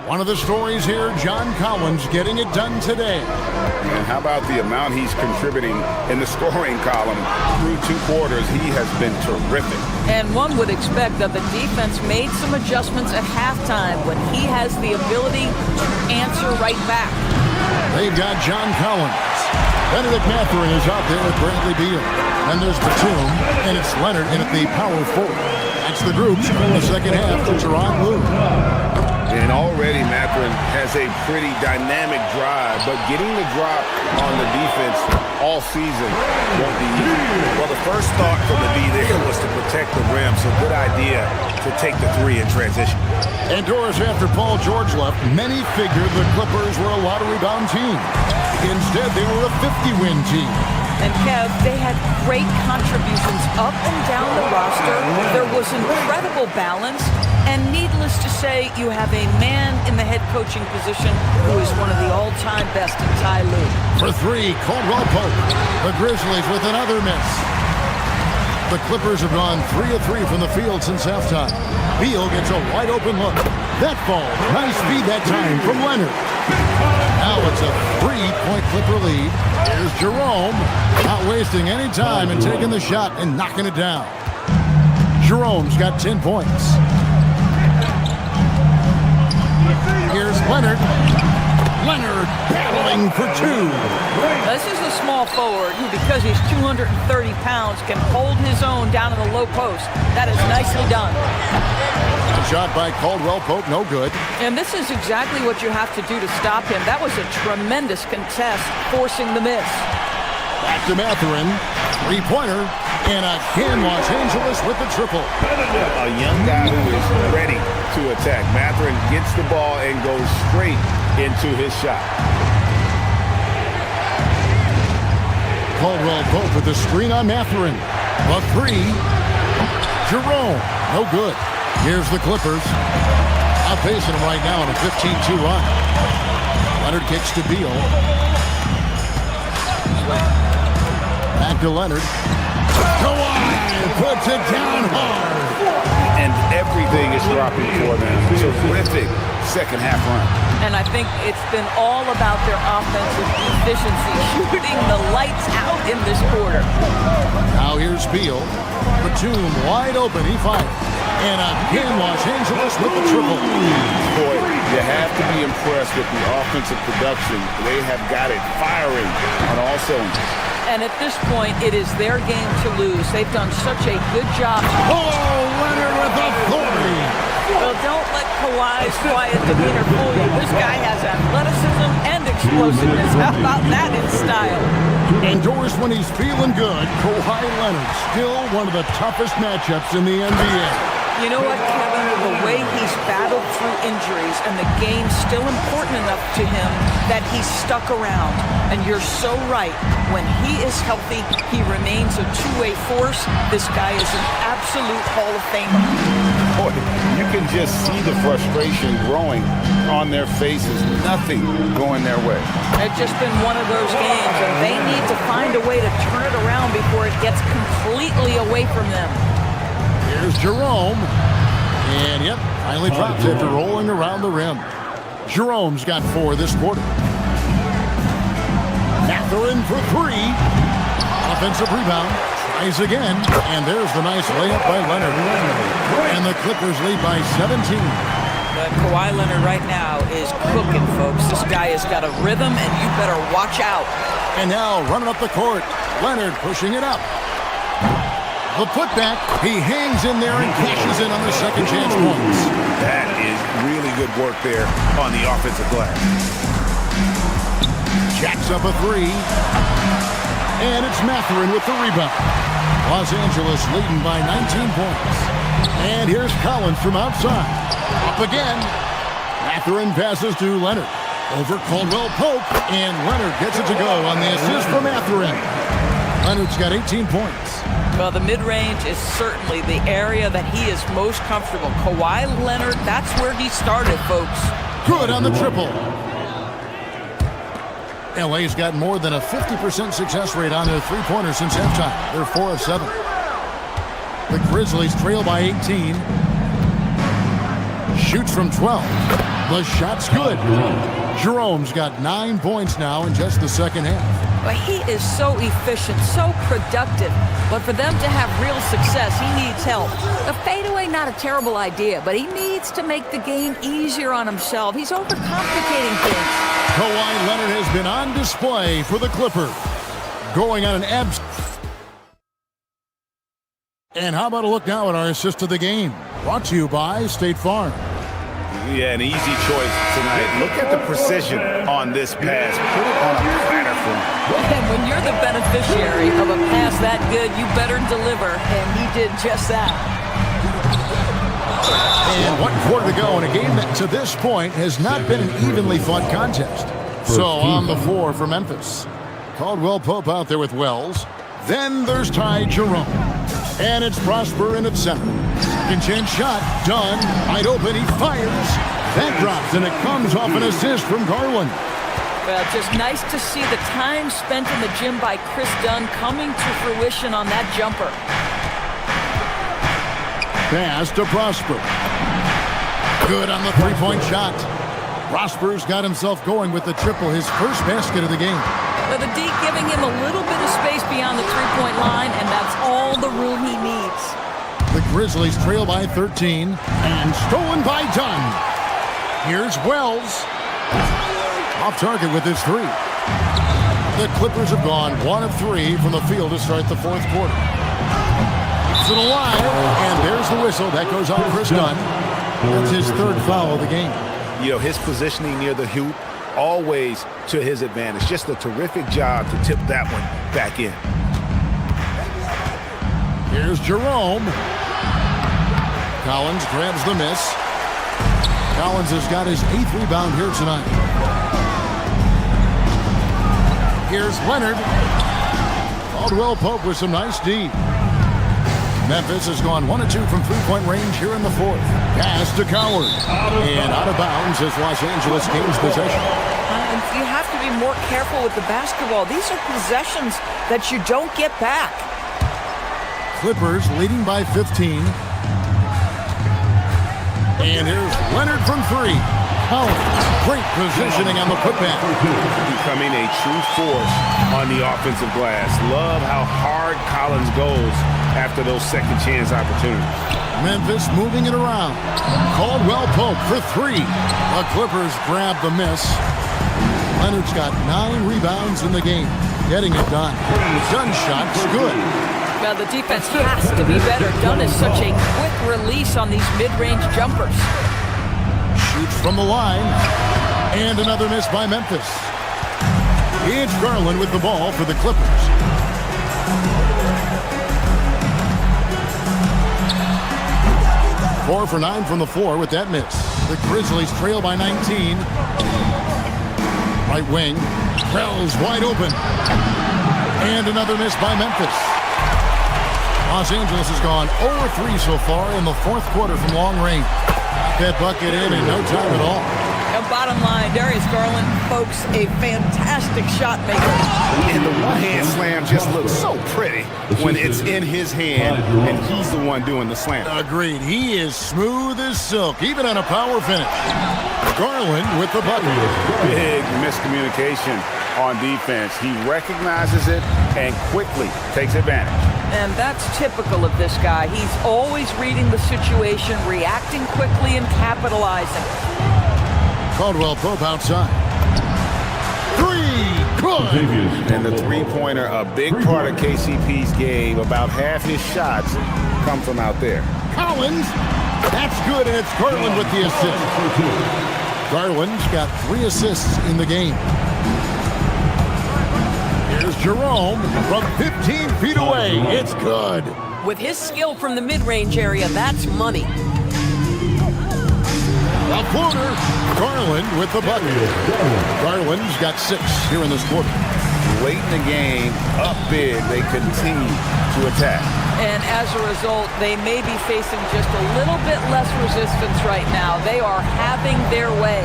One of the stories here, John Collins getting it done today. And how about the amount he's contributing in the scoring column through 2 quarters? He has been terrific. And one would expect that the defense made some adjustments at halftime when he has the ability to answer right back. They've got John Collins. Benedict Mathurin is out there with Bradley Beal. And there's Batum, and it's Leonard in at the power forward. That's the groups in the second half to Teron Lue. And already Mathurin has a pretty dynamic drive, but getting the drop on the defense all season won't be easy. Well, the first thought from the D there was to protect the rim, so good idea to take the 3 in transition. And Doris, after Paul George left, many figured the Clippers were a lottery-bound team. Instead, they were a 50-win team. And Kev, they had great contributions up and down the roster. There was incredible balance. And needless to say, you have a man in the head coaching position who is one of the all-time best in Ty Lue. For 3, Caldwell Pope. The Grizzlies with another miss. The Clippers have gone 3 of 3 from the field since halftime. Beal gets a wide-open look. That ball, nice feed that time from Leonard. Now it's a 3-point Clipper lead. Here's Jerome, not wasting any time and taking the shot and knocking it down. Jerome's got 10 points. Here's Leonard. Leonard battling for 2. This is a small forward who, because he's 230 pounds, can hold his own down in the low post. That is nicely done. A shot by Caldwell Pope, no good. And this is exactly what you have to do to stop him. That was a tremendous contest, forcing the miss. Back to Mathurin. 3-pointer. And again, Los Angeles with the triple. A young guy who is ready to attack. Mathurin gets the ball and goes straight into his shot. Caldwell Pope with the screen on Mathurin. A 3. Jerome, no good. Here's the Clippers. Outpacing them right now on a 15-2 run. Leonard kicks to Beal. Back to Leonard. Kawhi puts it down hard. And everything is dropping for them. Terrific second half run. And I think it's been all about their offensive efficiency, shooting the lights out in this quarter. Now here's Beal. Batum wide open. He fires. And again, Los Angeles with the triple. Boy, you have to be impressed with the offensive production. They have got it firing on all cylinders. And at this point, it is their game to lose. They've done such a good job. Oh, Leonard with authority. Well, don't let Kawhi's quiet demeanor fool you. This guy has athleticism and explosiveness. How about that in style? Endorsed when he's feeling good, Kawhi Leonard, still one of the toughest matchups in the NBA. You know what, Kevin? The way he's battled through injuries and the game's still important enough to him that he's stuck around. And you're so right. When he is healthy, he remains a two-way force. This guy is an absolute Hall of Famer. Boy, you can just see the frustration growing on their faces. Nothing going their way. It's just been one of those games, and they need to find a way to turn it around before it gets completely away from them. Here's Jerome. And, yep, finally dropped after rolling around the rim. Jerome's got 4 this quarter. Mathurin for 3. Offensive rebound. Tries again. And there's the nice layup by Leonard. And the Clippers lead by 17. But Kawhi Leonard right now is cooking, folks. This guy has got a rhythm, and you better watch out. And now running up the court, Leonard pushing it up. The putback, he hangs in there and cashes in on the second chance points. That is really good work there on the offensive glass. Jacks up a three. And it's Mathurin with the rebound. Los Angeles leading by 19 points. And here's Collins from outside. Up again. Mathurin passes to Leonard. Over Caldwell Pope. And Leonard gets it to go on the assist from Mathurin. Leonard's got 18 points. Well, the mid-range is certainly the area that he is most comfortable. Kawhi Leonard, that's where he started, folks. Good on the triple. LA's got more than a 50% success rate on their three-pointers since halftime. They're 4 of 7. The Grizzlies trail by 18. Shoots from 12. The shot's good. Jerome's got 9 points now in just the second half. But he is so efficient, so productive. But for them to have real success, he needs help. A fadeaway, not a terrible idea, but he needs to make the game easier on himself. He's overcomplicating things. Kawhi Leonard has been on display for the Clippers. Going on an abs. And how about a look now at our assist of the game? Brought to you by State Farm. Yeah, an easy choice tonight. Look at the precision on this pass. Put it on a platter for him. And when you're the beneficiary of a pass that good, you better deliver. And he did just that. And 1 quarter to go in a game that to this point has not been an evenly fought contest. So on the floor for Memphis. Caldwell Pope out there with Wells. Then there's Ty Jerome. And it's Prosper in at center. Second chance shot, done, wide open, he fires. That drops, and it comes off an assist from Garland. Well, just nice to see the time spent in the gym by Chris Dunn coming to fruition on that jumper. Pass to Prosper. Good on the three-point shot. Prosper's got himself going with the triple, his first basket of the game. But the D giving him a little bit of space beyond the three-point line, and that's all the room he needs. The Grizzlies trail by 13, and stolen by Dunn. Here's Wells. Off target with his three. The Clippers have gone 1 of 3 from the field to start the fourth quarter. Keeps it alive, and there's the whistle. That goes on Chris Dunn. That's his third foul of the game. You know, his positioning near the hoop, always to his advantage. Just a terrific job to tip that one back in. Here's Jerome. Collins grabs the miss. Collins has got his 8th rebound here tonight. Here's Leonard. Caldwell Pope with some nice D. Memphis has gone 1 of 2 from three-point range here in the fourth. Pass to Coward. And out of bounds as Los Angeles gains possession. You have to be more careful with the basketball. These are possessions that you don't get back. Clippers leading by 15. And here's Leonard from 3. Great positioning on the putback. Becoming a true force on the offensive glass. Love how hard Collins goes after those second chance opportunities. Memphis moving it around. Caldwell Pope for 3. The Clippers grab the miss. Leonard's got 9 rebounds in the game. Getting it done. Dunn shot's good. Now the defense has to be better. Dunn is such a quick release on these mid-range jumpers. Shoots from the line. And another miss by Memphis. It's Garland with the ball for the Clippers. Four for 9 from the floor with that miss. The Grizzlies trail by 19. Right wing. Wells wide open. And another miss by Memphis. Los Angeles has gone 0-3 so far in the fourth quarter from long range. That bucket in no time at all. And bottom line, Darius Garland, folks, a fantastic shot maker. And the one-hand slam just looks so pretty when it's in his hand and he's the one doing the slam. Agreed. He is smooth as silk, even on a power finish. Garland with the bucket. Big miscommunication on defense. He recognizes it and quickly takes advantage. And that's typical of this guy. He's always reading the situation, reacting quickly, and capitalizing. Caldwell Pope outside. Three, good! And the three-pointer, a big part of KCP's game. About half his shots come from out there. Collins, that's good, and it's Garland with the assist. Garland's got 3 assists in the game. Here's Jerome from 15 feet away. It's good. With his skill from the mid-range area, that's money. A floater. Garland with the bucket. Garland's got 6 here in this quarter. Late in the game, up big, they continue to attack. And as a result, they may be facing just a little bit less resistance right now. They are having their way.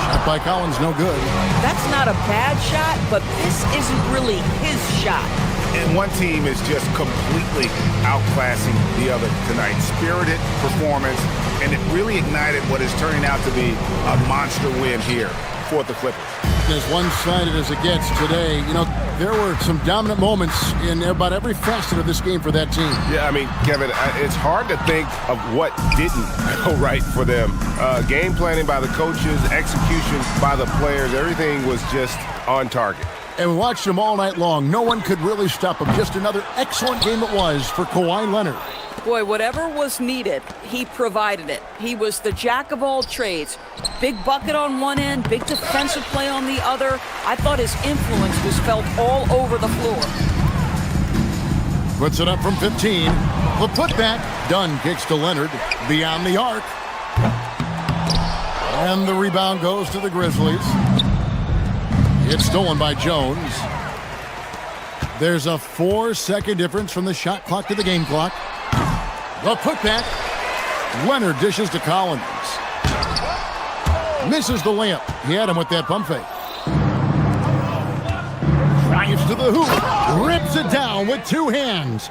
Shot by Collins, no good. That's not a bad shot, but this isn't really his shot. And one team is just completely outclassing the other tonight. Spirited performance, and it really ignited what is turning out to be a monster win here for the Clippers. As one-sided as it gets today, you know, there were some dominant moments in about every facet of this game for that team. Yeah, I mean, Kevin, it's hard to think of what didn't go right for them. Game planning by the coaches, execution by the players, everything was just on target. And we watched them all night long. No one could really stop them. Just another excellent game it was for Kawhi Leonard. Boy, whatever was needed, he provided it. He was the jack of all trades. Big bucket on one end, big defensive play on the other. I thought his influence was felt all over the floor. Puts it up from 15. The putback. Dunn kicks to Leonard beyond the arc. And the rebound goes to the Grizzlies. It's stolen by Jones. There's a 4-second difference from the shot clock to the game clock. The putback. Leonard dishes to Collins. Misses the layup. He had him with that pump fake. Drives to the hoop. Rips it down with 2 hands.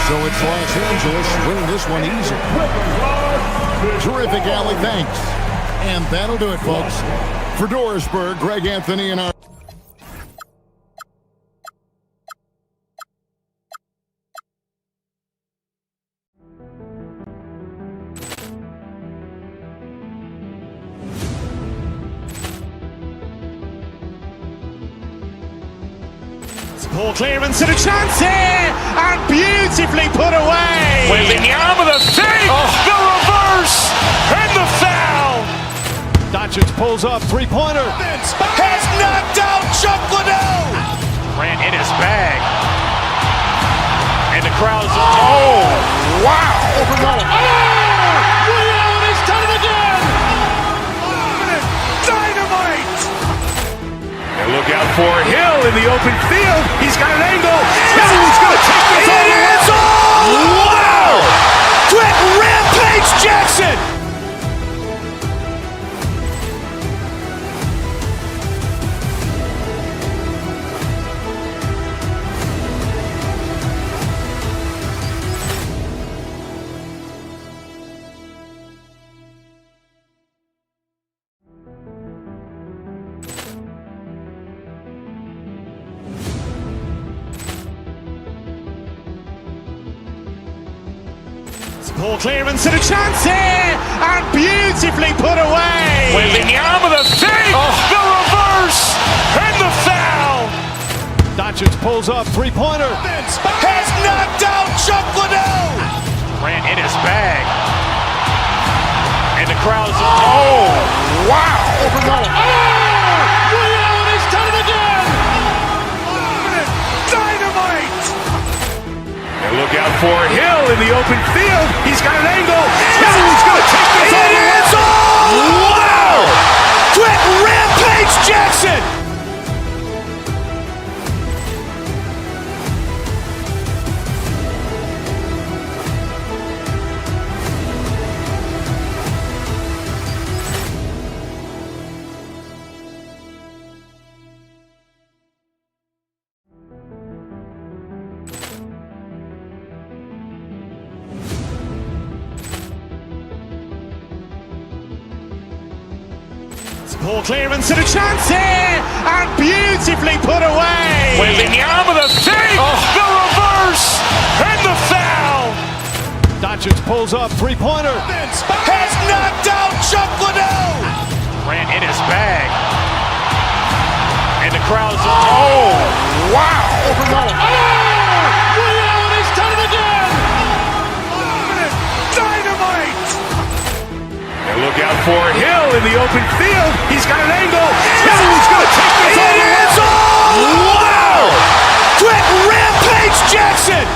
So it's Los Angeles winning this one easy. Terrific alley, thanks. And that'll do it, folks. For Dorisburg, Greg Anthony and our... Poor clearance and a chance here, and beautifully put away. Wembanyama the save, the reverse, and the foul. Doncic pulls up, three-pointer. Has knocked out Chuck Liddell. Ran in his bag. And the crowd's, oh, wow. Ray Allen has done it again. Dynamite. And look out for Hill in the open field. He's got an angle. Hill's going to take this all the way. Wow! Trent Rampage Jackson. Poor clearance and a chance here, and beautifully put away. Wembanyama the save, the reverse, and the foul. Doncic pulls up, three-pointer. Has knocked out Chuck Liddell. Ran in his bag. And the crowd's, oh, wow. Ray Allen has done it again. Dynamite. And look out for Hill in the open field. He's got an angle. Hill's going to take this all the way. Wow! Trent Rampage Jackson. Ball clearance and a chance here, and beautifully put away. Wembanyama the save, the reverse, and the foul. Doncic pulls up, three-pointer. Has knocked out Chuck Liddell. Ran in his bag. And the crowd's, oh, wow. Ray Allen has done it again. Dynamite. And look out for Hill in the open field. He's got an angle. Hill's going to take this all the way. Wow. Quick Rampage Jackson.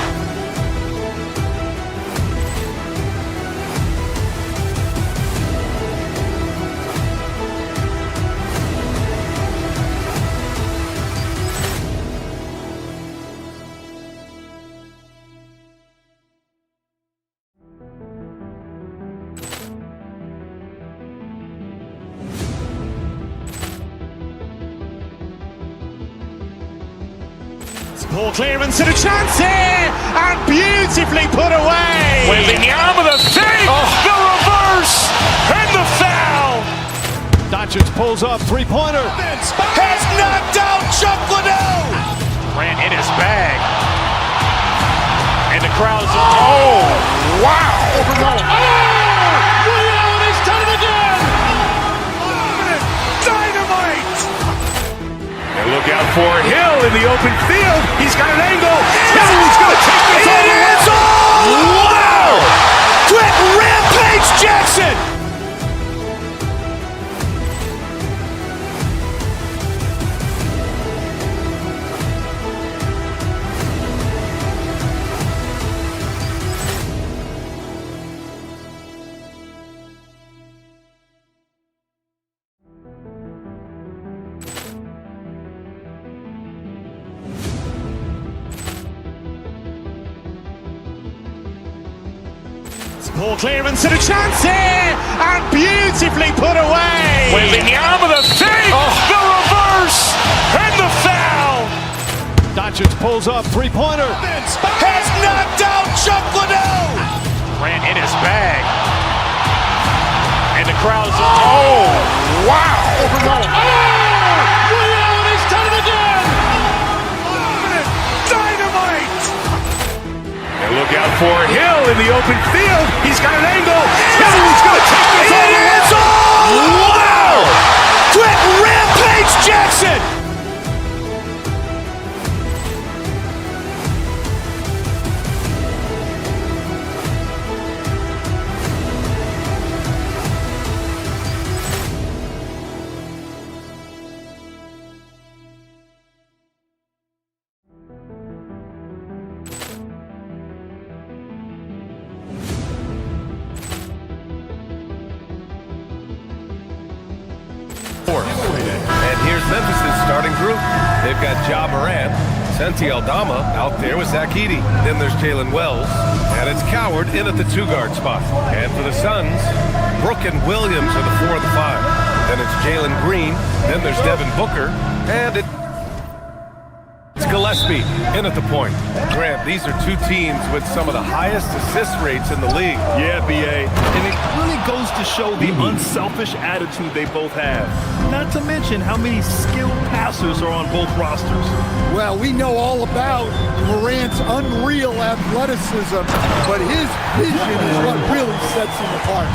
Ball clearance and a chance here, and beautifully put away. Wembanyama the save, the reverse, and the foul. Doncic pulls up, three-pointer. Has knocked out Chuck Liddell. Ran in his bag. And the crowd's, oh, wow. Ray Allen has done it again. Dynamite. And look out for Hill in the open field. He's got an angle. Hill's going to take this all the way. Wow. Quick Rampage Jackson. Ball clearance and a chance here, and beautifully put away. Wembanyama the save, the reverse, and the foul. Doncic pulls up, three-pointer. Has knocked out Chuck Liddell. Ran in his bag. And the crowd's, oh, wow. Ray Allen has done it again. Dynamite. And look out for Hill in the open field. He's got an angle. Hill's going to take this all the way. Wow. Quick Rampage Jackson. And here's Memphis' starting group. They've got Ja Morant, Santi Aldama out there with Zach Edey. Then there's Jalen Wells, and it's Coward in at the two-guard spot. And for the Suns, Brooke and Williams are the 4 and the 5. Then it's Jalen Green. Then there's Devin Booker, and it's Gillespie in at the point. Grant, these are two teams with some of the highest assist rates in the league. Yeah, BA. And it really goes to show the unselfish attitude they both have. Not to mention how many skilled passers are on both rosters. Well, we know all about Morant's unreal athleticism, but his vision is what really sets him apart.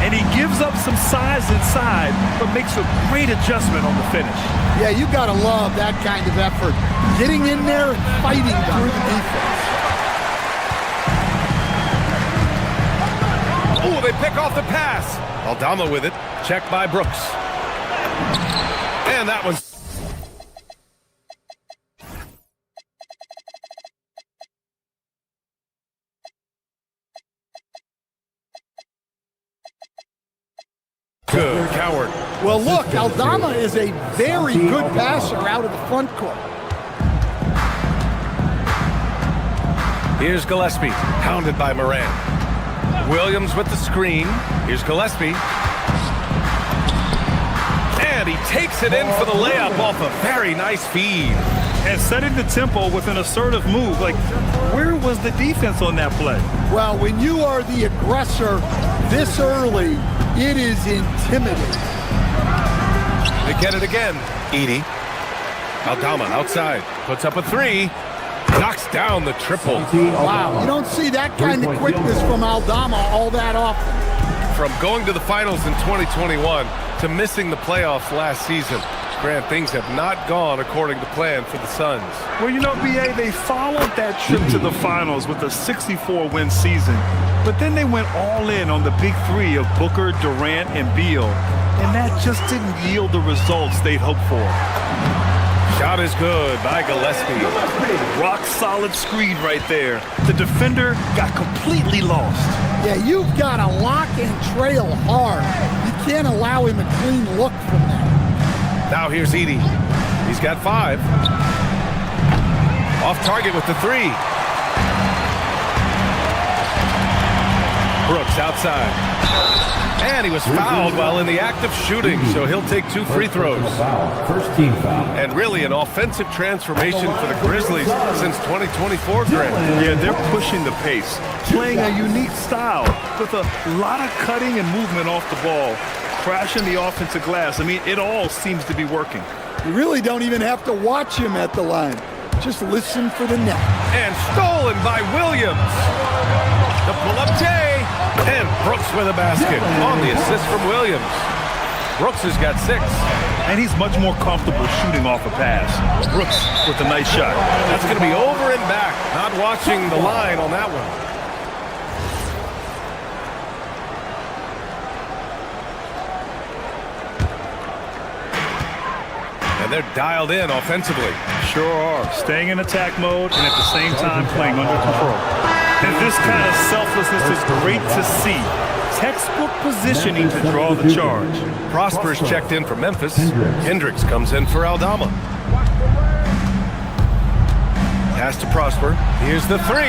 And he gives up some size inside, but makes a great adjustment on the finish. Yeah, you gotta love that kind of effort. Getting in there and fighting through the defense. Oh, they pick off the pass. Aldama with it. Checked by Brooks. And that was... Good, Coward. Well, look, Aldama is a very good passer out of the front court. Here's Gillespie, hounded by Morant. Williams with the screen. Here's Gillespie. And he takes it in for the layup off a very nice feed. And setting the tempo with an assertive move. Like, where was the defense on that play? Well, when you are the aggressor this early, it is intimidating. They get it again. Edey. Aldama outside. Puts up a three. Knocks down the triple. Wow, you don't see that kind of quickness from Aldama all that often. From going to the finals in 2021 to missing the playoffs last season, Grant, things have not gone according to plan for the Suns. Well, you know, BA, they followed that trip to the finals with a 64-win season, but then they went all in on the big three of Booker, Durant, and Beal, and that just didn't yield the results they'd hoped for. Shot is good by Gillespie. Rock-solid screen right there. The defender got completely lost. Yeah, you've got to lock and trail hard. You can't allow him a clean look from that. Now here's Edey. He's got 5. Off target with the 3. Brooks outside. And he was fouled while in the act of shooting, so he'll take 2 free throws. First team foul. And really an offensive transformation for the Grizzlies since 2024, Grant. Yeah, they're pushing the pace, playing a unique style with a lot of cutting and movement off the ball, crashing the offensive glass. I mean, it all seems to be working. You really don't even have to watch him at the line. Just listen for the net. And stolen by Williams. The pull-up J. And Brooks with a basket on the assist from Williams. Brooks has got 6. And he's much more comfortable shooting off a pass. Brooks with a nice shot. That's going to be over and back. Not watching the line on that one. And they're dialed in offensively. Sure are. Staying in attack mode and at the same time playing under control. And this kind of selflessness is great to see. Textbook positioning to draw the charge. Prosper's checked in for Memphis. Hendricks comes in for Aldama. Pass to Prosper. Here's the 3.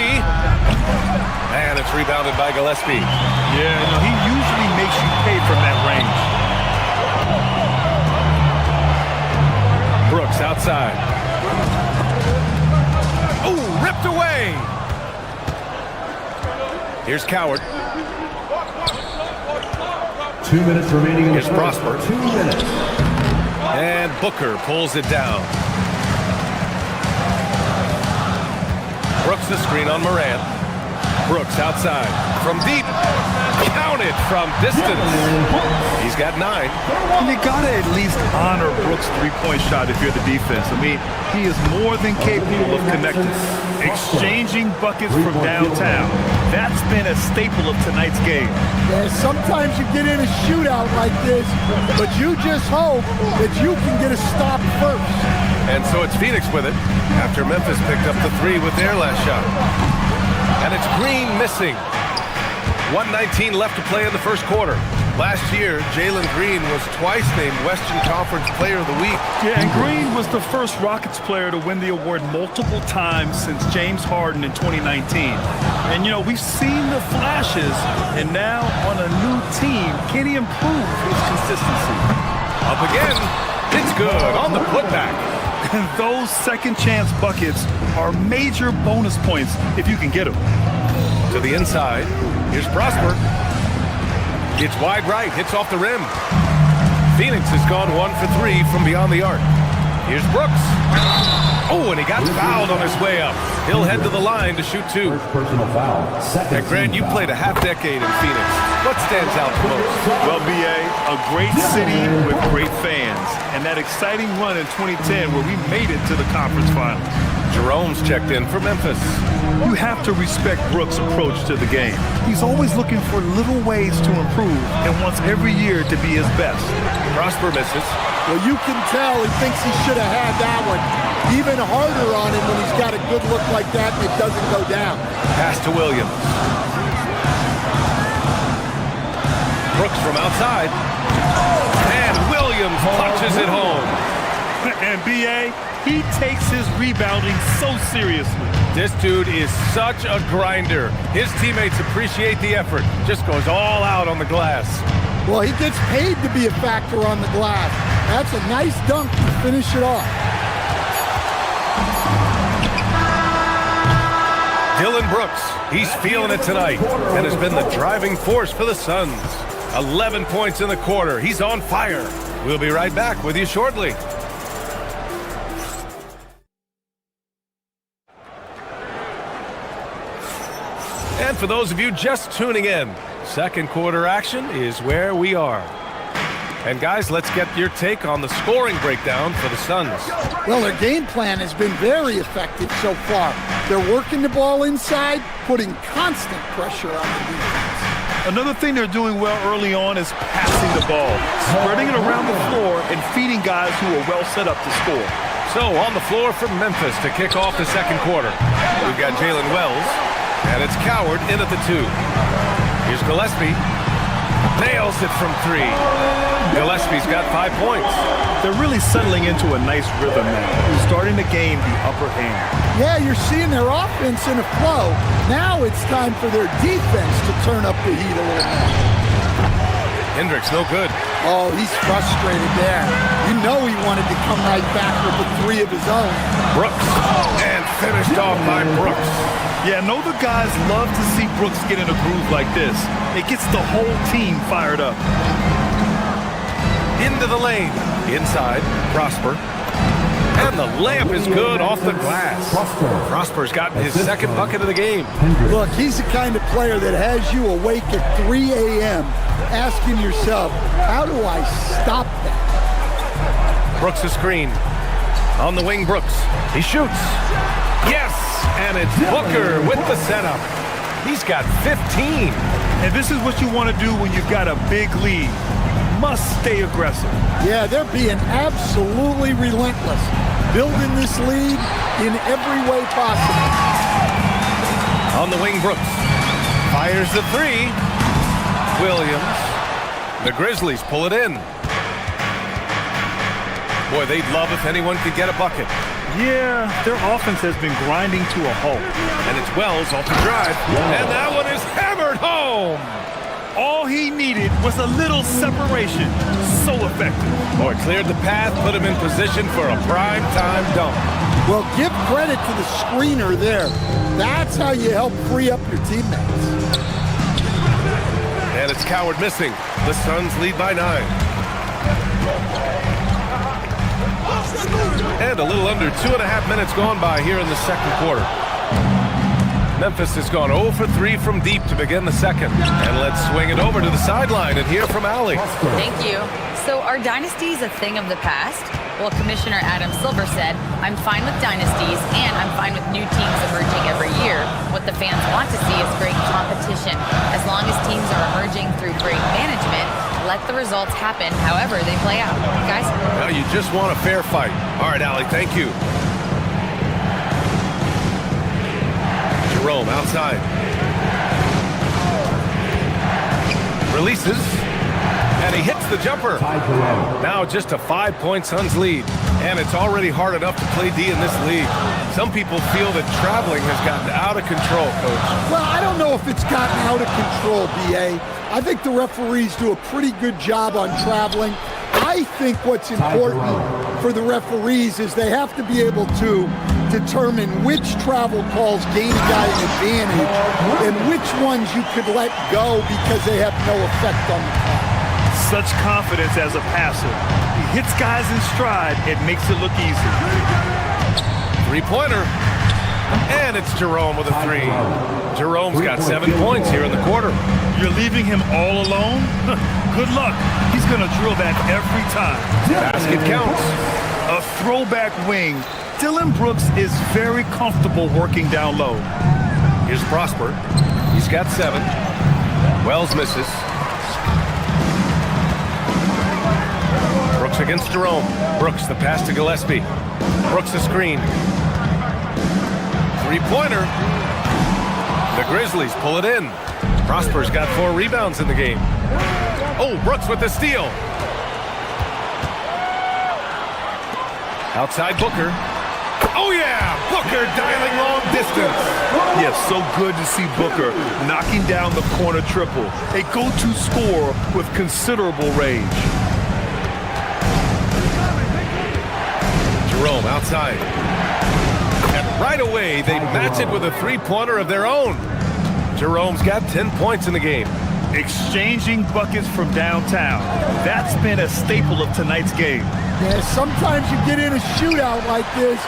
And it's rebounded by Gillespie. Yeah, no, he usually makes you pay from that range. Brooks outside. Oh, ripped away. Here's Coward. 2 minutes remaining in the Here's Prosper. 2 minutes. And Booker pulls it down. Brooks the screen on Morant. Brooks outside. From deep. Counted from distance. He's got 9. And you gotta at least honor Brooks' three-point shot if you're the defense. I mean, he is more than capable of connecting. Exchanging buckets from downtown. That's been a staple of tonight's game. Yeah, sometimes you get in a shootout like this, but you just hope that you can get a stop first. And so it's Phoenix with it after Memphis picked up the 3 with their last shot. And it's Green missing. 1:19 left to play in the first quarter. Last year, Jalen Green was twice named Western Conference Player of the Week. Yeah, and Green was the first Rockets player to win the award multiple times since James Harden in 2019. And, you know, we've seen the flashes, and now on a new team, can he improve his consistency? Up again. It's good on the putback. And those second chance buckets are major bonus points if you can get them. To the inside. Here's Prosper. It's wide right, hits off the rim. Phoenix has gone 1 for 3 from beyond the arc. Here's Brooks. Oh, and he got fouled on his way up. He'll head to the line to shoot 2. First personal foul. Hey, Grant, you played a half-decade in Phoenix. What stands out the most? Well, BA, a great city with great fans. And that exciting run in 2010 where we made it to the conference finals. Jerome's checked in for Memphis. You have to respect Brooks' approach to the game. He's always looking for little ways to improve and wants every year to be his best. Prosper misses. Well, you can tell he thinks he should have had that one. Even harder on him when he's got a good look like that and it doesn't go down. Pass to Williams. Brooks from outside. And Williams punches it home. And B.A., he takes his rebounding so seriously. This dude is such a grinder. His teammates appreciate the effort. Just goes all out on the glass. Well, he gets paid to be a factor on the glass. That's a nice dunk to finish it off. Dylan Brooks, he's feeling it tonight and has been the driving force for the Suns. 11 points in the quarter. He's on fire. We'll be right back with you shortly. And for those of you just tuning in, second quarter action is where we are. And guys, let's get your take on the scoring breakdown for the Suns. Well, their game plan has been very effective so far. They're working the ball inside, putting constant pressure on the defense. Another thing they're doing well early on is passing the ball, spreading it around the floor and feeding guys who are well set up to score. So on the floor for Memphis to kick off the second quarter, we've got Jalen Wells, and it's Coward in at the 2. Here's Gillespie. Nails it from 3. Gillespie's got 5 points. They're really settling into a nice rhythm now. They're starting to gain the upper hand. Yeah, you're seeing their offense in a flow. Now it's time for their defense to turn up the heat a little more. Hendricks, no good. Oh, he's frustrated there. You know he wanted to come right back with the 3 of his own. Brooks, and finished off by Brooks. Yeah, I know the guys love to see Brooks get in a groove like this. It gets the whole team fired up. Into the lane. Inside, Prosper. And the layup is good off the glass. Prosper's gotten his second bucket of the game. Look, he's the kind of player that has you awake at 3 a.m. asking yourself, how do I stop that? Brooks a screen. On the wing, Brooks. He shoots. Yes! And it's Booker with the setup. He's got 15. And this is what you want to do when you've got a big lead. Must stay aggressive. Yeah, they're being absolutely relentless, building this lead in every way possible. On the wing, Brooks fires the 3. Williams. The Grizzlies pull it in. Boy, they'd love if anyone could get a bucket. Yeah, their offense has been grinding to a halt. And it's Wells off the drive. And that one is hammered home. All he needed was a little separation. So effective. Boy, cleared the path, put him in position for a prime-time dunk. Well, give credit to the screener there. That's how you help free up your teammates. And it's Coward missing. The Suns lead by 9. And a little under 2.5 minutes gone by here in the second quarter. Memphis has gone 0 for 3 from deep to begin the second. And let's swing it over to the sideline and hear from Allie. Thank you. So are dynasties a thing of the past? Well, Commissioner Adam Silver said, I'm fine with dynasties and I'm fine with new teams emerging every year. What the fans want to see is great competition. As long as teams are emerging through great management, let the results happen however they play out. Guys? Now you just want a fair fight. All right, Allie, thank you. Jerome outside. Releases. And he hits the jumper. Now just a 5-point Suns lead. And it's already hard enough to play D in this league. Some people feel that traveling has gotten out of control, Coach. Well, I don't know if it's gotten out of control, B.A. I think the referees do a pretty good job on traveling. I think what's important for the referees is they have to be able to determine which travel calls gain a guy an advantage and which ones you could let go because they have no effect on the call. Such confidence as a passer. He hits guys in stride. It makes it look easy. 3-pointer. And it's Jerome with a 3. Jerome's got 7 points here in the quarter. You're leaving him all alone? Good luck. He's going to drill that every time. Basket counts. A throwback wing. Dylan Brooks is very comfortable working down low. Here's Prosper. He's got 7. Wells misses. Brooks against Jerome. Brooks, the pass to Gillespie. Brooks, the screen. 3-pointer. The Grizzlies pull it in. Prosper's got 4 rebounds in the game. Oh, Brooks with the steal. Outside Booker. Oh, yeah! Booker dialing long distance. Yes, so good to see Booker knocking down the corner triple. A go-to scorer with considerable range. Jerome outside. And right away, they match it with a 3-pointer of their own. Jerome's got 10 points in the game. exchanging buckets from downtown. That's been a staple of tonight's game. Yeah, sometimes you get in a shootout like this,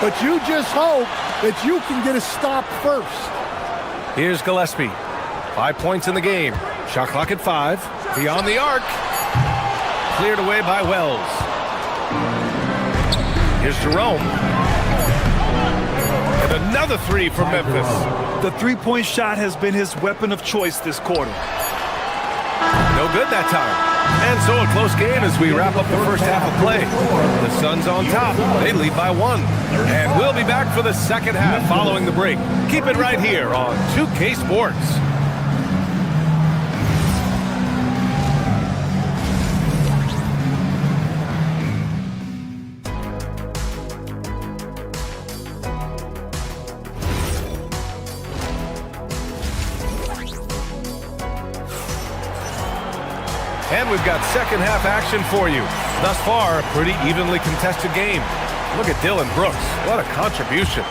but you just hope that you can get a stop first. Here's Gillespie. 5 points in the game. Shot clock at 5. Beyond the arc. Cleared away by Wells. Here's Jerome. And another three from Memphis. The three-point shot has been his weapon of choice this quarter. No good that time. And so a close game as we wrap up the first half of play. The Suns on top. They lead by 1. And we'll be back for the second half following the break. Keep it right here on 2K Sports. And we've got second half action for you. Thus far, a pretty evenly contested game. Look at Dylan Brooks. What a contribution.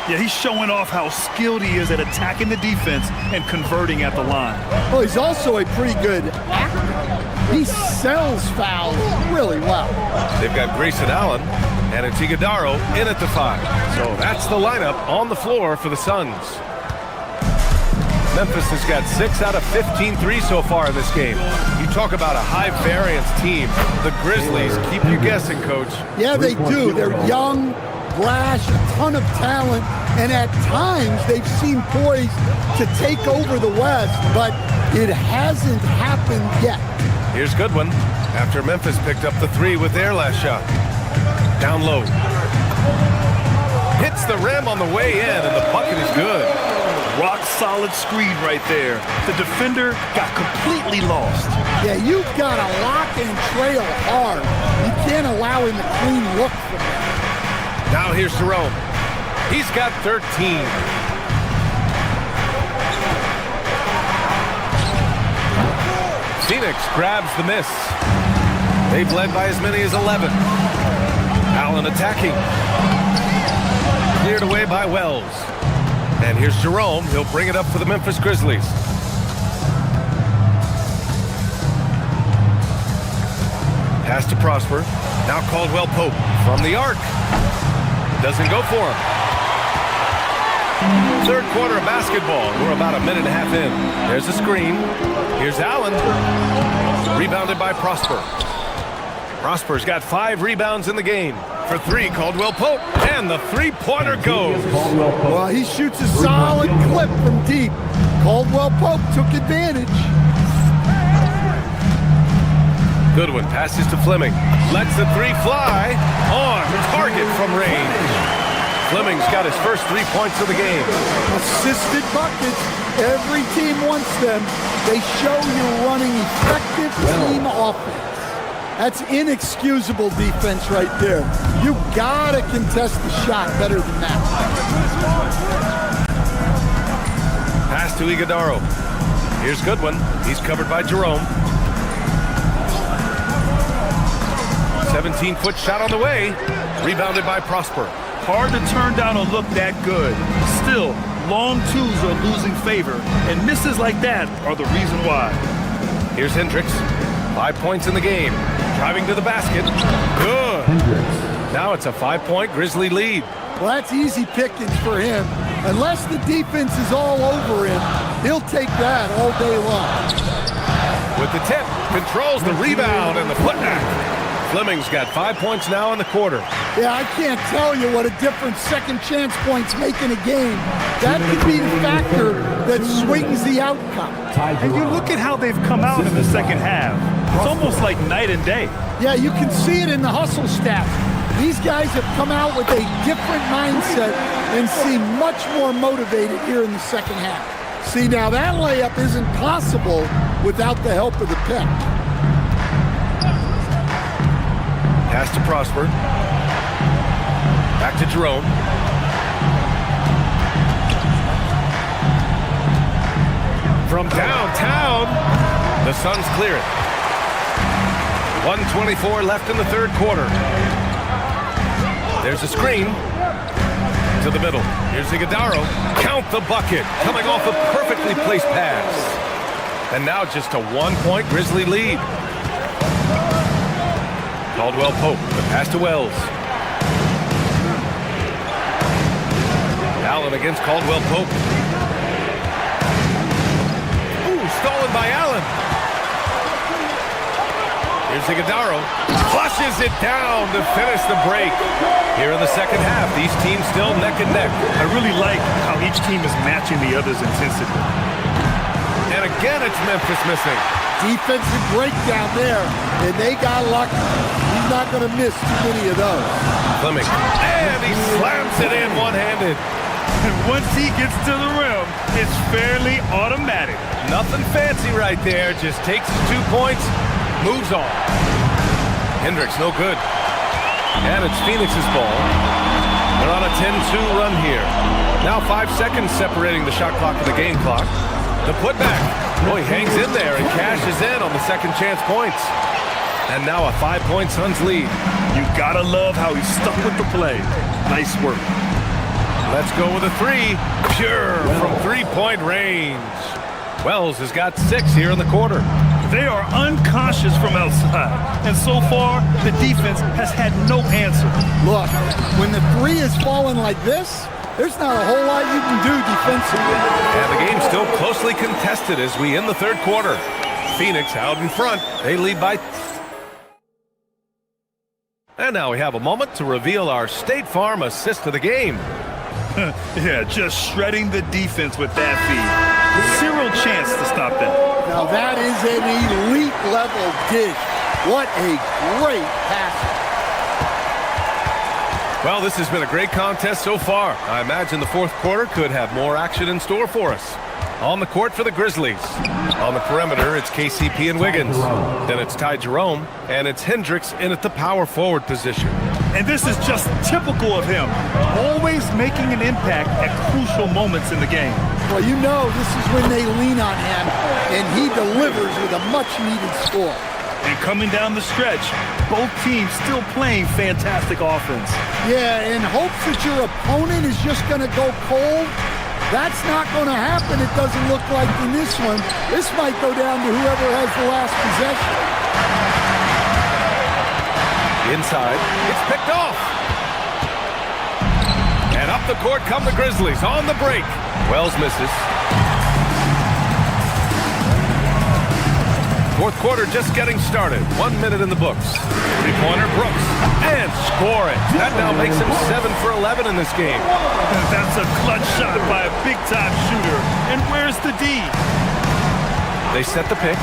Yeah, he's showing off how skilled he is at attacking the defense and converting at the line. Well, he's also a pretty good actor. He sells fouls really well. They've got Grayson Allen and Iguodaro in at the 5. So that's the lineup on the floor for the Suns. Memphis has got 6 out of 15 threes so far in this game. You talk about a high-variance team. The Grizzlies keep you guessing, Coach. Yeah, they do. They're young, brash, a ton of talent, and at times they've seemed poised to take over the West, but it hasn't happened yet. Here's Goodwin after Memphis picked up the 3 with their last shot. Down low. Hits the rim on the way in, and the bucket is good. Rock solid screen right there. The defender got completely lost. Yeah, you've got to lock and trail hard. You can't allow him a clean look from that. Now here's Jerome. He's got 13. Phoenix grabs the miss. They've led by as many as 11. Allen attacking. Cleared away by Wells. And here's Jerome. He'll bring it up for the Memphis Grizzlies. Pass to Prosper. Now Caldwell Pope from the arc. Doesn't go for him. Third quarter of basketball. We're about a minute and a half in. There's a screen. Here's Allen. Rebounded by Prosper. Prosper's got 5 rebounds in the game. For 3, Caldwell Pope, and the three-pointer goes. Well, he shoots a solid clip from deep. Caldwell Pope took advantage. Goodwin passes to Fleming. Lets the 3 fly. On target from range. Fleming's got his first 3 points of the game. Assisted buckets. Every team wants them. They show you're running effective team offense. That's inexcusable defense right there. You gotta contest the shot better than that. Pass to Iguodaro. Here's Goodwin. He's covered by Jerome. 17-foot shot on the way. Rebounded by Prosper. Hard to turn down a look that good. Still, long twos are losing favor, and misses like that are the reason why. Here's Hendricks. 5 points in the game. Driving to the basket. Good. Now it's a 5-point Grizzly lead. Well, that's easy pickings for him. Unless the defense is all over him, he'll take that all day long. With the tip, controls the rebound and the putback. Fleming's got 5 points now in the quarter. Yeah, I can't tell you what a difference second chance points make in a game. That could be the factor that swings the outcome. And you look at how they've come out in the second half. It's almost like night and day. Yeah, you can see it in the hustle stats. These guys have come out with a different mindset and seem much more motivated here in the second half. See, now that layup isn't possible without the help of the pick. Pass to Prosper. Back to Jerome. From downtown, the Suns clear it. 1:24 left in the third quarter. There's a screen to the middle. Here's Iguodaro. Count the bucket. Coming off a perfectly placed pass. And now just a 1-point Grizzly lead. Caldwell Pope, the pass to Wells. Allen against Caldwell Pope. Ooh, stolen by Allen. Here's Iguodaro. Flushes it down to finish the break. Here in the second half, these teams still neck and neck. I really like how each team is matching the other's intensity. And again, it's Memphis missing. Defensive breakdown there, and they got lucky. He's not going to miss too many of those. Fleming, and he slams it in one-handed. And once he gets to the rim, it's fairly automatic. Nothing fancy right there. Just takes his 2 points, moves on. Hendricks, no good. And it's Phoenix's ball. They're on a 10-2 run here. Now 5 seconds separating the shot clock and the game clock. The putback. Oh, he hangs in there and cashes in on the second chance points. And now a 5-point Suns lead. You gotta love how he stuck with the play. Nice work. Let's go with a 3. Pure from 3-point range. Wells has got 6 here in the quarter. They are unconscious from outside. And so far, the defense has had no answer. Look, when the 3 is falling like this, there's not a whole lot you can do defensively. And the game's still closely contested as we end the third quarter. Phoenix out in front. They lead by... And now we have a moment to reveal our State Farm assist of the game. Yeah, just shredding the defense with that feed. Zero chance to stop that. Now that is an elite level dig. What a great pass. Well, this has been a great contest so far. I imagine the fourth quarter could have more action in store for us. On the court for the Grizzlies. On the perimeter, it's KCP and Wiggins. Then it's Ty Jerome, and it's Hendricks in at the power forward position. And this is just typical of him. Always making an impact at crucial moments in the game. Well, you know this is when they lean on him, and he delivers with a much-needed score. And coming down the stretch, both teams still playing fantastic offense. Yeah, in hopes that your opponent is just going to go cold, that's not going to happen, it doesn't look like in this one. This might go down to whoever has the last possession. Inside, it's picked off. And up the court come the Grizzlies on the break. Wells misses. Fourth quarter just getting started. 1 minute in the books. Three-pointer, Brooks. And score it. That now makes him 7 for 11 in this game. That's a clutch shot by a big-time shooter. And where's the D? They set the pick.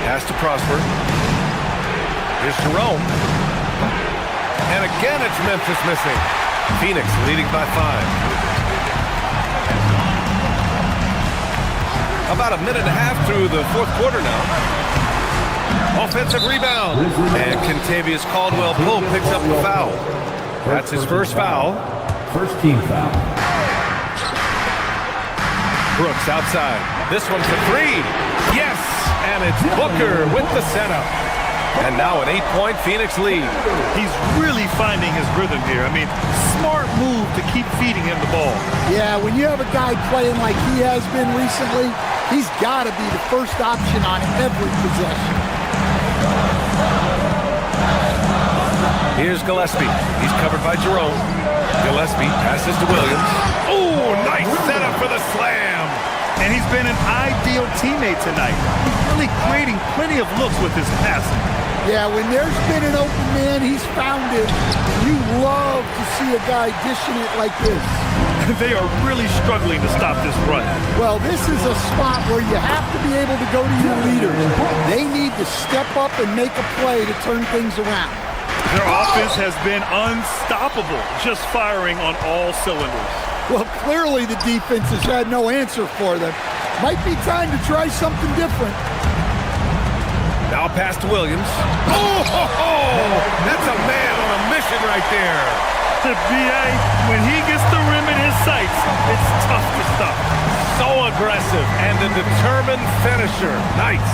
Pass to Prosper. Here's Jerome. And again it's Memphis missing. Phoenix leading by 5. About a minute and a half through the fourth quarter now. Offensive rebound. And Kentavious Caldwell-Pope picks up the foul. That's his first foul. First team foul. Brooks outside. This one for 3. Yes! And it's Booker with the setup. And now an 8-point Phoenix lead. He's really finding his rhythm here. I mean, smart move to keep feeding him the ball. Yeah, when you have a guy playing like he has been recently, he's got to be the first option on every possession. Here's Gillespie. He's covered by Jerome. Gillespie passes to Williams. Oh, nice setup for the slam. And he's been an ideal teammate tonight. He's really creating plenty of looks with his passing. Yeah, when there's been an open man, he's found it. You love to see a guy dishing it like this. They are really struggling to stop this run. Well, this is a spot where you have to be able to go to your leaders. They need to step up and make a play to turn things around. Their offense has been unstoppable, just firing on all cylinders. Well, clearly the defense has had no answer for them. Might be time to try something different. Now pass to Williams. Oh, that's a man on a mission right there. The BA, when he gets the rim in his sights, it's tough to stop. So aggressive and a determined finisher. Nice.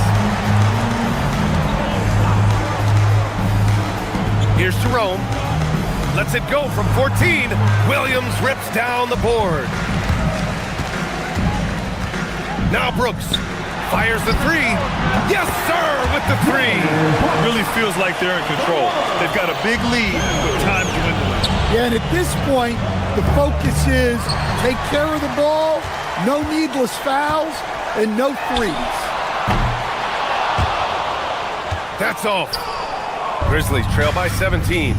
Here's Jerome. Lets it go from 14. Williams rips down the board. Now Brooks. Fires the three. Yes, sir, with the three. Really feels like they're in control. They've got a big lead with time dwindling. Yeah, and at this point, the focus is take care of the ball, no needless fouls, and no threes. That's all. Grizzlies trail by 17.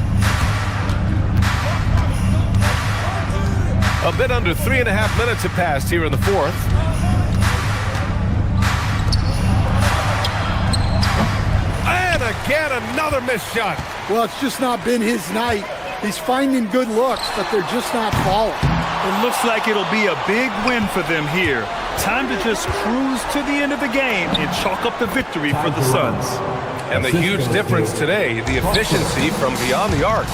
A bit under 3.5 minutes have passed here in the fourth. And again, another missed shot. Well, it's just not been his night. He's finding good looks, but they're just not falling. It looks like it'll be a big win for them here. Time to just cruise to the end of the game and chalk up the victory for the Suns. And the huge difference today, the efficiency from beyond the arc.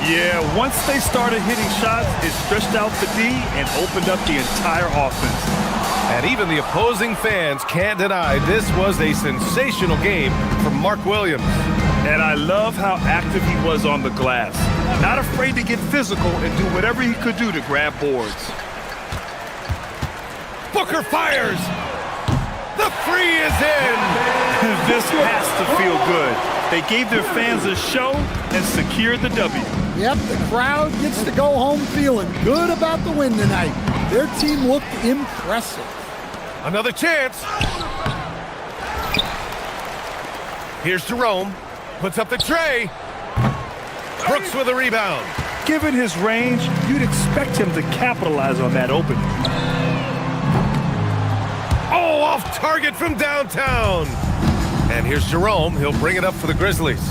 Yeah, once they started hitting shots, it stretched out the D and opened up the entire offense. And even the opposing fans can't deny this was a sensational game from Mark Williams. And I love how active he was on the glass. Not afraid to get physical and do whatever he could do to grab boards. Booker fires! The three is in! This has to feel good. They gave their fans a show and secured the W. Yep, the crowd gets to go home feeling good about the win tonight. Their team looked impressive. Another chance. Here's Jerome. Puts up the tray. Brooks with a rebound. Given his range, you'd expect him to capitalize on that opening. Oh, off target from downtown. And here's Jerome. He'll bring it up for the Grizzlies.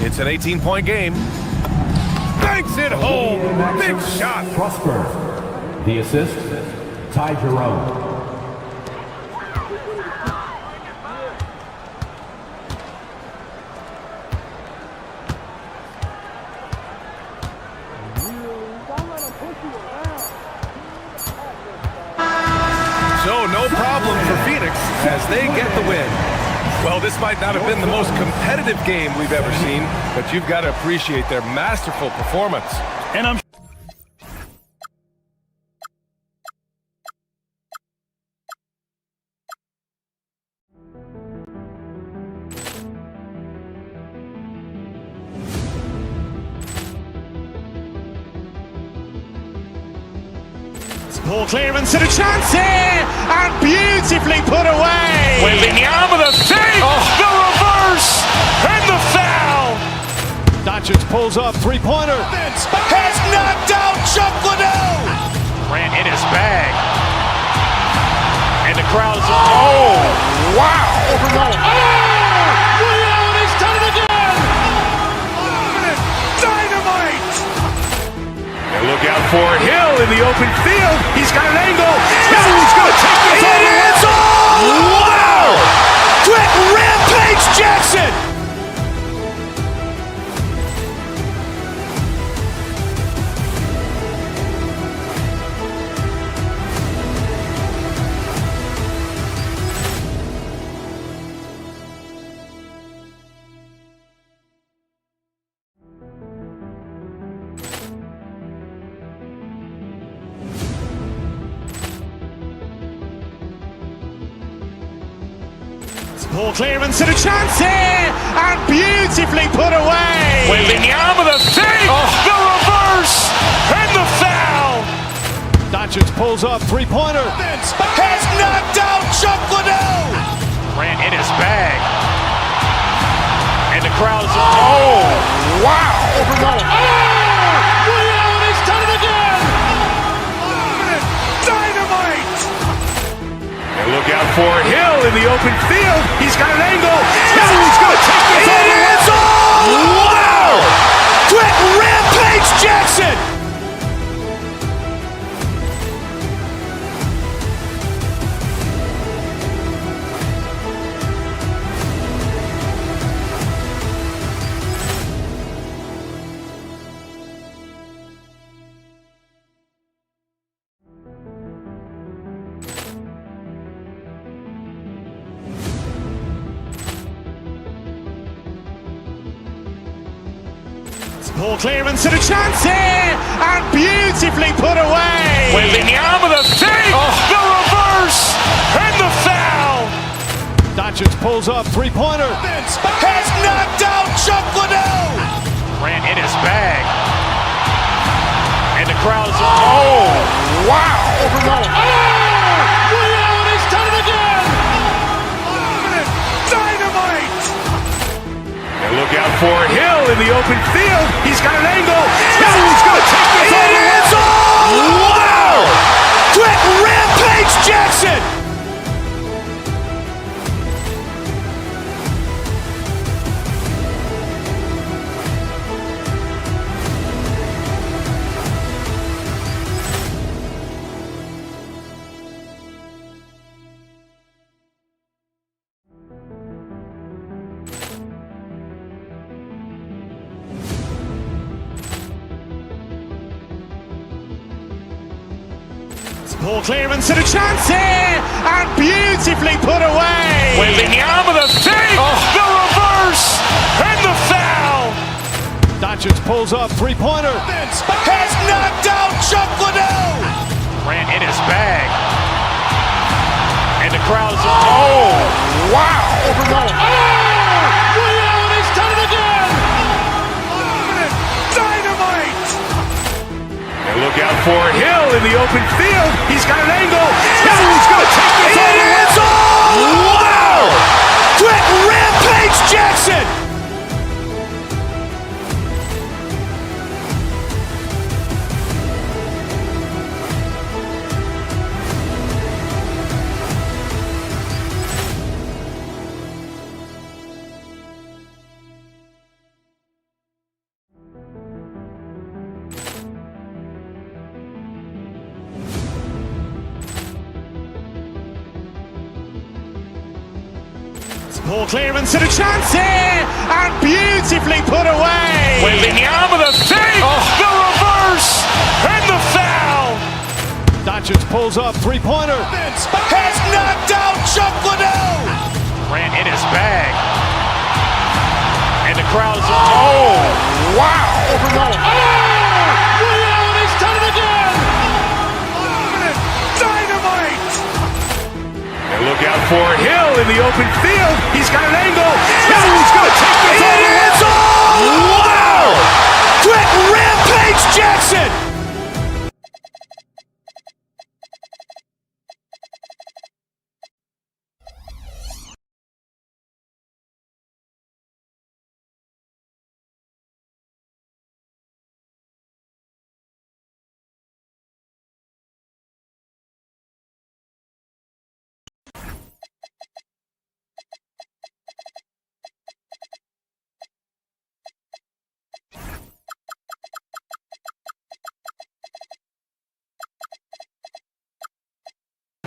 It's an 18-point game. Banks it home. Big shot. Prosper. The assist, Ty Jerome. So no problem for Phoenix as they get the win. Well, this might not have been the most competitive game we've ever seen, but you've got to appreciate their masterful performance. And I'm Ball clearance and a chance here, and beautifully put away. Wembanyama the save, the reverse, and the foul. Doncic pulls up, three-pointer. Has knocked out Chuck Liddell. Ran in his bag. And the crowd is, oh, wow. Ray Allen has done it again. Dynamite. And look out for Hill in the open field. He's got an angle. Hill's going to take this all the way. Wow. Quick rampage Jackson. Ball clearance and a chance here, and beautifully put away. Wembanyama the save, the reverse, and the foul. Doncic pulls up, three-pointer. Has knocked out Chuck Liddell. Ran in his bag. And the crowd is, oh, wow. Ray Allen has done it again. Dynamite. And look out for Hill in the open field. He's got an angle. Hill's going to take this all the way. Wow. Quick rampage Jackson. Ball clearance and a chance here, and beautifully put away. Wembanyama the save, the reverse, and the foul. pulls up, three-pointer. Has knocked out Chuck Liddell. Ran in his bag. And the crowd's, oh, wow. Ray Allen has done it again. Dynamite. And look out for Hill in the open field. He's got an angle. Hill's going to take this all the way. Wow. Quick Rampage Jackson. Ball clearance and a chance here, and beautifully put away. Wembanyama the fake, the reverse, and the foul. Doncic pulls up, three-pointer. Has knocked out Chuck Liddell. Ran in his bag. And the crowd's, oh, wow. Ray Allen has done it again. Dynamite. And look out for Hill in the open field. He's got an angle. Hill's going to take this all the way. Wow. Quick Rampage Jackson. Ball clearance and a chance here, and beautifully put away. Wembanyama the fake, the reverse, and the foul. Doncic pulls up, three-pointer. Has knocked out Chuck Liddell. Ran in his bag. And the crowd's, oh, wow. Ray Allen has done it again. Dynamite. And look out for Hill in the open field. He's got an angle. Hill's going to take this all the way. Wow. Quick Rampage Jackson.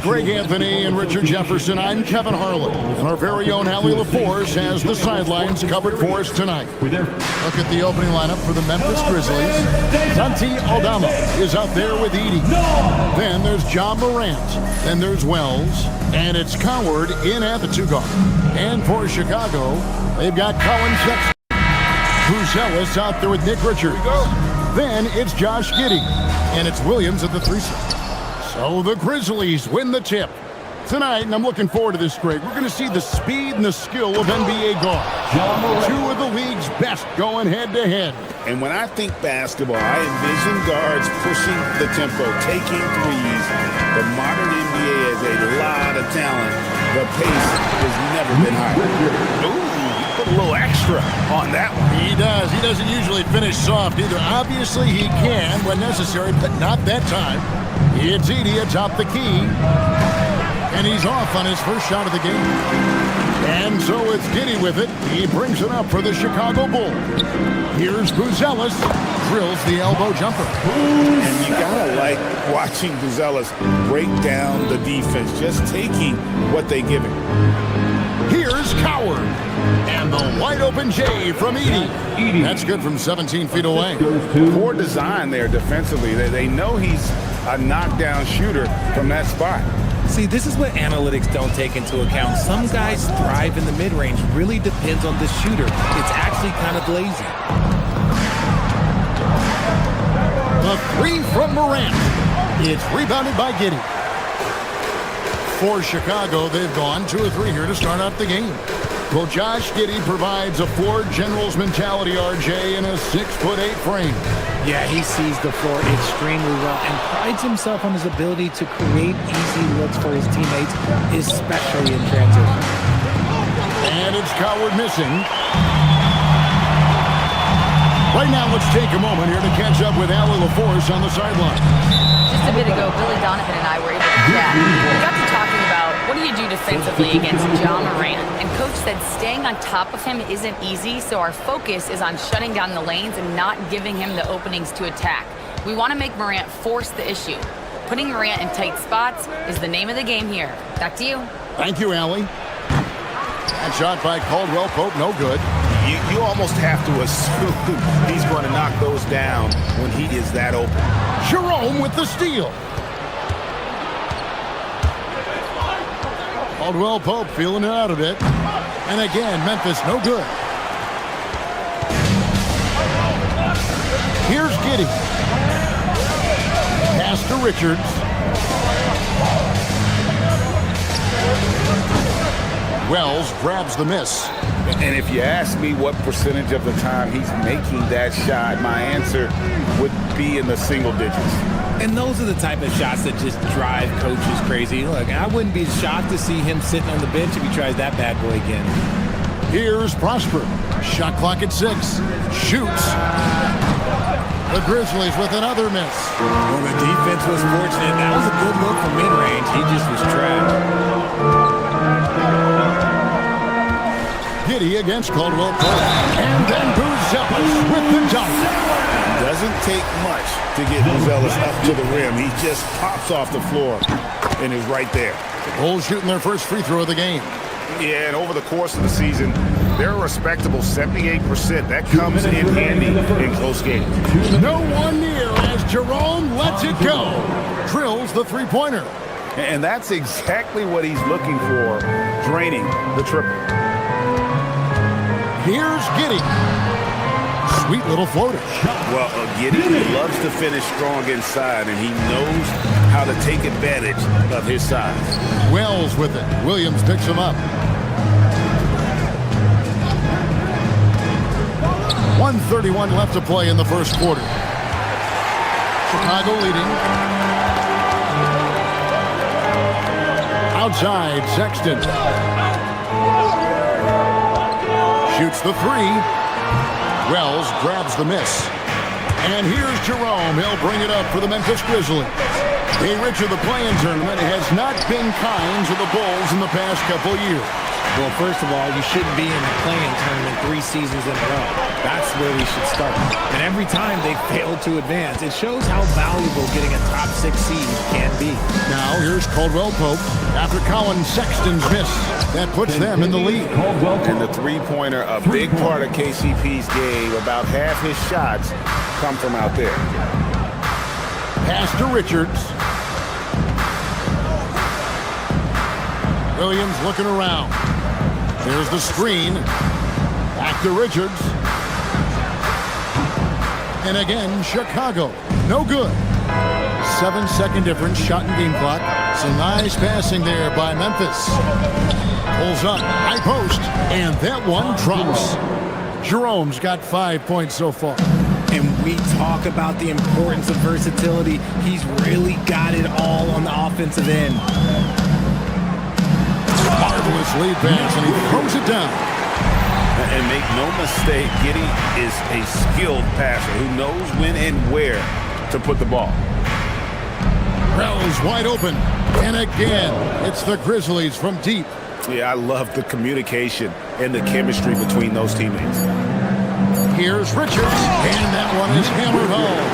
Greg Anthony and Richard Jefferson. I'm Kevin Harlan. And our very own Allie LaForce has the sidelines covered for us tonight. Look at the opening lineup for the Memphis Grizzlies. Santi Aldama is out there with Edey. Then there's John Morant. Then there's Wells. And it's Coward in at the two-guard. And for Chicago, they've got Colin Sexton. Buzelis out there with Nick Richards. Then it's Josh Giddey. And it's Williams at the three-slot. So the Grizzlies win the tip tonight, and I'm looking forward to this, Greg. We're going to see the speed and the skill of NBA guards. Two of the league's best going head-to-head. And when I think basketball, I envision guards pushing the tempo, taking threes. The modern NBA has a lot of talent. The pace has never been higher. Ooh, you put a little extra on that one. He does. He doesn't usually finish soft either. Obviously, he can when necessary, but not that time. It's Edey atop the key, and he's off on his first shot of the game. And so it's Giddey with it. He brings it up for the Chicago Bulls. Here's Buzelis, drills the elbow jumper. And you gotta like watching Buzelis break down the defense, just taking what they give him. Here's Coward, and the wide open J from Edey. That's good from 17 feet away. Poor design there defensively. They know he's a knockdown shooter from that spot. See, this is what analytics don't take into account. Some guys thrive in the mid-range. Really depends on the shooter. It's actually kind of lazy. The three from Morant. It's rebounded by Giddey. For Chicago, they've gone 2 of 3 here to start out the game. Well, Josh Giddey provides a Ford Generals mentality, RJ, in a 6'8" frame. Yeah, he sees the floor extremely well and prides himself on his ability to create easy looks for his teammates, especially in transition. And it's Coward missing. Right now, let's take a moment here to catch up with Allie LaForce on the sideline. Just a bit ago, Billy Donovan and I were able to chat. We got to talking about what do you do defensively against Ja Morant, and Coach said staying on top of him isn't easy, so our focus is on shutting down the lanes and not giving him the openings to attack. We want to make Morant force the issue. Putting Morant in tight spots is the name of the game here. Back to you. Thank you, Allie. That shot by Caldwell Pope, no good. You almost have to assume he's going to knock those down when he is that open. Jerome with the steal. Caldwell Pope feeling it out a bit. And again, Memphis no good. Here's Giddey. Pass to Richards. Wells grabs the miss. And if you ask me what percentage of the time he's making that shot, my answer would be in the single digits. And those are the type of shots that just drive coaches crazy. Look, I wouldn't be shocked to see him sitting on the bench if he tries that bad boy again. Here's Prosper. Shot clock at 6. Shoots. The Grizzlies with another miss. Well, the defense was fortunate. That was a good look from mid-range. He just was trapped. Giddey against Caldwell Pope. And then Buzelis with the dunk. Doesn't take much to get Buzelis up to the rim. He just pops off the floor and is right there. Bulls shooting their first free throw of the game. Yeah, and over the course of the season, they're a respectable 78%. That comes in handy in close games. No one near as Jerome lets it go. Drills the three-pointer. And that's exactly what he's looking for, draining the triple. Here's Giddey. Sweet little floater. Well, Giddey loves to finish strong inside, and he knows how to take advantage of his size. Wells with it. Williams picks him up. 1:31 left to play in the first quarter. Chicago leading. Outside, Sexton. Shoots the three. Wells grabs the miss. And here's Jerome. He'll bring it up for the Memphis Grizzlies. Hey, Richard, the play-in tournament has not been kind to the Bulls in the past couple years. Well, first of all, you shouldn't be in the play-in tournament 3 seasons in a row. That's where we should start. And every time they fail to advance, it shows how valuable getting a top 6 seed can be. Now, here's Caldwell Pope after Colin Sexton's miss. That puts them in the lead. And the three-pointer, a big part of KCP's game. About half his shots come from out there. Pass to Richards. Williams looking around. There's the screen. Back to Richards. And again, Chicago. No good. 7-second difference, shot and game clock. Some nice passing there by Memphis. Pulls up, high post, and that one drops. Jerome's got 5 points so far. And we talk about the importance of versatility. He's really got it all on the offensive end. Marvelous lead pass, and he throws it down. And make no mistake, Giddey is a skilled passer who knows when and where to put the ball. Wells wide open. And again, it's the Grizzlies from deep. Yeah, I love the communication and the chemistry between those teammates. Here's Richards, and that one is hammered home.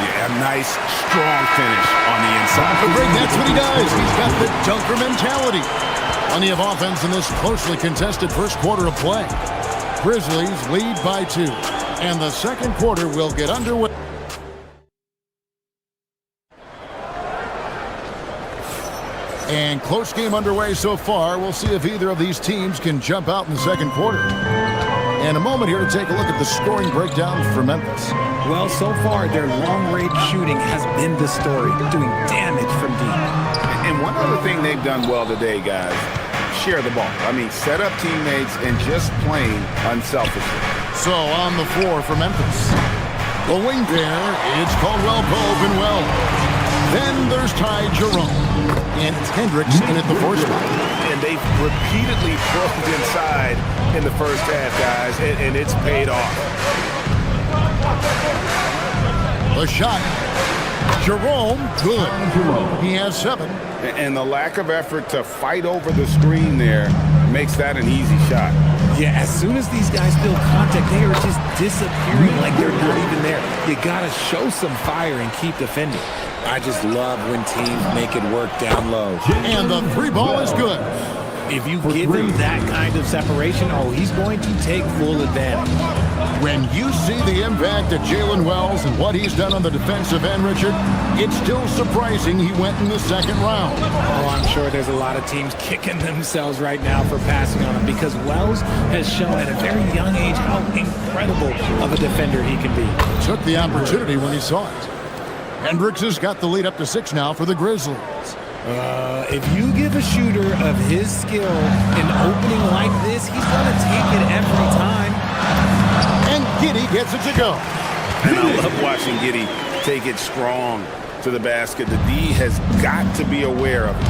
Yeah, a nice, strong finish on the inside. That's what he does. He's got the dunker mentality. Plenty of offense in this closely contested first quarter of play. Grizzlies lead by 2, and the second quarter will get underway. And close game underway so far. We'll see if either of these teams can jump out in the second quarter. And a moment here to take a look at the scoring breakdown for Memphis. Well, so far, their long-range shooting has been the story, doing damage from deep. And one other another thing they've done well today, guys. Share the ball. I mean, set up teammates and just playing unselfishly. So on the floor for Memphis, the wing pair, it's Caldwell Pope and Wells. Then there's Ty Jerome and Hendricks in at the fourth spot. And they've repeatedly probed inside in the first half, guys, and it's paid off. The shot. Jerome, good. He has 7. And the lack of effort to fight over the screen there makes that an easy shot. Yeah, as soon as these guys feel contact, they are just disappearing like they're not even there. You got to show some fire and keep defending. I just love when teams make it work down low. And the 3 ball is good. If you give him that kind of separation, he's going to take full advantage. When you see the impact of Jalen Wells and what he's done on the defensive end, Richard, it's still surprising he went in the second round. I'm sure there's a lot of teams kicking themselves right now for passing on him because Wells has shown at a very young age how incredible of a defender he can be. Took the opportunity when he saw it. Hendricks has got the lead up to 6 now for the Grizzlies. If you give a shooter of his skill an opening like this, he's going to take it every time. And Giddey gets it to go. And I love watching Giddey take it strong to the basket. The D has got to be aware of it.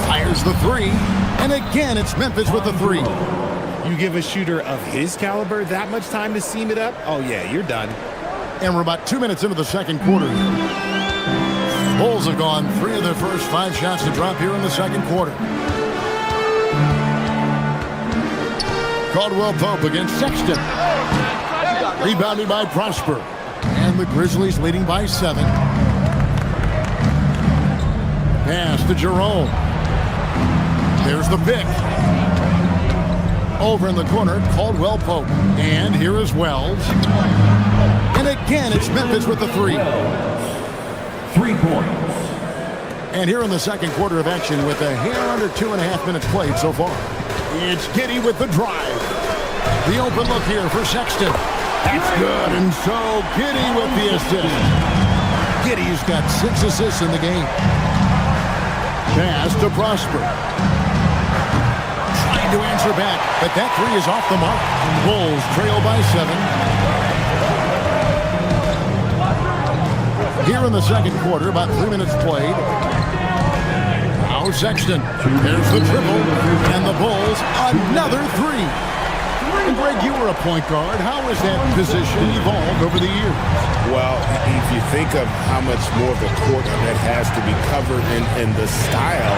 Fires the 3. And again, it's Memphis with the 3. You give a shooter of his caliber that much time to seam it up? Oh, yeah, you're done. And we're about 2 minutes into the second quarter. Bulls have gone 3 of their first 5 shots to drop here in the second quarter. Caldwell Pope against Sexton. Rebounded by Prosper. And the Grizzlies leading by 7. Pass to Jerome. There's the pick. Over in the corner, Caldwell Pope. And here is Wells. And again, it's Memphis with the 3. 3 points. And here in the second quarter of action with a hair under 2.5 minutes played so far. It's Giddey with the drive. The open look here for Sexton. That's good. And so Giddey with the assist. Giddey's got 6 assists in the game. Pass to Prosper. Trying to answer back, but that 3 is off the mark. Bulls trail by 7. Here in the second quarter, about 3 minutes played. Now Sexton. There's the triple. And the Bulls, another 3. And Greg, you were a point guard. How has that position evolved over the years? Well, if you think of how much more of the court that has to be covered and the style,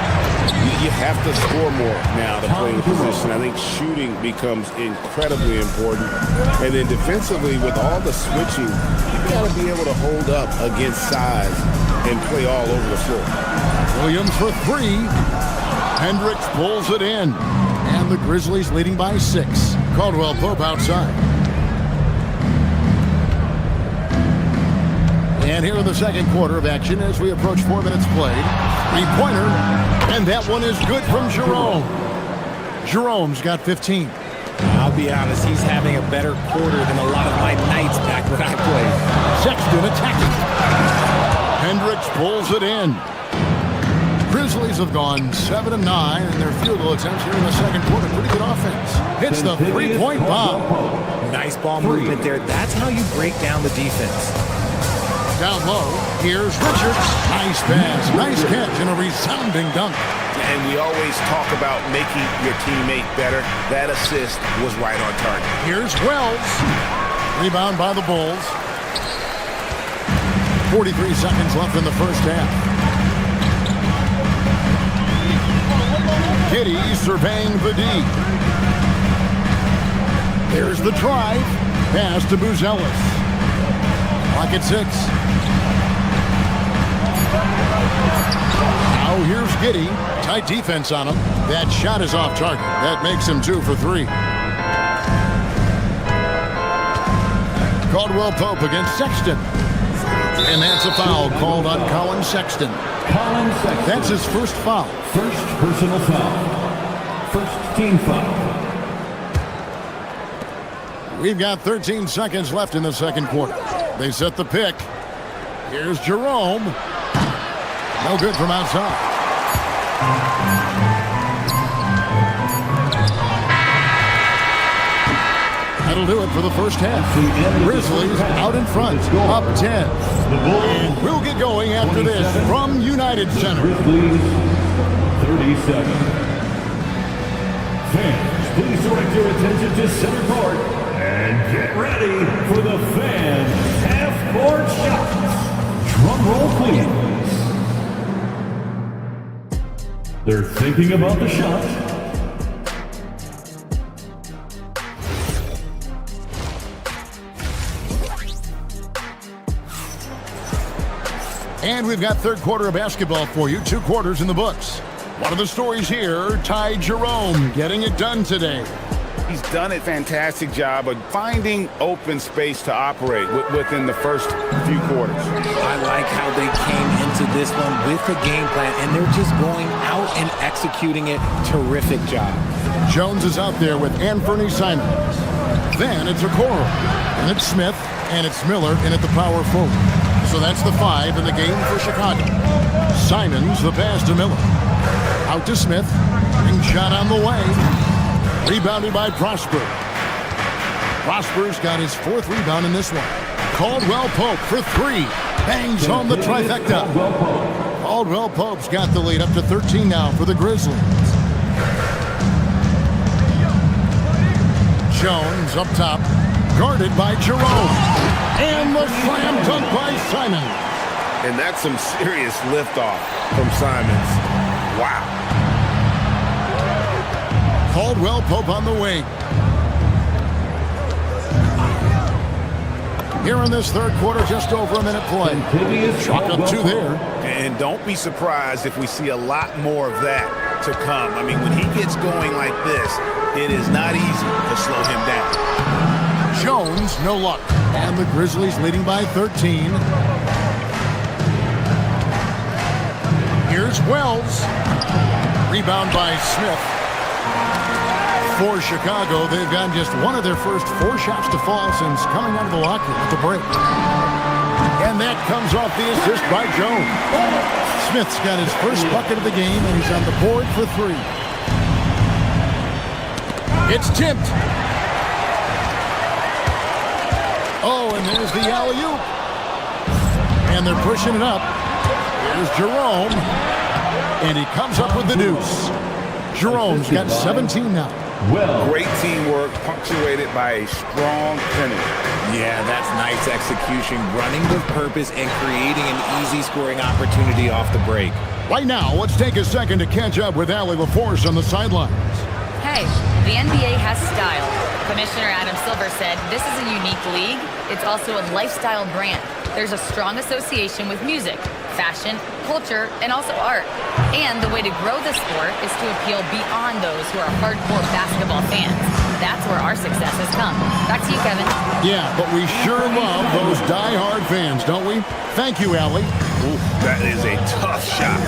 you have to score more now to play the position. I think shooting becomes incredibly important. And then defensively, with all the switching, you got to be able to hold up against size and play all over the floor. Williams for 3. Hendricks pulls it in. And the Grizzlies leading by 6. Caldwell Pope outside. And here in the second quarter of action as we approach 4 minutes played. 3-pointer. And that one is good from Jerome. Jerome's got 15. I'll be honest, he's having a better quarter than a lot of my nights back when I played. Sexton attacking. Hendricks pulls it in. Grizzlies have gone 7 of 9 in their field goal attempts here in the second quarter. Pretty good offense. Hits the 3-point bomb. Nice ball movement there. That's how you break down the defense. Down low, here's Richards. Nice pass, nice catch, and a resounding dunk. And we always talk about making your teammate better. That assist was right on target. Here's Wells. Rebound by the Bulls. 43 seconds left in the first half. Giddey surveying the D. There's the drive. Pass to Buzelis. Clock at 6. Now here's Giddey. Tight defense on him. That shot is off target. That makes him 2 for 3. Caldwell Pope against Sexton. And that's a foul called on Colin Sexton. That's his first foul. First personal foul. First team foul. We've got 13 seconds left in the second quarter. They set the pick. Here's Jerome. No good from outside. That'll do it for the first half. Grizzlies out in front, up 10. And we'll get going after this from United Center. Grizzlies 37. Fans, please direct your attention to center court and get ready for the fan half-court shots. Drum roll, please. They're thinking about the shot. And we've got third quarter of basketball for you. 2 quarters in the books. One of the stories here, Ty Jerome getting it done today. He's done a fantastic job of finding open space to operate within the first few quarters. I like how they came into this one with a game plan, and they're just going out and executing it. Terrific job. Jones is out there with Anthony Simons. Then it's Okoro, and it's Smith, and it's Miller in at the power forward. So that's the 5 in the game for Chicago. Simons, the pass to Miller. Out to Smith. Ring shot on the way. Rebounded by Prosper. Prosper's got his 4th rebound in this one. Caldwell Pope for 3. Bangs home the trifecta. Caldwell Pope's got the lead up to 13 now for the Grizzlies. Jones up top. Guarded by Jerome. And the slam dunk by Simon. And that's some serious liftoff from Simons. Wow. Caldwell Pope on the wing. Here in this third quarter, just over a minute play. Chalk up 2 there. And don't be surprised if we see a lot more of that to come. I mean, when he gets going like this, it is not easy to slow him down. Jones, no luck. And the Grizzlies leading by 13. Here's Wells. Rebound by Smith. For Chicago, they've gotten just one of their first 4 shots to fall since coming out of the locker room at the break. And that comes off the assist by Jones. Smith's got his first bucket of the game, and he's on the board for 3. It's tipped. Oh, and there's the alley-oop. And they're pushing it up. Here's Jerome. And he comes up with the deuce. Jerome's got 17 now. Great teamwork, punctuated by a strong finish. Yeah, that's nice execution, running with purpose and creating an easy scoring opportunity off the break. Right now, let's take a second to catch up with Allie LaForce on the sidelines. Hey, the NBA has style. Commissioner Adam Silver said, this is a unique league. It's also a lifestyle brand. There's a strong association with music, fashion, culture, and also art. And the way to grow the sport is to appeal beyond those who are hardcore basketball fans. That's where our success has come. Back to you, Kevin. Yeah, but we sure love those die-hard fans, don't we? Thank you, Allie. Ooh, that is a tough shot.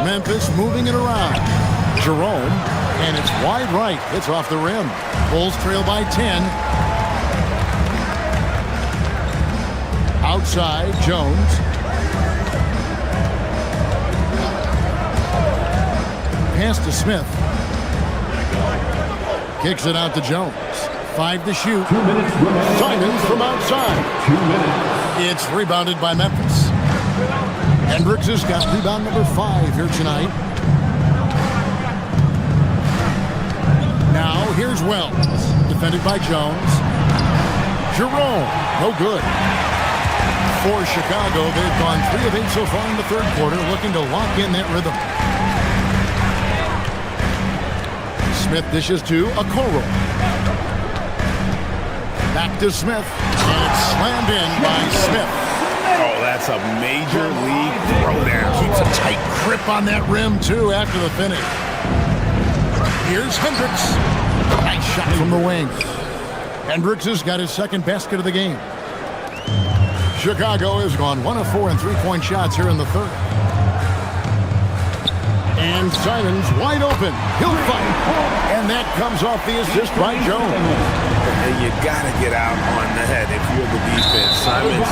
Memphis moving it around. Jerome, and it's wide right. It's off the rim. Bulls trail by 10. Outside, Jones. Pass to Smith. Kicks it out to Jones. 5 to shoot. 2 minutes remaining. Simons from outside. 2 minutes. It's rebounded by Memphis. Hendricks has got rebound number 5 here tonight. Now here's Wells. Defended by Jones. Jerome. No good. For Chicago, they've gone 3 of 8 so far in the third quarter, looking to lock in that rhythm. Smith dishes to Okoro. Back to Smith. And it's slammed in by Smith. Oh, that's a major league throwdown. Keeps a tight grip on that rim, too, after the finish. Here's Hendricks. Nice shot from the wing. Hendricks has got his second basket of the game. Chicago has gone 1 of 4 in 3-point shots here in the third. And Simon's wide open. He'll fight. And that comes off the assist by Jones. And you got to get out on the head if you're the defense. Simon's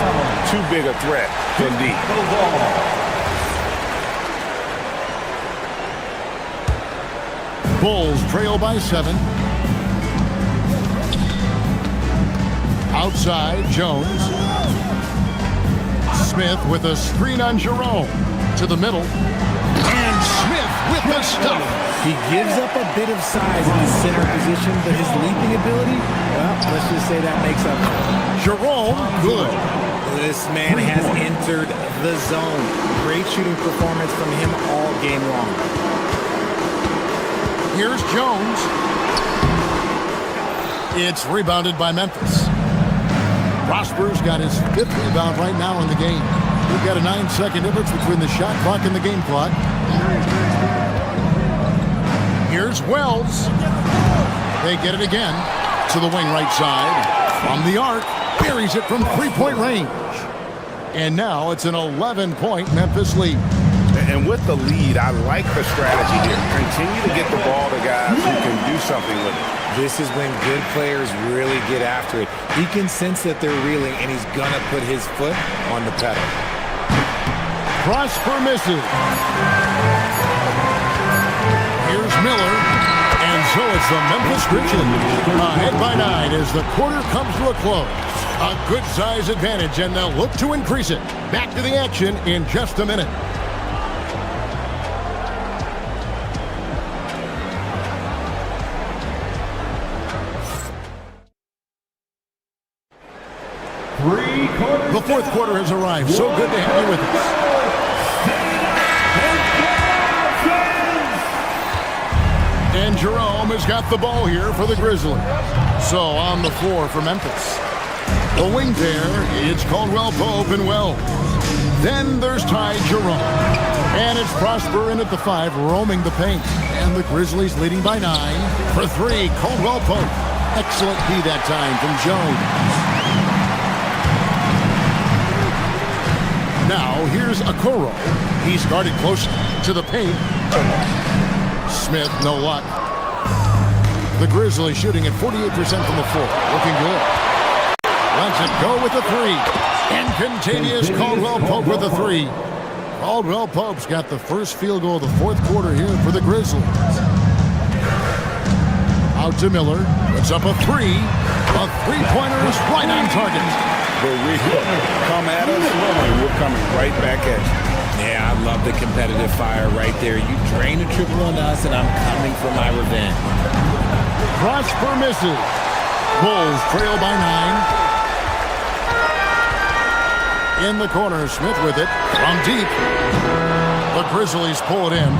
too big a threat from deep. Bulls trail by 7. Outside, Jones. Smith with a screen on Jerome. To the middle. And Smith with the stuff. He gives up a bit of size in the center position, but his leaping ability, well, let's just say that makes up for it. Jerome, good. This man has entered the zone. Great shooting performance from him all game long. Here's Jones. It's rebounded by Memphis. Prosper's got his 5th rebound right now in the game. We've got a 9-second difference between the shot clock and the game clock. Here's Wells. They get it again to the wing right side. From the arc, buries it from 3-point range. And now it's an 11-point Memphis lead. And with the lead, I like the strategy here. Continue to get the ball to guys who can do something with it. This is when good players really get after it. He can sense that they're reeling, and he's going to put his foot on the pedal. Prosper misses. Here's Miller. And so it's the Memphis Grizzlies ahead by 9 as the quarter comes to a close. A good size advantage, and they'll look to increase it. Back to the action in just a minute. The fourth quarter has arrived. So good to have you with us. And Jerome has got the ball here for the Grizzlies. So on the floor for Memphis. The wing pair, it's Caldwell Pope and Wells. Then there's Ty Jerome. And it's Prosper in at the 5, roaming the paint. And the Grizzlies leading by 9. For 3, Caldwell Pope. Excellent D that time from Jones. Now, here's Okoro. He's guarded close to the paint. Smith, no luck. The Grizzlies shooting at 48% from the floor. Looking good. Lets it go with a 3. And Contavious Caldwell Pope with a 3. Caldwell Pope's got the first field goal of the fourth quarter here for the Grizzlies. Out to Miller. Puts up a 3. A three-pointer is right on target. But we come at us, and we're coming right back at you. Yeah, I love the competitive fire right there. You drain a triple on us, and I'm coming for my revenge. Prosper misses. Bulls trail by 9. In the corner, Smith with it. From deep. The Grizzlies pull it in.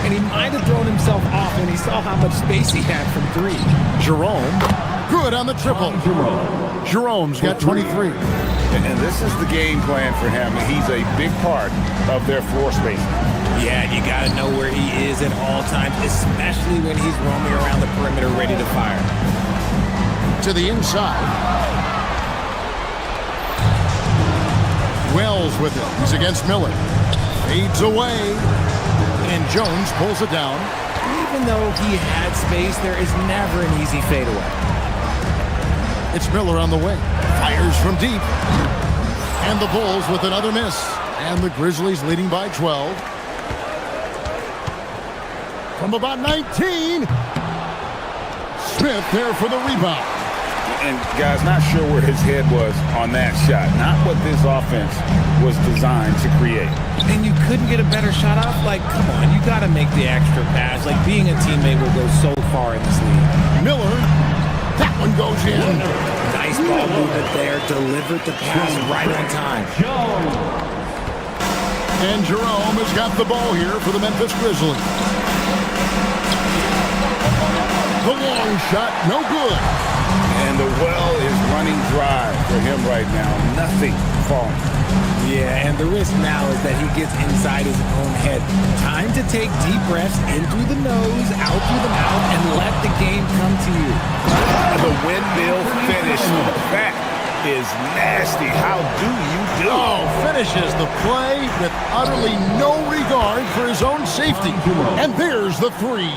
And he might have thrown himself off when he saw how much space he had from 3. Jerome. Good on the triple. Jerome's got 23. And this is the game plan for him. He's a big part of their floor space. Yeah, you got to know where he is at all times, especially when he's roaming around the perimeter ready to fire. To the inside. Wells with it. He's against Miller. Fades away. And Jones pulls it down. Even though he had space, there is never an easy fadeaway. It's Miller on the way. Fires from deep. And the Bulls with another miss. And the Grizzlies leading by 12. From about 19. Smith there for the rebound. And guys, not sure where his head was on that shot. Not what this offense was designed to create. And you couldn't get a better shot off? Like, come on, you got to make the extra pass. Like, being a teammate will go so far in this league. Miller. That one goes in. Nice ball movement there. Delivered the pass right on time. And Jerome has got the ball here for the Memphis Grizzlies. The long shot, no good. And the well is running dry for him right now. Nothing falling. Yeah, and the risk now is that he gets inside his own head. Time to take deep breaths in through the nose, out through the mouth, and let the game come to you. The windmill finish. That is nasty. How do you do? Oh, finishes the play with utterly no regard for his own safety. And there's the three.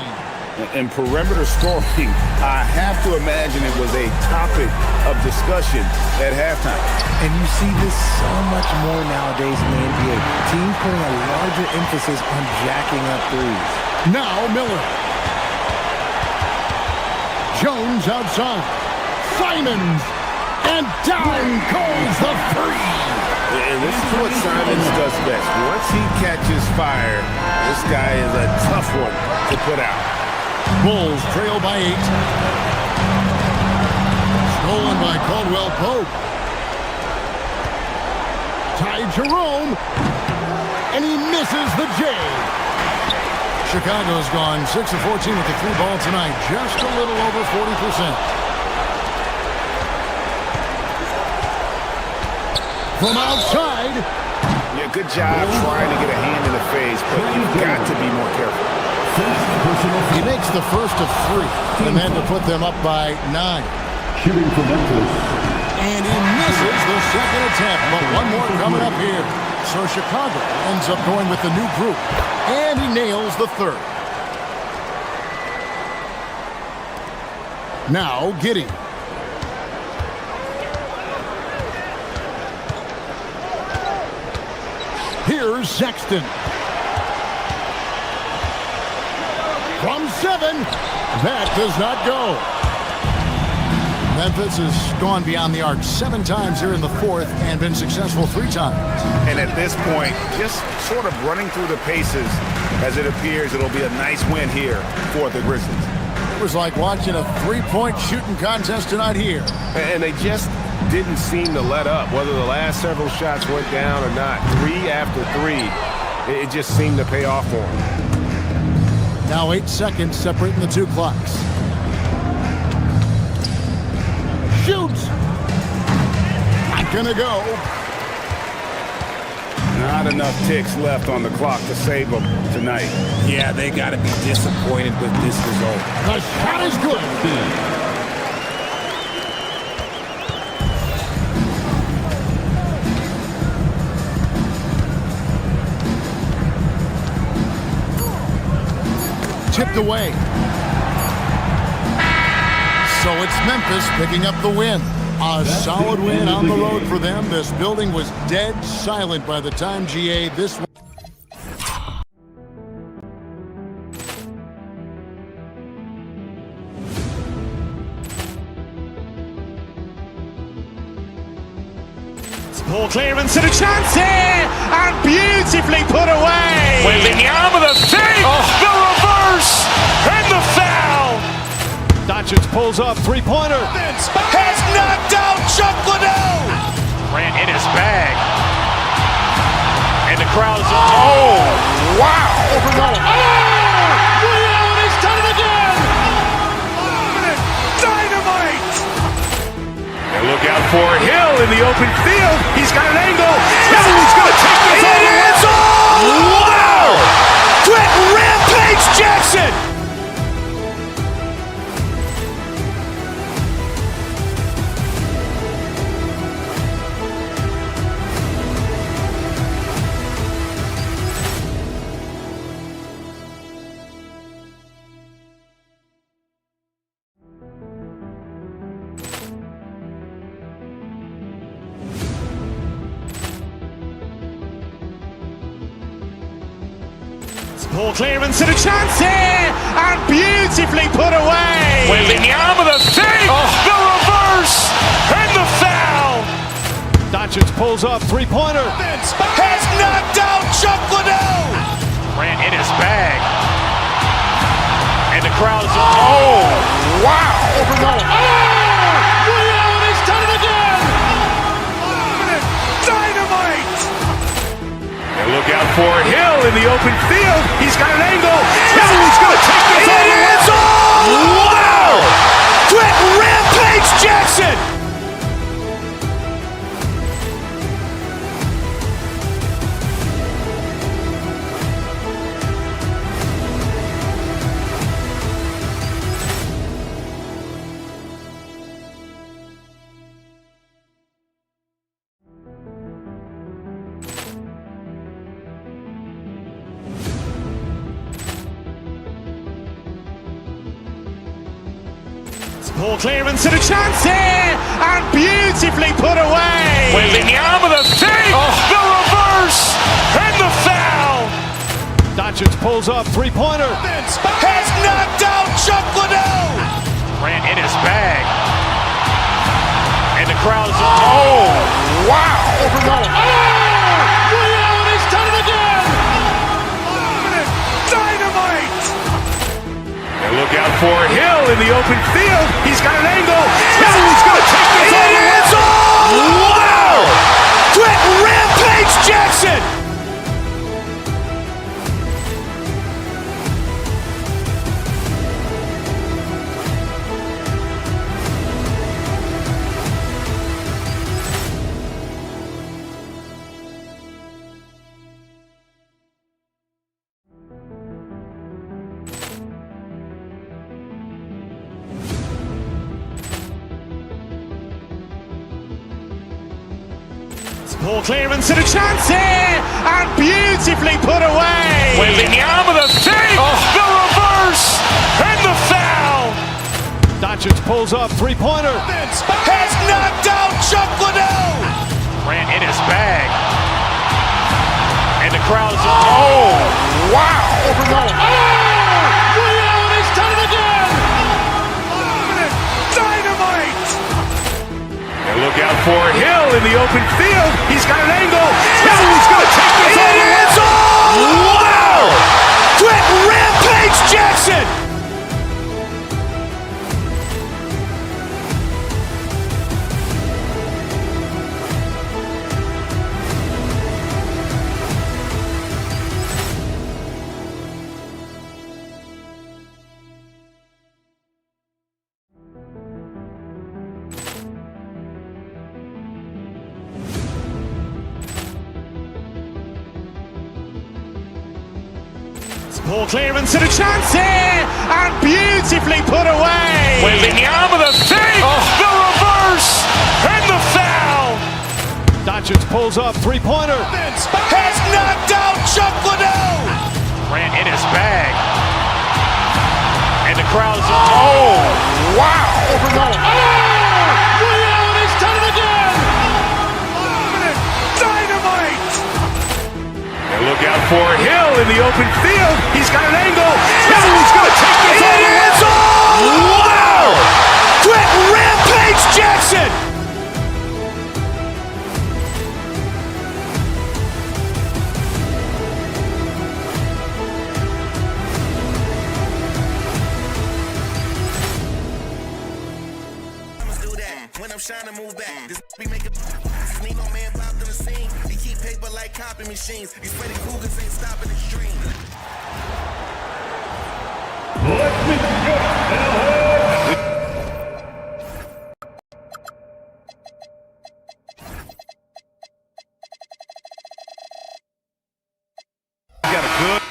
In perimeter scoring, I have to imagine it was a topic of discussion at halftime. And you see this so much more nowadays in the NBA. Teams putting a larger emphasis on jacking up threes. Now Miller. Jones outside. Simons. And down goes the three. And this is what Simons does best. Once he catches fire, this guy is a tough one to put out. Bulls trail by 8. Stolen by Caldwell Pope. Ty Jerome. And he misses the J. Chicago's gone 6 of 14 with the 3 ball tonight. Just a little over 40%. From outside. Yeah, good job trying to get a hand in the face, but you've got to be more careful. He makes the first of 3, and then to put them up by 9. Shooting for Memphis. And he misses the second attempt, but one more coming up here. So Chicago ends up going with the new group, and he nails the third. Now Giddey. Here's Sexton. From 7, that does not go. Memphis has gone beyond the arc 7 times here in the fourth and been successful 3 times. And at this point, just sort of running through the paces as it appears it'll be a nice win here for the Grizzlies. It was like watching a 3-point shooting contest tonight here. And they just didn't seem to let up, whether the last several shots went down or not. 3 after 3, it just seemed to pay off for them. Now 8 seconds separating the 2 clocks. Shoots! Not gonna go. Not enough ticks left on the clock to save them tonight. Yeah, they gotta be disappointed with this result. The shot is good. Tipped away. So it's Memphis picking up the win. A solid win on the road for them. This building was dead silent by the time GA this one. Ball clearance and a chance here, and beautifully put away. Wembanyama the fake, the reverse, and the foul. Doncic pulls up, 3-pointer. Has knocked out Chuck Liddell. Ran in his bag. And the crowd is, oh, wow. Ray Allen has done it again. Dynamite. And look out for Hill in the open field. He's got an angle. Hill's going to take this all the way. Wow. Quick Rampage Jackson. Ball clearance and a chance here, and beautifully put away. Wembanyama the fake, the reverse, and the foul. Doncic pulls up, 3-pointer. Has knocked out Chuck Liddell. Ran in his bag. And the crowd is, oh, wow. Ray Allen has done it again. Dynamite. And look out for Hill in the open field. He's got an angle. Hill's going to take this all the way. Wow. Quick Rampage Jackson. Ball clearance and a chance here, and beautifully put away. Wembanyama the save, the reverse, and the foul. Doncic pulls up, three-pointer. Has knocked out Chuck Liddell. Grant in his bag. And the crowd is, oh, wow. Ray Allen has done it again. Dynamite. And look out for Hill in the open field. He's got an angle. He's going to take this all the way. Wow. Quick Rampage Jackson. Ball clearance and a chance here, and beautifully put away. Wembanyama the save, the reverse, and the foul. Doncic pulls up, three-pointer. Has knocked out Chuck Liddell. Grant in his bag. And the crowd is, oh, wow. Ray Allen has done it again. Dynamite. And look out for Hill in the open field. He's got an angle. He's going to take this all the way. Wow. Quick Rampage Jackson. Ball clearance and a chance here, and beautifully put away. Wembanyama the save, the reverse, and the foul. Doncic pulls up, three-pointer. Has knocked out Chuck Liddell. Grant in his bag. And the crowd is, oh, wow. Ray Allen has done it again. Dynamite. And look out for Hill in the open field. He's got an angle. He's going to take this all the way. Wow. Quick Rampage Jackson. When I'm trying to move back, this be making sneak on man popped on the scene. He keep paper like copy machines. These Freddy Cougars ain't stopping the stream. Let me Got a good.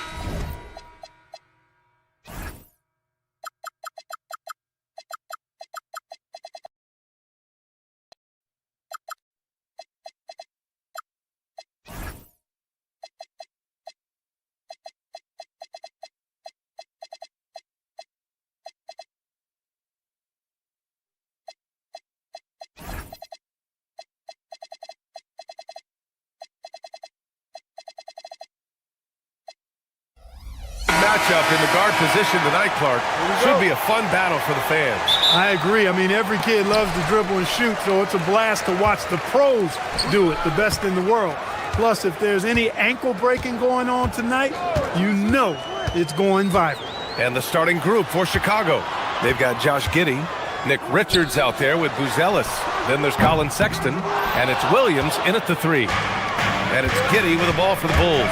Matchup in the guard position tonight, Clark. Should be a fun battle for the fans. I agree. I mean, every kid loves to dribble and shoot, so it's a blast to watch the pros do it, the best in the world. Plus, if there's any ankle breaking going on tonight, you know it's going viral. And the starting group for Chicago. They've got Josh Giddey, Nick Richards out there with Buzelis. Then there's Colin Sexton, and it's Williams in at the 3. And it's Giddey with the ball for the Bulls.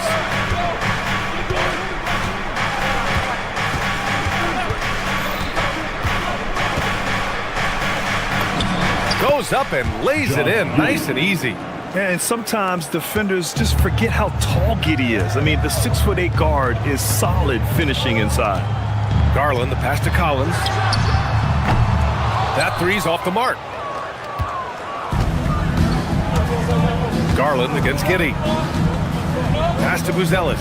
Goes up and lays it in nice and easy. And sometimes defenders just forget how tall Giddey is. I mean, the 6'8" guard is solid finishing inside. Garland, the pass to Collins. That three's off the mark. Garland against Giddey. Pass to Buzelis.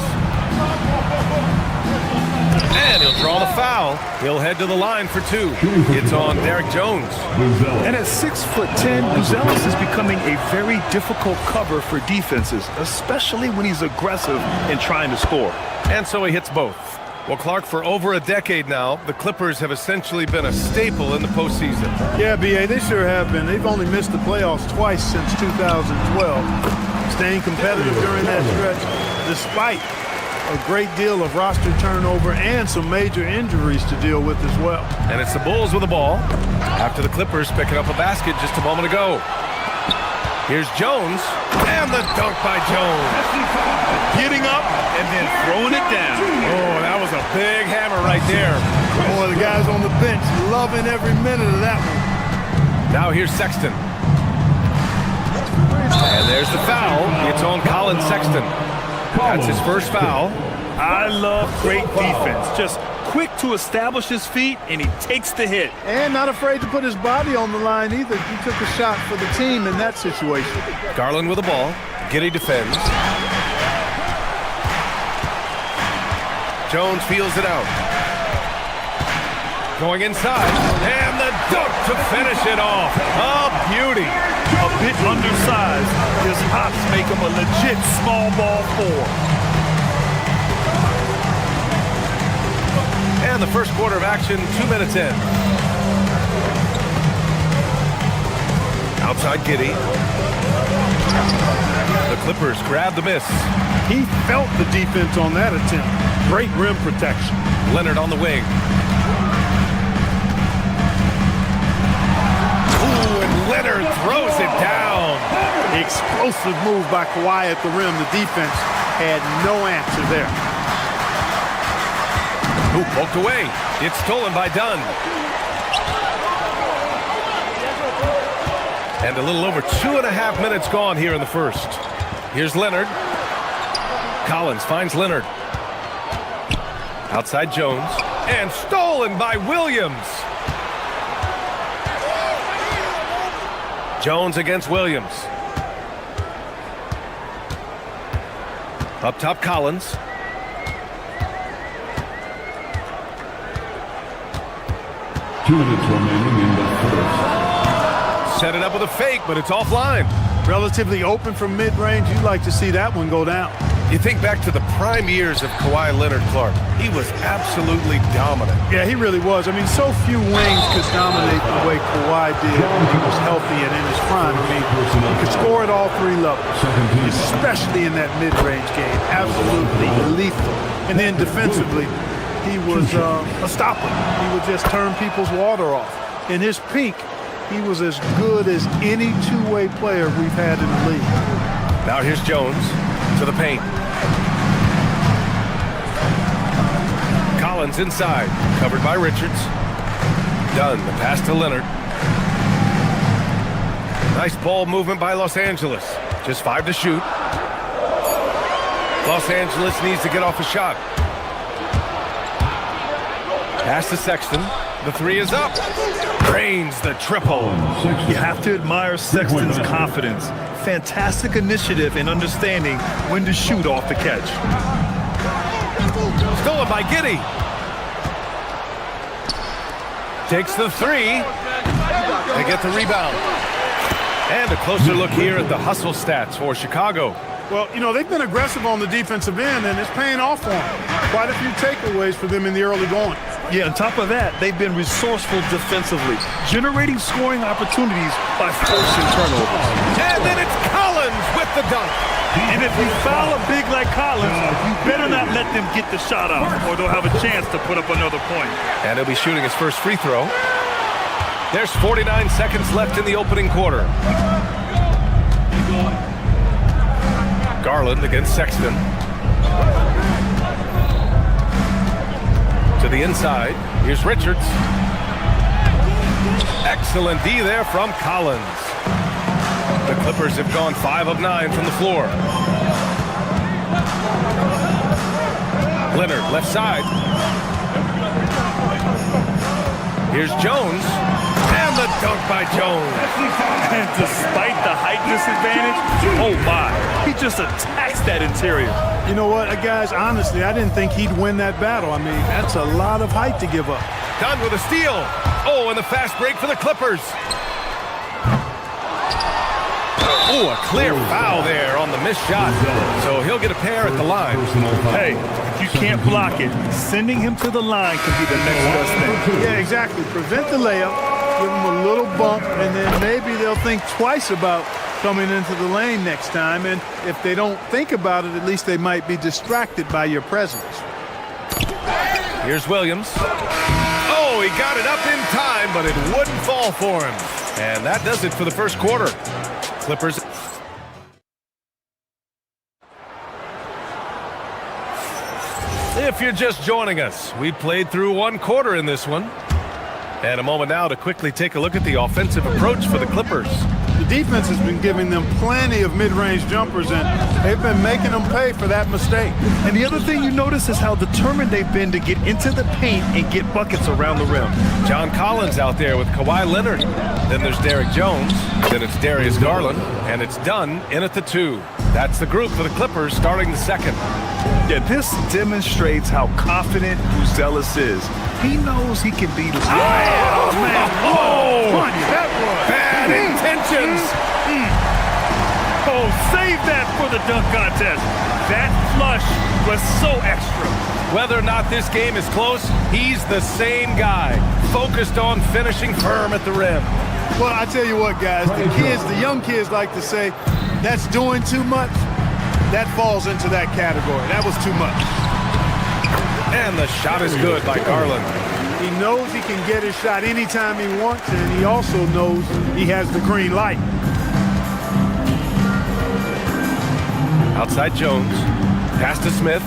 And he'll draw the foul. He'll head to the line for 2. It's on Derek Jones. And at 6'10", Buzelis is becoming a very difficult cover for defenses, especially when he's aggressive and trying to score. And so he hits both. Well, Clark, for over a decade now, the Clippers have essentially been a staple in the postseason. Yeah, B.A., they sure have been. They've only missed the playoffs twice since 2012, staying competitive during that stretch, despite a great deal of roster turnover and some major injuries to deal with as well. And it's the Bulls with the ball after the Clippers picking up a basket just a moment ago. Here's Jones, and the dunk by Jones. Getting up and then throwing it down. Oh, that was a big hammer right there. Boy, the guys on the bench loving every minute of that one. Now here's Sexton. And there's the foul. It's on Colin Sexton. That's his first foul. I love great defense. Just quick to establish his feet, and he takes the hit. And not afraid to put his body on the line either. He took a shot for the team in that situation. Garland with the ball. Giddey defends. Jones feels it out. Going inside. And the dunk to finish it off. A beauty. A bit undersized. His hops make him a legit small ball 4. And the first quarter of action, 2 minutes in. Outside Giddey. The Clippers grab the miss. He felt the defense on that attempt. Great rim protection. Leonard on the wing. Ooh, and Leonard throws it down. Explosive move by Kawhi at the rim. The defense had no answer there. Who poked away. It's stolen by Dunn. And a little over 2.5 minutes gone here in the first. Here's Leonard. Collins finds Leonard. Outside Jones. And stolen by Williams. Jones against Williams. Up top, Collins. Set it up with a fake, but it's offline. Relatively open from mid-range. You'd like to see that one go down. You think back to the prime years of Kawhi Leonard, Clark. He was absolutely dominant. Yeah, he really was. I mean, so few wings could dominate the way Kawhi did when he was healthy and in his prime. I mean, he could score at all 3 levels, especially in that mid-range game. Absolutely lethal. And then defensively, he was a stopper. He would just turn people's water off. In his peak, he was as good as any two-way player we've had in the league. Now here's Jones to the paint. Collins inside, covered by Richards. Dunn, the pass to Leonard. Nice ball movement by Los Angeles. Just 5 to shoot. Los Angeles needs to get off a shot. Pass to Sexton. The 3 is up. Drains the triple. You have to admire Sexton's confidence. Fantastic initiative in understanding when to shoot off the catch. Stolen by Giddey. Takes the 3. They get the rebound. And a closer look here at the hustle stats for Chicago. Well, you know, they've been aggressive on the defensive end, and it's paying off for them. Quite a few takeaways for them in the early going. Yeah, on top of that, they've been resourceful defensively, generating scoring opportunities by forcing turnovers. And then it's Collins with the dunk. And if you foul a big like Collins, you better not let them get the shot off, or they'll have a chance to put up another point. And he'll be shooting his first free throw. There's 49 seconds left in the opening quarter. Garland against Sexton. To the inside. Here's Richards. Excellent D there from Collins. The Clippers have gone 5 of 9 from the floor. Leonard, left side. Here's Jones. And the dunk by Jones. And despite the height disadvantage, oh my, he just attacks that interior. You know what, guys, honestly, I didn't think he'd win that battle. I mean, that's a lot of height to give up. Done with a steal. Oh, and the fast break for the Clippers. Oh, a clear foul there on the missed shot. So he'll get a pair at the line. Hey, if you can't block it, sending him to the line can be the next best thing. Yeah, exactly. Prevent the layup, give him a little bump, and then maybe they'll think twice about coming into the lane next time. And if they don't think about it, at least they might be distracted by your presence. Here's Williams. Oh, he got it up in time, but it wouldn't fall for him. And that does it for the first quarter. Clippers. If you're just joining us, we played through one quarter in this one. And a moment now to quickly take a look at the offensive approach for the Clippers. The defense has been giving them plenty of mid-range jumpers, and they've been making them pay for that mistake. And the other thing you notice is how determined they've been to get into the paint and get buckets around the rim. John Collins out there with Kawhi Leonard. Then there's Derek Jones. Then it's Darius Garland. And it's done in at the 2. That's the group for the Clippers starting the second. Yeah, this demonstrates how confident Buzelis is. He knows he can beat us. Oh, man. Oh, Punch, that was. Bad intentions. Oh, save that for the dunk contest. That flush was so extra. Whether or not this game is close, he's the same guy, focused on finishing firm at the rim. Well, I tell you what, guys, the young kids like to say, that's doing too much. That falls into that category. That was too much. And the shot is good by Garland. He knows he can get his shot anytime he wants, and he also knows he has the green light. Outside Jones. Pass to Smith.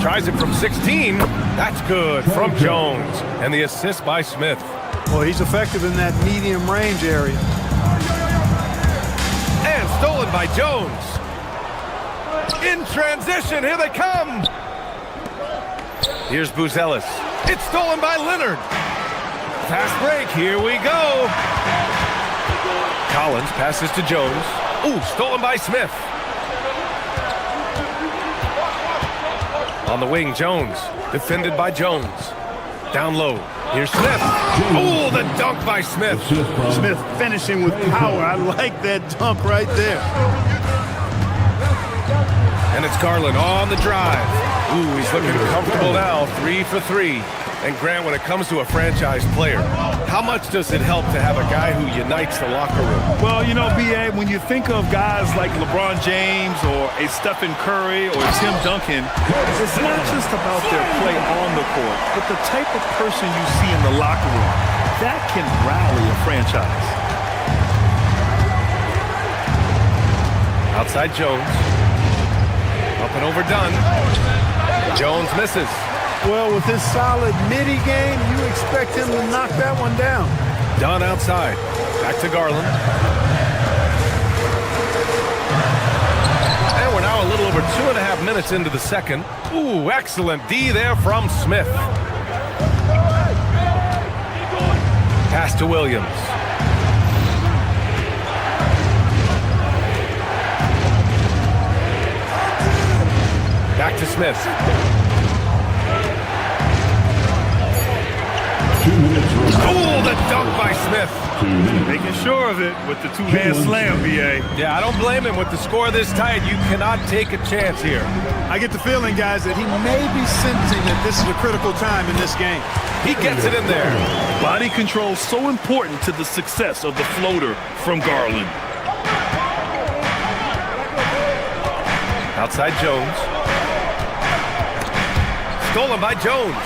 Tries it from 16. That's good from Jones. And the assist by Smith. Well, he's effective in that medium range area. And stolen by Jones. In transition, here they come. Here's Buzelis. It's stolen by Leonard. Fast break, here we go. Collins passes to Jones. Ooh, stolen by Smith. On the wing, Jones. Defended by Jones. Down low. Here's Smith. Oh, the dunk by Smith. Smith finishing with power. I like that dunk right there. And it's Garland on the drive. Ooh, he's looking comfortable now. 3 for 3. And Grant, when it comes to a franchise player, how much does it help to have a guy who unites the locker room? Well, you know, B.A., when you think of guys like LeBron James or a Stephen Curry or Tim Duncan, it's not just about their play on the court, but the type of person you see in the locker room. That can rally a franchise. Outside Jones. Up and overdone. Jones misses. Well, with his solid midi game, you expect him to knock that one down. Dunn outside. Back to Garland. And we're now a little over 2.5 minutes into the second. Ooh, excellent D there from Smith. Pass to Williams. Back to Smith. 2 minutes. Oh, the dunk by Smith. Making sure of it with the two-hand slam, B.A. Yeah, I don't blame him with the score this tight. You cannot take a chance here. I get the feeling, guys, that he may be sensing that this is a critical time in this game. He gets it in there. Body control so important to the success of the floater from Garland. Outside Jones. Stolen by Jones.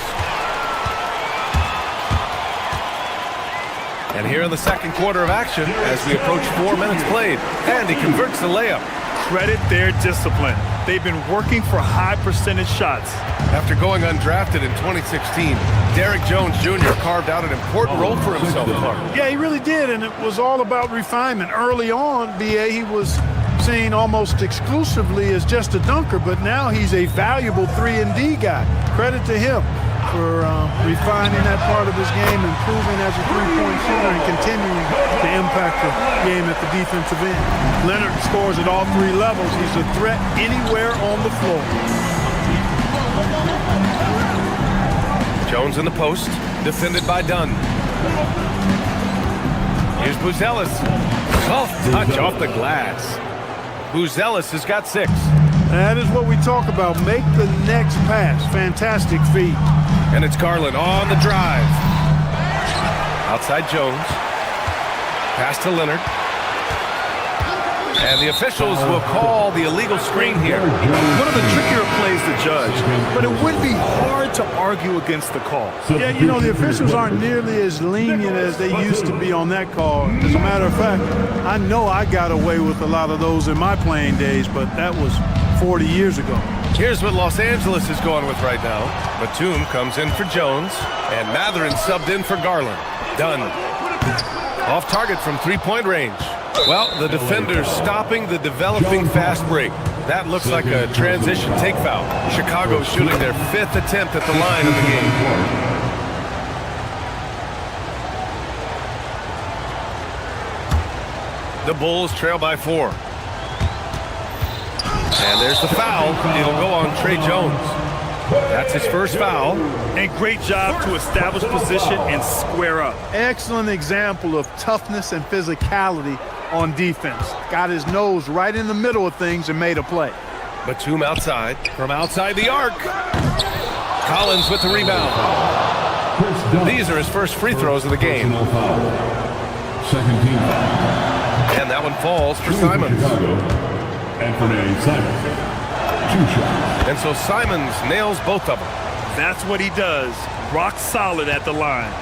And here in the second quarter of action, as we approach 4 minutes played, and he converts the layup. Credit their discipline. They've been working for high percentage shots. After going undrafted in 2016, Derek Jones Jr. carved out an important role for himself. Yeah, he really did, and it was all about refinement. Early on, B.A., he was seen almost exclusively as just a dunker, but now he's a valuable 3-and-D guy. Credit to him. for refining that part of his game, improving as a three-point shooter, and continuing to impact the game at the defensive end. Leonard scores at all three levels. He's a threat anywhere on the floor. Jones in the post, defended by Dunn. Here's Buzelis. Soft touch off the glass. Buzelis has got 6. That is what we talk about. Make the next pass. Fantastic feed. And it's Garland on the drive. Outside Jones. Pass to Leonard. And the officials will call the illegal screen here. One of the trickier plays to judge, but it would be hard to argue against the call. Yeah, you know, the officials aren't nearly as lenient as they used to be on that call. As a matter of fact, I know I got away with a lot of those in my playing days, but that was 40 years ago. Here's what Los Angeles is going with right now. Batum comes in for Jones, and Matherin subbed in for Garland. Dunn. Off target from three-point range. Well, the defender's stopping the developing fast break. That looks like a transition take foul. Chicago shooting their 5th attempt at the line of the game. The Bulls trail by 4. And there's the foul. It'll go on Trey Jones. That's his first foul. And great job to establish position and square up. Excellent example of toughness and physicality on defense. Got his nose right in the middle of things and made a play. Batum outside, from outside the arc. Collins with the rebound. These are his first free throws of the game. Second team foul. And that one falls for Simons. Anthony Simons. 2 shots. And so Simons nails both of them. That's what he does. Rock solid at the line.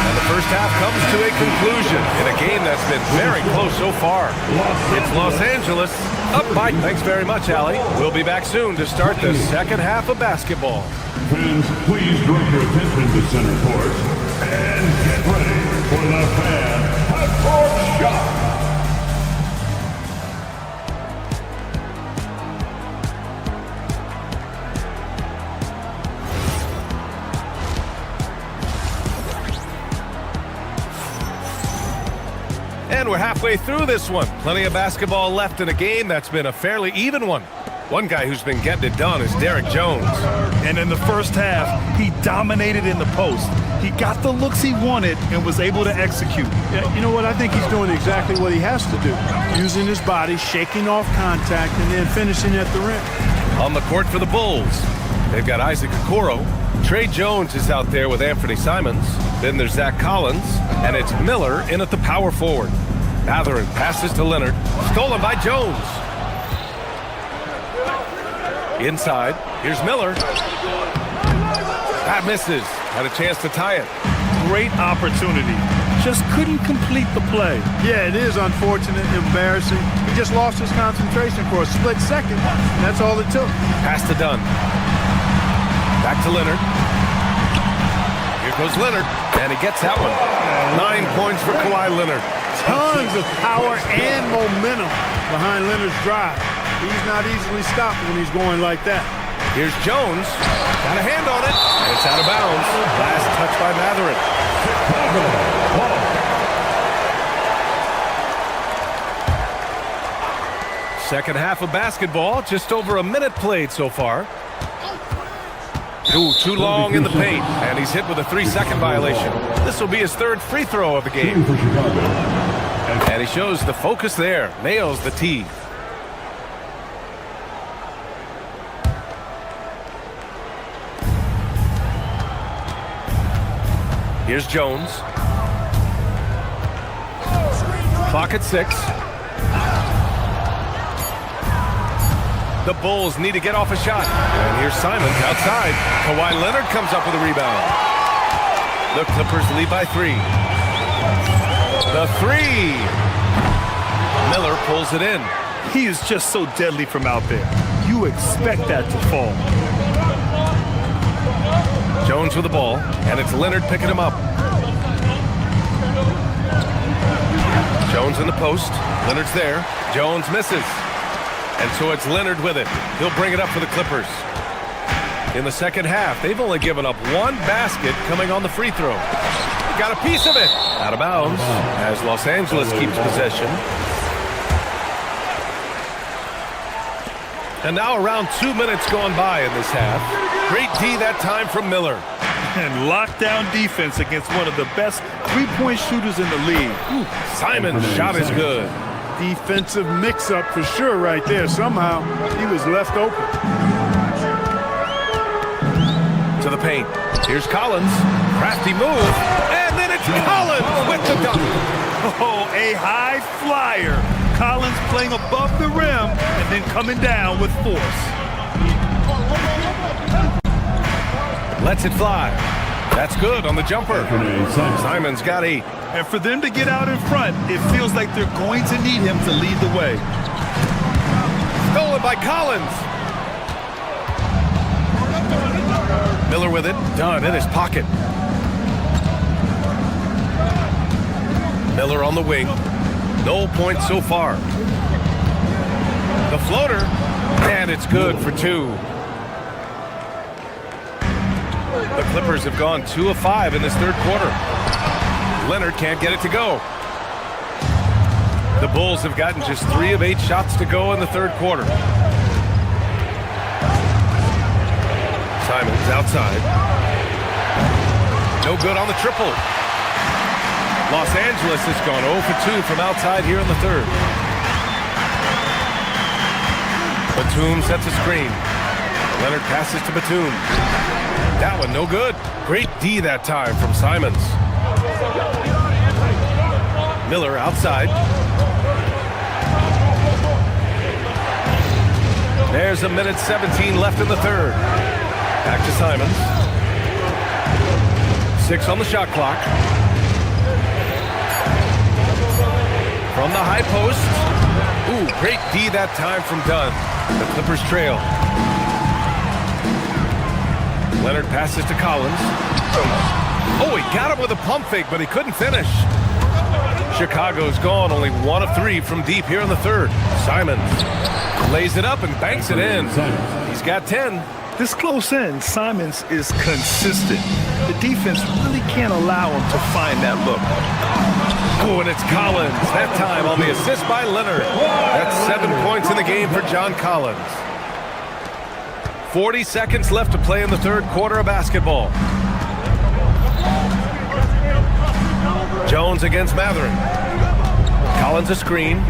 And the first half comes to a conclusion in a game that's been very close so far. It's Los Angeles up by. Thanks very much, Allie. We'll be back soon to start the second half of basketball. Fans, please direct your attention to center court and get ready for the fan half-court shot. And we're halfway through this one. Plenty of basketball left in a game that's been a fairly even one. One guy who's been getting it done is Derek Jones. And in the first half, he dominated in the post. He got the looks he wanted and was able to execute. Yeah, you know what? I think he's doing exactly what he has to do. Using his body, shaking off contact, and then finishing at the rim. On the court for the Bulls, they've got Isaac Okoro. Trey Jones is out there with Anthony Simons. Then there's Zach Collins, and it's Miller in at the power forward. Matherin passes to Leonard, stolen by Jones. Inside, here's Miller. That misses. Had a chance to tie it. Great opportunity. Just couldn't complete the play. Yeah, it is unfortunate, embarrassing. He just lost his concentration for a split second. That's all it took. Pass to Dunn. Back to Leonard. Here goes Leonard, and he gets that one. 9 points for Kawhi Leonard. Tons of power and momentum behind Leonard's drive. He's not easily stopped when he's going like that. Here's Jones. Got a hand on it, and it's out of bounds. Last touch by Matherin. Second half of basketball, just over a minute played so far. Ooh, too long in the paint, and he's hit with a 3-second violation. This will be his third free throw of the game. And he shows the focus there, nails the tee. Here's Jones. Clock at 6. The Bulls need to get off a shot. And here's Simons outside. Kawhi Leonard comes up with a rebound. The Clippers lead by 3. The 3. Miller pulls it in. He is just so deadly from out there. You expect that to fall. Jones with the ball, and it's Leonard picking him up. Jones in the post. Leonard's there. Jones misses. And so it's Leonard with it. He'll bring it up for the Clippers. In the second half, they've only given up one basket coming on the free throw. Got a piece of it. Out of bounds as Los Angeles keeps possession. And now around 2 minutes going by in this half. Great D that time from Miller. And lockdown defense against one of the best three-point shooters in the league. Simon's shot is good. Defensive mix-up for sure right there. Somehow he was left open. To the paint. Here's Collins. Crafty move. And then it's Collins with the dunk. Oh, a high flyer. Collins playing above the rim and then coming down with force. Lets it fly. That's good on the jumper. Simon's got 8. And for them to get out in front, it feels like they're going to need him to lead the way. Stolen by Collins. Miller with it. Done in his pocket. Miller on the wing. No points so far. The floater. And it's good for 2. The Clippers have gone 2 of 5 in this third quarter. Leonard can't get it to go. The Bulls have gotten just 3 of 8 shots to go in the third quarter. Simon's outside. No good on the triple. Los Angeles has gone 0 for 2 from outside here in the third. Batum sets a screen. Leonard passes to Batum. That one no good. Great D that time from Simons. Miller outside. There's 1:17 left in the third. Back to Simons. 6 on the shot clock. From the high post. Ooh, great D that time from Dunn. The Clippers trail. Leonard passes to Collins. Oh, he got him with a pump fake, but he couldn't finish. Chicago's gone only 1 of 3 from deep here in the third. Simons lays it up and banks it in. He's got 10. This close in, Simons is consistent. The defense really can't allow him to find that look. Oh, and it's Collins. That time on the assist by Leonard. That's 7 points in the game for John Collins. 40 seconds left to play in the third quarter of basketball. Jones against Matherin. Collins a screen.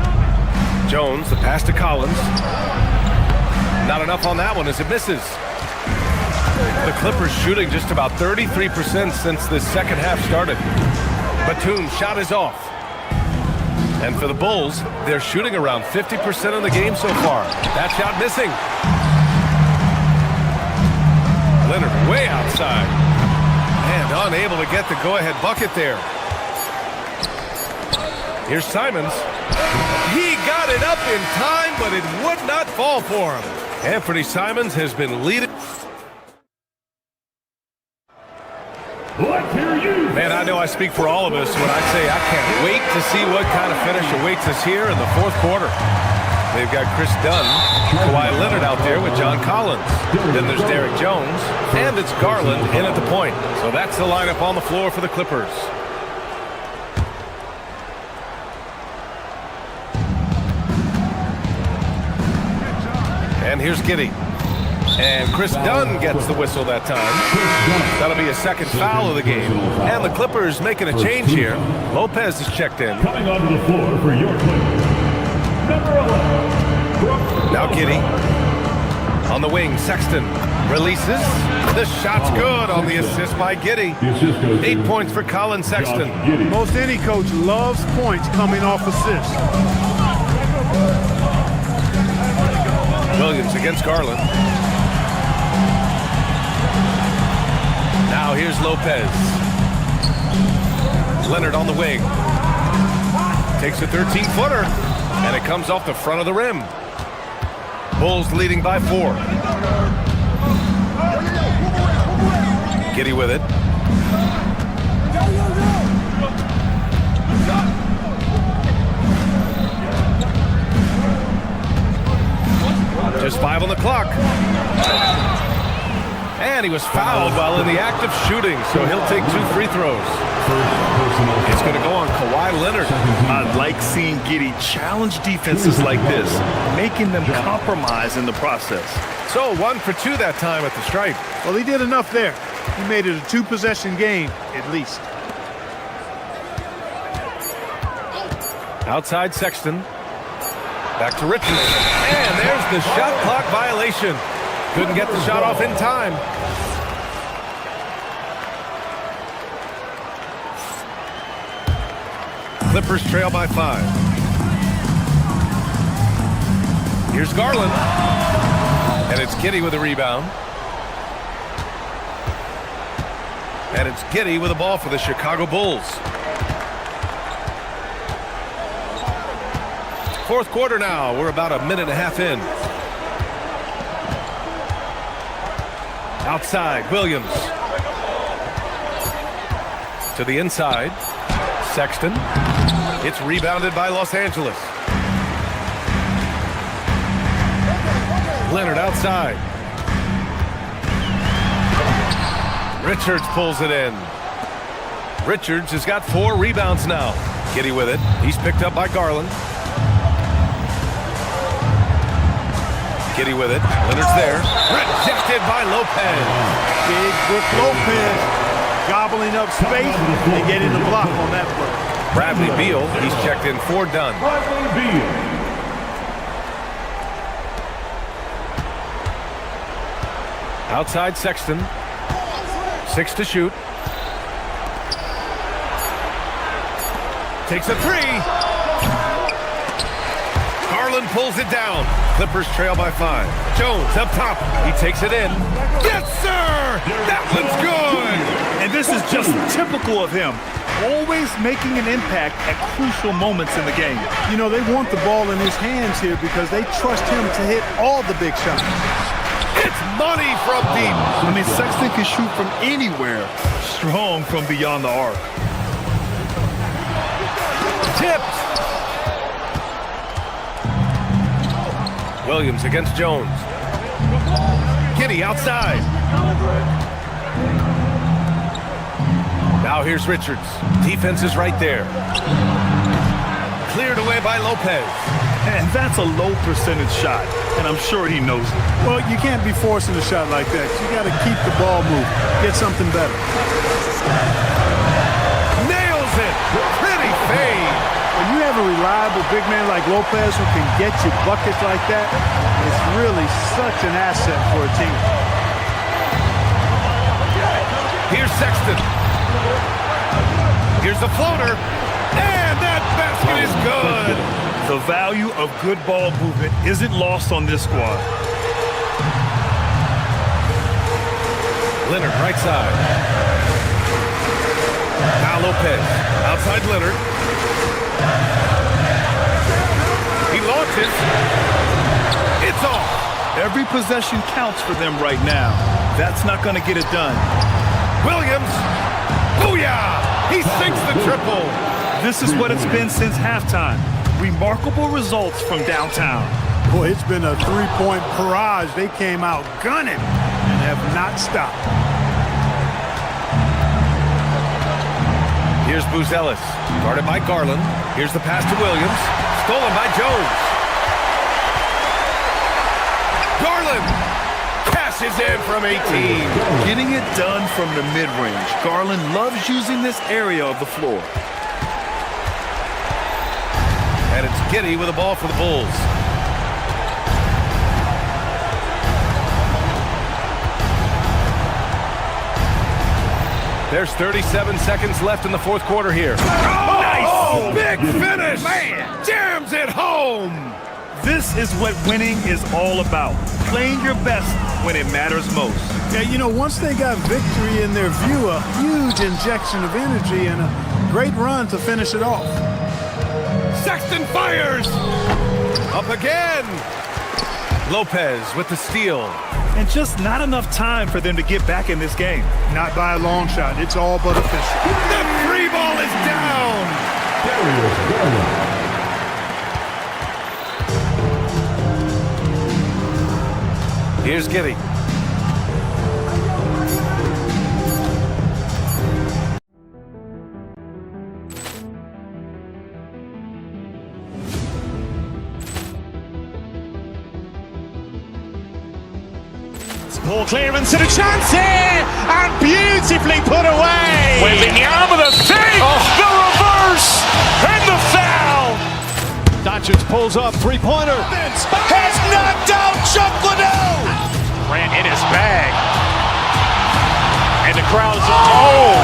Jones, the pass to Collins. Not enough on that one as it misses. The Clippers shooting just about 33% since this second half started. Batum's shot is off. And for the Bulls, they're shooting around 50% of the game so far. That shot missing. Leonard way outside. And unable to get the go-ahead bucket there. Here's Simons. He got it up in time, but it would not fall for him. Anthony Simons has been leading. Man, I know I speak for all of us when I say I can't wait to see what kind of finish awaits us here in the fourth quarter. They've got Chris Dunn, Kawhi Leonard out there with John Collins. Then there's Derek Jones, and it's Garland in at the point. So that's the lineup on the floor for the Clippers. And here's Giddey. And Chris Dunn gets the whistle that time. That'll be a second foul of the game. And the Clippers making a change here. Lopez is checked in. Coming onto the floor for your Clippers, number 11. Now Giddey. On the wing, Sexton releases. The shot's good on the assist by Giddey. 8 points for Colin Sexton. Most any coach loves points coming off assists. Williams against Garland. Now here's Lopez. Leonard on the wing. Takes a 13-footer, and it comes off the front of the rim. Bulls leading by 4. Giddey with it. And he was fouled while in the act of shooting, so he'll take 2 free throws. It's going to go on Kawhi Leonard. I like seeing Giddey challenge defenses like this, making them compromise in the process. So 1 for 2 that time at the stripe. Well, he did enough there. He made it a 2-possession game, at least. Outside Sexton. Back to Richards. And there's the shot clock violation. Couldn't get the shot off in time. Clippers trail by 5. Here's Garland. And it's Giddey with a rebound. And it's Giddey with a ball for the Chicago Bulls. Fourth quarter now. We're about a minute and a half in. Outside, Williams. To the inside. Sexton. It's rebounded by Los Angeles. Leonard outside. Richards pulls it in. Richards has got 4 rebounds now. Giddey with it. He's picked up by Garland. Giddey with it. Leonard's there. Rejected by Lopez. Big Brook Lopez gobbling up space and getting the block on that play. Bradley Beal, he's checked in for Dunn. Bradley Beal. Outside Sexton. 6 to shoot. Takes a 3. Garland pulls it down. Clippers trail by 5. Jones up top. He takes it in. Yes, sir! That one's good! And this is just typical of him. Always making an impact at crucial moments in the game. You know, they want the ball in his hands here because they trust him to hit all the big shots. It's money from deep. I mean, Sexton can shoot from anywhere. Strong from beyond the arc. Tipped. Williams against Jones. Giddey outside. Now here's Richards. Defense is right there. Cleared away by Lopez. And that's a low percentage shot, and I'm sure he knows it. Well, you can't be forcing a shot like that. You got to keep the ball moving. Get something better. Nails it. Pretty fade. When you have a reliable big man like Lopez who can get you buckets like that, it's really such an asset for a team. Here's Sexton. Here's the floater. And that basket is good. The value of good ball movement isn't lost on this squad. Leonard, right side. Now Lopez. Outside Leonard. He launches. It's off. Every possession counts for them right now. That's not going to get it done. Williams. Booyah! He sinks the triple. This is what it's been since halftime. Remarkable results from downtown. Boy, it's been a three-point barrage. They came out gunning and have not stopped. Here's Buzelis, guarded by Garland. Here's the pass to Williams, stolen by Jones. Garland cashes in from 18. Getting it done from the mid-range. Garland loves using this area of the floor. And it's Giddey with the ball for the Bulls. There's 37 seconds left in the fourth quarter here. Oh, nice! Oh, big finish! Man, jams it home! This is what winning is all about. Playing your best when it matters most. Yeah, you know, once they got victory in their view, a huge injection of energy and a great run to finish it off. Sexton fires! Up again! Lopez with the steal. And just not enough time for them to get back in this game. Not by a long shot. It's all but official. The free ball is down! Here's Giddey. Ball clearance and a chance here, and beautifully put away. Wembanyama the fake, the reverse, and the foul. Doncic pulls up, three-pointer. Has knocked out Chuck Liddell. Grant in his bag. And the crowd's, oh,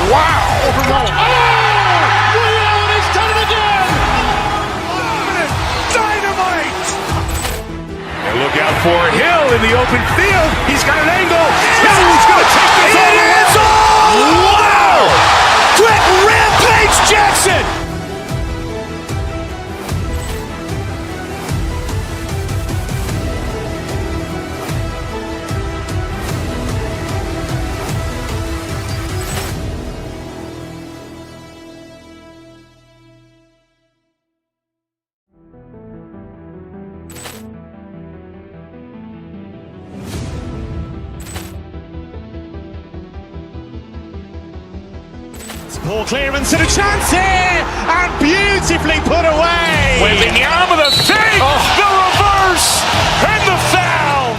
wow. Ray Allen has done it again. Dynamite. And look out for Hill in the open field. He's got an angle. Hill's going to take this all the way. Wow! Quick Rampage Jackson. Ball clearance and a chance here, and beautifully put away. Wembanyama the fake, the reverse, and the foul.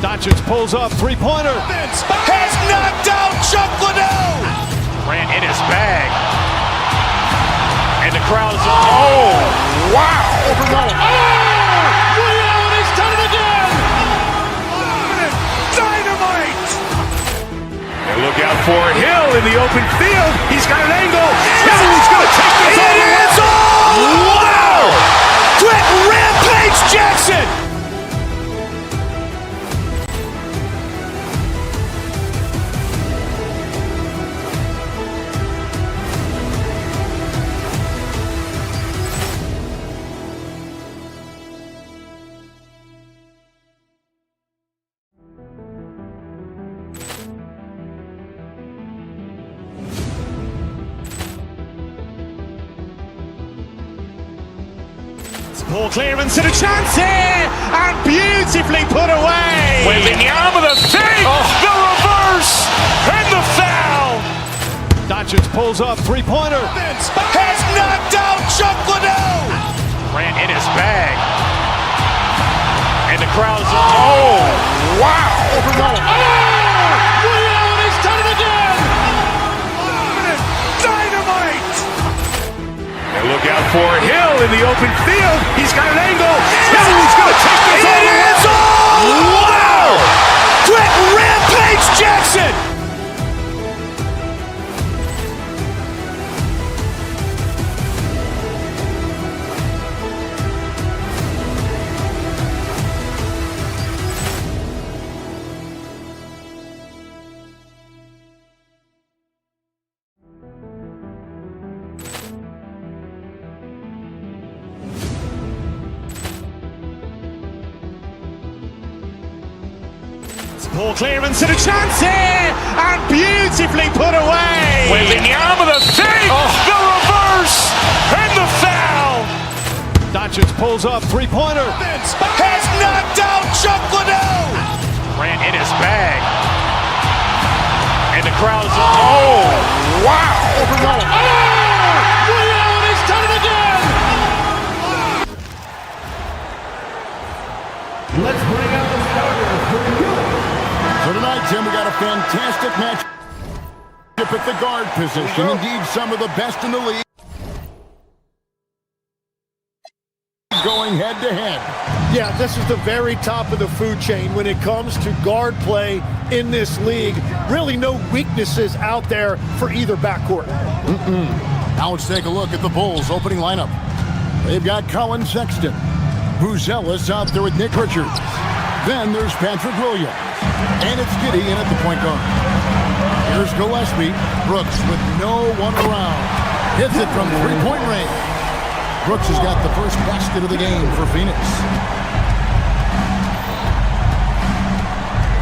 Doncic pulls up, three-pointer. Has knocked out Chuck Liddell. Grant in his bag. And the crowd's, oh, wow. Ray Allen has done it again. Dynamite. And look out for Hill in the open field. He's got an angle. Hill's going to take this all the way. Wow! Quick Rampage Jackson. Ball clearance and a chance here, and beautifully put away. Wembanyama the fake, the reverse, and the foul. Doncic pulls up, three-pointer. Has knocked out Chuck Liddell. Grant in his bag. And the crowd's, oh, wow. Ray Allen has done it again. Dynamite. And look out for Hill in the open field. He's got an angle. Hill's going to take this all the way. Wow! Quick Rampage Jackson. Ball clearance and a chance here, and beautifully put away. Wembanyama the fake, the reverse, and the foul. Doncic pulls up, three-pointer. Has knocked out Chuck Liddell. Grant in his bag. And the crowd's, oh, wow. Ray Allen has done it again. Let's bring out the starters for you. So tonight, Tim, we got a fantastic match at the guard position. Indeed, some of the best in the league going head-to-head. Yeah, this is the very top of the food chain when it comes to guard play in this league. Really no weaknesses out there for either backcourt. Now let's take a look at the Bulls' opening lineup. They've got Colin Sexton, Buzelis out there with Nick Richards. Then there's Patrick Williams. And it's Giddey in at the point guard. Here's Gillespie. Brooks with no one around. Hits it from three-point range. Brooks has got the first basket of the game for Phoenix.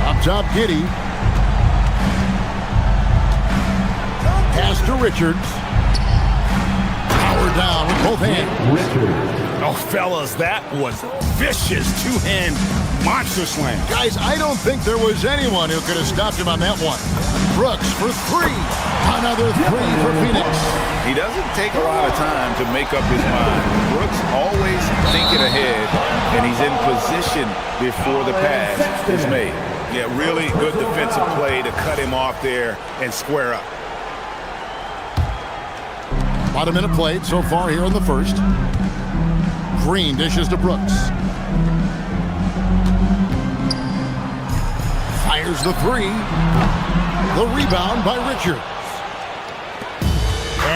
Up top, Giddey. Pass to Richards. Power down with both hands. Oh, fellas, that was vicious two-hand monster slam. Guys, I don't think there was anyone who could have stopped him on that one. Brooks for three. Another three for Phoenix. He doesn't take a lot of time to make up his mind. Brooks always thinking ahead, and he's in position before the pass is made. Yeah, really good defensive play to cut him off there and square up. About a minute played so far here in the first. Green dishes to Brooks. Fires the three. The rebound by Richards.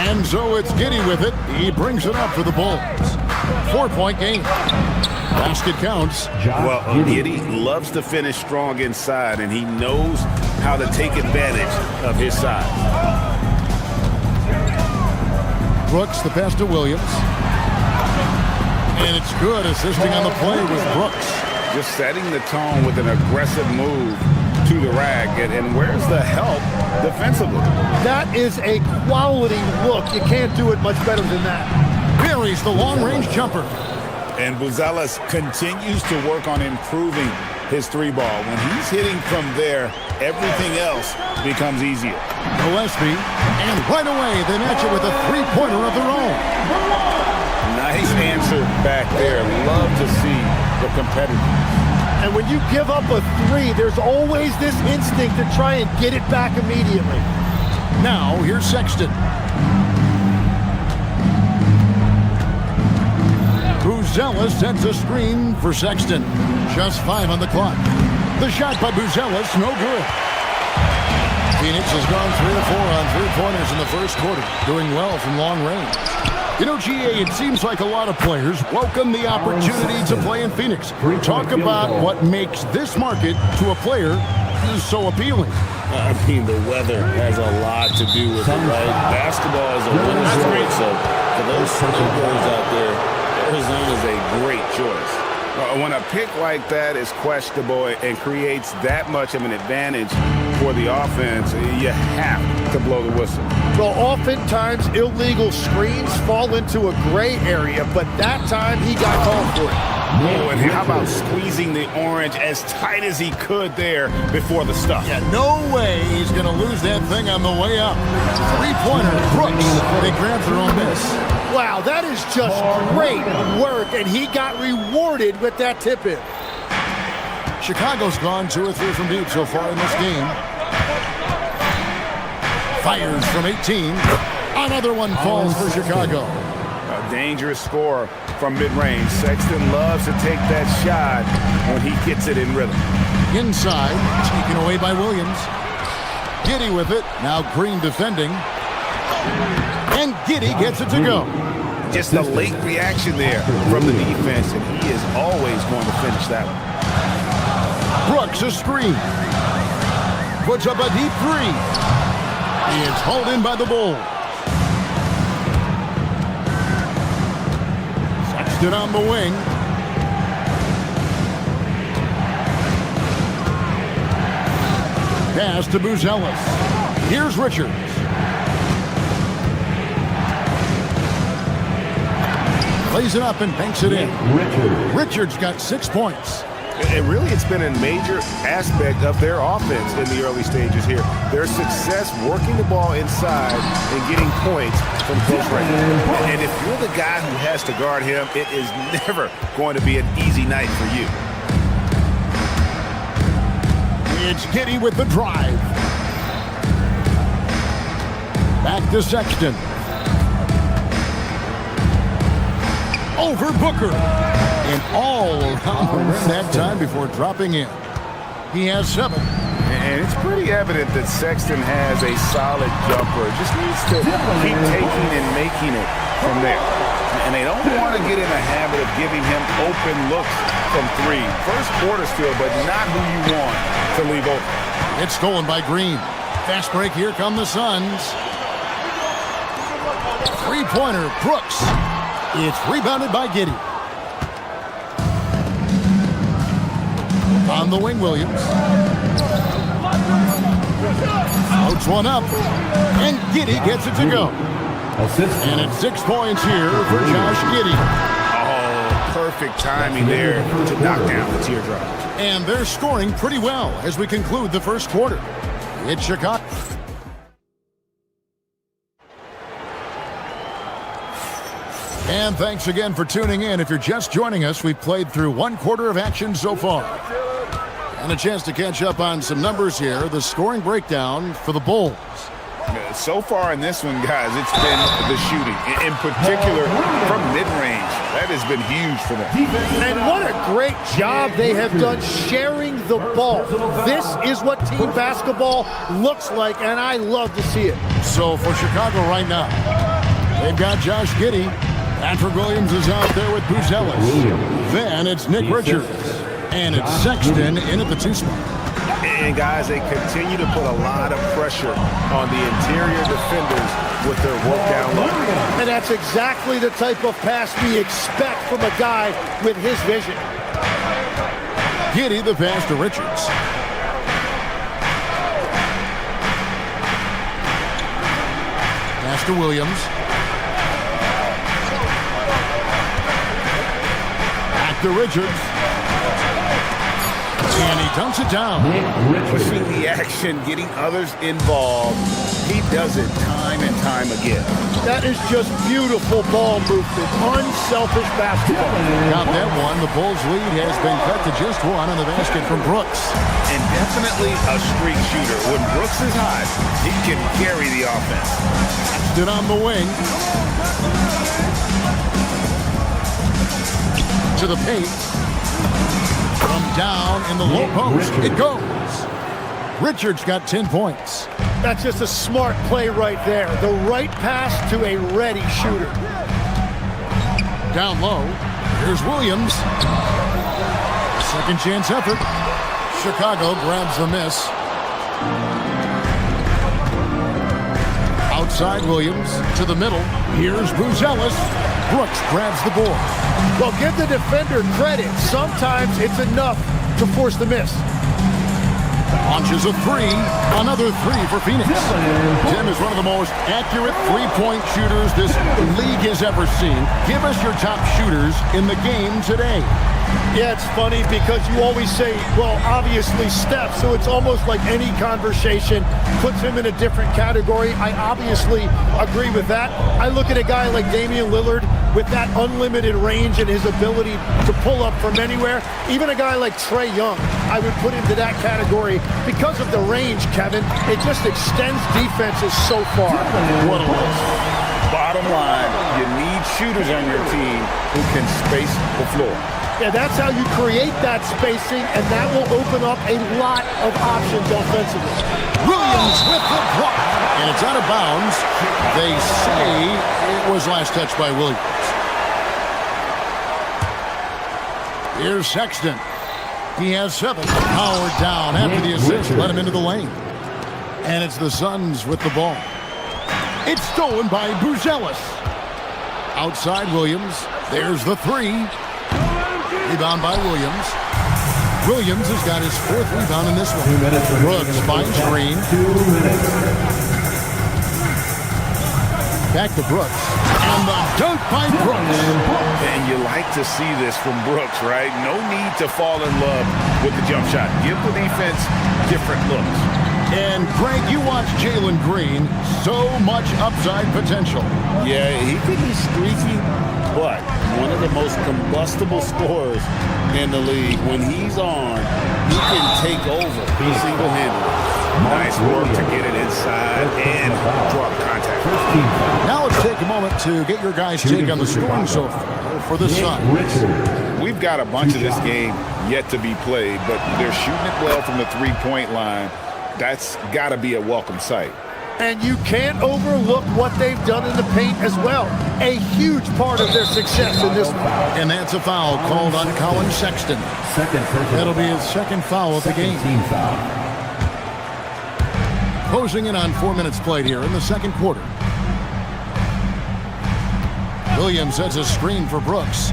And so it's Giddey with it. He brings it up for the Bulls. 4-point game. Basket counts. Well, Giddey loves to finish strong inside, and he knows how to take advantage of his size. Brooks, the pass to Williams. And it's good, assisting on the play with Brooks. Just setting the tone with an aggressive move to the rack. And where's the help defensively? That is a quality look. You can't do it much better than that. Buries the long-range jumper. And Buzelis continues to work on improving his three ball. When he's hitting from there, everything else becomes easier. Gillespie, and right away they match it with a three-pointer of their own. Nice answer back there. Love to see the competitiveness. And when you give up a three, there's always this instinct to try and get it back immediately. Now, here's Sexton. Buzelis sets a screen for Sexton. Just 5 on the clock. The shot by Buzelis, no good. Phoenix has gone 3 of 4 on three-pointers in the first quarter, doing well from long range. You know, GA, it seems like a lot of players welcome the opportunity to play in Phoenix. Talk about what makes this market to a player so appealing. I mean, the weather has a lot to do with it, right? Basketball is a winner's sport, so for those snowbirds out there, Arizona is a great choice. When a pick like that is questionable and creates that much of an advantage for the offense, you have to blow the whistle. Well, oftentimes illegal screens fall into a gray area, but that time he got called for it. Oh, and how about squeezing the orange as tight as he could there before the stuff? Yeah, no way he's going to lose that thing on the way up. Three-pointer, Brooks. They grab their own miss. Wow, that is just great work, and he got rewarded with that tip-in. Chicago's gone 2 or 3 from deep so far in this game. Fires from 18. Another one falls for Chicago. A dangerous score from mid-range. Sexton loves to take that shot when he gets it in rhythm. Inside, taken away by Williams. Giddey with it. Now Green defending. And Giddey gets it to go. Just a late reaction there from the defense, and he is always going to finish that one. Brooks a screen. Puts up a deep three. It's hauled in by the Bulls. Sexton on the wing. Pass to Buzelis. Here's Richards. Plays it up and banks it in. Richards got 6 points. And really, it's been a major aspect of their offense in the early stages here. Their success working the ball inside and getting points from close range. And if you're the guy who has to guard him, it is never going to be an easy night for you. It's Giddey with the drive. Back to Sexton. Over Booker. And all around the rim that time before dropping in. He has 7. And it's pretty evident that Sexton has a solid jumper. Just needs to keep taking and making it from there. And they don't want to get in the habit of giving him open looks from 3. First quarter still, but not who you want to leave open. It's stolen by Green. Fast break, here come the Suns. Three-pointer, Brooks. It's rebounded by Giddey. On the wing, Williams. Floats one up. And Giddey gets it to go. And it's 6 points here for Josh Giddey. Oh, perfect timing there to knock down the teardrop. And they're scoring pretty well as we conclude the first quarter. It's Chicago. And thanks again for tuning in. If you're just joining us, we've played through 1 quarter of action so far. And a chance to catch up on some numbers here. The scoring breakdown for the Bulls. So far in this one, guys, it's been the shooting. In particular, from mid-range. That has been huge for them. And what a great job they have done sharing the ball. This is what team basketball looks like, and I love to see it. So for Chicago right now, they've got Josh Giddey. Patrick Williams is out there with Buzelis. Then it's Nick Richards. And it's Sexton in at the 2 spot. And guys, they continue to put a lot of pressure on the interior defenders with their work down low. And that's exactly the type of pass we expect from a guy with his vision. Giddey the pass to Richards. Pass to Williams. Back to Richards. And he dumps it down. Pushing the action, getting others involved. He does it time and time again. That is just beautiful ball movement. Unselfish basketball. Got that one. The Bulls' lead has been cut to just 1 on the basket from Brooks. And definitely a streak shooter. When Brooks is hot, he can carry the offense. Stood on the wing. To the paint. From down in the low post, it goes. Richards got 10 points. That's just a smart play right there. The right pass to a ready shooter. Down low, here's Williams. Second chance effort. Chicago grabs the miss. Outside Williams to the middle. Here's Buzelis. Brooks grabs the board. Well, give the defender credit. Sometimes it's enough to force the miss. Launches a 3. Another 3 for Phoenix. Tim is one of the most accurate three-point shooters this league has ever seen. Give us your top shooters in the game today. Yeah, it's funny because you always say, well, obviously Steph, so it's almost like any conversation puts him in a different category. I obviously agree with that. I look at a guy like Damian Lillard with that unlimited range and his ability to pull up from anywhere. Even a guy like Trae Young, I would put into that category because of the range, Kevin. It just extends defenses so far. What a list. Bottom line, you need shooters on your team who can space the floor. Yeah, that's how you create that spacing, and that will open up a lot of options offensively. Williams with the block, and it's out of bounds. They say it was last touched by Williams. Here's Sexton. He has 7. Powered down after the assist. Let him into the lane. And it's the Suns with the ball. It's stolen by Buzelis. Outside Williams. There's the 3. Rebound by Williams. Williams has got his 4th rebound in this one. Brooks finds Green. Back to Brooks. And the dunk by Brooks. And you like to see this from Brooks, right? No need to fall in love with the jump shot. Give the defense different looks. And Greg, you watch Jalen Green. So much upside potential. Yeah, he could be streaky, but one of the most combustible scorers in the league. When he's on, he can take over single-handedly. Nice work to get it inside and draw the contact. Now let's take a moment to get your guys' take on the scoring so far for the Suns. We've got a bunch of this game yet to be played, but they're shooting it well from the three-point line. That's got to be a welcome sight. And you can't overlook what they've done in the paint as well. A huge part of their success in this one. And that's a foul called on Colin Sexton. That'll be his 2nd foul of the game. Closing in on 4 minutes played here in the 2nd quarter. Williams sets a screen for Brooks.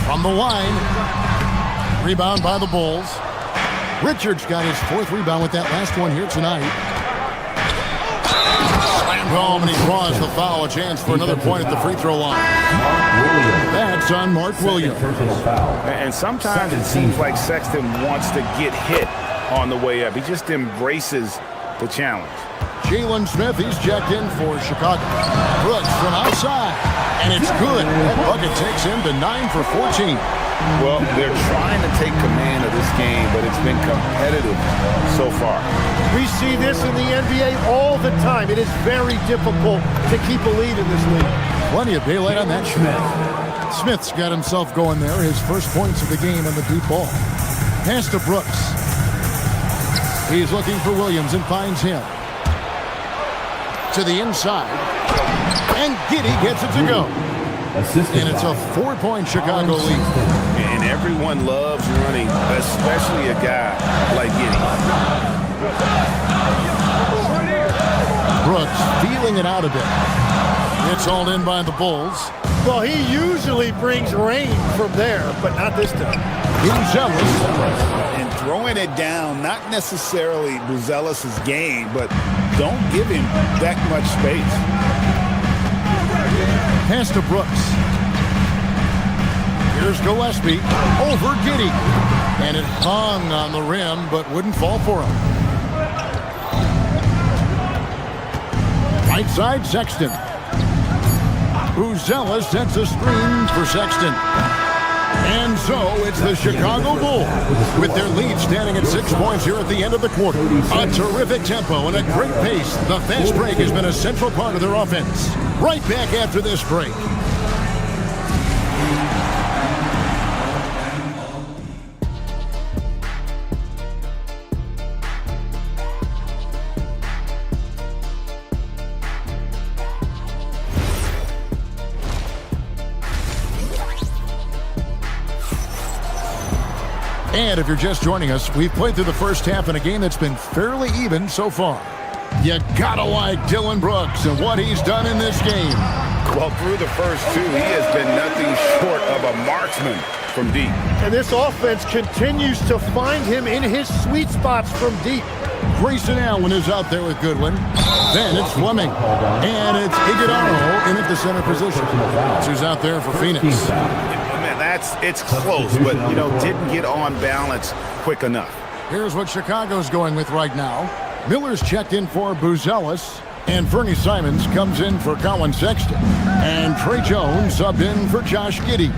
From the line. Rebound by the Bulls. Richards got his 4th rebound with that last one here tonight. Slammed home and he draws the foul. A chance for another point at the free throw line. That's on Mark Williams. And sometimes it seems like Sexton wants to get hit on the way up. He just embraces the challenge. Jalen Smith, he's checked in for Chicago. Brooks from outside, and it's good. That bucket takes him to 9 for 14. Well, they're trying to take command of this game, but it's been competitive so far. We see this in the NBA all the time. It is very difficult to keep a lead in this league. Plenty of daylight on that shot. Smith's got himself going there. His first points of the game on the deep ball. Pass to Brooks. He's looking for Williams and finds him. To the inside. And Giddey gets it to go. And it's a 4-point Chicago lead. And everyone loves running, especially a guy like Giddey. Brooks feeling it out a bit. It's all in by the Bulls. Well, he usually brings rain from there, but not this time. And throwing it down, not necessarily Buzelis' game, but don't give him that much space. Pass to Brooks. Here's Gillespie over Giddey. And it hung on the rim, but wouldn't fall for him. Right side, Sexton. Buzelis sets a screen for Sexton. And so it's the Chicago Bulls with their lead standing at 6 points here at the end of the quarter. A terrific tempo and a great pace. The fast break has been a central part of their offense. Right back after this break. And if you're just joining us, we've played through the first half in a game that's been fairly even so far. You gotta like Dylan Brooks and what he's done in this game. Well, through the first two, he has been nothing short of a marksman from deep. And this offense continues to find him in his sweet spots from deep. Grayson Allen is out there with Goodwin. Then it's Fleming. And it's Iguodala in at the center position. Who's out there for Phoenix. It's close, but, didn't get on balance quick enough. Here's what Chicago's going with right now. Miller's checked in for Buzelis, and Fernie Simons comes in for Colin Sexton. And Trey Jones subbed in for Josh Giddey.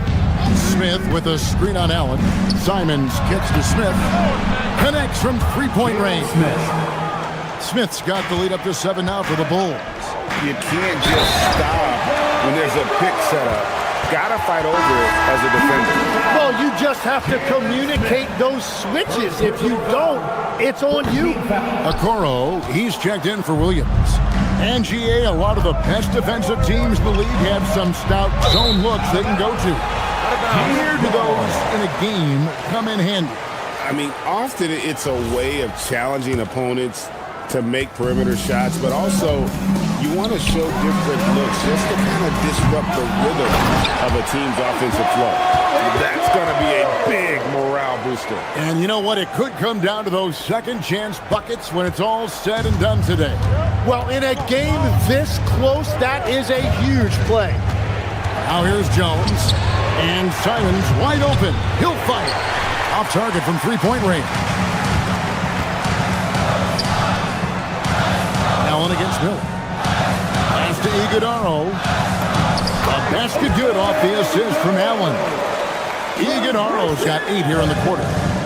Smith with a screen on Allen. Simons kicks to Smith. Connects from three-point range. Smith's got the lead up to 7 now for the Bulls. You can't just stop when there's a pick set up. Gotta fight over it as a defender. Well, you just have to communicate those switches. If you don't, it's on you. Okoro, he's checked in for Williams. And GA, a lot of the best defensive teams in the league have some stout zone looks they can go to. Where do those in a game come in handy? I mean, often it's a way of challenging opponents to make perimeter shots, but also you want to show different looks just to kind of disrupt the rhythm of a team's offensive flow. That's going to be a big morale booster. And you know what? It could come down to those second chance buckets when it's all said and done today. Well, in a game this close, that is a huge play. Now here's Jones. And Simons wide open. He'll fire. Off target from three-point range. Allen against Miller. Pass to Iguodala. A basket good off the assist from Allen. Iguodala's got 8 here in the quarter.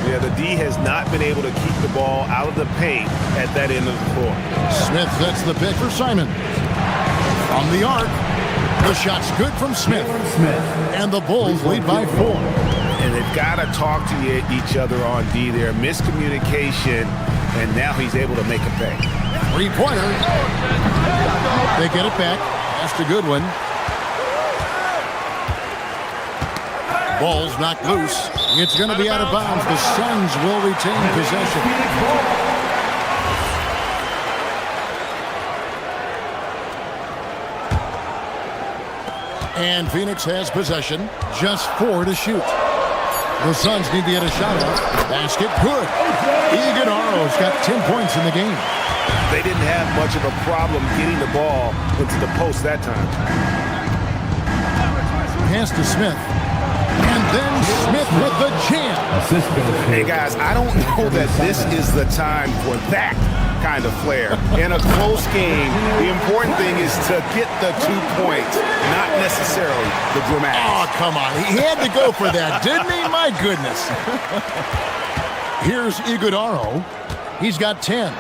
Yeah, the D has not been able to keep the ball out of the paint at that end of the floor. Smith sets the pick for Simon. From the arc. The shot's good from Smith. And the Bulls lead by 4. And they've got to talk to each other on D there. Miscommunication, and now he's able to make a pay. Three-pointer. They get it back. Pass to Goodwin. Ball's knocked loose. It's going to be out of bounds. The Suns will retain possession. And Phoenix has possession. Just 4 to shoot. The Suns need to get a shot off. Basket good. Iguodala's got 10 points in the game. They didn't have much of a problem getting the ball into the post that time. Pass to Smith. And then Smith with the jam. Hey guys, I don't know that this is the time for that kind of flair. In a close game, the important thing is to get the 2 points, not necessarily the dramatics. Oh, come on. He had to go for that, didn't he? My goodness. Here's Iguodaro. He's got 10.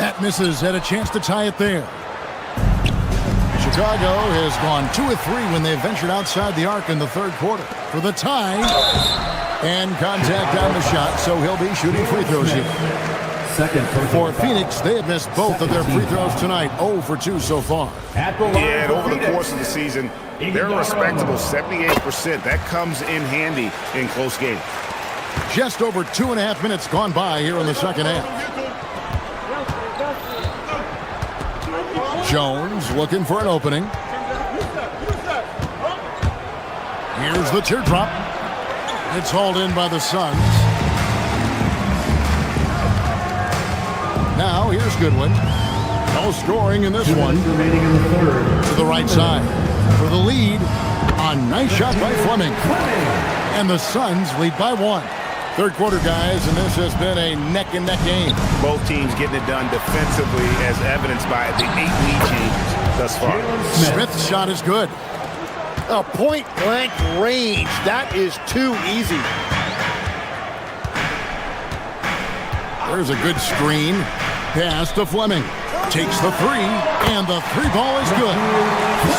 That misses. Had a chance to tie it there. Chicago has gone 2 of 3 when they ventured outside the arc in the third quarter for the tie. And contact on the shot, so he'll be shooting free throws here. For Phoenix, they have missed both of their free throws tonight. 0 for 2 so far. Yeah, and over the course of the season, they're a respectable 78%. That comes in handy in close games. Just over 2.5 minutes gone by here in the second half. Jones looking for an opening. Here's the teardrop. It's hauled in by the Suns. Now here's Goodwin. No scoring in this one. To the right side for the lead. A nice shot by Fleming. And the Suns lead by 1. Third quarter, guys, and this has been a neck-and-neck game. Both teams getting it done defensively, as evidenced by the 8 lead changes thus far. Smith's shot is good. A point-blank range. That is too easy. There's a good screen. Pass to Fleming. Takes the 3, and the 3 ball is good.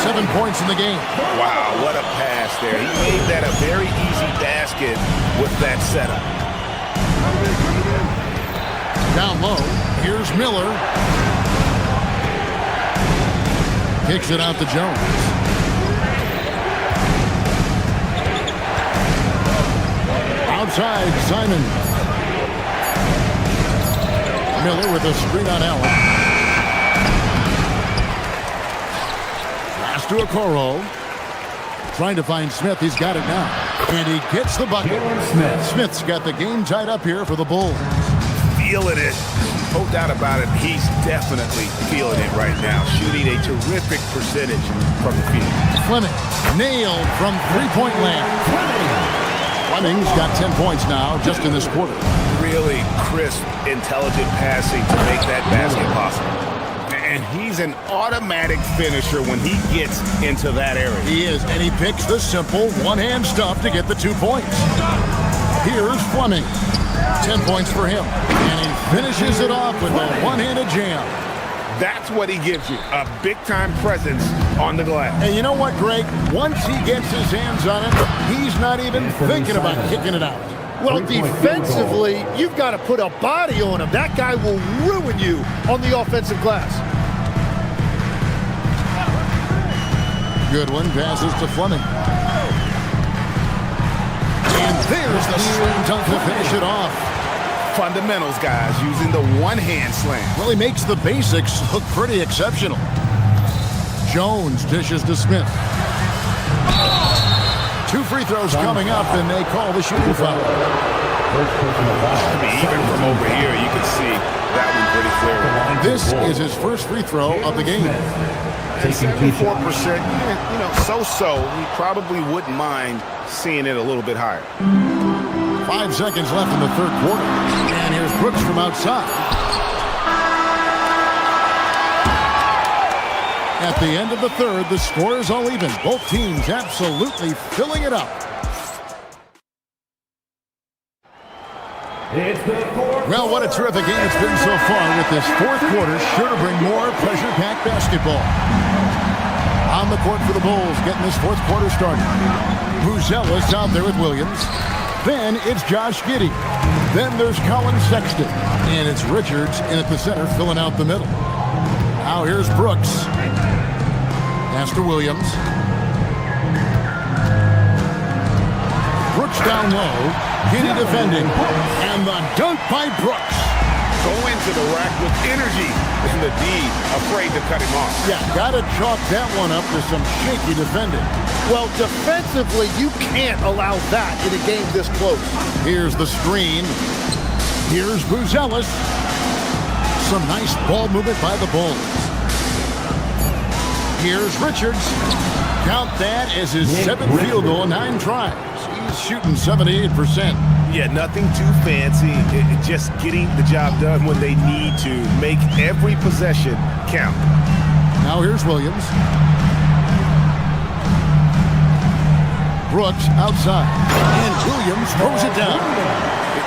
7 points in the game. Wow, what a pass there. He made that a very easy basket with that setup. Down low, here's Miller. Kicks it out to Jones. Outside, Simon. Miller with a screen on Allen. Pass to Okoro. Trying to find Smith. He's got it now. And he gets the bucket. Smith's got the game tied up here for the Bulls. Feeling it. No doubt about it. He's definitely feeling it right now. Shooting a terrific percentage from the field. Fleming nailed from three-point land. Fleming's got 10 points now just in this quarter. Really crisp, intelligent passing to make that basket possible. And he's an automatic finisher when he gets into that area. He is, and he picks the simple one-hand stuff to get the 2 points. Here's Fleming. 10 points for him. And he finishes it off with a one-handed jam. That's what he gives you, a big-time presence on the glass. And you know what, Greg? Once he gets his hands on it, he's not even thinking about kicking it out. Well, defensively, you've got to put a body on him. That guy will ruin you on the offensive glass. Goodwin passes to Fleming. And there's the slam dunk to finish it off. Fundamentals, guys, using the one-hand slam. Well, he makes the basics look pretty exceptional. Jones dishes to Smith. 2 free throws coming up, and they call the shooting foul. I mean, even from over here, you can see that one pretty clearly. This is his first free throw of the game. 74%, so-so. He probably wouldn't mind seeing it a little bit higher. 5 seconds left in the third quarter. And here's Brooks from outside. At the end of the third, the score is all even. Both teams absolutely filling it up. Well, what a terrific game it's been so far, with this fourth quarter sure to bring more pressure-packed basketball. On the court for the Bulls, getting this fourth quarter started. Buzelis out there with Williams. Then it's Josh Giddey. Then there's Colin Sexton. And it's Richards in at the center, filling out the middle. Now here's Brooks. Pass to Williams. Brooks down low. Giddey defending. And the dunk by Brooks. Go into the rack with energy. And the D afraid to cut him off. Yeah, gotta chalk that one up to some shaky defending. Well, defensively, you can't allow that in a game this close. Here's the screen. Here's Buzelis. Some nice ball movement by the Bulls. Here's Richards. Count that as his 7th field goal in 9 tries. He's shooting 78%. Yeah, nothing too fancy. Just getting the job done when they need to. Make every possession count. Now here's Williams. Brooks outside. And Williams throws it down.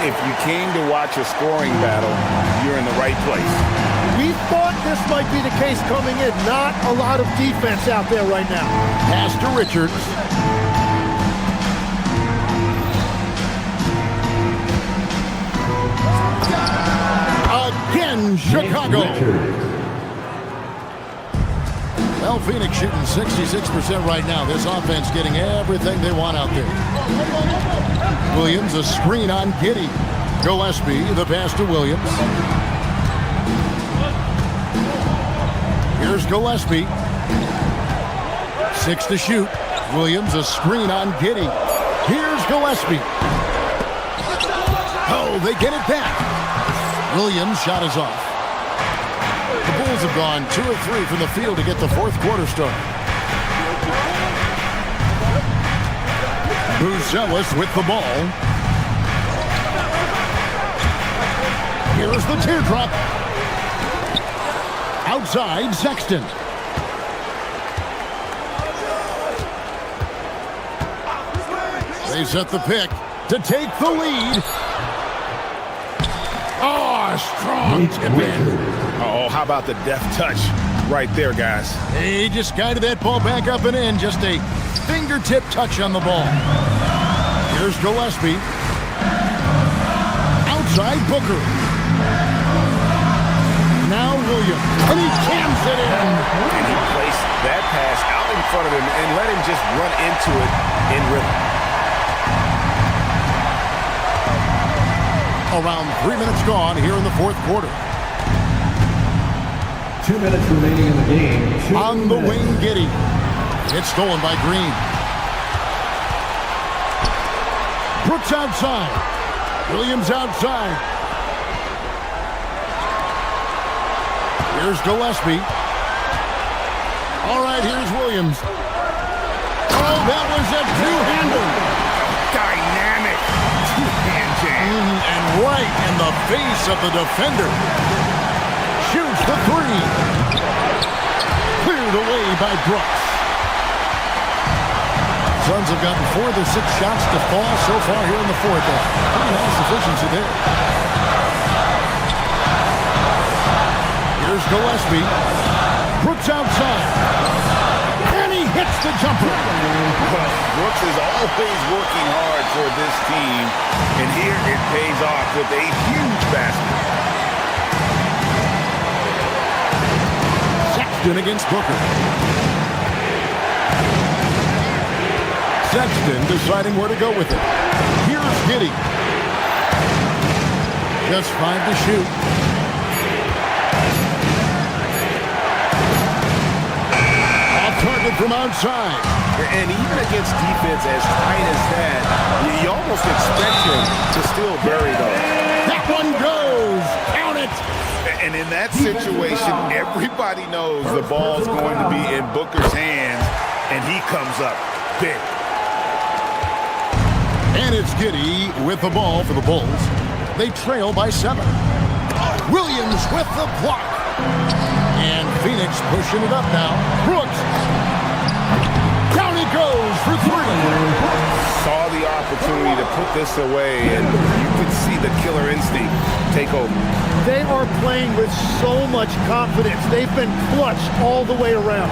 If you came to watch a scoring battle, you're in the right place. We thought this might be the case coming in. Not a lot of defense out there right now. Pass to Richards. Again, Chicago. Well, Phoenix shooting 66% right now. This offense getting everything they want out there. Williams, a screen on Giddey. Gillespie, the pass to Williams. Here's Gillespie. 6 to shoot. Williams, a screen on Giddey. Here's Gillespie. Oh, they get it back. Williams' shot is off. The Bulls have gone 2 of 3 from the field to get the fourth quarter started. Buzelis with the ball. Here's the teardrop. Outside, Sexton. They set the pick to take the lead. Oh, strong tip in. Oh, how about the deft touch right there, guys? He just guided that ball back up and in. Just a fingertip touch on the ball. Here's Gillespie. Outside, Booker. Now Williams. And he jams it in. And he placed that pass out in front of him and let him just run into it in rhythm. Around 3 minutes gone here in the fourth quarter. 2 minutes remaining in the game. On the wing, Giddey. It's stolen by Green. Brooks outside. Williams outside. Here's Gillespie. All right, here's Williams. Oh, that was a two-hander. Dynamic two-hand jam. And right in the face of the defender. Shoots the three. Cleared away by Brooks. Suns have gotten 4 of their 6 shots to fall so far here in the fourth. Pretty nice efficiency there. Here's Gillespie. Brooks outside. And he hits the jumper. Brooks is always working hard for this team. And here it pays off with a huge basket. Sexton against Booker. Sexton deciding where to go with it. Here's Giddey. Just 5 to shoot. Off target from outside. And even against defense as tight as that, you almost expect him to still bury those. That one goes. Count it. And in that situation, everybody knows the ball's going to be in Booker's hands, and he comes up big. And it's Giddey with the ball for the Bulls. They trail by 7. Williams with the block. And Phoenix pushing it up now. Brooks. Down he goes for 3. Saw the opportunity to put this away, and you could see the killer instinct take over. They are playing with so much confidence. They've been clutch all the way around.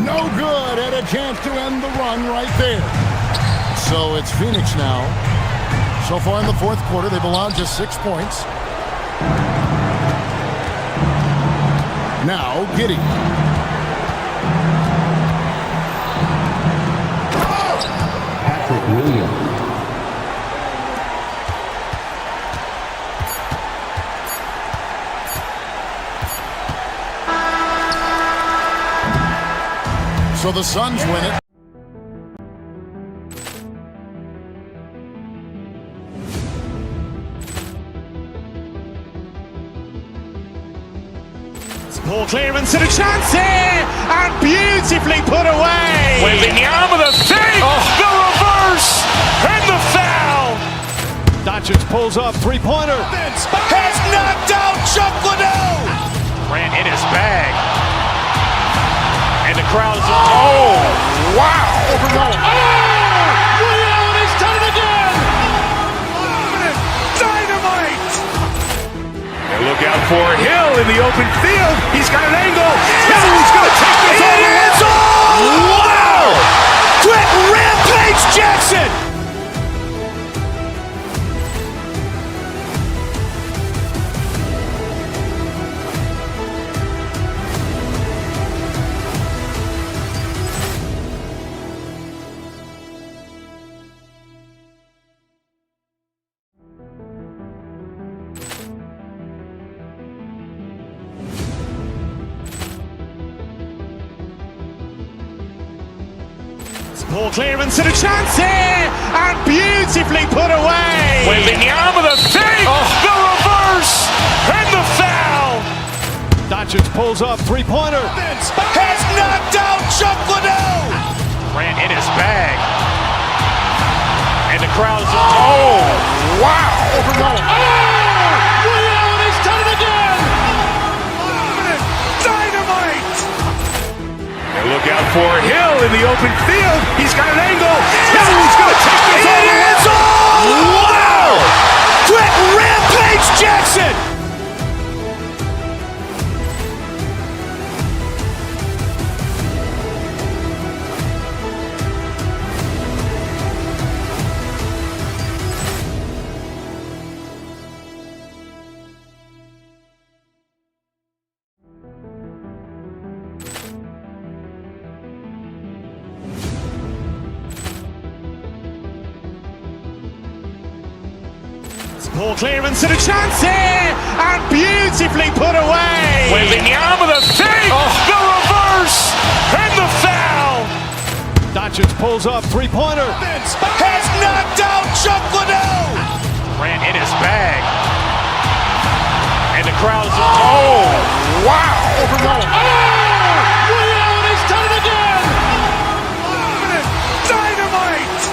No good. Had a chance to end the run right there. So it's Phoenix now. So far in the fourth quarter, they've allowed just 6 points. Now, Giddey. Patrick Williams. So the Suns win it. Poor clearance and a chance here, and beautifully put away. Wembanyama the save, the reverse. reverse! And the foul! Doncic pulls up, three-pointer. Has knocked out Chuck Liddell! Ran in his bag. And the crowd is... Oh! Wow! Ray Allen has done it again! Dynamite! And look out for Hill in the open field. He's got an angle. Hill's going to take this all the way. Wow! Quick Rampage Jackson! Ball clearance and a chance here, and beautifully put away. Wembanyama the fake, the reverse, and the foul. Doncic pulls up, three-pointer. Has knocked out Chuck Liddell. Ran in his bag. And the crowd is... Oh! Wow! Ray Allen has done it again! Dynamite! And look out for Hill in the open field. He's got an angle. Hill's going to take this all the way. Wow! Quick Rampage Jackson! Ball clearance and a chance here, and beautifully put away. Wembanyama the fake, the reverse, and the foul. Doncic pulls up, three-pointer. Has knocked out Chuck Liddell. Ran in his bag. And the crowd is... Oh! Wow! Ray Allen has done it again! Dynamite!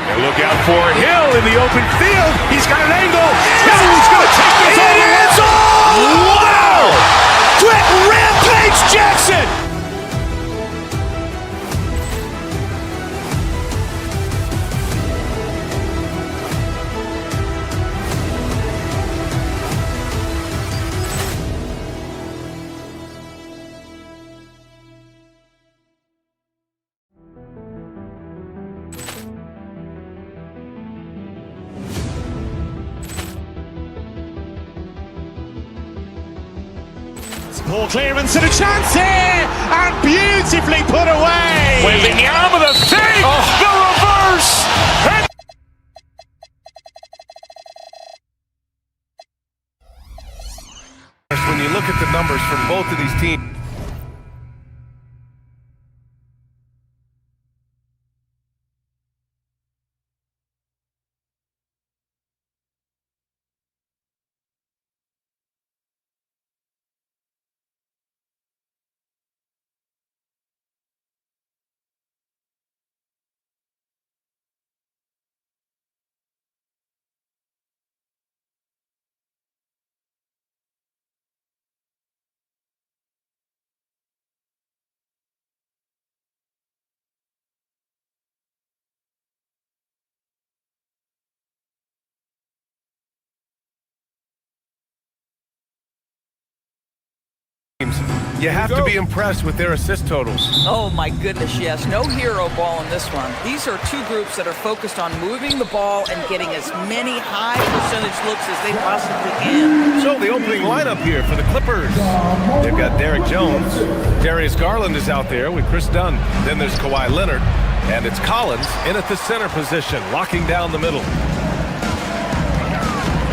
And look out for Hill in the open field. He's got an angle. Hill's going to take this all the way. Wow! Quick Rampage Jackson! Ball clearance and a chance here, and beautifully put away. Wembanyama the fake, the reverse, and... When you look at the numbers from both of these teams, you have to be impressed with their assist totals. Oh my goodness, yes. No hero ball in this one. These are two groups that are focused on moving the ball and getting as many high percentage looks as they possibly can. So the opening lineup here for the Clippers. They've got Derek Jones. Darius Garland is out there with Chris Dunn. Then there's Kawhi Leonard. And it's Collins in at the center position, locking down the middle.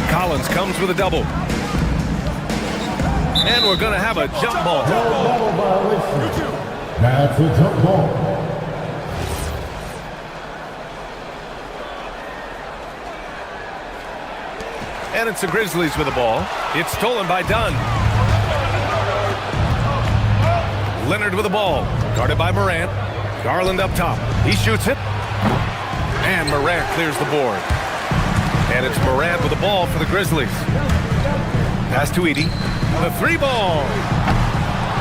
Collins comes with a double. And we're going to have a jump ball. That's a jump ball. And it's the Grizzlies with the ball. It's stolen by Dunn. Leonard with the ball. Guarded by Morant. Garland up top. He shoots it. And Morant clears the board. And it's Morant with the ball for the Grizzlies. Pass to Edey. The 3 ball.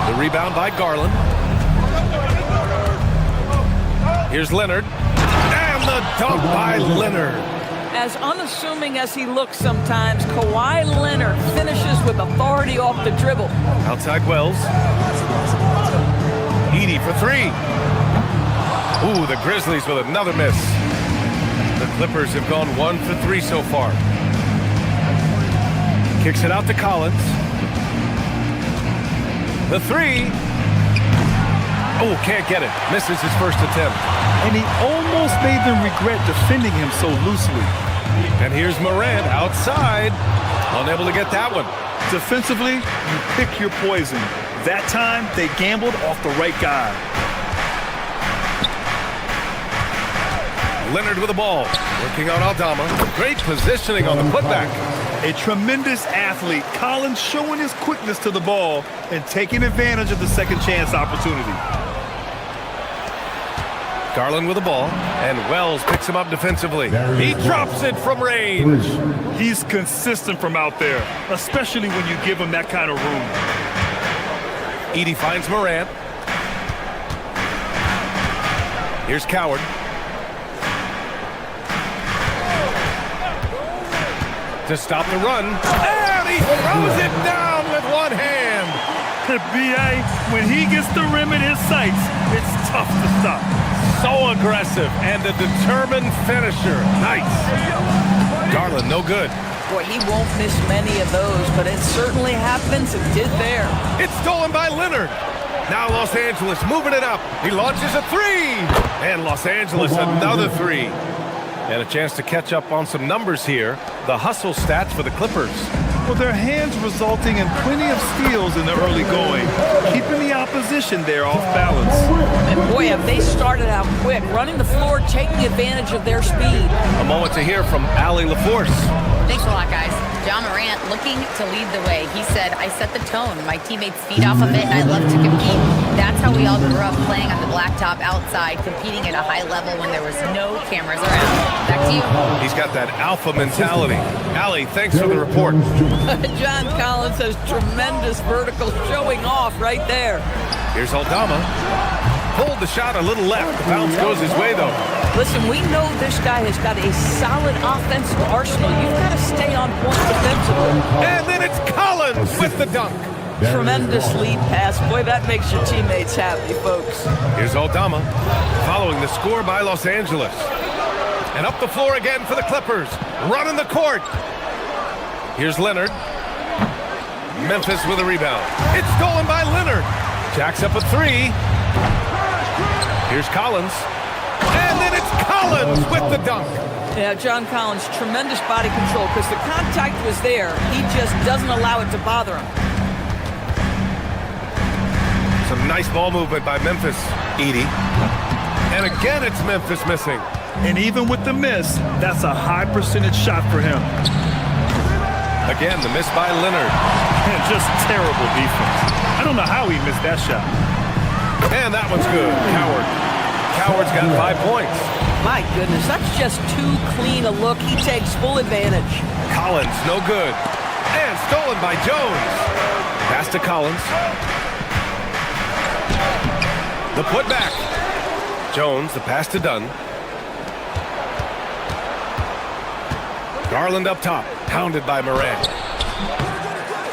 The rebound by Garland. Here's Leonard. And the dunk by Leonard. As unassuming as he looks sometimes, Kawhi Leonard finishes with authority off the dribble. Outside Wells. Edey for 3. Ooh, the Grizzlies with another miss. The Clippers have gone 1 for 3 so far. Kicks it out to Collins. The 3. Oh, can't get it. Misses his first attempt. And he almost made them regret defending him so loosely. And here's Morant outside. Unable to get that one. Defensively, you pick your poison. That time, they gambled off the right guy. Leonard with the ball. Working on Aldama. Great positioning on the putback. A tremendous athlete. Collins showing his quickness to the ball and taking advantage of the second chance opportunity. Garland with the ball, and Wells picks him up defensively. He drops it from range. He's consistent from out there, especially when you give him that kind of room. Edey finds Morant. Here's Coward. To stop the run, and he throws it down with one hand. B.A., when he gets the rim in his sights, it's tough to stop. So aggressive and a determined finisher. Nice. Garland, no good. Boy, he won't miss many of those, but it certainly happens. It did there. It's stolen by Leonard. Now Los Angeles moving it up. He launches a 3. And Los Angeles another 3. And a chance to catch up on some numbers here. The hustle stats for the Clippers. Well, their hands resulting in plenty of steals in the early going, keeping the opposition there off balance. And boy, have they started out quick, running the floor, taking advantage of their speed. A moment to hear from Allie LaForce. Thanks a lot, guys. John Morant looking to lead the way. He said, I set the tone. My teammates feed off of it, and I love to compete. That's how we all grew up, playing on the blacktop outside, competing at a high level when there was no cameras around. Back to you. He's got that alpha mentality. Allie, thanks for the report. John Collins has tremendous vertical showing off right there. Here's Aldama. Pulled the shot a little left. The bounce goes his way, though. Listen, we know this guy has got a solid offensive arsenal. You've got to stay on point defensively. And then it's Collins with the dunk. Tremendous lead pass. Boy, that makes your teammates happy, folks. Here's Aldama, following the score by Los Angeles. And up the floor again for the Clippers. Running the court. Here's Leonard. Memphis with a rebound. It's stolen by Leonard. Jacks up a 3. Here's Collins. And then it's Collins with the dunk. Yeah, John Collins, tremendous body control because the contact was there. He just doesn't allow it to bother him. Some nice ball movement by Memphis. Edey. And again, it's Memphis missing. And even with the miss, that's a high percentage shot for him. Again, the miss by Leonard. And just terrible defense. I don't know how he missed that shot. And that one's good. Coward's got 5 points. My goodness, that's just too clean a look. He takes full advantage. Collins, no good. And stolen by Jones. Pass to Collins. The putback. Jones, the pass to Dunn. Garland up top, pounded by Morant.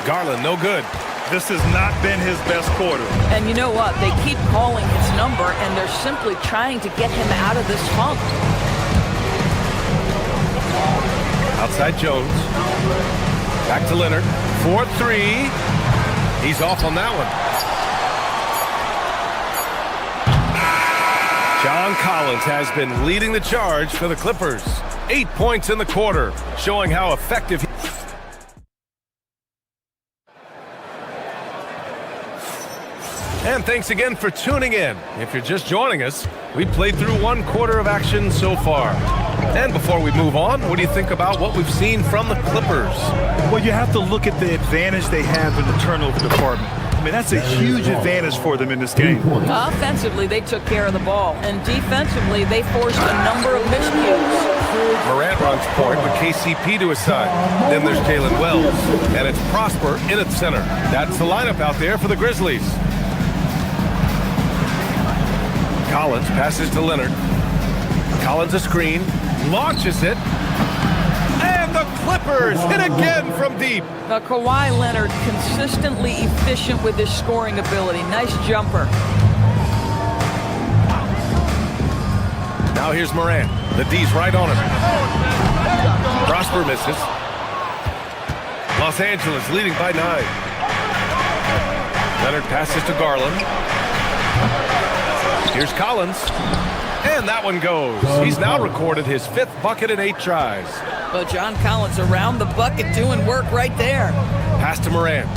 Garland, no good. This has not been his best quarter. And you know what? They keep calling his number, and they're simply trying to get him out of this funk. Outside Jones. Back to Leonard. 4-3. He's off on that one. John Collins has been leading the charge for the Clippers. 8 points in the quarter, showing how effective he is. And thanks again for tuning in. If you're just joining us, we played through 1 quarter of action so far. And before we move on, what do you think about what we've seen from the Clippers? Well, you have to look at the advantage they have in the turnover department. mean, that's a huge advantage for them in this game. Offensively, they took care of the ball, and defensively, they forced a number of miscues. Morant runs point with KCP to his side. Then there's Jalen Wells, and it's Prosper in at center. That's the lineup out there for the Grizzlies. Collins passes to Leonard. Collins a screen, launches it, and the Clippers hit again from deep. Now, Kawhi Leonard consistently efficient with his scoring ability. Nice jumper. Now here's Morant. The D's right on him. Prosper misses. Los Angeles leading by 9. Leonard passes to Garland. Here's Collins. And that one goes. He's now recorded his 5th bucket in 8 tries. Well, John Collins around the bucket doing work right there. Pass to Morant.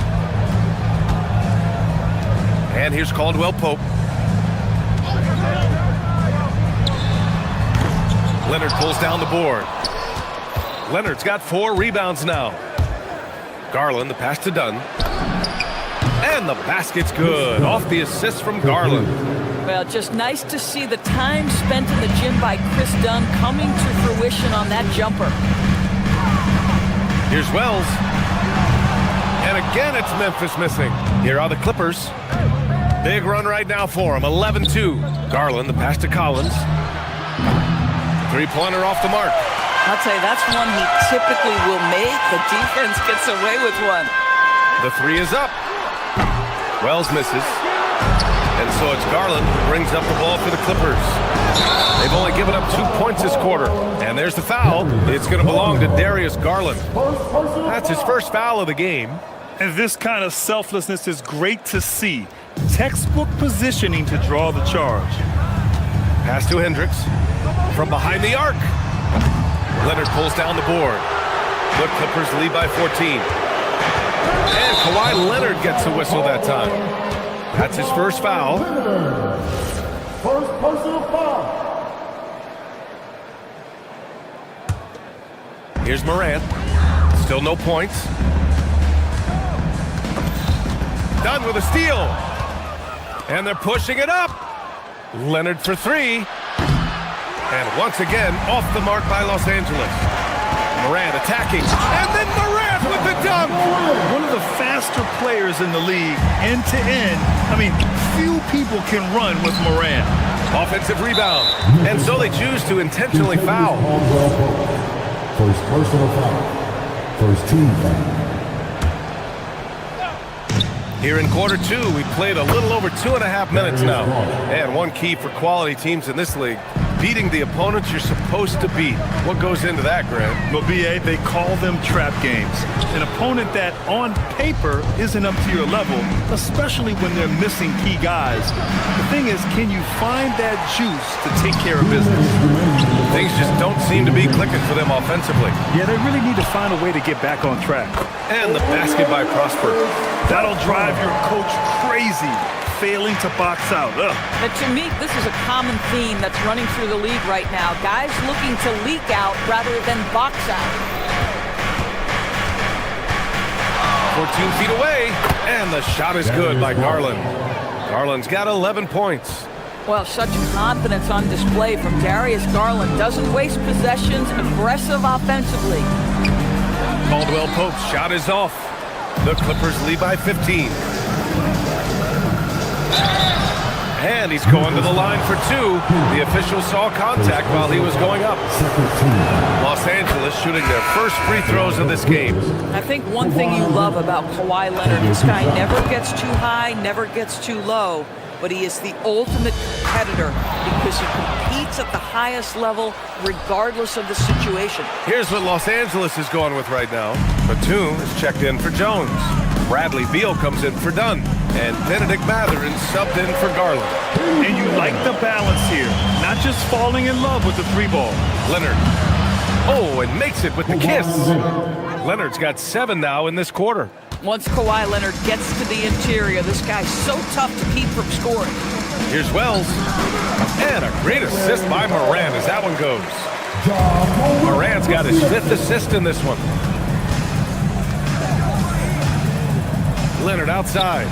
And here's Caldwell Pope. Leonard pulls down the board. Leonard's got 4 rebounds now. Garland, the pass to Dunn. And the basket's good. Off the assist from Garland. Well, just nice to see the time spent in the gym by Chris Dunn coming to fruition on that jumper. Here's Wells. And again, it's Memphis missing. Here are the Clippers. Big run right now for him. 11-2. Garland, the pass to Collins. 3-pointer off the mark. I'll tell you, that's one he typically will make. The defense gets away with one. The 3 is up. Wells misses. And so it's Garland who brings up the ball for the Clippers. They've only given up 2 points this quarter. And there's the foul. It's going to belong to Darius Garland. That's his first foul of the game. And this kind of selflessness is great to see. Textbook positioning to draw the charge. Pass to Hendricks. From behind the arc. Leonard pulls down the board. The Clippers lead by 14. And Kawhi Leonard gets a whistle that time. That's his first foul. First personal foul. Here's Morant. Still no points. Dunn with a steal. And they're pushing it up. Leonard for 3. And once again, off the mark by Los Angeles. Morant attacking. And then Morant with the dunk. One of the faster players in the league, end to end. I mean, few people can run with Morant. Offensive rebound. And so they choose to intentionally foul. First personal foul. First team foul. Here in quarter 2, we played a little over 2.5 minutes now. And one key for quality teams in this league, beating the opponents you're supposed to beat. What goes into that, Grant? Well, B.A., they call them trap games. An opponent that, on paper, isn't up to your level, especially when they're missing key guys. The thing is, can you find that juice to take care of business? Things just don't seem to be clicking for them offensively. Yeah, they really need to find a way to get back on track. And the basket by Prosper. That'll drive your coach crazy, failing to box out. Ugh. But to me, this is a common theme that's running through the league right now. Guys looking to leak out rather than box out. 14 feet away, and the shot is good by Garland. Garland's got 11 points. Well, such confidence on display from Darius Garland. Doesn't waste possessions, aggressive offensively. Caldwell Pope's shot is off. The Clippers lead by 15. And he's going to the line for 2. The official saw contact while he was going up. Los Angeles shooting their first free throws of this game. I think one thing you love about Kawhi Leonard, this guy never gets too high, never gets too low, but he is the ultimate competitor because he competes at the highest level regardless of the situation. Here's what Los Angeles is going with right now. Batum is checked in for Jones. Bradley Beal comes in for Dunn. And Benedict Mathurin subbed in for Garland. And you like the balance here. Not just falling in love with the 3-ball. Leonard. Oh, and makes it with the kiss. Leonard's got 7 now in this quarter. Once Kawhi Leonard gets to the interior, this guy's so tough to keep from scoring. Here's Wells. And a great assist by Morant as that one goes. Morant's got his 5th assist in this one. Leonard outside.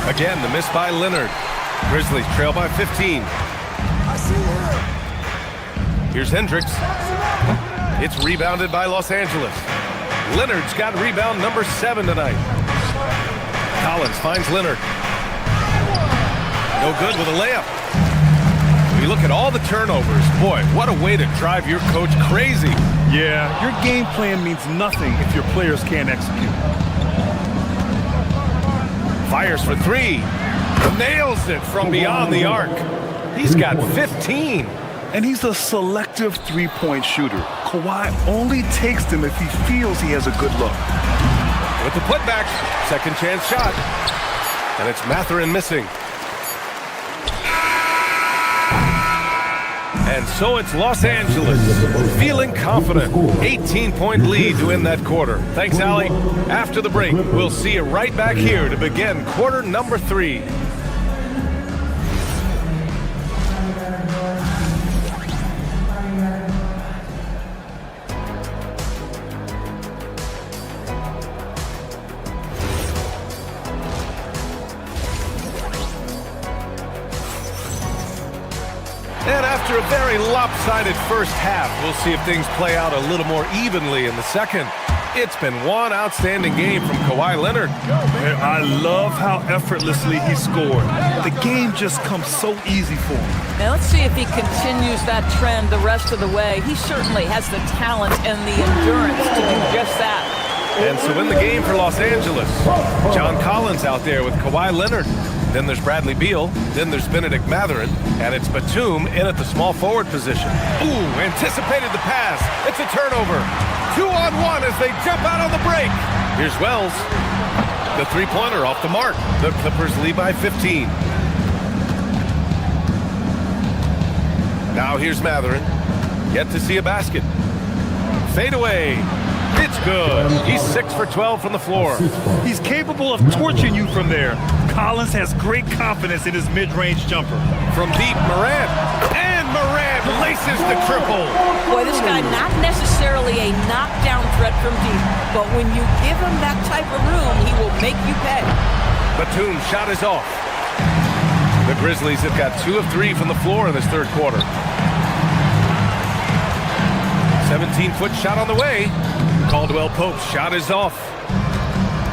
Again, the miss by Leonard. Grizzlies trail by 15. Here's Hendricks. It's rebounded by Los Angeles. Leonard's got rebound number 7 tonight. Collins finds Leonard. No good with a layup. When you look at all the turnovers, boy, what a way to drive your coach crazy. Yeah, your game plan means nothing if your players can't execute. Fires for 3. Nails it from beyond the arc. He's got 15. And he's a selective three-point shooter. Kawhi only takes them if he feels he has a good look. With the putback, second chance shot. And it's Mathurin missing. And so it's Los Angeles, feeling confident. 18-point lead to end that quarter. Thanks, Allie. After the break, we'll see you right back here to begin quarter number 3. And after a very lopsided first half, we'll see if things play out a little more evenly in the second. It's been one outstanding game from Kawhi Leonard. I love how effortlessly he scored. The game just comes so easy for him. Now let's see if he continues that trend the rest of the way. He certainly has the talent and the endurance to do just that. And so in the game for Los Angeles, John Collins out there with Kawhi Leonard. Then there's Bradley Beal. Then there's Benedict Mathurin. And it's Batum in at the small forward position. Ooh, anticipated the pass. It's a turnover. 2-on-1 as they jump out on the break. Here's Wells. The three-pointer off the mark. The Clippers lead by 15. Now here's Mathurin. Yet to see a basket. Fade away. It's good. He's 6 for 12 from the floor. He's capable of torching you from there. Collins has great confidence in his mid-range jumper. From deep, Morant. And Morant laces the triple. Boy, this guy not necessarily a knockdown threat from deep, but when you give him that type of room, he will make you pay. Batum's shot is off. The Grizzlies have got 2 of 3 from the floor in this third quarter. 17-foot shot on the way. Caldwell Pope's shot is off.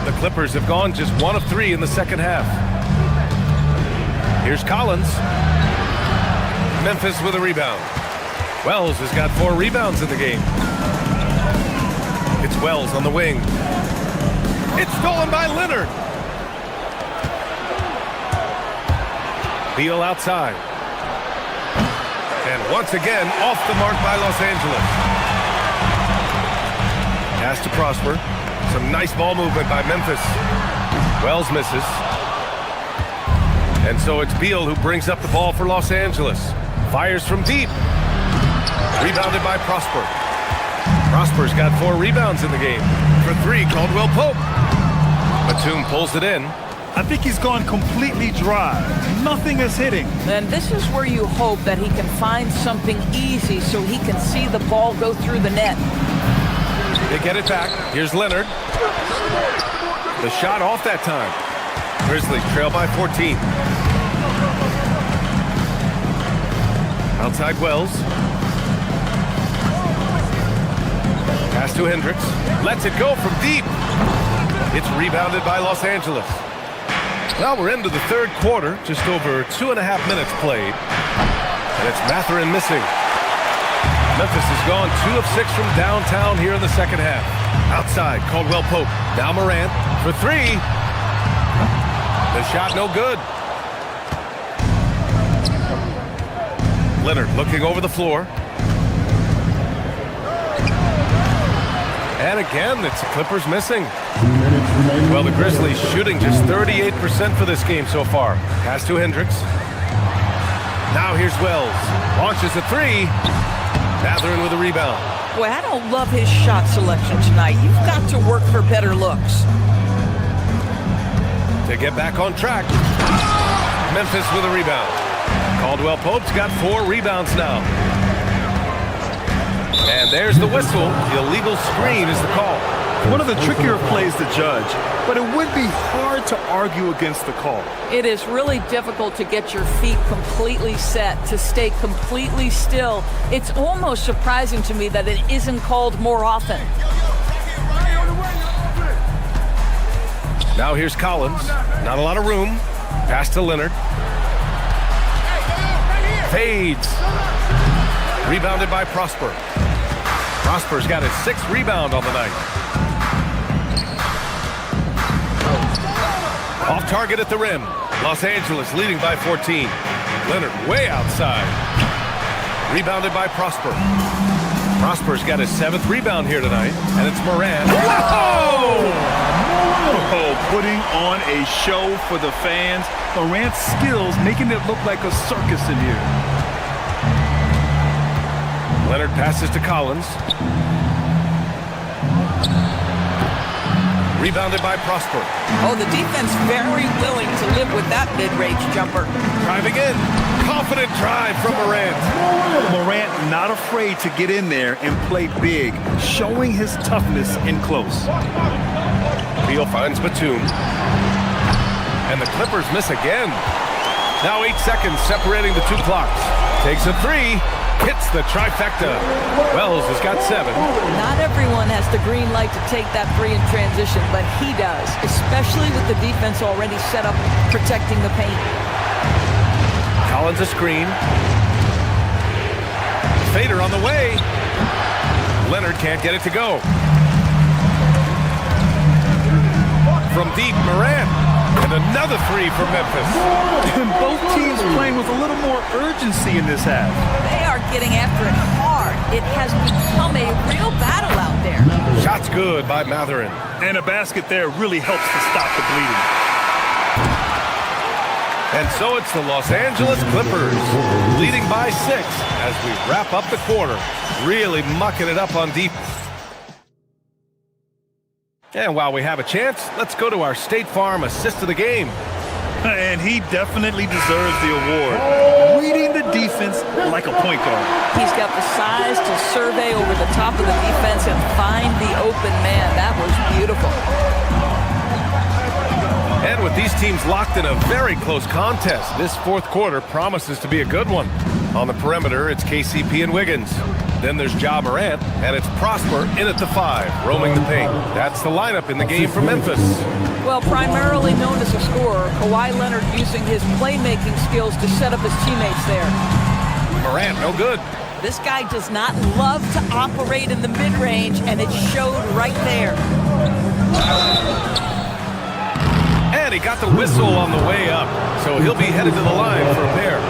The Clippers have gone just 1 of 3 in the second half. Here's Collins. Memphis with a rebound. Wells has got 4 rebounds in the game. It's Wells on the wing. It's stolen by Leonard. Beal outside. And once again, off the mark by Los Angeles. Pass to Prosper. Some nice ball movement by Memphis. Wells misses. And so it's Beal who brings up the ball for Los Angeles. Fires from deep. Rebounded by Prosper. Prosper's got 4 rebounds in the game. For 3, Caldwell Pope. Batum pulls it in. I think he's gone completely dry. Nothing is hitting. And this is where you hope that he can find something easy so he can see the ball go through the net. They get it back. Here's Leonard. The shot off that time. Grizzlies trail by 14. Outside Wells. Pass to Hendricks. Lets it go from deep. It's rebounded by Los Angeles. Well, we're into the third quarter. Just over 2.5 minutes played. And it's Mathurin missing. Memphis has gone 2 of 6 from downtown here in the second half. Outside, Caldwell Pope. Now Morant for 3. The shot no good. Leonard looking over the floor. And again, it's the Clippers missing. Well, the Grizzlies shooting just 38% for this game so far. Pass to Hendricks. Now here's Wells. Launches a 3. Mathurin with a rebound. Boy, I don't love his shot selection tonight. You've got to work for better looks. To get back on track. Memphis with a rebound. Caldwell Pope's got 4 rebounds now. And there's the whistle. The illegal screen is the call. One of the trickier plays to judge, but it would be hard to argue against the call. It is really difficult to get your feet completely set, to stay completely still. It's almost surprising to me that it isn't called more often. Now here's Collins. Not a lot of room. Pass to Leonard. Fades. Rebounded by Prosper. Prosper's got his 6th rebound on the night. Off target at the rim. Los Angeles leading by 14. Leonard way outside. Rebounded by Prosper. Prosper's got his 7th rebound here tonight, and it's Morant. Oh, putting on a show for the fans. Morant's skills making it look like a circus in here. Leonard passes to Collins. Rebounded by Prosper. Oh, the defense very willing to live with that mid-range jumper. Driving in. Confident drive from Morant. Morant not afraid to get in there and play big, showing his toughness in close. Beal finds Batum. And the Clippers miss again. Now 8 seconds separating the 2 clocks. Takes a 3. Hits the trifecta. Wells has got 7. Not everyone has the green light to take that 3 in transition, but he does, especially with the defense already set up protecting the paint. Collins a screen. Fader on the way. Leonard can't get it to go. From deep, Morant. And another 3 for Memphis. And both teams playing with a little more urgency in this half. They are getting after it hard. It has become a real battle out there. Shots good by Matherin. And a basket there really helps to stop the bleeding. And so it's the Los Angeles Clippers leading by 6 as we wrap up the quarter. Really mucking it up on defense. And while we have a chance, let's go to our State Farm assist of the game. And he definitely deserves the award. Reading the defense like a point guard. He's got the size to survey over the top of the defense and find the open man. That was beautiful. And with these teams locked in a very close contest, this 4th quarter promises to be a good one. On the perimeter, it's KCP and Wiggins. Then there's Ja Morant, and it's Prosper in at the 5, roaming the paint. That's the lineup in the game for Memphis. Well, primarily known as a scorer, Kawhi Leonard using his playmaking skills to set up his teammates there. Morant, no good. This guy does not love to operate in the mid-range, and it showed right there. And he got the whistle on the way up, so he'll be headed to the line for a pair.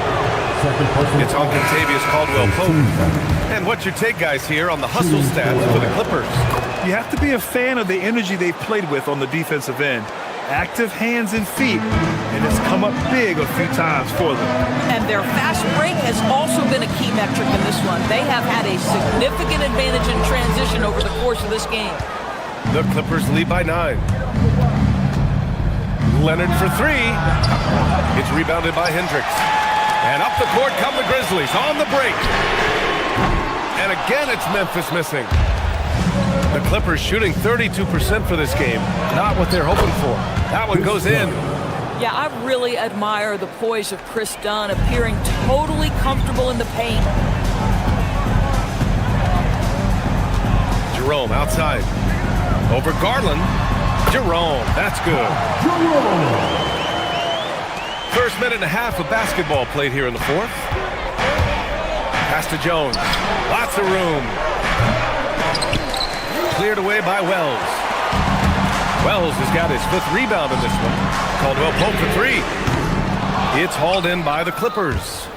It's on Contavious Caldwell-Pope. And what's your take, guys, here on the hustle stats for the Clippers? You have to be a fan of the energy they've played with on the defensive end. Active hands and feet, and it's come up big a few times for them. And their fast break has also been a key metric in this one. They have had a significant advantage in transition over the course of this game. The Clippers lead by 9. Leonard for 3. It's rebounded by Hendricks. And up the court come the Grizzlies on the break. And again, it's Memphis missing. The Clippers shooting 32% for this game. Not what they're hoping for. That one goes in. Yeah, I really admire the poise of Chris Dunn, appearing totally comfortable in the paint. Jerome outside. Over Garland. Jerome, that's good. First minute and a half of basketball played here in the 4th. Pass to Jones. Lots of room. Cleared away by Wells. Wells has got his 5th rebound in this one. Caldwell-Pope for 3. It's hauled in by the Clippers.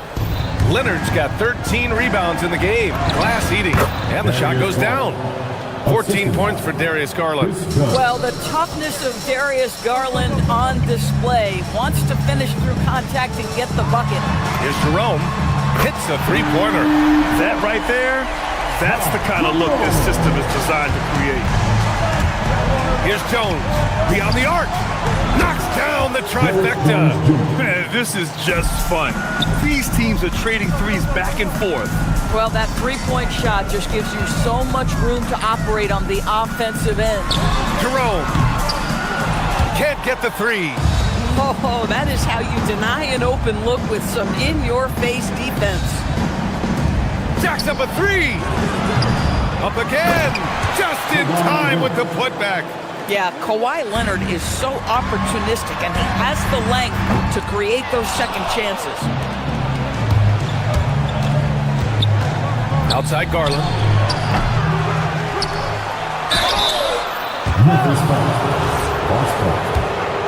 Leonard's got 13 rebounds in the game. Glass eating. And the shot goes down. 14 points for Darius Garland. Well, the toughness of Darius Garland on display. Wants to finish through contact and get the bucket. Here's Jerome. Hits a 3-pointer. That right there, that's the kind of look this system is designed to create. Here's Jones. Beyond the arc. Knocks down the the trifecta. Man, this is just fun. These teams are trading threes back and forth. Well, that three-point shot just gives you so much room to operate on the offensive end. Jerome can't get the three. Oh, that is how you deny an open look with some in-your-face defense. Jacks up a three. Up again. Just in time with the putback. Yeah, Kawhi Leonard is so opportunistic, and he has the length to create those second chances. Outside Garland.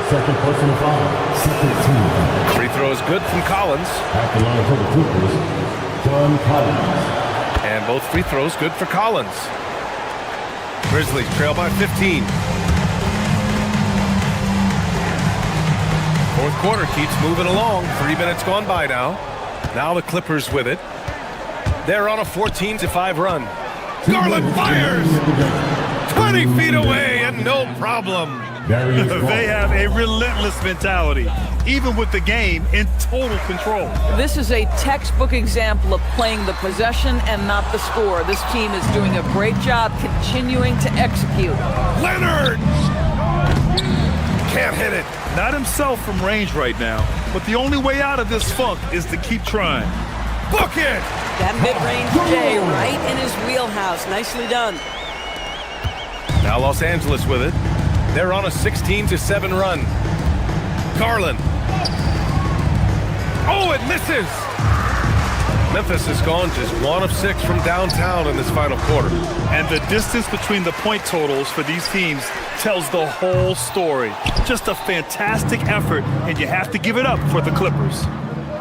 Second personal foul. Second team. Free throw is good from Collins. At the line for the Clippers, John Collins. And both free throws good for Collins. Grizzlies trail by 15. Fourth quarter keeps moving along. 3 minutes gone by now. Now the Clippers with it. They're on a 14-5 run. Garland fires! 20 feet away and no problem. They have a relentless mentality, even with the game in total control. This is a textbook example of playing the possession and not the score. This team is doing a great job continuing to execute. Leonard! Can't hit it. Not himself from range right now, but the only way out of this funk is to keep trying. Book it! That mid-range J right in his wheelhouse. Nicely done. Now Los Angeles with it. They're on a 16-7 run. Garland. Oh, it misses! Memphis has gone just 1 of 6 from downtown in this final quarter. And the distance between the point totals for these teams tells the whole story. Just a fantastic effort, and you have to give it up for the Clippers.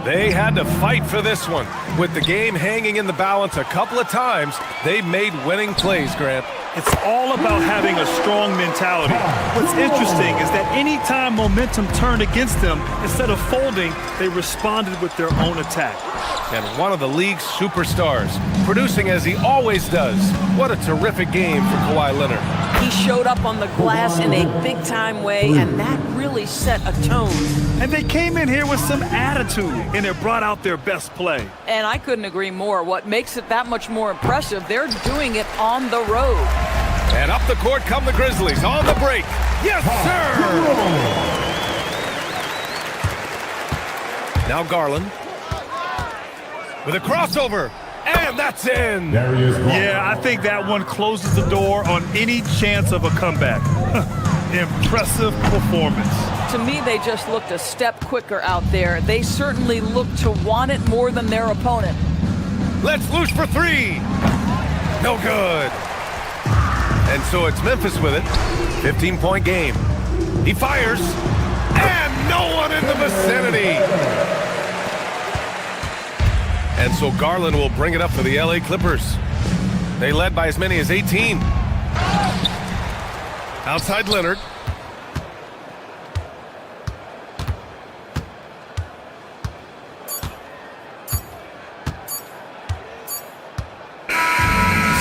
They had to fight for this one. With the game hanging in the balance a couple of times, they made winning plays, Grant. It's all about having a strong mentality. What's interesting is that anytime momentum turned against them, instead of folding, they responded with their own attack. And one of the league's superstars, producing as he always does. What a terrific game for Kawhi Leonard. He showed up on the glass in a big-time way, and that really set a tone. And they came in here with some attitude, and it brought out their best play. And I couldn't agree more. What makes it that much more impressive, they're doing it on the road. And up the court come the Grizzlies on the break. Yes, sir! Now Garland with a crossover, and that's in. Yeah, I think that one closes the door on any chance of a comeback. Impressive performance. To me, they just looked a step quicker out there. They certainly looked to want it more than their opponent. Let's loose for three. No good. And so it's Memphis with it. 15-point game. He fires, and no one in the vicinity. And so Garland will bring it up for the LA Clippers. They led by as many as 18. Outside Leonard.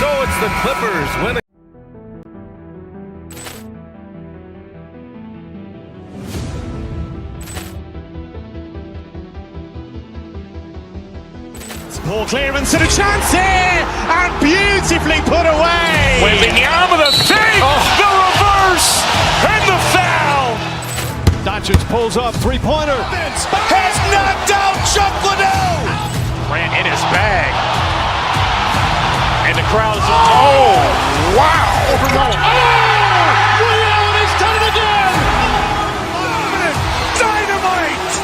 So it's the Clippers winning. Ball clearance and a chance here, and beautifully put away. Wembanyama the save, the reverse, and the foul. Doncic pulls up, three-pointer. Has knocked out Chuck Liddell. Ran in his bag. And the crowd is, oh, wow. Ray Allen has done it again. Dynamite.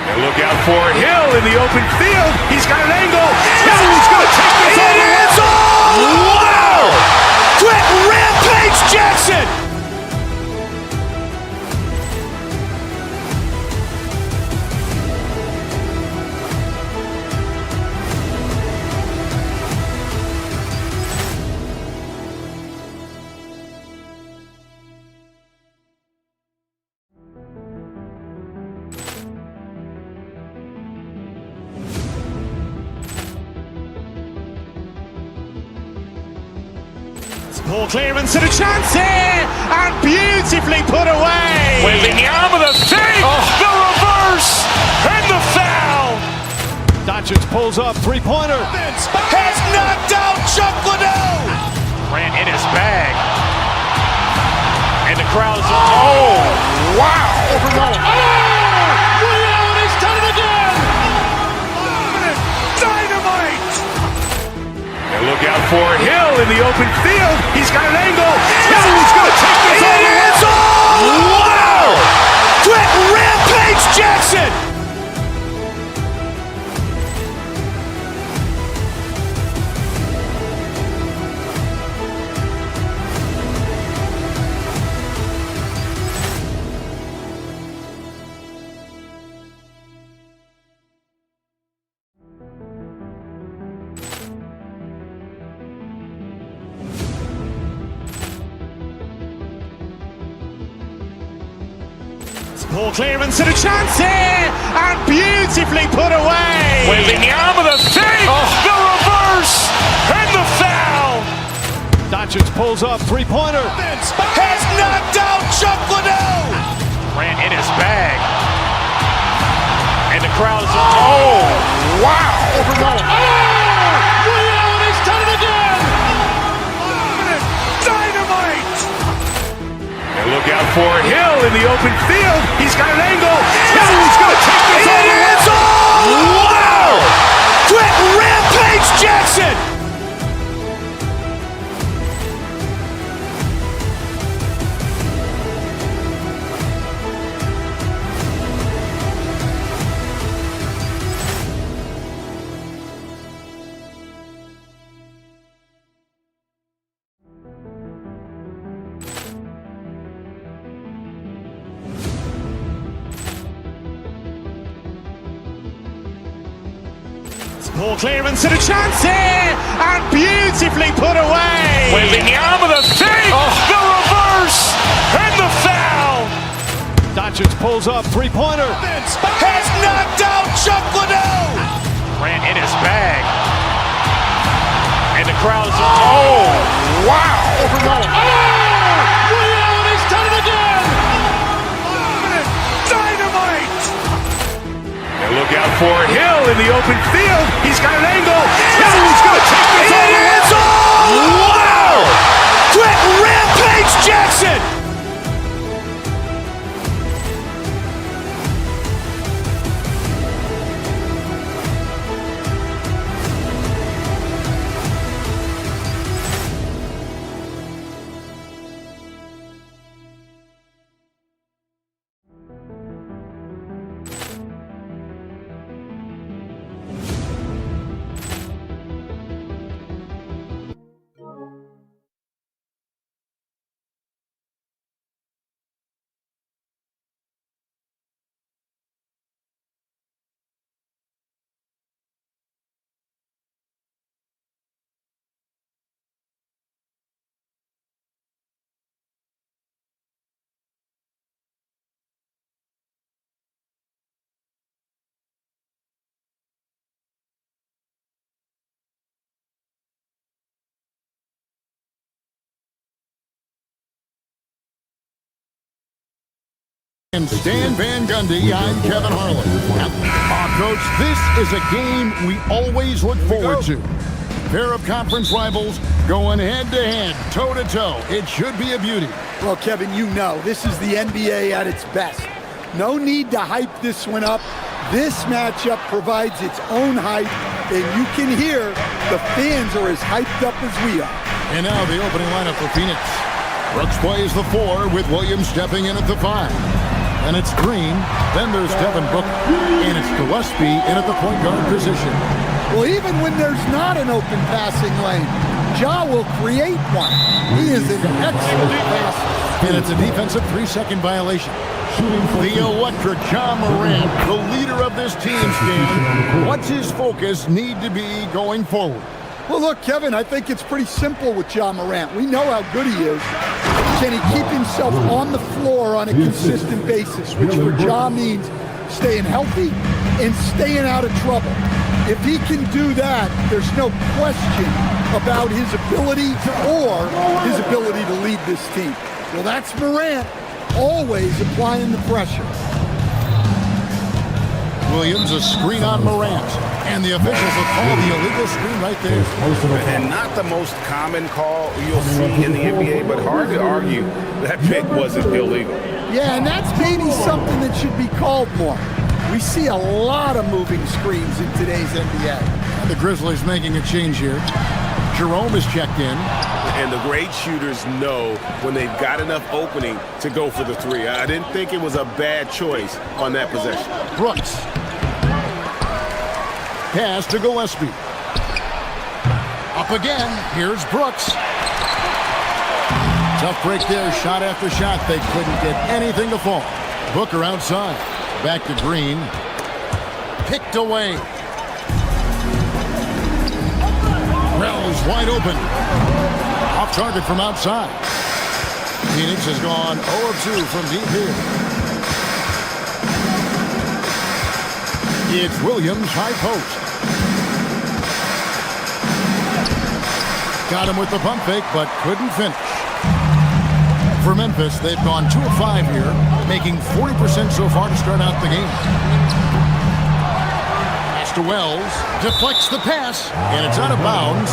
And look out for Hill in the open field. He's got an angle. Hill's going to take this all the way. Wow! Quick Rampage Jackson. Ball clearance and a chance here, and beautifully put away. Wembanyama the save, the reverse, and the foul. Doncic pulls up, three-pointer. Has knocked out Chuck Liddell. Ran in his bag. And the crowd is, oh, wow. Ray Allen has done it again. Dynamite. And look out for Hill in the open field. He's got an angle. He's going to take this all the way. Wow. Quick Rampage Jackson. Ball clearance and a chance here, and beautifully put away. Wembanyama the save, the reverse, and the foul. Doncic pulls up, three-pointer. Has knocked out Chuck Liddell. Ran in his bag. And the crowd is, oh, wow. Ray Allen has done it again. Dynamite. And look out for Hill in the open field. He's got an angle. He's going to take this all the way. Wow. Quick Rampage Jackson. Ball clearance and a chance here, and beautifully put away. Wembanyama the save, the reverse, and the foul. Doncic pulls up, three-pointer. Has knocked out Chuck Liddell. Ran in his bag. And the crowd is, oh, wow. Ray Allen has done it again. Dynamite. And look out for Hill in the open field. He's got an angle. He's going to take this all the way. Wow. Quick Rampage Jackson. And Dan Van Gundy, I'm Kevin Harlan. Coach, this is a game we always look forward to. Pair of conference rivals going head-to-head, toe-to-toe. It should be a beauty. Well, Kevin, you know, this is the NBA at its best. No need to hype this one up. This matchup provides its own hype, and you can hear the fans are as hyped up as we are. And now the opening lineup for Phoenix. Brooks plays the 4 with Williams stepping in at the 5. And it's Green, then there's Devin Booker, and it's Gillespie in at the point guard position. Well, even when there's not an open passing lane, Ja will create one. He is an excellent passer. And it's a defensive 3-second violation. The electric Ja Morant, the leader of this team, Stan. What's his focus need to be going forward? Well, look, Kevin, I think it's pretty simple with Ja Morant. We know how good he is. Can he keep himself on the floor on a consistent basis, which for Ja means staying healthy and staying out of trouble. If he can do that, there's no question about his ability to lead this team. Well, that's Morant, always applying the pressure. Williams, a screen on Morant. And the officials will call the illegal screen right there. And not the most common call you'll see in the NBA, but hard to argue that pick wasn't illegal. Yeah, and that's maybe something that should be called more. We see a lot of moving screens in today's NBA. And the Grizzlies making a change here. Jerome is checked in. And the great shooters know when they've got enough opening to go for the three. I didn't think it was a bad choice on that possession. Brooks. Pass to Gillespie. Up again. Here's Brooks. Tough break there. Shot after shot. They couldn't get anything to fall. Booker outside. Back to Green. Picked away. Wells wide open. Off target from outside. Phoenix has gone 0 of 2 from deep here. It's Williams, high post. Got him with the pump fake, but couldn't finish. For Memphis, they've gone 2 of 5 here, making 40% so far to start out the game. Pass to Wells, deflects the pass, and it's out of bounds.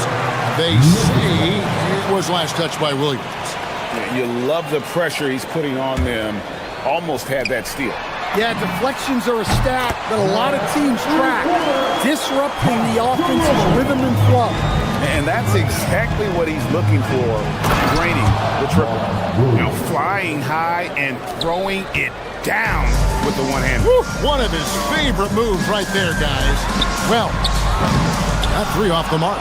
They say it was last touched by Williams. Yeah, you love the pressure he's putting on them. Almost had that steal. Yeah, deflections are a stat that a lot of teams track, disrupting the offensive rhythm and flow. And that's exactly what he's looking for, draining the triple. You know, flying high and throwing it down with the one hand. One of his favorite moves right there, guys. Well, that 3 off the mark.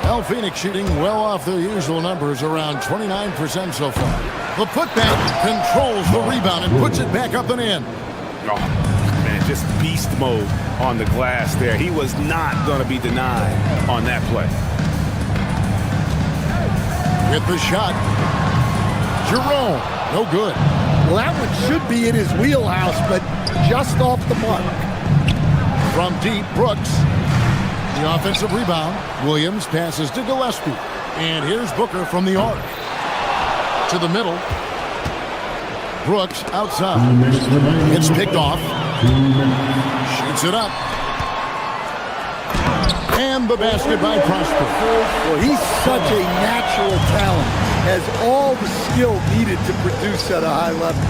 Well, Phoenix shooting well off their usual numbers, around 29% so far. The putback controls the rebound and puts it back up and in. Oh, man, just beast mode on the glass there. He was not going to be denied on that play. With the shot. Jerome, no good. Well, that one should be in his wheelhouse, but just off the mark. From deep, Brooks. The offensive rebound. Williams passes to Gillespie. And here's Booker from the arc. To the middle. Brooks outside. It's picked off. Shoots it up. And the basket by Prosper. Well, he's such a natural talent. Has all the skill needed to produce at a high level.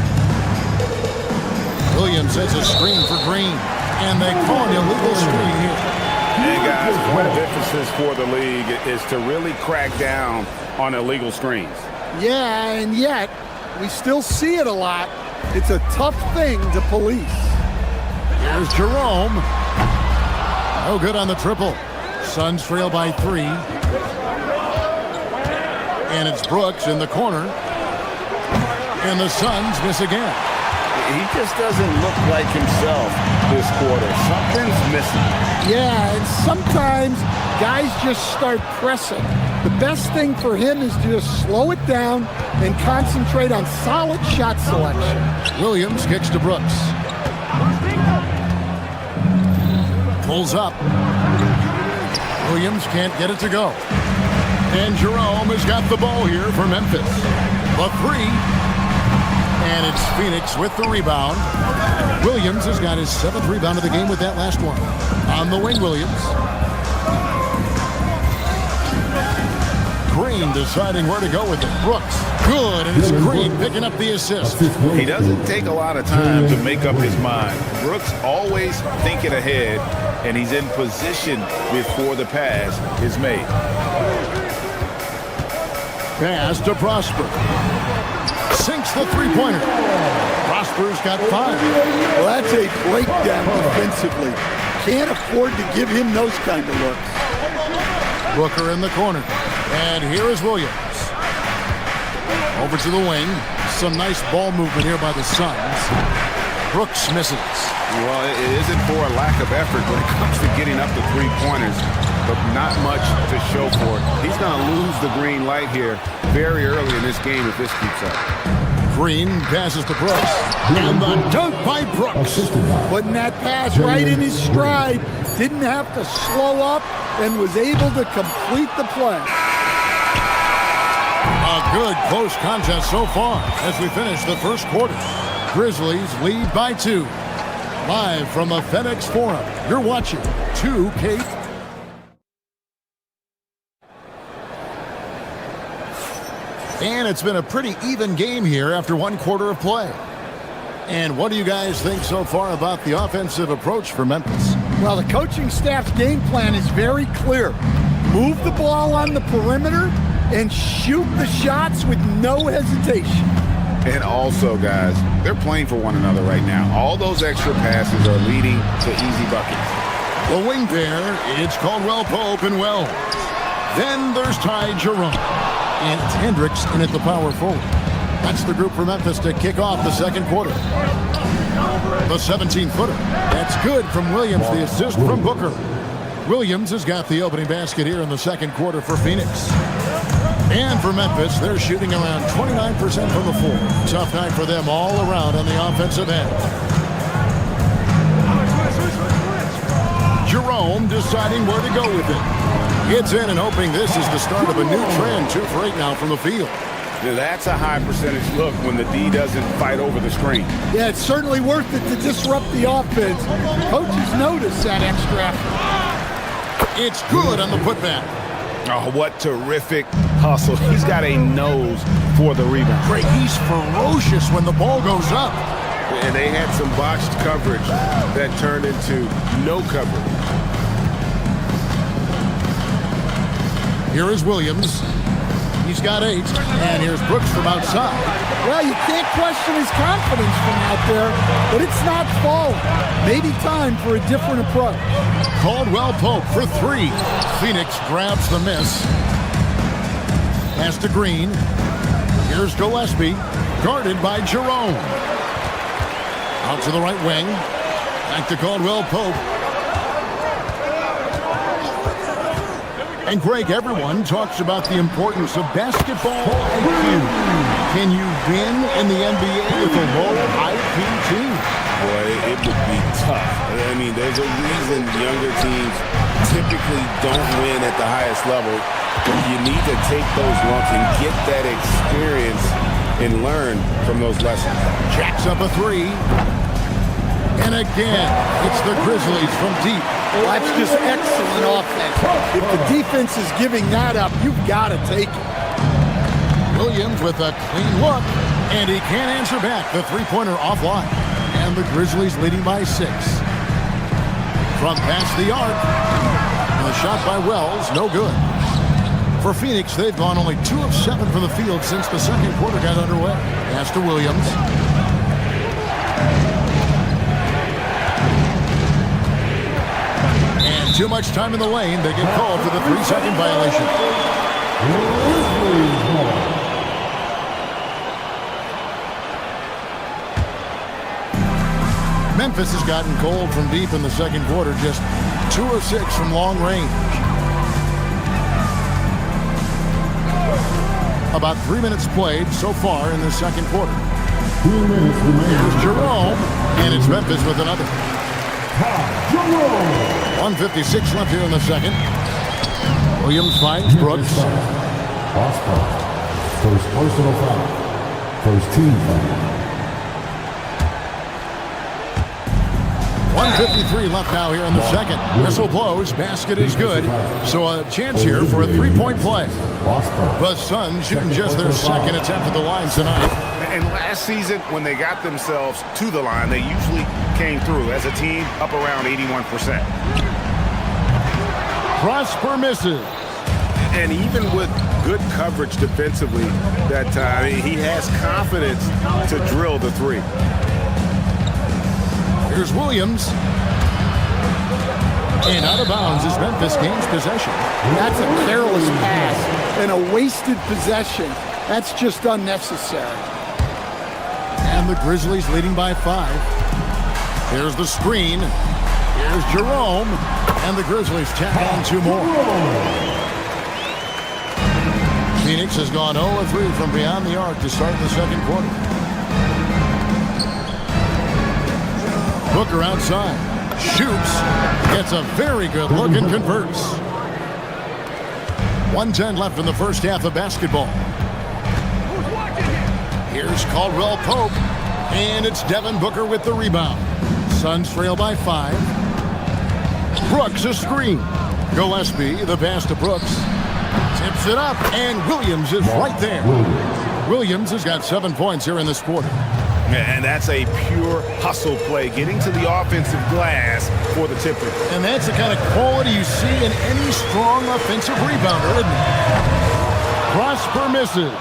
Williams has a screen for Green. And they call an illegal screen here. And guys, point of emphasis for the league is to really crack down on illegal screens. Yeah, and yet, we still see it a lot. It's a tough thing to police. Here's Jerome. No good on the triple. Suns trail by 3. And it's Brooks in the corner. And the Suns miss again. He just doesn't look like himself this quarter. Something's missing. Yeah, and sometimes guys just start pressing. The best thing for him is to just slow it down and concentrate on solid shot selection. Williams kicks to Brooks. Pulls up. Williams can't get it to go. And Jerome has got the ball here for Memphis. The 3. And it's Phoenix with the rebound. Williams has got his 7th rebound of the game with that last one. On the wing, Williams. Green deciding where to go with it. Brooks, good, and it's Green picking up the assist. He doesn't take a lot of time to make up his mind. Brooks always thinking ahead, and he's in position before the pass is made. Pass to Prosper. Sinks the three-pointer. Prosper's got 5. Well, that's a breakdown defensively. Can't afford to give him those kind of looks. Booker in the corner. And here is Williams. Over to the wing. Some nice ball movement here by the Suns. Brooks misses. Well, it isn't for a lack of effort when it comes to getting up the 3-pointers, but not much to show for it. He's going to lose the green light here very early in this game if this keeps up. Green passes to Brooks. And the dunk by Brooks. Putting that pass right in his stride. Didn't have to slow up and was able to complete the play. A good close contest so far as we finish the first quarter. Grizzlies lead by 2. Live from the FedEx Forum, you're watching 2K. And it's been a pretty even game here after one quarter of play. And what do you guys think so far about the offensive approach for Memphis? Well, the coaching staff's game plan is very clear. Move the ball on the perimeter and shoot the shots with no hesitation. And also, guys, they're playing for one another right now. All those extra passes are leading to easy buckets. The wing pair, it's Caldwell Pope and Wells. Then there's Ty Jerome. And it's Hendricks in at the power forward. That's the group for Memphis to kick off the second quarter. The 17-footer. That's good from Williams, the assist from Booker. Williams has got the opening basket here in the second quarter for Phoenix. And for Memphis, they're shooting around 29% from the floor. Tough night for them all around on the offensive end. Jerome deciding where to go with it. Gets in and hoping this is the start of a new trend. 2 for 8 now from the field. Yeah, that's a high percentage look when the D doesn't fight over the screen. Yeah, it's certainly worth it to disrupt the offense. Coaches notice that extra effort. It's good on the putback. Oh, what terrific hustle. He's got a nose for the rebound. Great. He's ferocious when the ball goes up. And they had some botched coverage that turned into no coverage. Here is Williams. He's got 8. And here's Brooks from outside. Well, you can't question his confidence from out there, but it's not falling. Maybe time for a different approach. Caldwell Pope for 3. Phoenix grabs the miss. Pass to Green. Here's Gillespie, guarded by Jerome. Out to the right wing. Back to Caldwell Pope. And Greg, everyone talks about the importance of basketball IQ. Can you win in the NBA with a low IQ team? Boy, it would be tough. I mean, there's a reason younger teams typically don't win at the highest level. You need to take those lumps and get that experience and learn from those lessons. Jacks up a 3. And again, it's the Grizzlies from deep. Well, that's just excellent offense. If the defense is giving that up, you've got to take it. Williams with a clean look, and he can't answer back. The three-pointer offline. And the Grizzlies leading by 6. From past the arc. And the shot by Wells, no good. For Phoenix, they've gone only 2 of 7 from the field since the second quarter got underway. Pass to Williams. And too much time in the lane. They get called for the 3-second violation. Memphis has gotten cold from deep in the second quarter. Just 2 of 6 from long range. About 3 minutes played so far in the second quarter. Here's Jerome, and it's Memphis with another. 1:56 left here in the second. Williams finds Brooks. First personal foul. First team foul. 1:53 left now here in the second. Whistle blows. Basket is good. So a chance here for a 3-point play. The Suns shooting just their second attempt at the line tonight. And last season, when they got themselves to the line, they usually came through as a team up around 81%. Prosper misses. And even with good coverage defensively that time, he has confidence to drill the 3. Here's Williams. And out of bounds as Memphis gains possession. That's a careless pass and a wasted possession. That's just unnecessary. And the Grizzlies leading by 5. Here's the screen. Here's Jerome. And the Grizzlies tack on 2 more. Phoenix Phoenix has gone 0-3 from beyond the arc to start the second quarter. Booker outside. Shoots. Gets a very good look and converts. 1:10 left in the first half of basketball. Here's Caldwell Pope. And it's Devin Booker with the rebound. Suns trail by 5. Brooks a screen. Gillespie, the pass to Brooks. Tips it up, and Williams is right there. Williams has got 7 points here in this quarter. And that's a pure hustle play, getting to the offensive glass for the tipper. And that's the kind of quality you see in any strong offensive rebounder, isn't it? Prosper misses.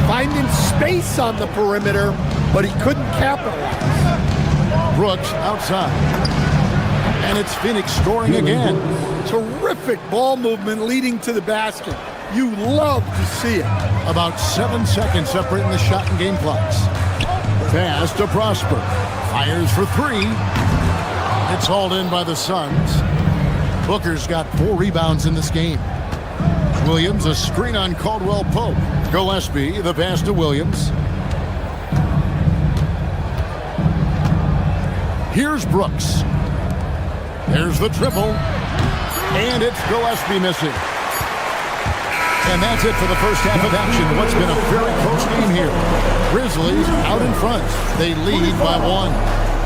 Finding space on the perimeter, but he couldn't capitalize. Brooks outside. And it's Phoenix scoring again. Terrific ball movement leading to the basket. You love to see it. About 7 seconds separating the shot and game clocks. Pass to Prosper. Fires for 3. It's hauled in by the Suns. Booker's got 4 rebounds in this game. Williams, a screen on Caldwell Pope. Gillespie, the pass to Williams. Here's Brooks. There's the triple. And it's Gillespie missing. And that's it for the first half of action. What's been a very close game here. Grizzlies out in front. They lead by 1.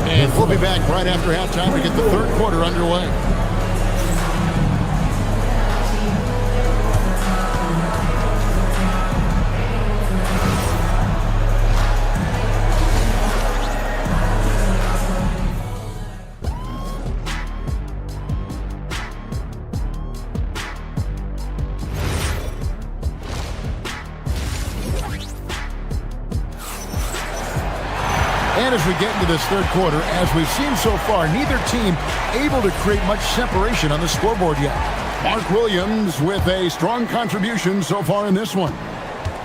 And we'll be back right after halftime to get the third quarter underway. And as we get into this third quarter, as we've seen so far, neither team able to create much separation on the scoreboard yet. Mark Williams with a strong contribution so far in this one.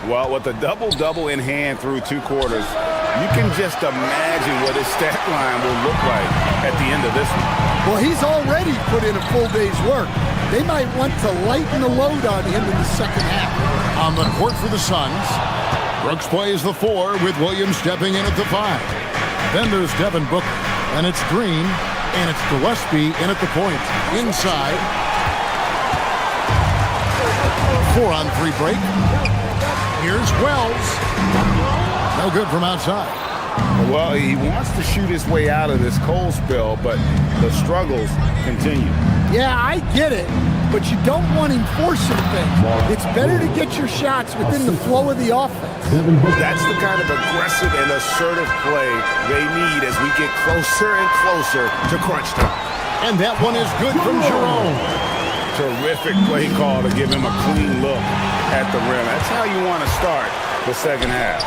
Well, with a double-double in hand through 2 quarters, you can just imagine what his stat line will look like at the end of this one. Well, he's already put in a full day's work. They might want to lighten the load on him in the second half. On the court for the Suns, Brooks plays the 4 with Williams stepping in at the 5. Then there's Devin Booker, and it's Green, and it's Gillespie in at the point. Inside. 4-on-3 break. Here's Wells. No good from outside. Well, he wants to shoot his way out of this cold spell, but the struggles continue. Yeah, I get it, but you don't want him forcing things. It's better to get your shots within the flow of the offense. That's the kind of aggressive and assertive play they need as we get closer and closer to crunch time. And that one is good from Jerome. Terrific play call to give him a clean look at the rim. That's how you want to start the second half.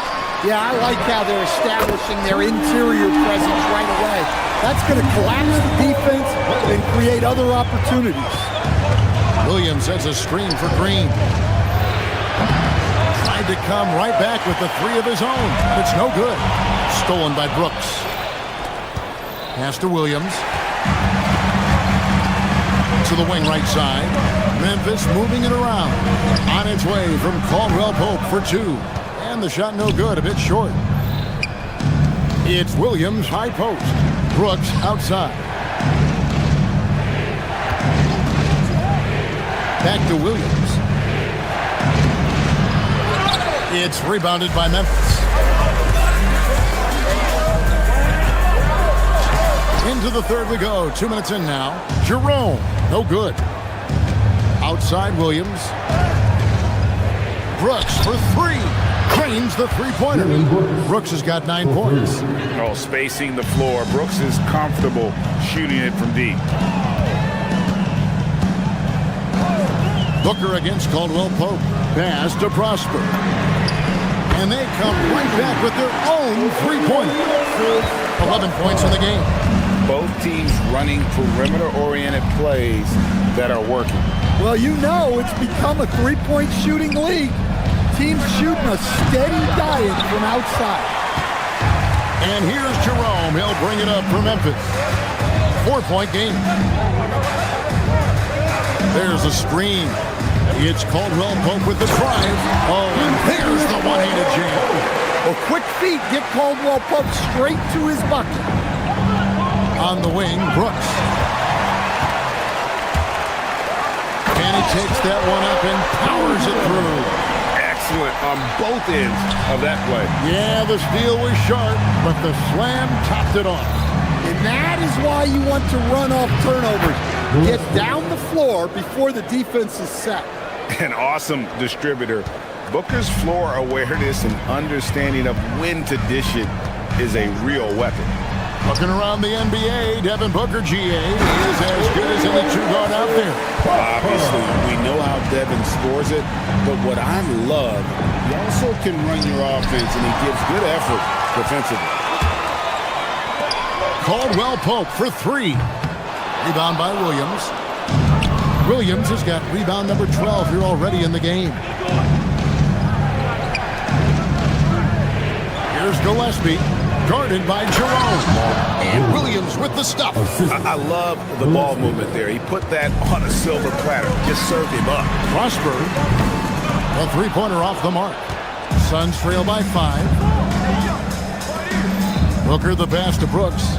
Yeah, I like how they're establishing their interior presence right away. That's going to collapse the defense and create other opportunities. Williams has a screen for Green. Tried to come right back with the 3 of his own. It's no good. Stolen by Brooks. Pass to Williams. To the wing right side. Memphis moving it around. On its way from Caldwell Pope for 2. And the shot no good, a bit short. It's Williams, high post. Brooks outside. Back to Williams. It's rebounded by Memphis. Into the third we go. 2 minutes in now. Jerome, no good. Outside Williams. Brooks for 3. Cranes the 3-pointer. Brooks has got 9 points. Oh, spacing the floor. Brooks is comfortable shooting it from deep. Booker against Caldwell Pope. Pass to Prosper. And they come right back with their own 3-pointer. 11 points in the game. Both teams running perimeter-oriented plays that are working. Well, you know it's become a 3-point shooting league. Teams shooting a steady diet from outside. And here's Jerome. He'll bring it up for Memphis. 4-point game. There's a screen. It's Caldwell Pope with the drive. Oh, and there's the one-handed jam. Well, quick feet get Caldwell Pope straight to his bucket. On the wing, Brooks. And he takes that one up and powers it through. Excellent on both ends of that play. Yeah, the steal was sharp, but the slam topped it off. And that is why you want to run off turnovers. Get down the floor before the defense is set. An awesome distributor. Booker's floor awareness and understanding of when to dish it is a real weapon. Looking around the NBA, Devin Booker, GA, is as good as any true guard out there. Obviously, we know how Devin scores it, but what I love, he also can run your offense, and he gives good effort defensively. Caldwell Pope for three. Rebound by Williams. Williams has got rebound number 12 here already in the game. Here's Gillespie, guarded by Jerome. And Williams with the stuff. I love the ball movement there. He put that on a silver platter. Just served him up. Prosper, a three-pointer off the mark. Suns trail by 5. Booker the pass to Brooks.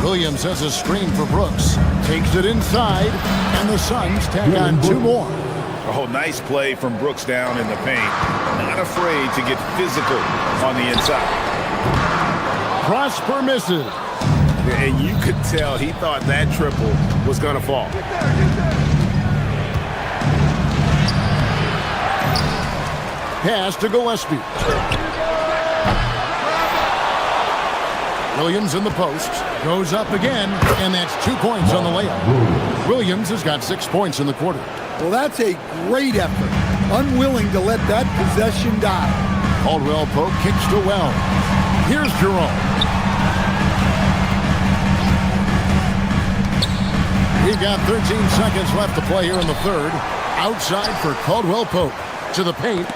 Williams has a screen for Brooks. Takes it inside, and the Suns tag on 2 more. Oh, nice play from Brooks down in the paint. Not afraid to get physical on the inside. Prosper misses. And you could tell he thought that triple was going to fall. Pass to Gillespie. Williams in the post. Goes up again, and that's 2 points on the layup. Williams has got 6 points in the quarter. Well, that's a great effort. Unwilling to let that possession die. Caldwell Pope kicks to Well. Here's Jerome. We've got 13 seconds left to play here in the third. Outside for Caldwell Pope. To the paint.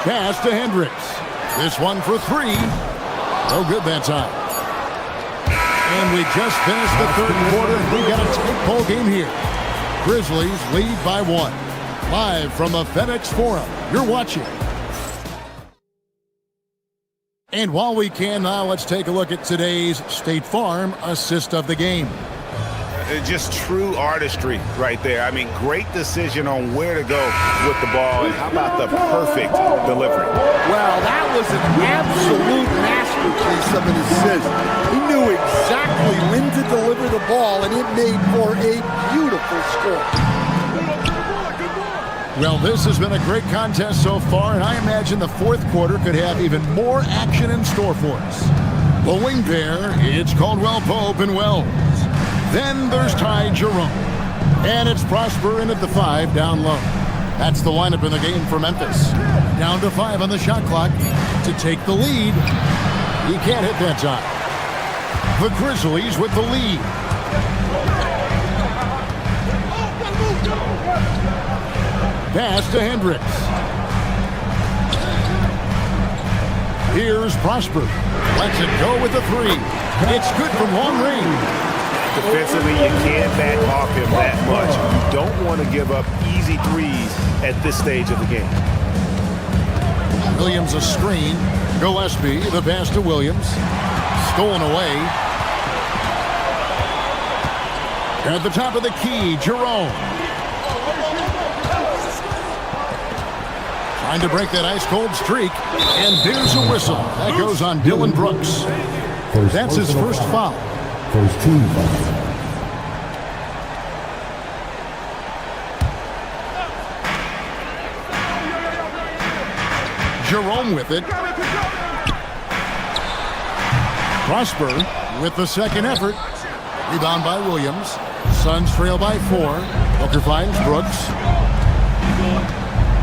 Pass to Hendricks. This one for 3. No good that time. And we just finished the third quarter. We've got a tight ball game here. Grizzlies lead by 1. Live from the FedEx Forum, you're watching. And while we can now, let's take a look at today's State Farm assist of the game. Just true artistry right there. I mean, great decision on where to go with the ball. And how about the perfect delivery? Well, that was an absolute masterpiece of an assist. He knew exactly when to deliver the ball, and it made for a beautiful score. Well, this has been a great contest so far, and I imagine the fourth quarter could have even more action in store for us. The wing pair, it's Caldwell Pope and Wells. Then there's Ty Jerome. And it's Prosper in at the 5 down low. That's the lineup in the game for Memphis. Down to 5 on the shot clock to take the lead. He can't hit that time. The Grizzlies with the lead. Pass to Hendricks. Here's Prosper. Lets it go with the 3. It's good from long range. Defensively, you can't back off him that much. You don't want to give up easy threes at this stage of the game. Williams a screen. Gillespie, the pass to Williams. Stolen away. At the top of the key, Jerome. Trying to break that ice-cold streak. And there's a whistle. That goes on Dylan Brooks. That's his first foul. First team foul. Jerome with it. Prosper with the second effort. Rebound by Williams. Suns trail by 4. Booker finds Brooks.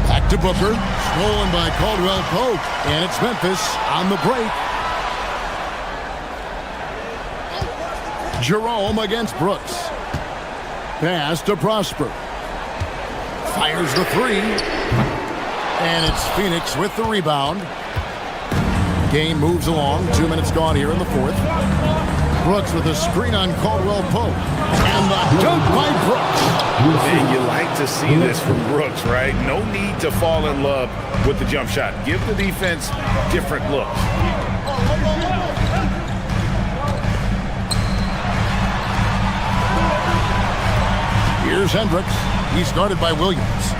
Back to Booker. Stolen by Caldwell Pope. And it's Memphis on the break. Jerome against Brooks. Pass to Prosper. Fires the 3. And it's Phoenix with the rebound. Game moves along. 2 minutes gone here in the fourth. Brooks with a screen on Caldwell Pope. And the dunk by Brooks. Man, you like to see this from Brooks, right? No need to fall in love with the jump shot. Give the defense different looks. Here's Hendricks. He's guarded by Williams.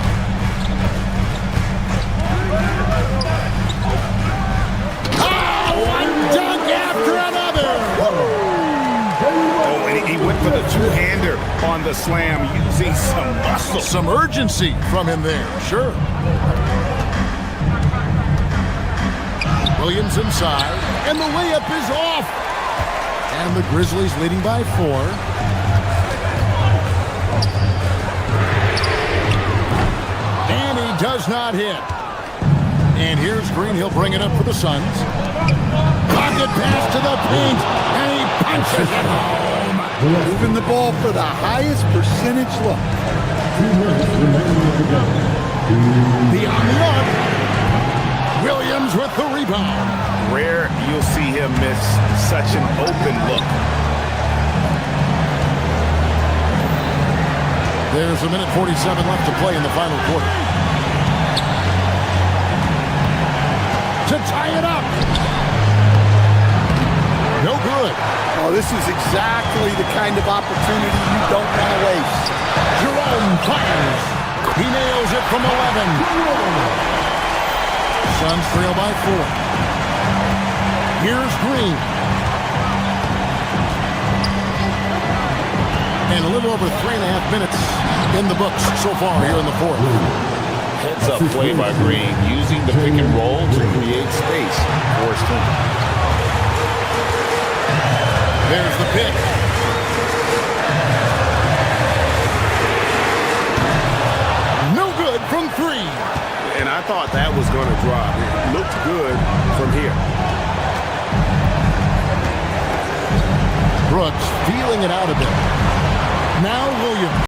One dunk after another. Oh, and he went for the two-hander on the slam using some muscle. Some urgency from him there, sure. Williams inside, and the layup is off. And the Grizzlies leading by 4. And he does not hit. And here's Green. He'll bring it up for the Suns. Pocket pass to the paint, and he punches it home. Moving the ball for the highest percentage look. Beyond the arc. Williams with the rebound. Rare you'll see him miss such an open look. There's a minute 47 left to play in the final quarter. To tie it up. No good. Oh, this is exactly the kind of opportunity you don't want to waste. Jerome fires. He nails it from 11. Suns trail by 4. Here's Green. And a little over 3.5 minutes in the books so far here in the fourth. Heads-up play by Green, using the pick and roll to create space for his team. There's the pick. No good from 3. And I thought that was going to drop. It looked good from here. Brooks feeling it out a bit. Now Williams.